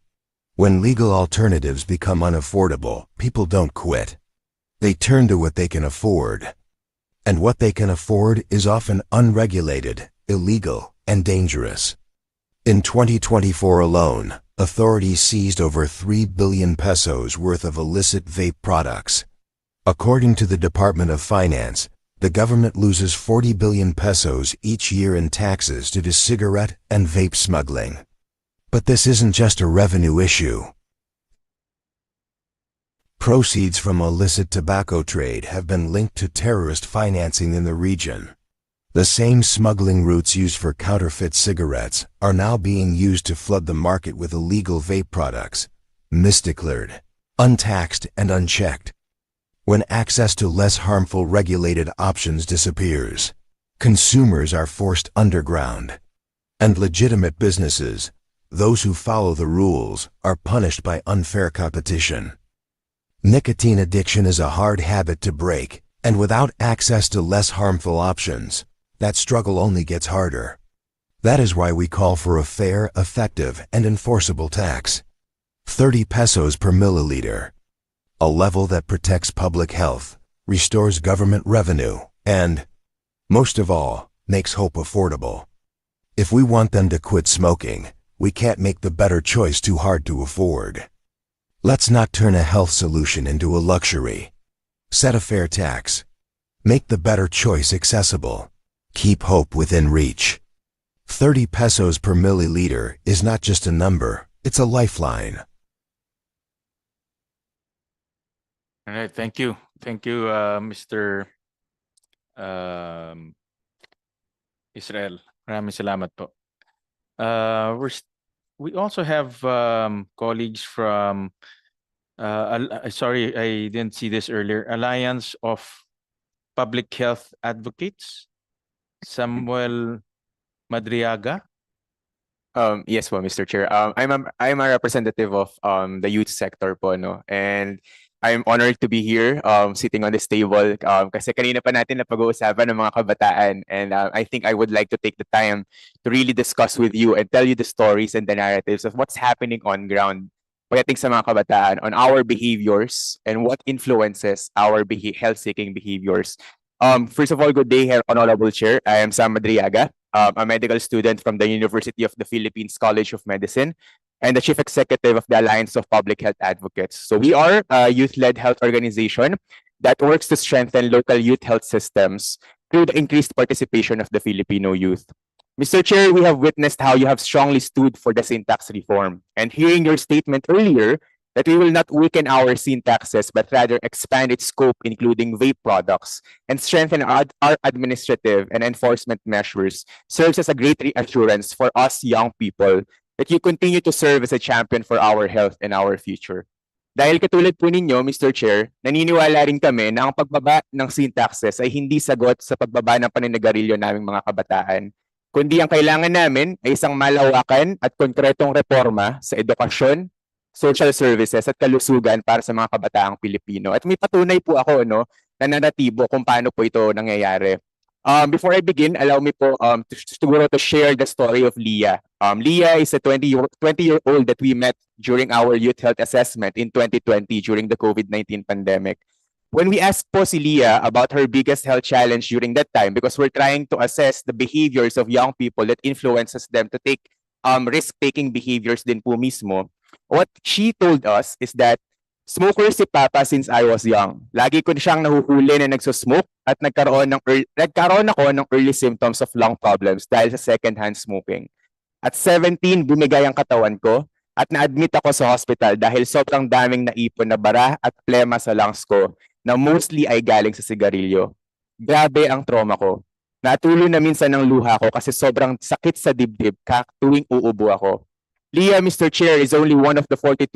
When legal alternatives become unaffordable, people don't quit. They turn to what they can afford. And what they can afford is often unregulated, illegal, and dangerous. In 2024 alone, authorities seized over 3 billion pesos worth of illicit vape products. According to the Department of Finance, the government loses 40 billion pesos each year in taxes due to cigarette and vape smuggling. But this isn't just a revenue issue. Proceeds from illicit tobacco trade have been linked to terrorist financing in the region. The same smuggling routes used for counterfeit cigarettes are now being used to flood the market with illegal vape products, misdeclared, untaxed, and unchecked. When access to less harmful regulated options disappears, consumers are forced underground. And legitimate businesses, those who follow the rules, are punished by unfair competition. Nicotine addiction is a hard habit to break, and without access to less harmful options, that struggle only gets harder. That is why we call for a fair, effective, and enforceable tax. 30 pesos per milliliter. A level that protects public health, restores government revenue, and, most of all, makes hope affordable. If we want them to quit smoking, we can't make the better choice too hard to afford. Let's not turn a health solution into a luxury. Set a fair tax. Make the better choice accessible. Keep hope within reach. 30 pesos per milliliter is not just a number, it's a lifeline. All right, thank you. Thank you, Mr. Israel. Maraming salamat po. We also have colleagues from, sorry, I didn't see this earlier, Alliance of Public Health Advocates, Samuel Madriaga. Yes po, Mr. Chair. I'm a representative of the youth sector po, no? And I'm honored to be here sitting on this table kasi kanina pa natin napag-uusapan ng mga kabataan, and I think I would like to take the time to really discuss with you and tell you the stories and the narratives of what's happening on ground pagdating sa mga kabataan, on our behaviors and what influences our health-seeking behaviors. First of all, good day, Honorable Chair. I am Sam Madriaga, a medical student from the University of the Philippines College of Medicine, and the Chief Executive of the Alliance of Public Health Advocates. So we are a youth-led health organization that works to strengthen local youth health systems through the increased participation of the Filipino youth. Mr. Chair, we have witnessed how you have strongly stood for the sin tax reform. And hearing your statement earlier, that we will not weaken our sin taxes, but rather expand its scope, including vape products, and strengthen our administrative and enforcement measures, serves as a great reassurance for us young people that you continue to serve as a champion for our health and our future. Dahil katulad po ninyo, Mr. Chair, naniniwala rin kami na ang pagbaba ng sin taxes ay hindi sagot sa pagbaba ng paninigarilyo naming mga kabataan, kundi ang kailangan namin ay isang malawakan at konkretong reforma sa edukasyon, social services at kalusugan para sa mga kabataang Pilipino. At may patunay po ako na nanatibo kung paano po ito nangyayari. Before I begin, allow me po to share the story of Leah. Leah is a 20-year-old that we met during our youth health assessment in 2020 during the COVID-19 pandemic. When we asked po si Leah about her biggest health challenge during that time, because we're trying to assess the behaviors of young people that influences them to take risk-taking behaviors din po mismo, what she told us is that smoker si Papa since I was young. Lagi ko siyang nahuhuli na nagsusmoke at nagkaroon ako ng early symptoms of lung problems dahil sa second-hand smoking. At 17, bumigay ang katawan ko at na-admit ako sa hospital dahil sobrang daming naipon na bara at plema sa lungs ko na mostly ay galing sa sigarilyo. Grabe ang trauma ko. Natuloy na minsan ng luha ko kasi sobrang sakit sa dibdib tuwing uubo ako. Leah, Mr. Chair, is only one of the 42%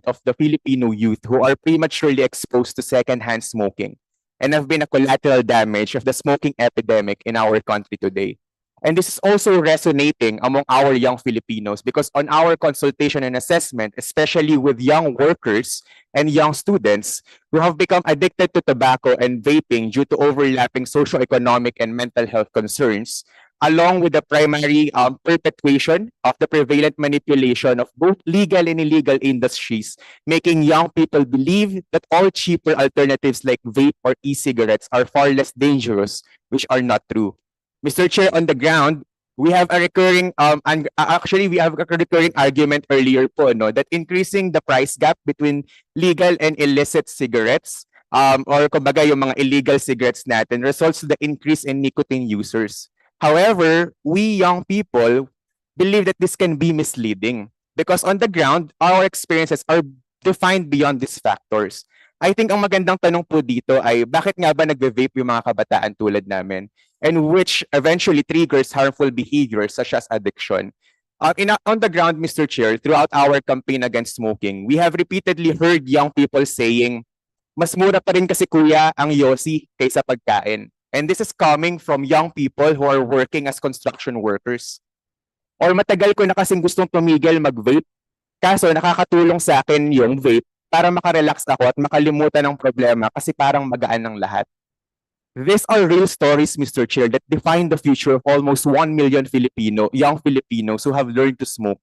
of the Filipino youth who are prematurely exposed to second-hand smoking and have been a collateral damage of the smoking epidemic in our country today. And this is also resonating among our young Filipinos because on our consultation and assessment, especially with young workers and young students who have become addicted to tobacco and vaping due to overlapping socioeconomic and mental health concerns, along with the primary perpetuation of the prevalent manipulation of both legal and illegal industries, making young people believe that all cheaper alternatives like vape or e-cigarettes are far less dangerous, which are not true. Mr. Chair, on the ground, we have a recurring argument earlier po, that increasing the price gap between legal and illicit cigarettes, or kumbaga yung mga illegal cigarettes natin, results to the increase in nicotine users. However, we young people believe that this can be misleading because on the ground, our experiences are defined beyond these factors. I think ang magandang tanong po dito ay bakit nga ba nagve-vape yung mga kabataan tulad namin, and which eventually triggers harmful behaviors such as addiction. On the ground, Mr. Chair, throughout our campaign against smoking, we have repeatedly heard young people saying, mas mura pa rin kasi kuya ang yosi kaysa pagkain. And this is coming from young people who are working as construction workers. Or matagal ko na kasing gustong tumigil mag-vape, kaso nakakatulong sa akin yung vape para makarelax ako at makalimutan ng problema kasi parang magaan ng lahat. These are real stories, Mr. Chair, that define the future of almost 1 million young Filipinos who have learned to smoke,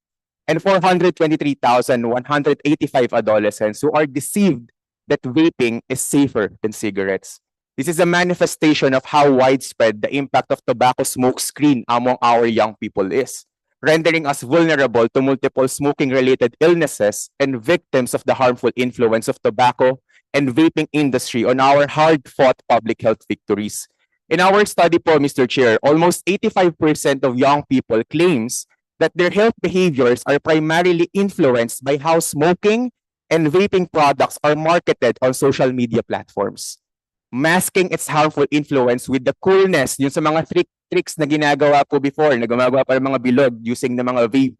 and 423,185 adolescents who are deceived that vaping is safer than cigarettes. This is a manifestation of how widespread the impact of tobacco smoke screen among our young people is, rendering us vulnerable to multiple smoking-related illnesses and victims of the harmful influence of tobacco and vaping industry on our hard-fought public health victories. In our study po, Mr. Chair, almost 85% of young people claims that their health behaviors are primarily influenced by how smoking and vaping products are marketed on social media platforms, masking its harmful influence with the coolness, yung sa mga tricks na ginagawa po before, na gumagawa pa ng mga bilog using the mga vape,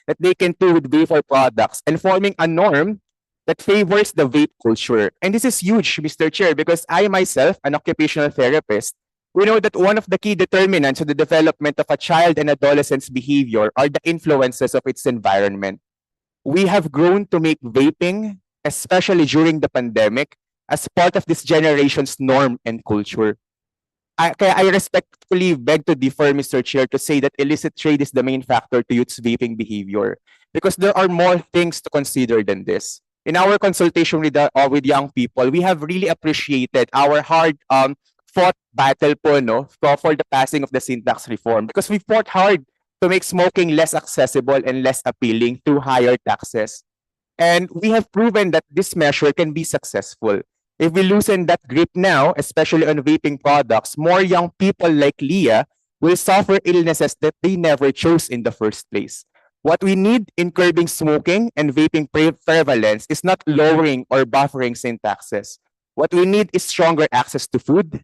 that they can do with vapor products and forming a norm that favors the vape culture. And this is huge, Mr. Chair, because I myself, an occupational therapist, we know that one of the key determinants of the development of a child and adolescent's behavior are the influences of its environment. We have grown to make vaping, especially during the pandemic, as part of this generation's norm and culture. I respectfully beg to differ, Mr. Chair, to say that illicit trade is the main factor to youth's vaping behavior, because there are more things to consider than this. In our consultation with young people, we have really appreciated our hard fought battle for the passing of the sin tax reform, because we fought hard to make smoking less accessible and less appealing through higher taxes. And we have proven that this measure can be successful. If we loosen that grip now, especially on vaping products, more young people like Leah will suffer illnesses that they never chose in the first place. What we need in curbing smoking and vaping prevalence is not lowering or buffering sin taxes. What we need is stronger access to food,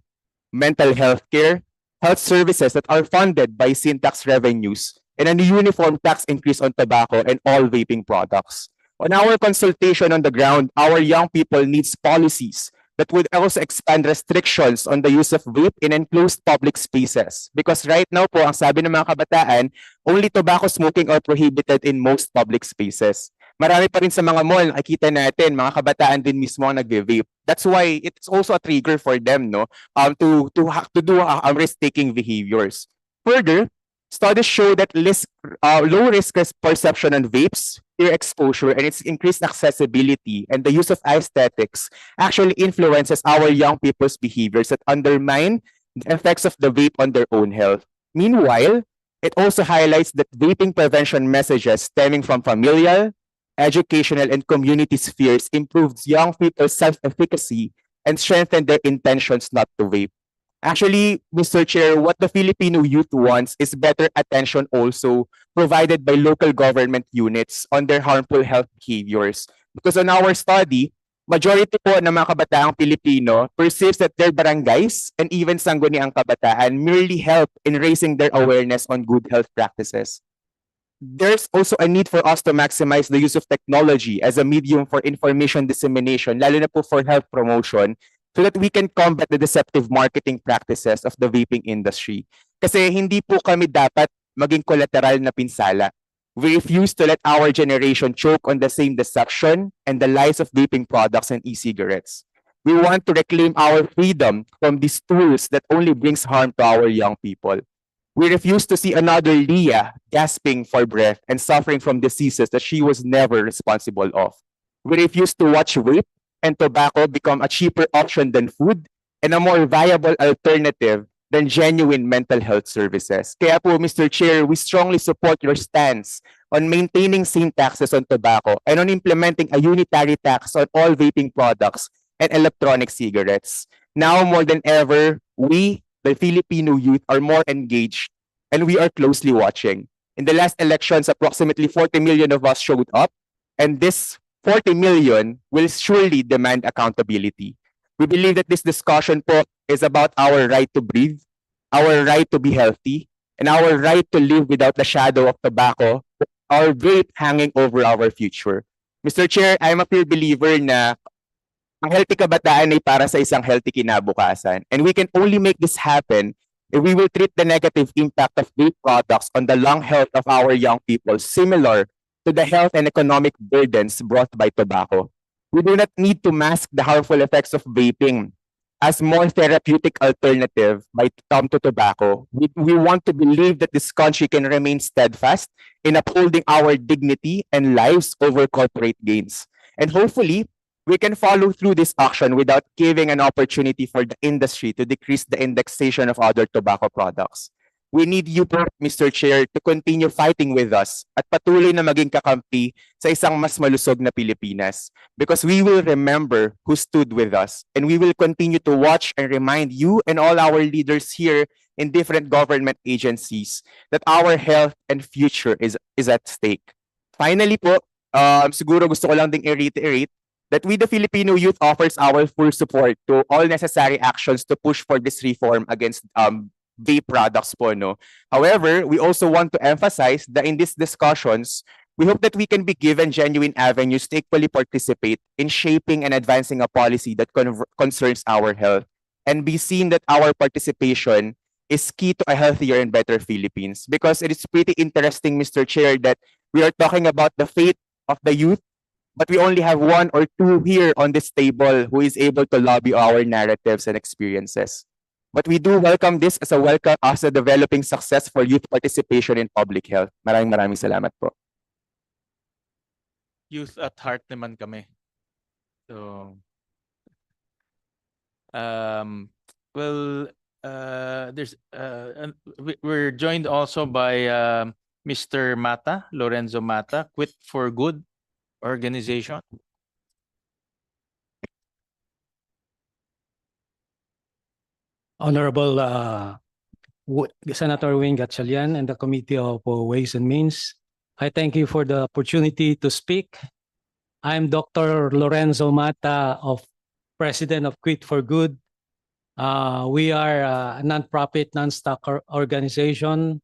mental health care, health services that are funded by sin tax revenues, and a uniform tax increase on tobacco and all vaping products. On our consultation on the ground, our young people needs policies that would also expand restrictions on the use of vape in enclosed public spaces. Because right now po, ang sabi ng mga kabataan, only tobacco smoking are prohibited in most public spaces. Marami pa rin sa mga mall, nakikita natin, mga kabataan din mismo ang nagve-vape. That's why it's also a trigger for them, no, to do risk-taking behaviors. Further, studies show that low risk perception on vapes, peer exposure, and its increased accessibility and the use of aesthetics actually influences our young people's behaviors that undermine the effects of the vape on their own health. Meanwhile, it also highlights that vaping prevention messages stemming from familial, educational, and community spheres improves young people's self-efficacy and strengthen their intentions not to vape. Actually, Mr. Chair, what the Filipino youth wants is better attention also provided by local government units on their harmful health behaviors. Because on our study, majority po ng mga kabataang Pilipino perceives that their barangays and even sangguniang kabataan merely help in raising their awareness on good health practices. There's also a need for us to maximize the use of technology as a medium for information dissemination, lalo na po for health promotion, so that we can combat the deceptive marketing practices of the vaping industry. Kasi hindi po kami dapat maging collateral na pinsala. We refuse to let our generation choke on the same deception and the lies of vaping products and e-cigarettes. We want to reclaim our freedom from these tools that only brings harm to our young people. We refuse to see another Leah gasping for breath and suffering from diseases that she was never responsible of. We refuse to watch vape and tobacco become a cheaper option than food and a more viable alternative than genuine mental health services. Kaya po, Mr. Chair, we strongly support your stance on maintaining same taxes on tobacco and on implementing a unitary tax on all vaping products and electronic cigarettes. Now more than ever, we, the Filipino youth, are more engaged and we are closely watching. In the last elections, approximately 40 million of us showed up, and this 40 million will surely demand accountability. We believe that this discussion po is about our right to breathe, our right to be healthy, and our right to live without the shadow of tobacco, our vape hanging over our future. Mr. Chair, I'm a firm believer na ang healthy kabataan ay para sa isang healthy kinabukasan. And we can only make this happen if we will treat the negative impact of vape products on the lung health of our young people similar to the health and economic burdens brought by tobacco. We do not need to mask the harmful effects of vaping as more therapeutic alternative to tobacco. We want to believe that this country can remain steadfast in upholding our dignity and lives over corporate gains. And hopefully, we can follow through this action without giving an opportunity for the industry to decrease the indexation of other tobacco products. We need you po, Mr. Chair, to continue fighting with us at patuloy na maging kakampi sa isang mas malusog na Pilipinas, because we will remember who stood with us and we will continue to watch and remind you and all our leaders here in different government agencies that our health and future is at stake. Finally po, siguro gusto ko lang ding i-reiterate that we, the Filipino youth, offers our full support to all necessary actions to push for this reform against vape products po, no? However, we also want to emphasize that in these discussions, we hope that we can be given genuine avenues to equally participate in shaping and advancing a policy that concerns our health, and be seen that our participation is key to a healthier and better Philippines. Because it is pretty interesting, Mr. Chair, that we are talking about the fate of the youth, but we only have one or two here on this table who is able to lobby our narratives and experiences. But we do welcome this as a developing success for youth participation in public health. Maraming salamat po. Youth at heart naman kami. So, we're joined also by Mr. Mata, Lorenzo Mata, Quit for Good organization. Honorable Senator Wayne Gatchalian and the Committee of Ways and Means, I thank you for the opportunity to speak. I'm Dr. Lorenzo Mata, President of Quit for Good. We are a nonprofit, non-stock organization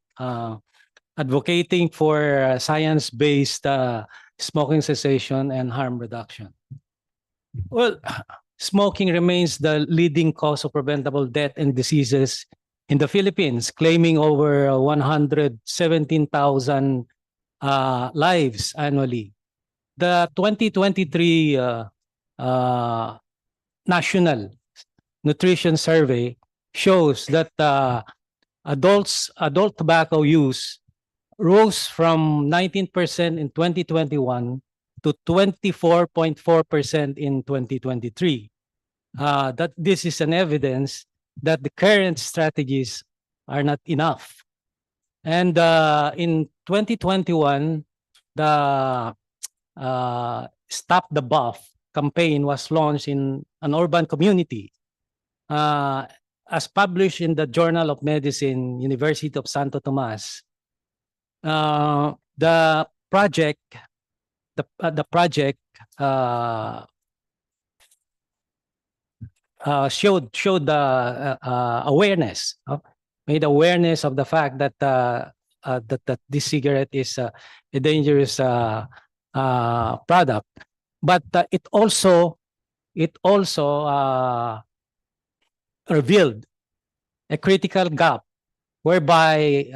advocating for science-based smoking cessation and harm reduction. Well, smoking remains the leading cause of preventable death and diseases in the Philippines, claiming over 117,000 lives annually. The 2023 National Nutrition Survey shows that adult tobacco use rose from 19% in 2021 to 24.4% in 2023. That this is an evidence that the current strategies are not enough. And in 2021, the Stop the Buff campaign was launched in an urban community. As published in the Journal of Medicine, University of Santo Tomas, the project showed the awareness, made awareness of the fact that that this cigarette is a dangerous product, but it also revealed a critical gap whereby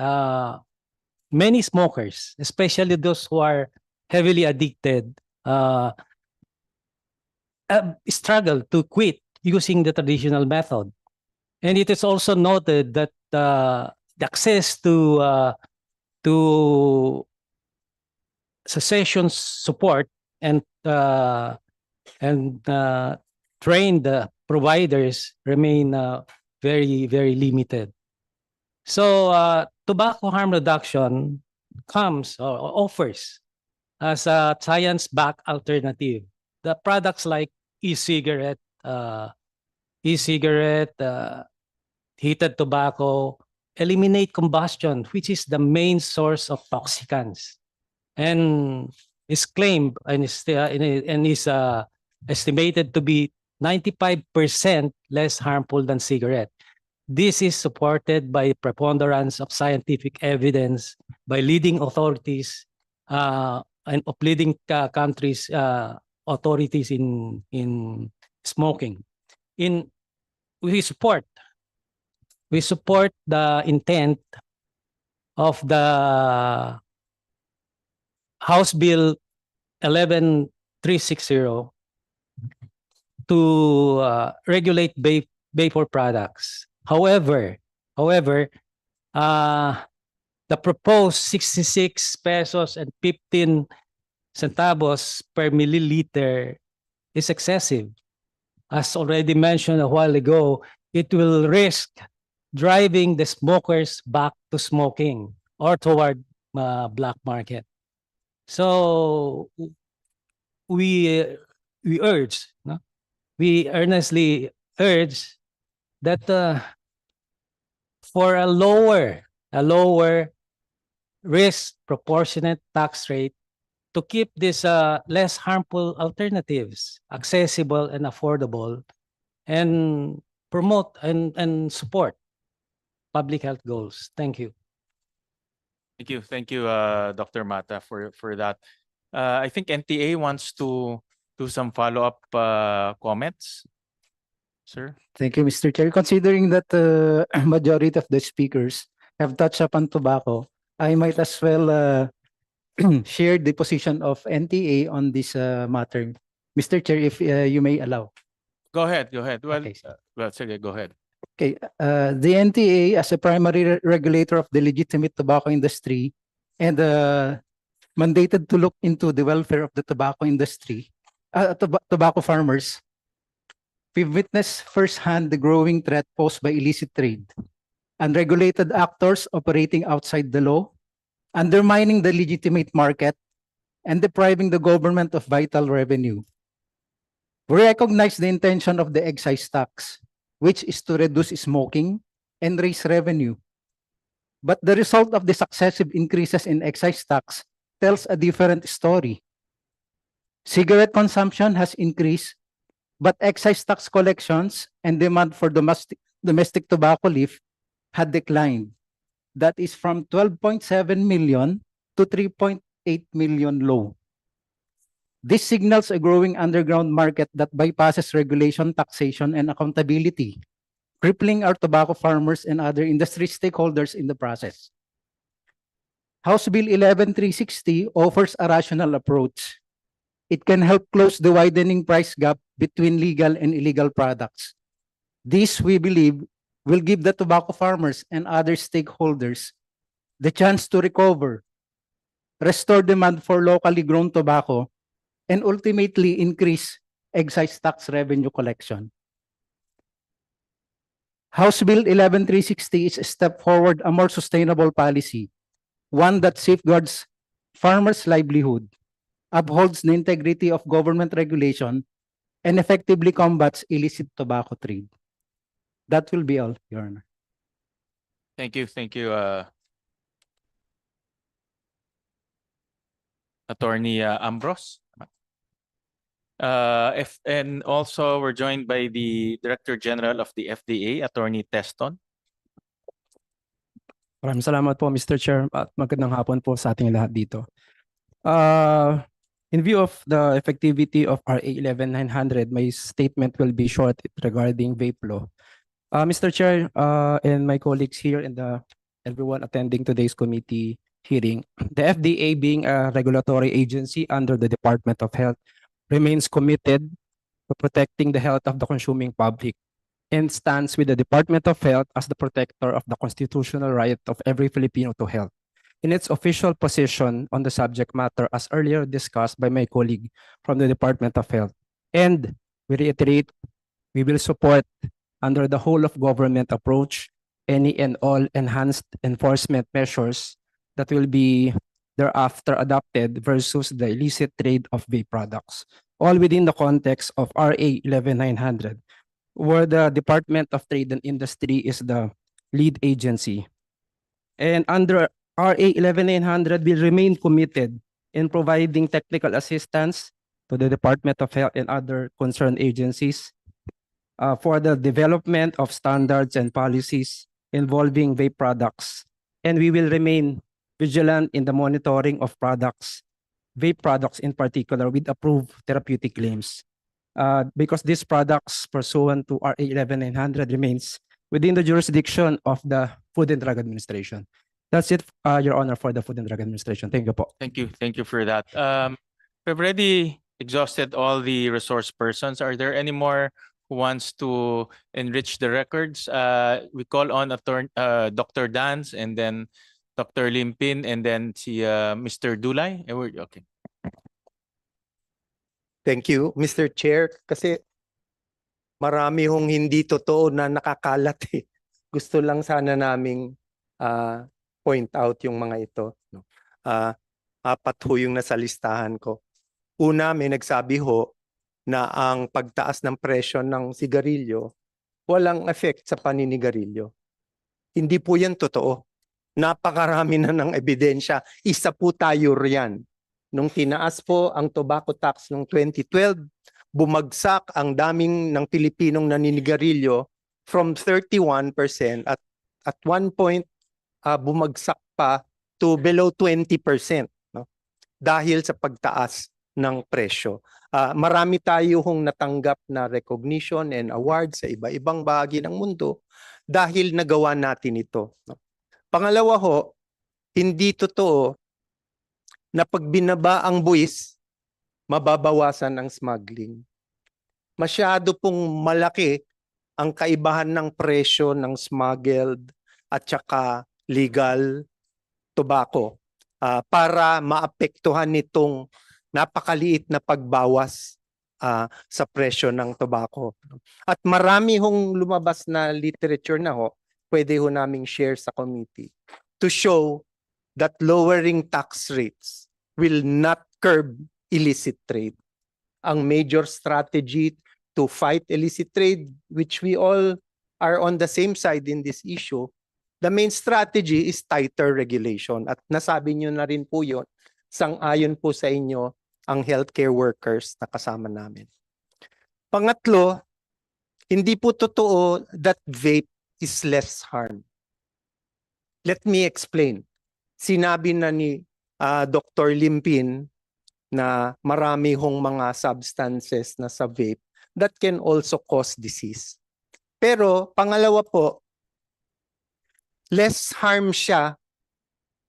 many smokers, especially those who are heavily addicted, struggle to quit using the traditional method. And it is also noted that the access to cessation support and trained providers remain very, very limited. So tobacco harm reduction comes or offers as a science-backed alternative. The products like e-cigarette, heated tobacco eliminate combustion, which is the main source of toxicants, and is claimed and is estimated to be 95% less harmful than cigarette. This is supported by preponderance of scientific evidence by leading authorities and of leading countries authorities in smoking. We support the intent of the House Bill 11360 to regulate vapor products. However, the proposed 66 pesos and 15 centavos per milliliter is excessive. As already mentioned a while ago, it will risk driving the smokers back to smoking or toward black market. So we earnestly urge that for a lower risk proportionate tax rate to keep these less harmful alternatives accessible and affordable, and promote and support public health goals. Thank you. Thank you, Dr. Mata, for that. I think NTA wants to do some follow-up comments. Sir? Thank you, Mr. Chair. Considering that the majority of the speakers have touched upon tobacco, I might as well share the position of NTA on this matter. Mr. Chair, if you may allow. Go ahead. Well, Okay. Sige, go ahead. Okay, the NTA as a primary regulator of the legitimate tobacco industry and mandated to look into the welfare of the tobacco industry, tobacco farmers, we've witnessed firsthand the growing threat posed by illicit trade, unregulated actors operating outside the law, undermining the legitimate market, and depriving the government of vital revenue. We recognize the intention of the excise tax, which is to reduce smoking and raise revenue. But the result of the successive increases in excise tax tells a different story. Cigarette consumption has increased, but excise tax collections and demand for domestic tobacco leaf had declined. That is from 12.7 million to 3.8 million low. This signals a growing underground market that bypasses regulation, taxation, and accountability, crippling our tobacco farmers and other industry stakeholders in the process. House Bill 11360 offers a rational approach. It can help close the widening price gap between legal and illegal products. This, we believe, will give the tobacco farmers and other stakeholders the chance to recover, restore demand for locally grown tobacco, and ultimately increase excise tax revenue collection. House Bill 11360 is a step forward, a more sustainable policy, one that safeguards farmers' livelihood, upholds the integrity of government regulation, and effectively combats illicit tobacco trade. That will be all, Your Honor. Thank you. Thank you, Attorney Ambrose. And also we're joined by the Director General of the FDA, Attorney Teston. Maraming salamat po, Mr. Chair, at magandang hapon po sa ating lahat dito. In view of the effectivity of RA 11900, my statement will be short regarding vape law. Mr. Chair, and my colleagues here and everyone attending today's committee hearing, the FDA, being a regulatory agency under the Department of Health, remains committed to protecting the health of the consuming public and stands with the Department of Health as the protector of the constitutional right of every Filipino to health. In its official position on the subject matter, as earlier discussed by my colleague from the Department of Health, and we reiterate, we will support under the whole of government approach any and all enhanced enforcement measures that will be thereafter adopted versus the illicit trade of vape products, all within the context of RA 11900, where the Department of Trade and Industry is the lead agency. And under RA 11900, we remain committed in providing technical assistance to the Department of Health and other concerned agencies for the development of standards and policies involving vape products. And we will remain vigilant in the monitoring of products, vape products in particular, with approved therapeutic claims. Because these products pursuant to RA 11900 remains within the jurisdiction of the Food and Drug Administration. That's it, Your Honor, for the Food and Drug Administration. Thank you po. Thank you. Thank you for that. We've already exhausted all the resource persons. Are there any more who wants to enrich the records? We call on Dr. Dance and then Dr. Limpin and then si Mr. Dulay. Okay. Thank you, Mr. Chair. Kasi marami hong hindi totoo na nakakalat eh. Gusto lang sana naming point out yung mga ito. Apat ho yung nasa listahan ko. Una, may nagsabi ho na ang pagtaas ng presyo ng sigarilyo walang effect sa paninigarilyo. Hindi po yan totoo. Napakarami na ng ebidensya. Isa po tayo riyan. Nung tinaas po ang tobacco tax noong 2012, bumagsak ang daming ng Pilipinong naninigarilyo from 31% at one point bumagsak pa to below 20%, no? Dahil sa pagtaas ng presyo. Marami tayo hong natanggap na recognition and awards sa iba-ibang bahagi ng mundo dahil nagawa natin ito, no? Pangalawa ho, hindi totoo na pag binaba ang buwis, mababawasan ang smuggling. Masyado pong malaki ang kaibahan ng presyo ng smuggled at saka legal tobacco para maapektuhan nitong napakaliit na pagbawas sa presyo ng tobacco. At marami hong lumabas na literature na ho, pwede ho naming share sa committee to show that lowering tax rates will not curb illicit trade. Ang major strategy to fight illicit trade, which we all are on the same side in this issue, the main strategy is tighter regulation. At nasabi nyo na rin po yun, Sang-ayon po sa inyo ang healthcare workers na kasama namin. Pangatlo, hindi po totoo that vape is less harm. Let me explain. Sinabi na ni Dr. Limpin na marami hong mga substances na sa vape that can also cause disease. Pero pangalawa po, less harm siya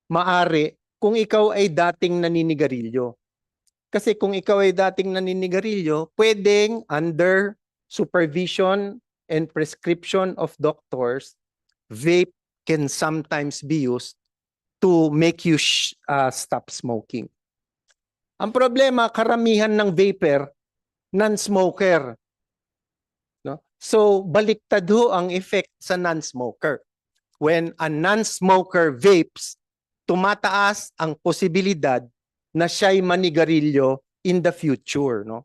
maari kung ikaw ay dating naninigarilyo. Kasi kung ikaw ay dating naninigarilyo, pwedeng under supervision and prescription of doctors, vape can sometimes be used to make you stop smoking. Ang problema, karamihan ng vapor, non-smoker. No? So, baliktad ho ang effect sa non-smoker. When a non-smoker vapes, tumataas ang posibilidad na siya'y manigarilyo in the future. No?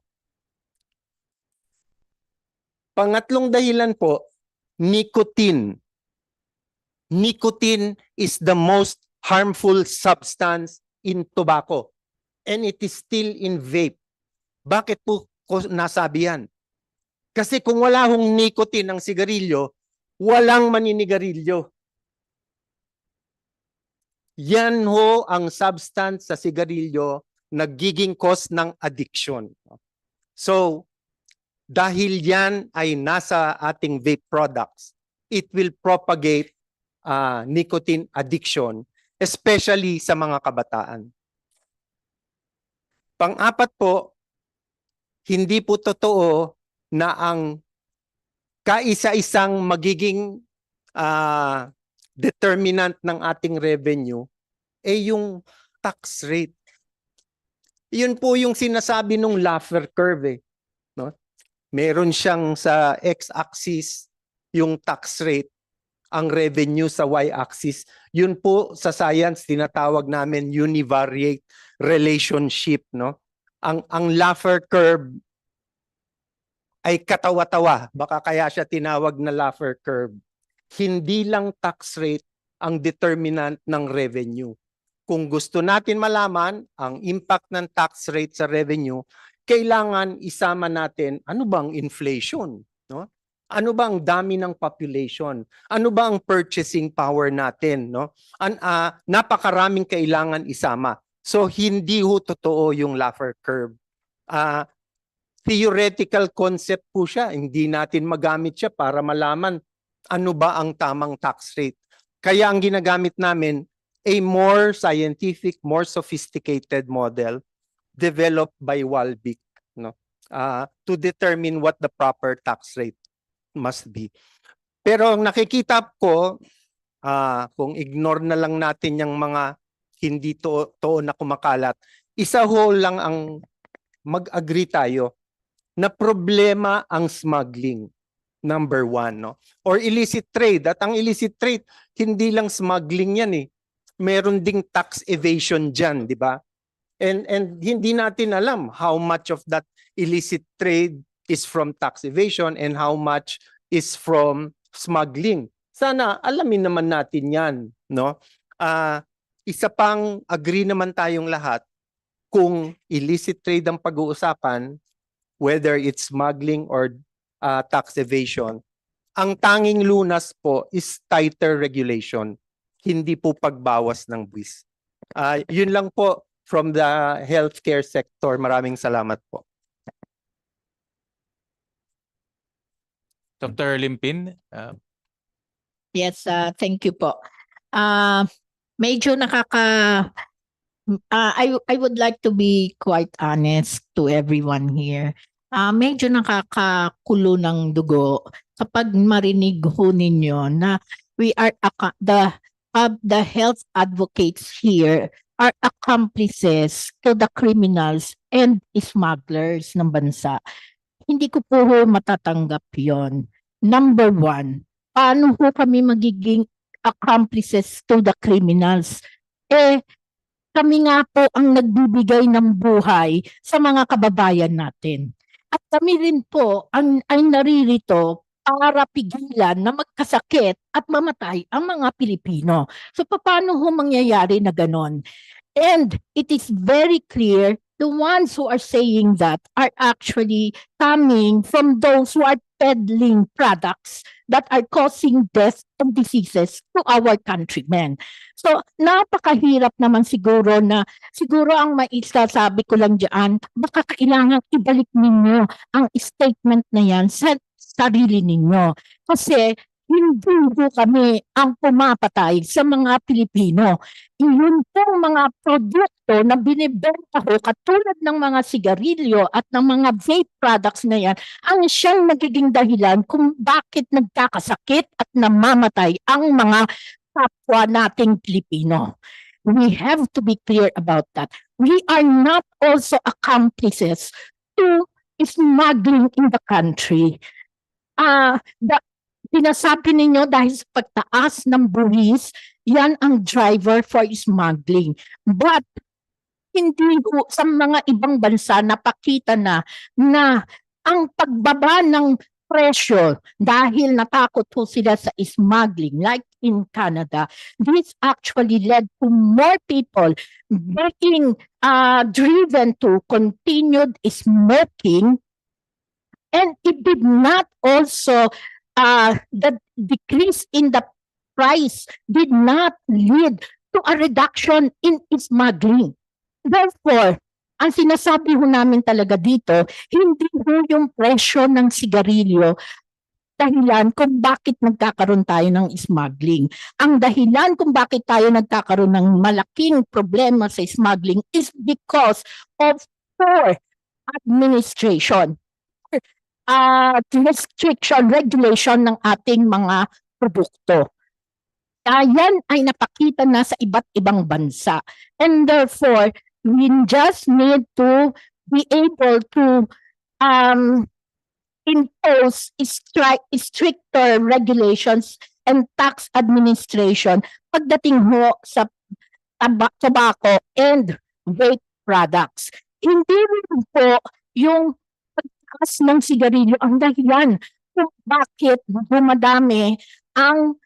Pangatlong dahilan po, nicotine. Nicotine is the most harmful substance in tobacco. And it is still in vape. Bakit po ko nasabi yan? Kasi kung wala hong nicotine ang sigarilyo, walang maninigarilyo. Yan ho ang substance sa sigarilyo nagiging cause ng addiction. So, dahil yan ay nasa ating vape products, it will propagate nicotine addiction, especially sa mga kabataan. Pang-apat po, hindi po totoo na ang kaisa-isang magiging determinant ng ating revenue ay yung tax rate. Yun po yung sinasabi ng Laffer curve. No? Meron siyang sa x-axis yung tax rate, ang revenue sa y-axis. Yun po sa science tinatawag namin univariate relationship. No? Ang Laffer curve ay katawa-tawa. Baka kaya siya tinawag na Laffer curve. Hindi lang tax rate ang determinant ng revenue. Kung gusto natin malaman ang impact ng tax rate sa revenue, kailangan isama natin ano bang inflation, no? Ano ba ang dami ng population? Ano ba ang purchasing power natin, no? Napakaraming kailangan isama. So hindi ho totoo yung Laffer curve. Theoretical concept po siya. Hindi natin magamit siya para malaman ano ba ang tamang tax rate. Kaya ang ginagamit namin a more scientific, more sophisticated model developed by Walbeck, no? To determine what the proper tax rate must be. Pero ang nakikita ko, kung ignore na lang natin yung mga hindi to na kumakalat, isa ho lang ang mag-agree tayo na problema ang smuggling. Number one, no? Or illicit trade. At ang illicit trade, hindi lang smuggling yan eh. Meron ding tax evasion dyan, di ba? And hindi natin alam how much of that illicit trade is from tax evasion and how much is from smuggling. Sana alamin naman natin yan, no? Isa pang agree naman tayong lahat kung illicit trade ang pag-uusapan, whether it's smuggling or tax evasion, ang tanging lunas po is tighter regulation, hindi po pagbawas ng buwis. Yun lang po from the healthcare sector. Maraming salamat po. Dr. Limpin. Yes, thank you po. Medyo I would like to be quite honest to everyone here. Medyo nakakakulo ng dugo kapag marinig ho ninyo na we are the health advocates here are accomplices to the criminals and smugglers ng bansa. Hindi ko po ho matatanggap yon. Number one, paano ho kami magiging accomplices to the criminals? Kami nga po ang nagbibigay ng buhay sa mga kababayan natin. At kami rin po ay naririto para pigilan na magkasakit at mamatay ang mga Pilipino. So paano ho mangyayari na ganon? And it is very clear the ones who are saying that are actually coming from those who are peddling products that are causing death and diseases to our countrymen. So, napakahirap naman siguro na, siguro ang maisasabi ko lang dyan, baka kailangan ibalik ninyo ang statement na yan sa sarili ninyo. Kasi, hindi po kami ang pumapatay sa mga Pilipino. Yun pong mga produkto na binibenta ko katulad ng mga sigarilyo at ng mga vape products na yan ang siyang nagiging dahilan kung bakit nagkakasakit at namamatay ang mga kapwa nating Pilipino. We have to be clear about that. We are not also accomplices to smuggling in the country. Sinasabi ninyo dahil sa pagtaas ng buwis, yan ang driver for smuggling. But hindi ho sa mga ibang bansa napakita na ang pagbaba ng presyo dahil natakot ho sila sa smuggling like in Canada, this actually led to more people being driven to continued smoking, and it did not also the decrease in the price did not lead to a reduction in smuggling. Therefore, ang sinasabi ho namin talaga dito, hindi ho yung presyo ng sigarilyo dahilan kung bakit nagkakaroon tayo ng smuggling. Ang dahilan kung bakit tayo nagkakaroon ng malaking problema sa smuggling is because of poor administration. Restriction, regulation ng ating mga produkto. Yan ay napakita na sa iba't ibang bansa. And therefore, we just need to be able to impose stricter regulations and tax administration pagdating ho sa tobacco and vape products. Hindi rin po yung pagtaas ng sigarilyo ang dahilan kung bakit dumadami ang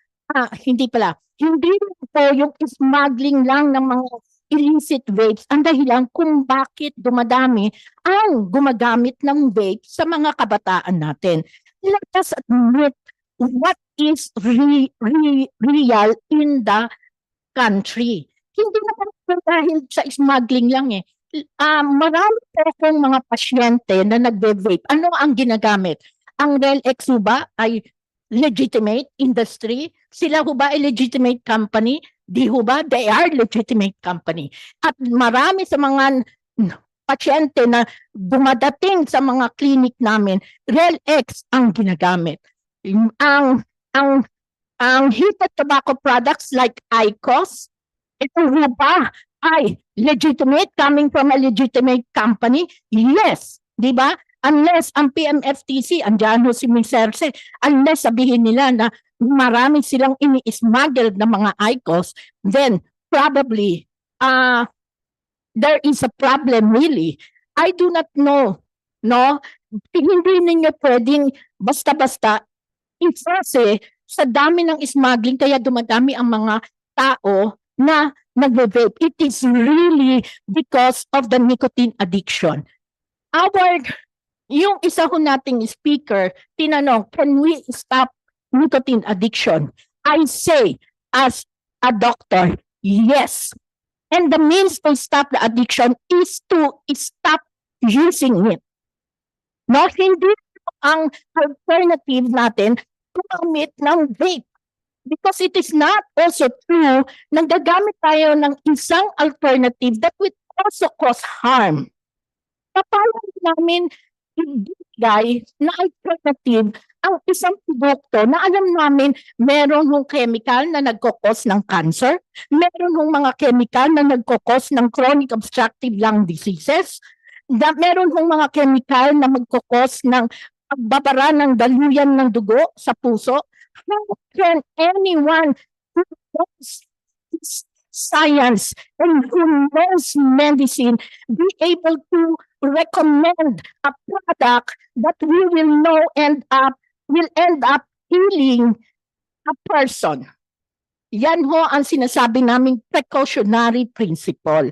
hindi po yung smuggling lang ng mga illicit vapes ang dahilan kung bakit dumadami ang gumagamit ng vape sa mga kabataan natin. Let us admit what is real in the country. Hindi naman po dahil sa smuggling lang eh. Marami po akong mga pasyente na nagbe-vape. Ano ang ginagamit? Ang RELX ba ay legitimate industry? Sila ho ba ay legitimate company? Di ho ba? They are legitimate company. At marami sa mga pasyente na dumadating sa mga clinic namin, RELX ang ginagamit. Ang heated tobacco products like IQOS, ito ho ba ay legitimate, coming from a legitimate company? Yes, di ba? Unless ang PMFTC, andyan ho si Ms. Serse, unless sabihin nila na marami silang ini-smuggle na mga IQOS, then probably there is a problem really. I do not know, no? Hindi ninyo pwedeng basta-basta kasi sa dami ng smuggling kaya dumadami ang mga tao na nagve-vape. It is really because of the nicotine addiction. Yung isa ho nating speaker, tinanong, can we stop nicotine addiction? I say, as a doctor, yes. And the means to stop the addiction is to stop using it. No, hindi ang alternative natin gumamit ng vape. Because it is not also true na gagamit tayo ng isang alternative that would also cause harm. Paano namin ibigay na alternative ang isang produkto na alam namin meron hong chemical na nagkokos ng cancer, meron hong mga chemical na nagkokos ng chronic obstructive lung diseases, na meron hong mga chemical na magkokos ng pagbabara ng daluyan ng dugo sa puso. How can anyone who knows science and who knows medicine be able to recommend a product that we will know will end up healing a person? Yan ho ang sinasabi naming precautionary principle.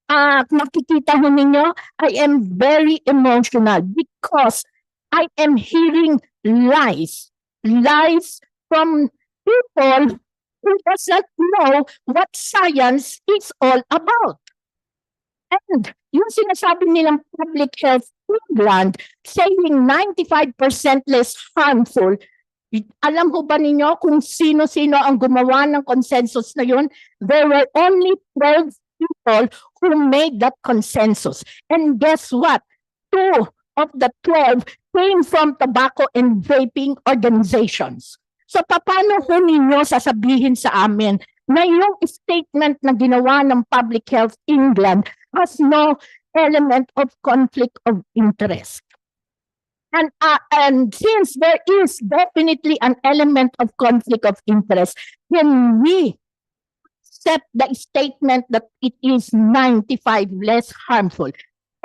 At makikita ho ninyo, I am very emotional because I am hearing lies. Lies from people who does not know what science is all about. And yung sinasabi nilang public health England saying 95% less harmful, alam ho ba ninyo kung sino-sino ang gumawa ng consensus na yun? There were only 12 people who made that consensus. And guess what? 2 of the 12 came from tobacco and vaping organizations. So paano ho ninyo sasabihin sa amin na yung statement na ginawa ng Public Health England has no element of conflict of interest? And since there is definitely an element of conflict of interest, then we accept the statement that it is 95 less harmful.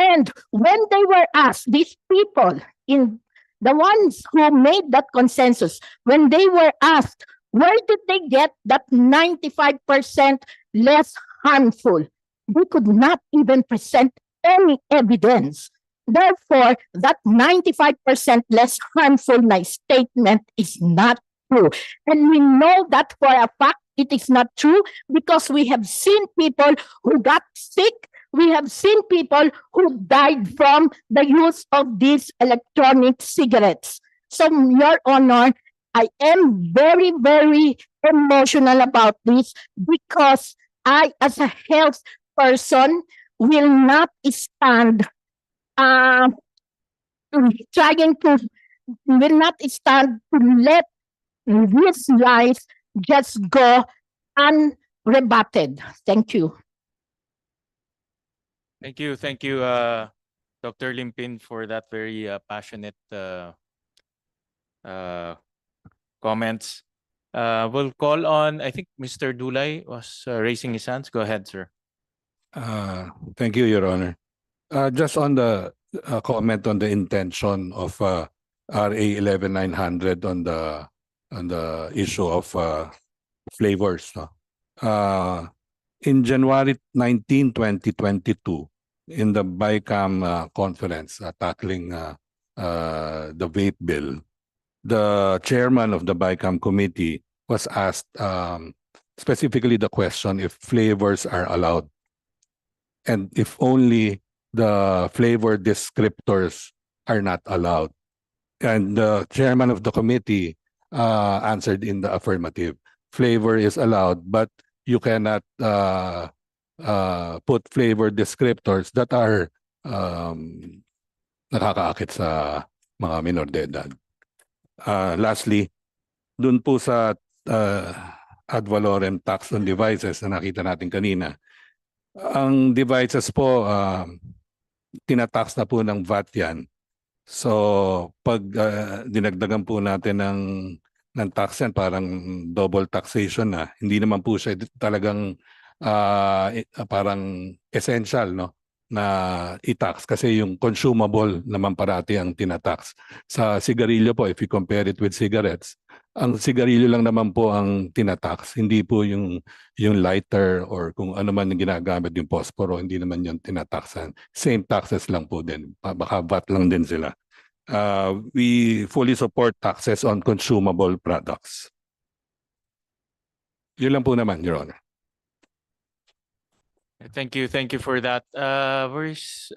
And when they were asked, these people, in the ones who made that consensus, when they were asked, where did they get that 95% less harmful? They could not even present any evidence. Therefore, that 95% less harmful na statement is not true. And we know that for a fact it is not true because we have seen people who got sick. We have seen people who died from the use of these electronic cigarettes. So, Your Honor, I am very, very emotional about this because I, as a health person, will not stand will not stand to let these lies just go unrebutted. Thank you. Thank you, Dr. Limpin, for that very passionate comments. We'll call on, I think Mr. Dulay was raising his hands. Go ahead, sir. Thank you, Your Honor. Just on the comment on the intention of RA 11900 on the issue of flavors. No? In January 19, 2022, in the BICAM conference tackling the vape bill, the chairman of the BICAM committee was asked specifically the question if flavors are allowed, and if only the flavor descriptors are not allowed. And the chairman of the committee answered in the affirmative. Flavor is allowed, but you cannot put flavor descriptors that are nakakaakit sa mga minor de edad. Lastly, dun po sa ad valorem tax on devices na nakita natin kanina, ang devices po, tinatax na po ng VAT yan. So, pag dinagdagan po natin ng tax yan, parang double taxation na. Hindi naman po siya talagang parang essential, no? Na i-tax kasi yung consumable naman parati ang tinatax. Sa sigarilyo po, if you compare it with cigarettes, ang sigarilyo lang naman po ang tinatax, hindi po yung lighter or kung ano man yung ginagamit yung posporo, hindi naman yung tinataxan. Same taxes lang po din, baka VAT lang din sila. We fully support taxes on consumable products. Yun lang po naman, Your Honor. Thank you for that. Where's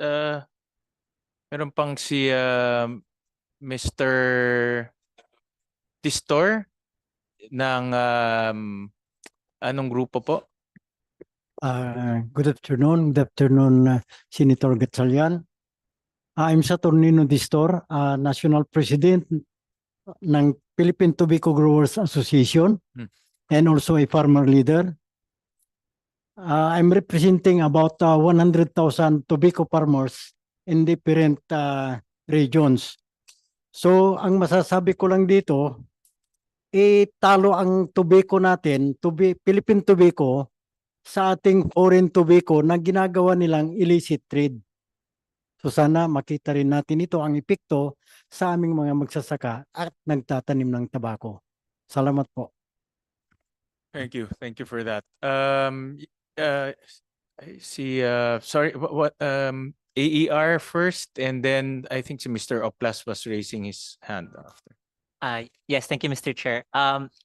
meron pang si Mr. Tistor ng anong grupo po? Good afternoon, Senator Gatchalian. I'm Saturnino Tistor, National President ng Philippine Tobacco Growers Association and also a farmer leader. I'm representing about 100,000 tobacco farmers in different regions. So, ang masasabi ko lang dito, talo ang tobacco natin, Philippine tobacco, sa ating foreign tobacco na ginagawa nilang illicit trade. So, sana makita rin natin ito ang epekto sa aming mga magsasaka at nagtatanim ng tabako. Salamat po. Thank you. Thank you for that. I see, sorry, AER first, and then I think Mr. Oplas was raising his hand after. Yes, thank you, Mr. Chair.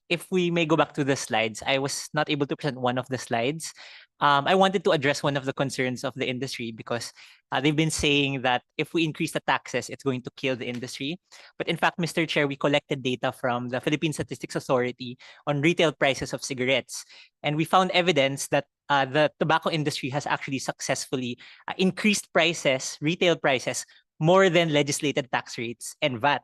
If we may go back to the slides, I was not able to present one of the slides. I wanted to address one of the concerns of the industry because they've been saying that if we increase the taxes, it's going to kill the industry. But in fact, Mr. Chair, we collected data from the Philippine Statistics Authority on retail prices of cigarettes. And we found evidence that the tobacco industry has actually successfully increased prices, retail prices, more than legislated tax rates and VAT.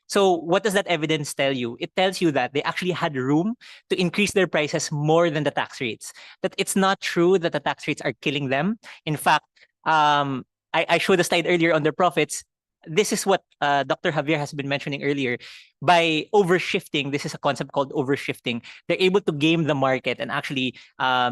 So what does that evidence tell you? It tells you that they actually had room to increase their prices more than the tax rates. That it's not true that the tax rates are killing them. In fact, I showed a slide earlier on their profits. This is what Dr. Javier has been mentioning earlier. By overshifting, this is a concept called overshifting. They're able to game the market and actually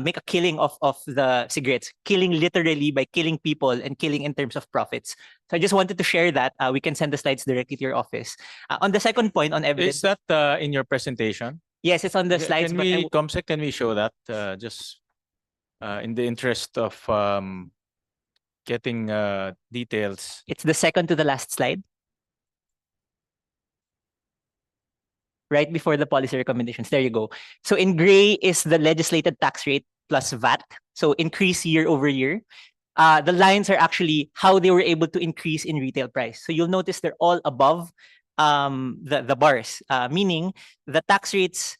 make a killing of the cigarettes, killing literally by killing people and killing in terms of profits. So I just wanted to share that. We can send the slides directly to your office. On the second point on evidence. Is that in your presentation? Yes, it's on the slides. Can we, Comsec, can we show that just in the interest of getting details? It's the second to the last slide. Right before the policy recommendations. There you go. So in gray is the legislated tax rate plus VAT. So increase year over year. The lines are actually how they were able to increase in retail price. So you'll notice they're all above the bars, meaning the tax rates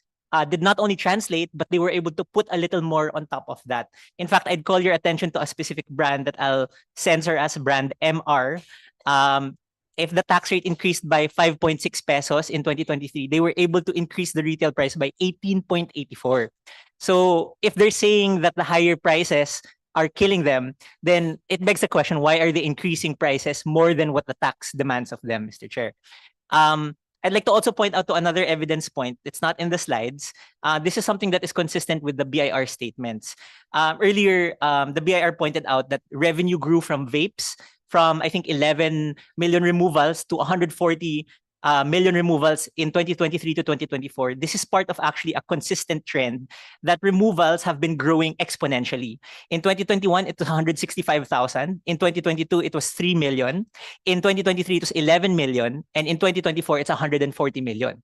did not only translate, but they were able to put a little more on top of that. In fact, I'd call your attention to a specific brand that I'll censor as brand MR. If the tax rate increased by 5.6 pesos in 2023, they were able to increase the retail price by 18.84. So if they're saying that the higher prices are killing them, then it begs the question, why are they increasing prices more than what the tax demands of them, Mr. Chair? I'd like to also point out to another evidence point. It's not in the slides. This is something that is consistent with the BIR statements. Earlier, the BIR pointed out that revenue grew from vapes from, I think, 11 million removals to 140 million removals in 2023 to 2024. This is part of actually a consistent trend that removals have been growing exponentially. In 2021, it was 165,000. In 2022, it was 3 million. In 2023, it was 11 million. And in 2024, it's 140 million.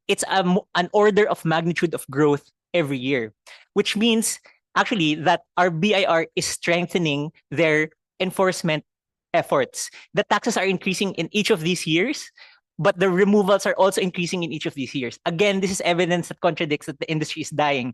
It's an order of magnitude of growth every year, which means actually that our BIR is strengthening their enforcement efforts. The taxes are increasing in each of these years, but the removals are also increasing in each of these years. Again, this is evidence that contradicts that the industry is dying.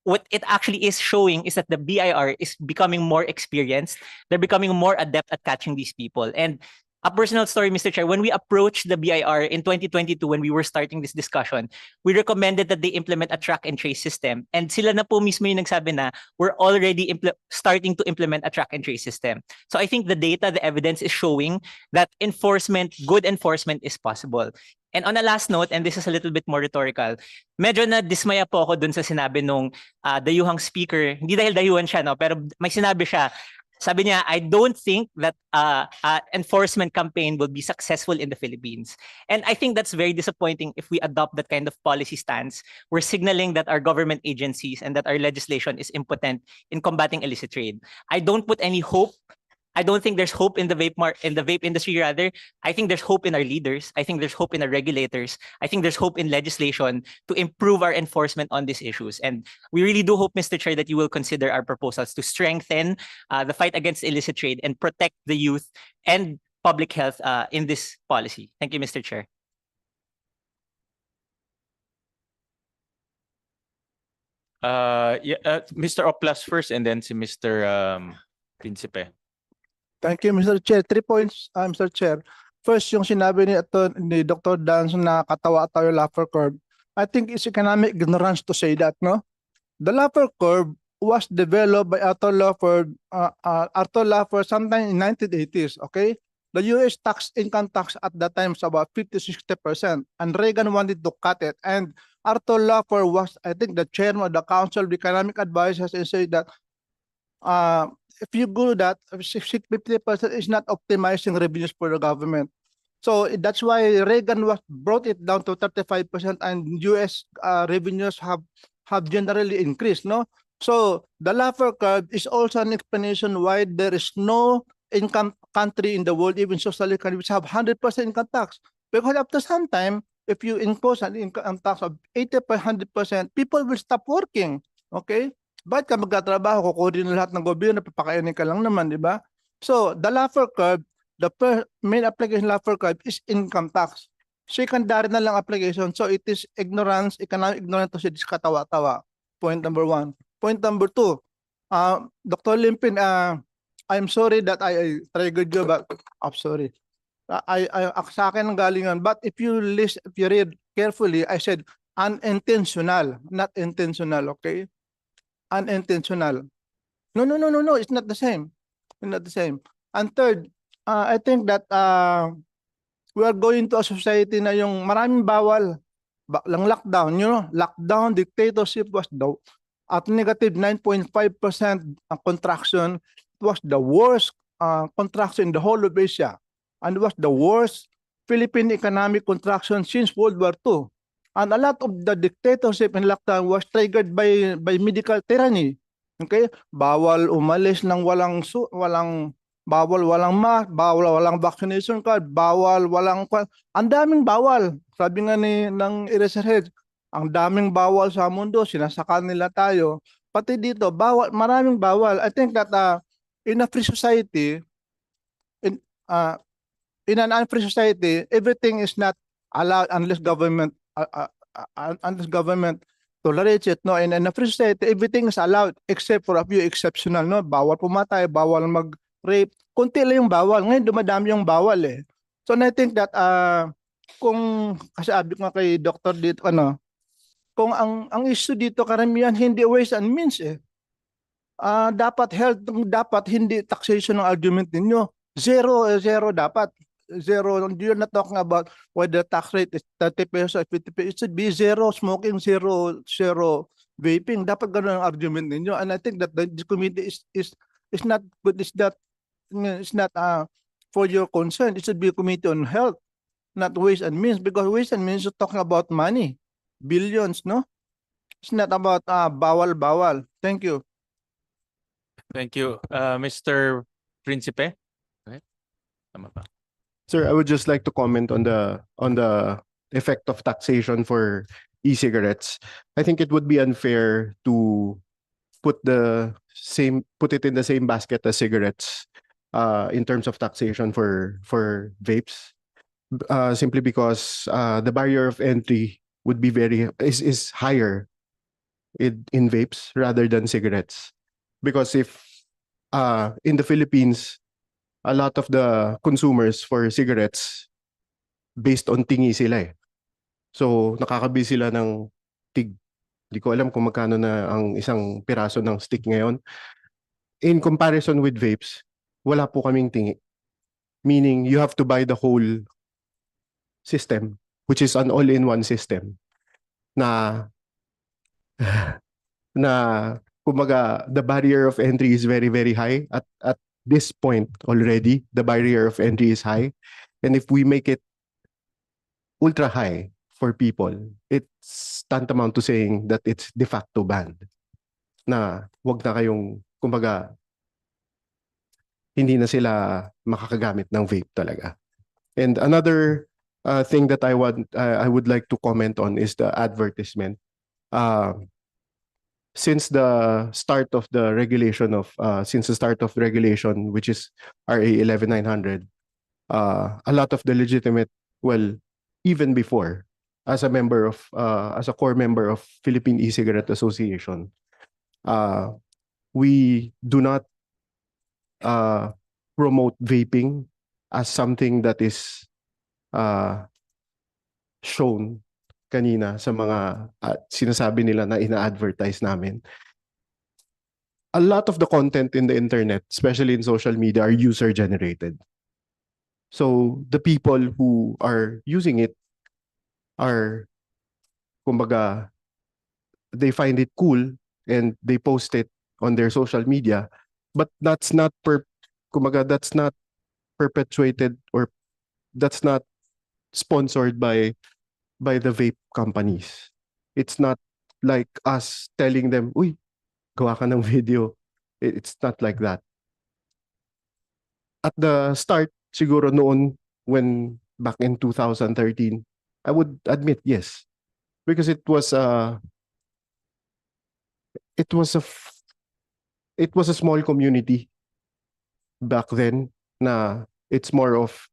What it actually is showing is that the BIR is becoming more experienced. They're becoming more adept at catching these people. And a personal story, Mr. Chair, when we approached the BIR in 2022, when we were starting this discussion, we recommended that they implement a track and trace system. And sila na po mismo yung nagsabi na we're already starting to implement a track and trace system. So I think the data, the evidence is showing that enforcement, good enforcement is possible. And on a last note, and this is a little bit more rhetorical, medyo na-dismaya po ako dun sa sinabi nung dayuhang speaker. Hindi dahil dayuhan siya, no? Pero may sinabi siya, sabi niya, I don't think that enforcement campaign will be successful in the Philippines. And I think that's very disappointing if we adopt that kind of policy stance. We're signaling that our government agencies and that our legislation is impotent in combating illicit trade. I don't put any hope. I don't think there's hope in the vape industry, rather. I think there's hope in our leaders. I think there's hope in our regulators. I think there's hope in legislation to improve our enforcement on these issues. And we really do hope, Mr. Chair, that you will consider our proposals to strengthen the fight against illicit trade and protect the youth and public health in this policy. Thank you, Mr. Chair. Mr. Oplas first, and then si Mr. Principe. Thank you, Mr. Chair. 3 points, Mr. Chair. First, yung sinabi ni Dr. Dans na katawa tayo Laffer curve. I think it's economic ignorance to say that, no? The Laffer curve was developed by Arthur Laffer sometime in 1980s, okay? The US income tax at that time was about 50-60%, and Reagan wanted to cut it. And Arthur Laffer was, I think, the chairman of the Council of Economic Advisors, and said that if you do that, 50% is not optimizing revenues for the government. So that's why Reagan brought it down to 35%, and US revenues have have generally increased, no? So the Laffer curve is also an explanation why there is no income country in the world, even socially country, which have 100% income tax. Because after some time, if you impose an income tax of 80%, people will stop working. Okay? Bakit ka magtatrabaho? Kukunin lahat ng gobyerno, papakainin ka lang naman, di ba? So the Laffer curve, the main application Laffer curve is income tax. Secondary na lang application. So it is ignorance, economic ignorance to say this katawa-tawa. Point number 1. Point number 2, Dr. Limpin, I'm sorry that I triggered you, but I'm sorry. Sa akin ang galingan. But if you read carefully, I said unintentional, not intentional, okay? Unintentional. No, it's not the same. It's not the same. And third, I think that we are going to a society na yung maraming bawal. Lang lockdown, you know, lockdown, dictatorship was at negative 9.5% contraction. It was the worst contraction in the whole of Asia, and it was the worst Philippine economic contraction since World War II. And a lot of the dictatorship and lockdown was triggered by medical tyranny. Okay? Bawal umalis ng walang bawal walang mask, bawal walang vaccination card, bawal walang ang daming bawal. Sabi nga ng Eraserhead, ang daming bawal sa mundo, sinasakal nila tayo. Pati dito, bawal, maraming bawal. I think that in a free society, in an unfree society, everything is not allowed unless government tolerates it. No, in a free society, everything is allowed except for a few exceptional. No, bawal pumatay, bawal mag-rape. Kunti lang yung bawal. Ngayon dumadami yung bawal eh. So I think that kung kasi sabi ko kay Dr. dito kung ang issue dito karamihan hindi ways and means eh. Dapat hindi taxation ng argument ninyo. Zero dapat. Zero. You're not talking about whether the tax rate is 30 pesos or 50 pesos. It should be zero smoking, zero vaping. Dapat ganun ang argument ninyo. And I think that the committee is not good. It's not for your concern. It should be a committee on health, not ways and means, because ways and means you're talking about money. Billions, no? It's not about bawal. Thank you. Thank you. Mr. Principe? Okay. Tama ba? Sir, I would just like to comment on the effect of taxation for e-cigarettes. I think it would be unfair to put it in the same basket as cigarettes in terms of taxation for vapes. Simply because the barrier of entry would be is higher in vapes rather than cigarettes. Because if in the Philippines, a lot of the consumers for cigarettes based on tingi sila eh. So nakakabili sila ng di ko alam kung magkano na ang isang piraso ng stick ngayon. In comparison with vapes, wala po kaming tingi. Meaning you have to buy the whole system, which is an all-in-one system na kumbaga the barrier of entry is very, very high. At this point already, the barrier of entry is high. And if we make it ultra high for people, it's tantamount to saying that it's de facto banned. Na wag na kayong, kumbaga, hindi na sila makakagamit ng vape talaga. And another thing that I would like to comment on is the advertisement. Since the start of regulation, which is RA 11900, a lot of the legitimate, well, even before, as a core member of Philippine E-Cigarette Association, we do not promote vaping as something that is shown kanina sa mga sinasabi nila na ina-advertise namin. A lot of the content in the internet, especially in social media, are user-generated. So the people who are using it are, kumbaga, they find it cool and they post it on their social media, but that's not perpetuated, or that's not sponsored by the vape companies. It's not like us telling them, uy, gawa ka ng video. It's not like that. At the start, siguro noon, when back in 2013, I would admit yes, because it was a small community back then na it's more of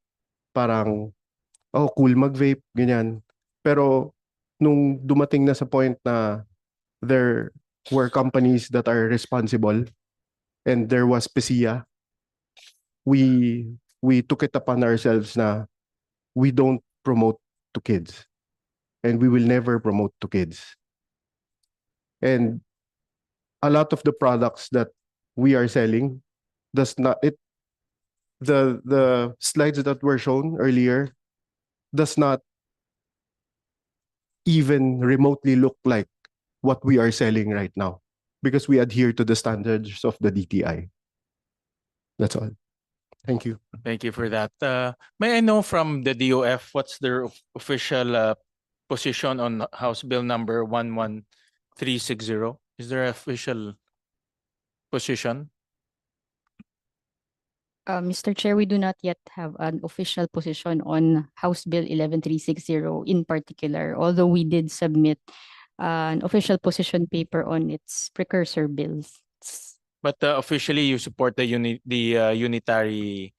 parang oh cool mag-vape ganyan. Pero nung dumating na sa point na there were companies that are responsible and there was PSIA, we took it upon ourselves na we don't promote to kids and we will never promote to kids. And a lot of the products that we are selling does not the slides that were shown earlier does not even remotely look like what we are selling right now because we adhere to the standards of the DTI. That's all. Thank you. Thank you for that. May I know from the DOF what's their official position on House Bill number 11360? Is there an official position? Mr. Chair, we do not yet have an official position on House Bill 11360 in particular, although we did submit an official position paper on its precursor bills. But officially, you support the unitary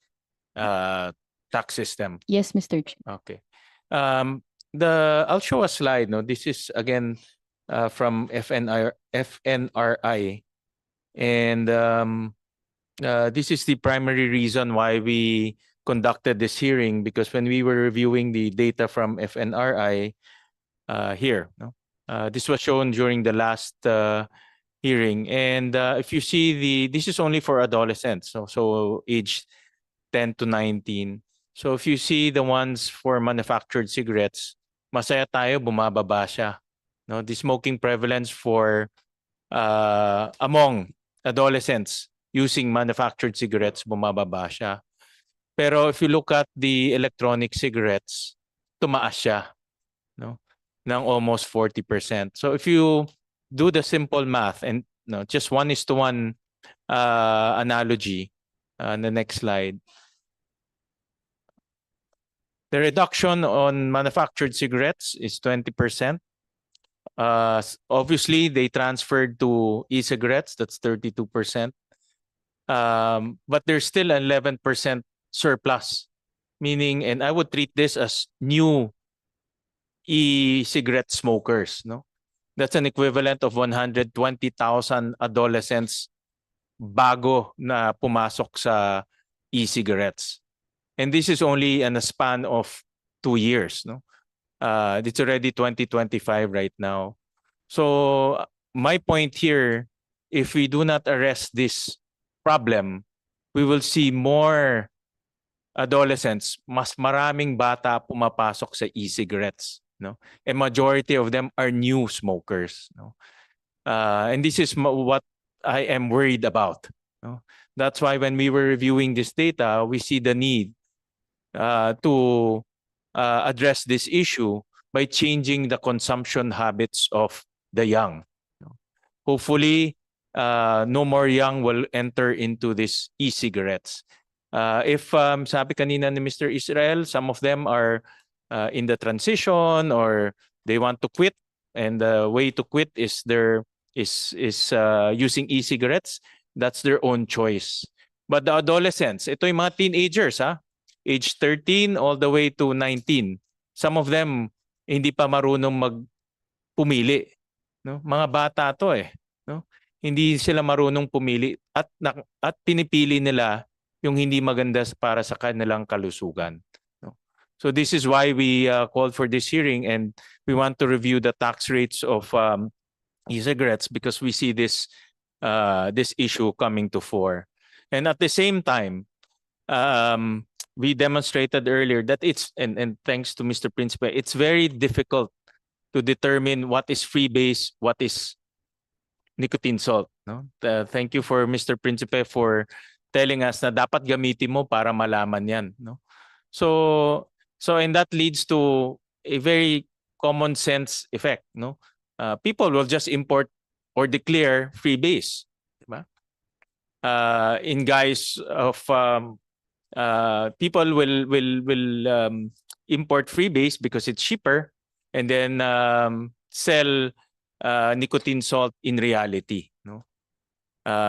tax system. Yes, Mr. Chair. Okay. I'll show a slide. No, this is again from FNRI, and this is the primary reason why we conducted this hearing, because when we were reviewing the data from FNRI here, no, this was shown during the last hearing, and if you see this is only for adolescents, so age 10 to 19. So if you see the ones for manufactured cigarettes, masaya tayo, bumababa siya. No, the smoking prevalence for among adolescents using manufactured cigarettes, bumababa siya. Pero if you look at the electronic cigarettes, tumaas siya, no, ng almost 40%. So if you do the simple math and no, just 1:1 analogy, on the next slide. The reduction on manufactured cigarettes is 20%. Obviously, they transferred to e-cigarettes, that's 32%. But there's still 11% surplus, meaning, and I would treat this as new e-cigarette smokers, no? That's an equivalent of 120,000 adolescents bago na pumasok sa e-cigarettes. And this is only in a span of 2 years, no? It's already 2025 right now. So my point here, if we do not arrest this problem, we will see more adolescents, mas maraming bata pumapasok sa e-cigarettes, no? A majority of them are new smokers, no? And this is what I am worried about, no? That's why when we were reviewing this data, we see the need to address this issue by changing the consumption habits of the young. Hopefully, no more young will enter into this e-cigarettes. If sabi kanina ni Mr. Israel, some of them are in the transition or they want to quit, and the way to quit is using e-cigarettes. That's their own choice. But the adolescents, ito yung mga teenagers, age 13 all the way to 19. Some of them hindi pa marunong pumili, no? Mga bata to no? Hindi sila marunong pumili at pinipili nila yung hindi maganda para sa kanilang kalusugan, no? So this is why we called for this hearing, and we want to review the tax rates of e-cigarettes because we see this issue coming to fore. And at the same time, we demonstrated earlier that and thanks to Mr. Principe, it's very difficult to determine what is freebase, what is nicotine salt, no? Thank you for Mr. Principe for telling us na dapat gamitin mo para malaman yan, no? So and that leads to a very common sense effect, no? people will just import or declare freebase. Diba? In guise of people will import freebase because it's cheaper, and then sell nicotine salt in reality. No,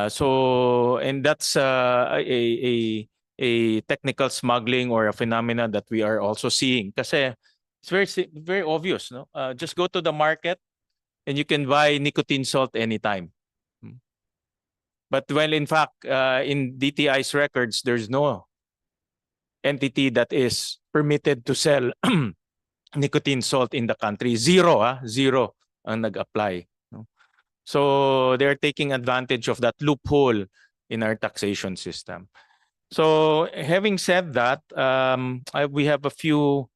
so and that's a technical smuggling or a phenomenon that we are also seeing. Kasi it's very obvious. No, just go to the market and you can buy nicotine salt anytime. But well, in fact, in DTI's records, there's no entity that is permitted to sell nicotine salt in the country. Zero ang nag-apply. No? So they're taking advantage of that loophole in our taxation system. So having said that, we have a few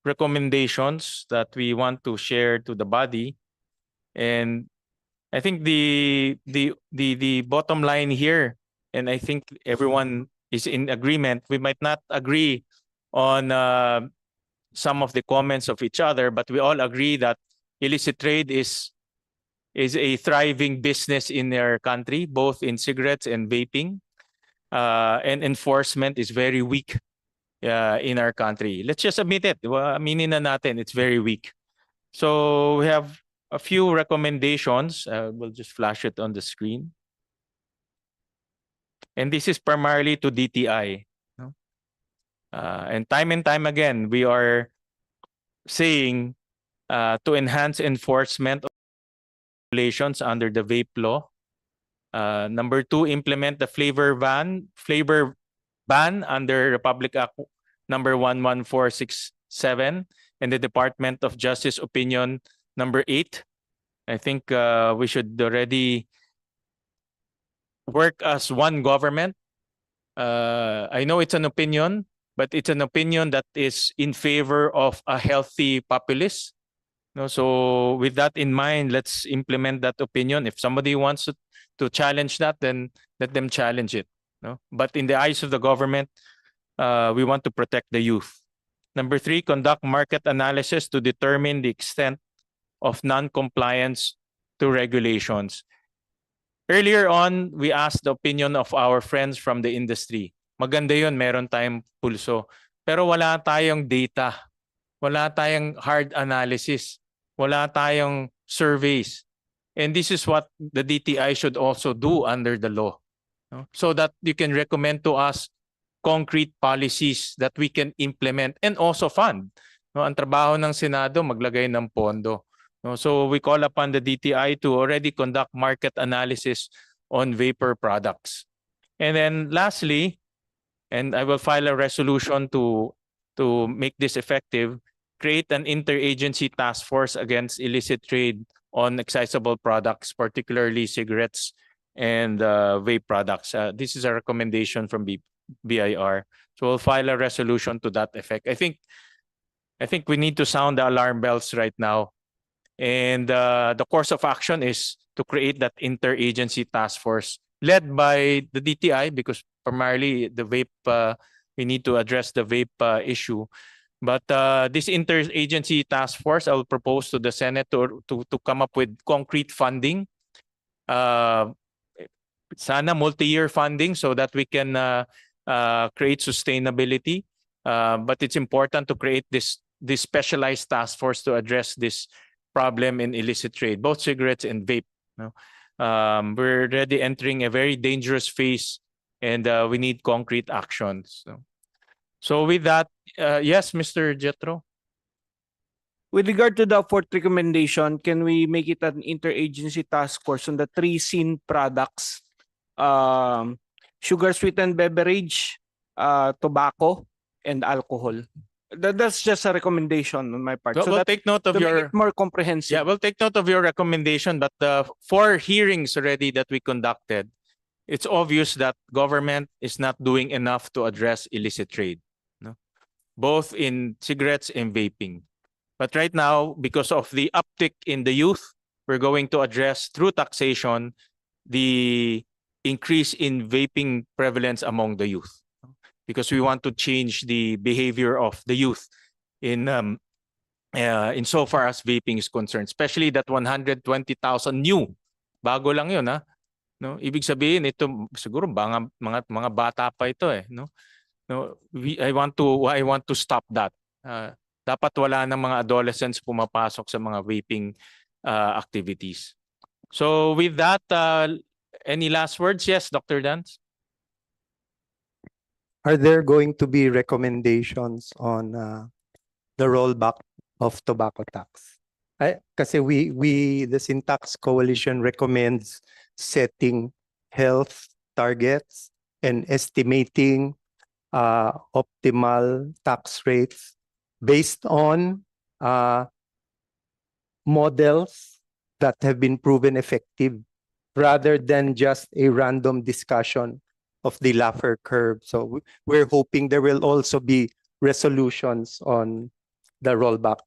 recommendations that we want to share to the body. And I think the bottom line here, and I think everyone is in agreement, we might not agree on some of the comments of each other, but we all agree that illicit trade is a thriving business in our country, both in cigarettes and vaping, and enforcement is very weak in our country. Let's just admit it. Aminin na natin, it's very weak. So we have a few recommendations. We'll just flash it on the screen. And this is primarily to DTI. No? And time again, we are saying to enhance enforcement of regulations under the vape law. Number 2, implement the flavor ban under Republic Act number 11467 and the Department of Justice opinion number 8. I think we should already work as one government. I know it's an opinion, but it's an opinion that is in favor of a healthy populace. No, so with that in mind, let's implement that opinion. If somebody wants to challenge that, then let them challenge it. No? But in the eyes of the government, we want to protect the youth. Number 3, conduct market analysis to determine the extent of non-compliance to regulations. Earlier on, we asked the opinion of our friends from the industry. Maganda yun, meron tayong pulso. Pero wala tayong data. Wala tayong hard analysis. Wala tayong surveys. And this is what the DTI should also do under the law. No? So that you can recommend to us concrete policies that we can implement and also fund. No? Ang trabaho ng Senado, maglagay ng pondo. No? So we call upon the DTI to already conduct market analysis on vapor products. And then lastly, and I will file a resolution to make this effective, create an interagency task force against illicit trade on accessible products, particularly cigarettes and vape products. This is a recommendation from BIR. So we'll file a resolution to that effect. I think we need to sound the alarm bells right now. And the course of action is to create that interagency task force led by the DTI, because primarily the vape, we need to address the vape issue. But this interagency task force, I will propose to the Senate to come up with concrete funding. Sana multi-year funding so that we can create sustainability. But it's important to create this specialized task force to address this problem in illicit trade, both cigarettes and vape. No? We're already entering a very dangerous phase, and we need concrete actions. So with that, yes, Mr. Jetro. With regard to the fourth recommendation, can we make it an interagency task force on the 3 sin products? Sugar sweetened beverage, tobacco, and alcohol. That's just a recommendation on my part. Well, so we'll that take note of to make your it more comprehensive. Yeah, we'll take note of your recommendation. But the 4 hearings already that we conducted, it's obvious that government is not doing enough to address illicit trade, no? Both in cigarettes and vaping. But right now, because of the uptick in the youth, we're going to address through taxation the increase in vaping prevalence among the youth, because we want to change the behavior of the youth in insofar as vaping is concerned, especially that 120,000 new. Bago lang 'yun, ha. No, ibig sabihin ito siguro mga bata pa ito no. No, I want to stop that. Dapat wala ng mga adolescents pumapasok sa mga vaping activities. So with that, any last words? Yes, Dr. Dance. Are there going to be recommendations on the rollback of tobacco tax? Kasi the Syntax Coalition recommends setting health targets and estimating optimal tax rates based on models that have been proven effective rather than just a random discussion of the Laffer curve. So we're hoping there will also be resolutions on the rollback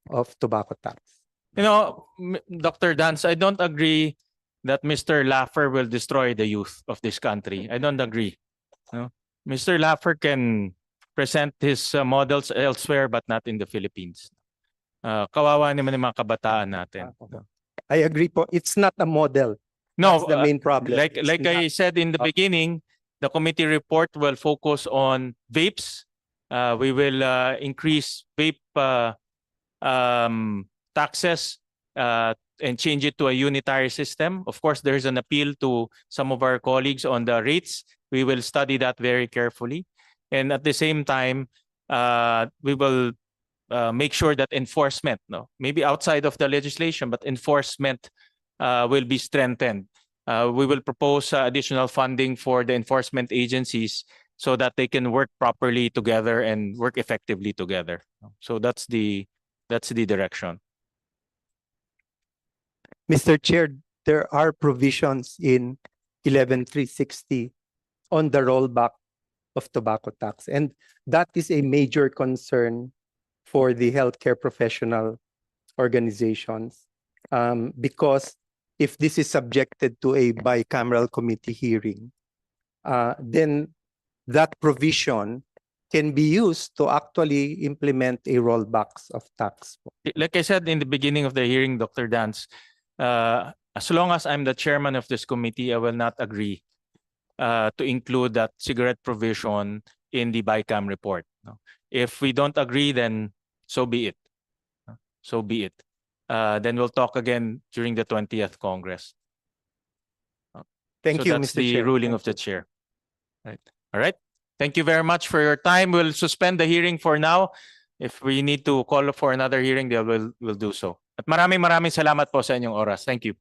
of tobacco tax. You know, Dr. Dance, I don't agree that Mr. Laffer will destroy the youth of this country. I don't agree. No? Mr. Laffer can present his models elsewhere but not in the Philippines. Kawawa naman yung mga kabataan natin. I agree po. It's not a model. No, that's the main problem. Like I said in the beginning, the committee report will focus on vapes. We will increase vape taxes and change it to a unitary system. Of course, there's an appeal to some of our colleagues on the rates. We will study that very carefully. And at the same time, we will make sure that enforcement, maybe outside of the legislation, but enforcement will be strengthened. We will propose additional funding for the enforcement agencies so that they can work properly together and work effectively together. So that's the direction. Mr. Chair, there are provisions in 11360 on the rollback of tobacco tax, and that is a major concern for the healthcare professional organizations, because if this is subjected to a bicameral committee hearing, then that provision can be used to actually implement a rollbacks of tax. Like I said in the beginning of the hearing, Dr. Dance, as long as I'm the chairman of this committee, I will not agree to include that cigarette provision in the BICAM report. If we don't agree, then so be it. So be it. Then we'll talk again during the 20th Congress. Thank you, that's Mr. the Chair. ruling of the chair. Right. All right. Thank you very much for your time. We'll suspend the hearing for now. If we need to call for another hearing, we'll do so. At maraming salamat po sa inyong oras. Thank you.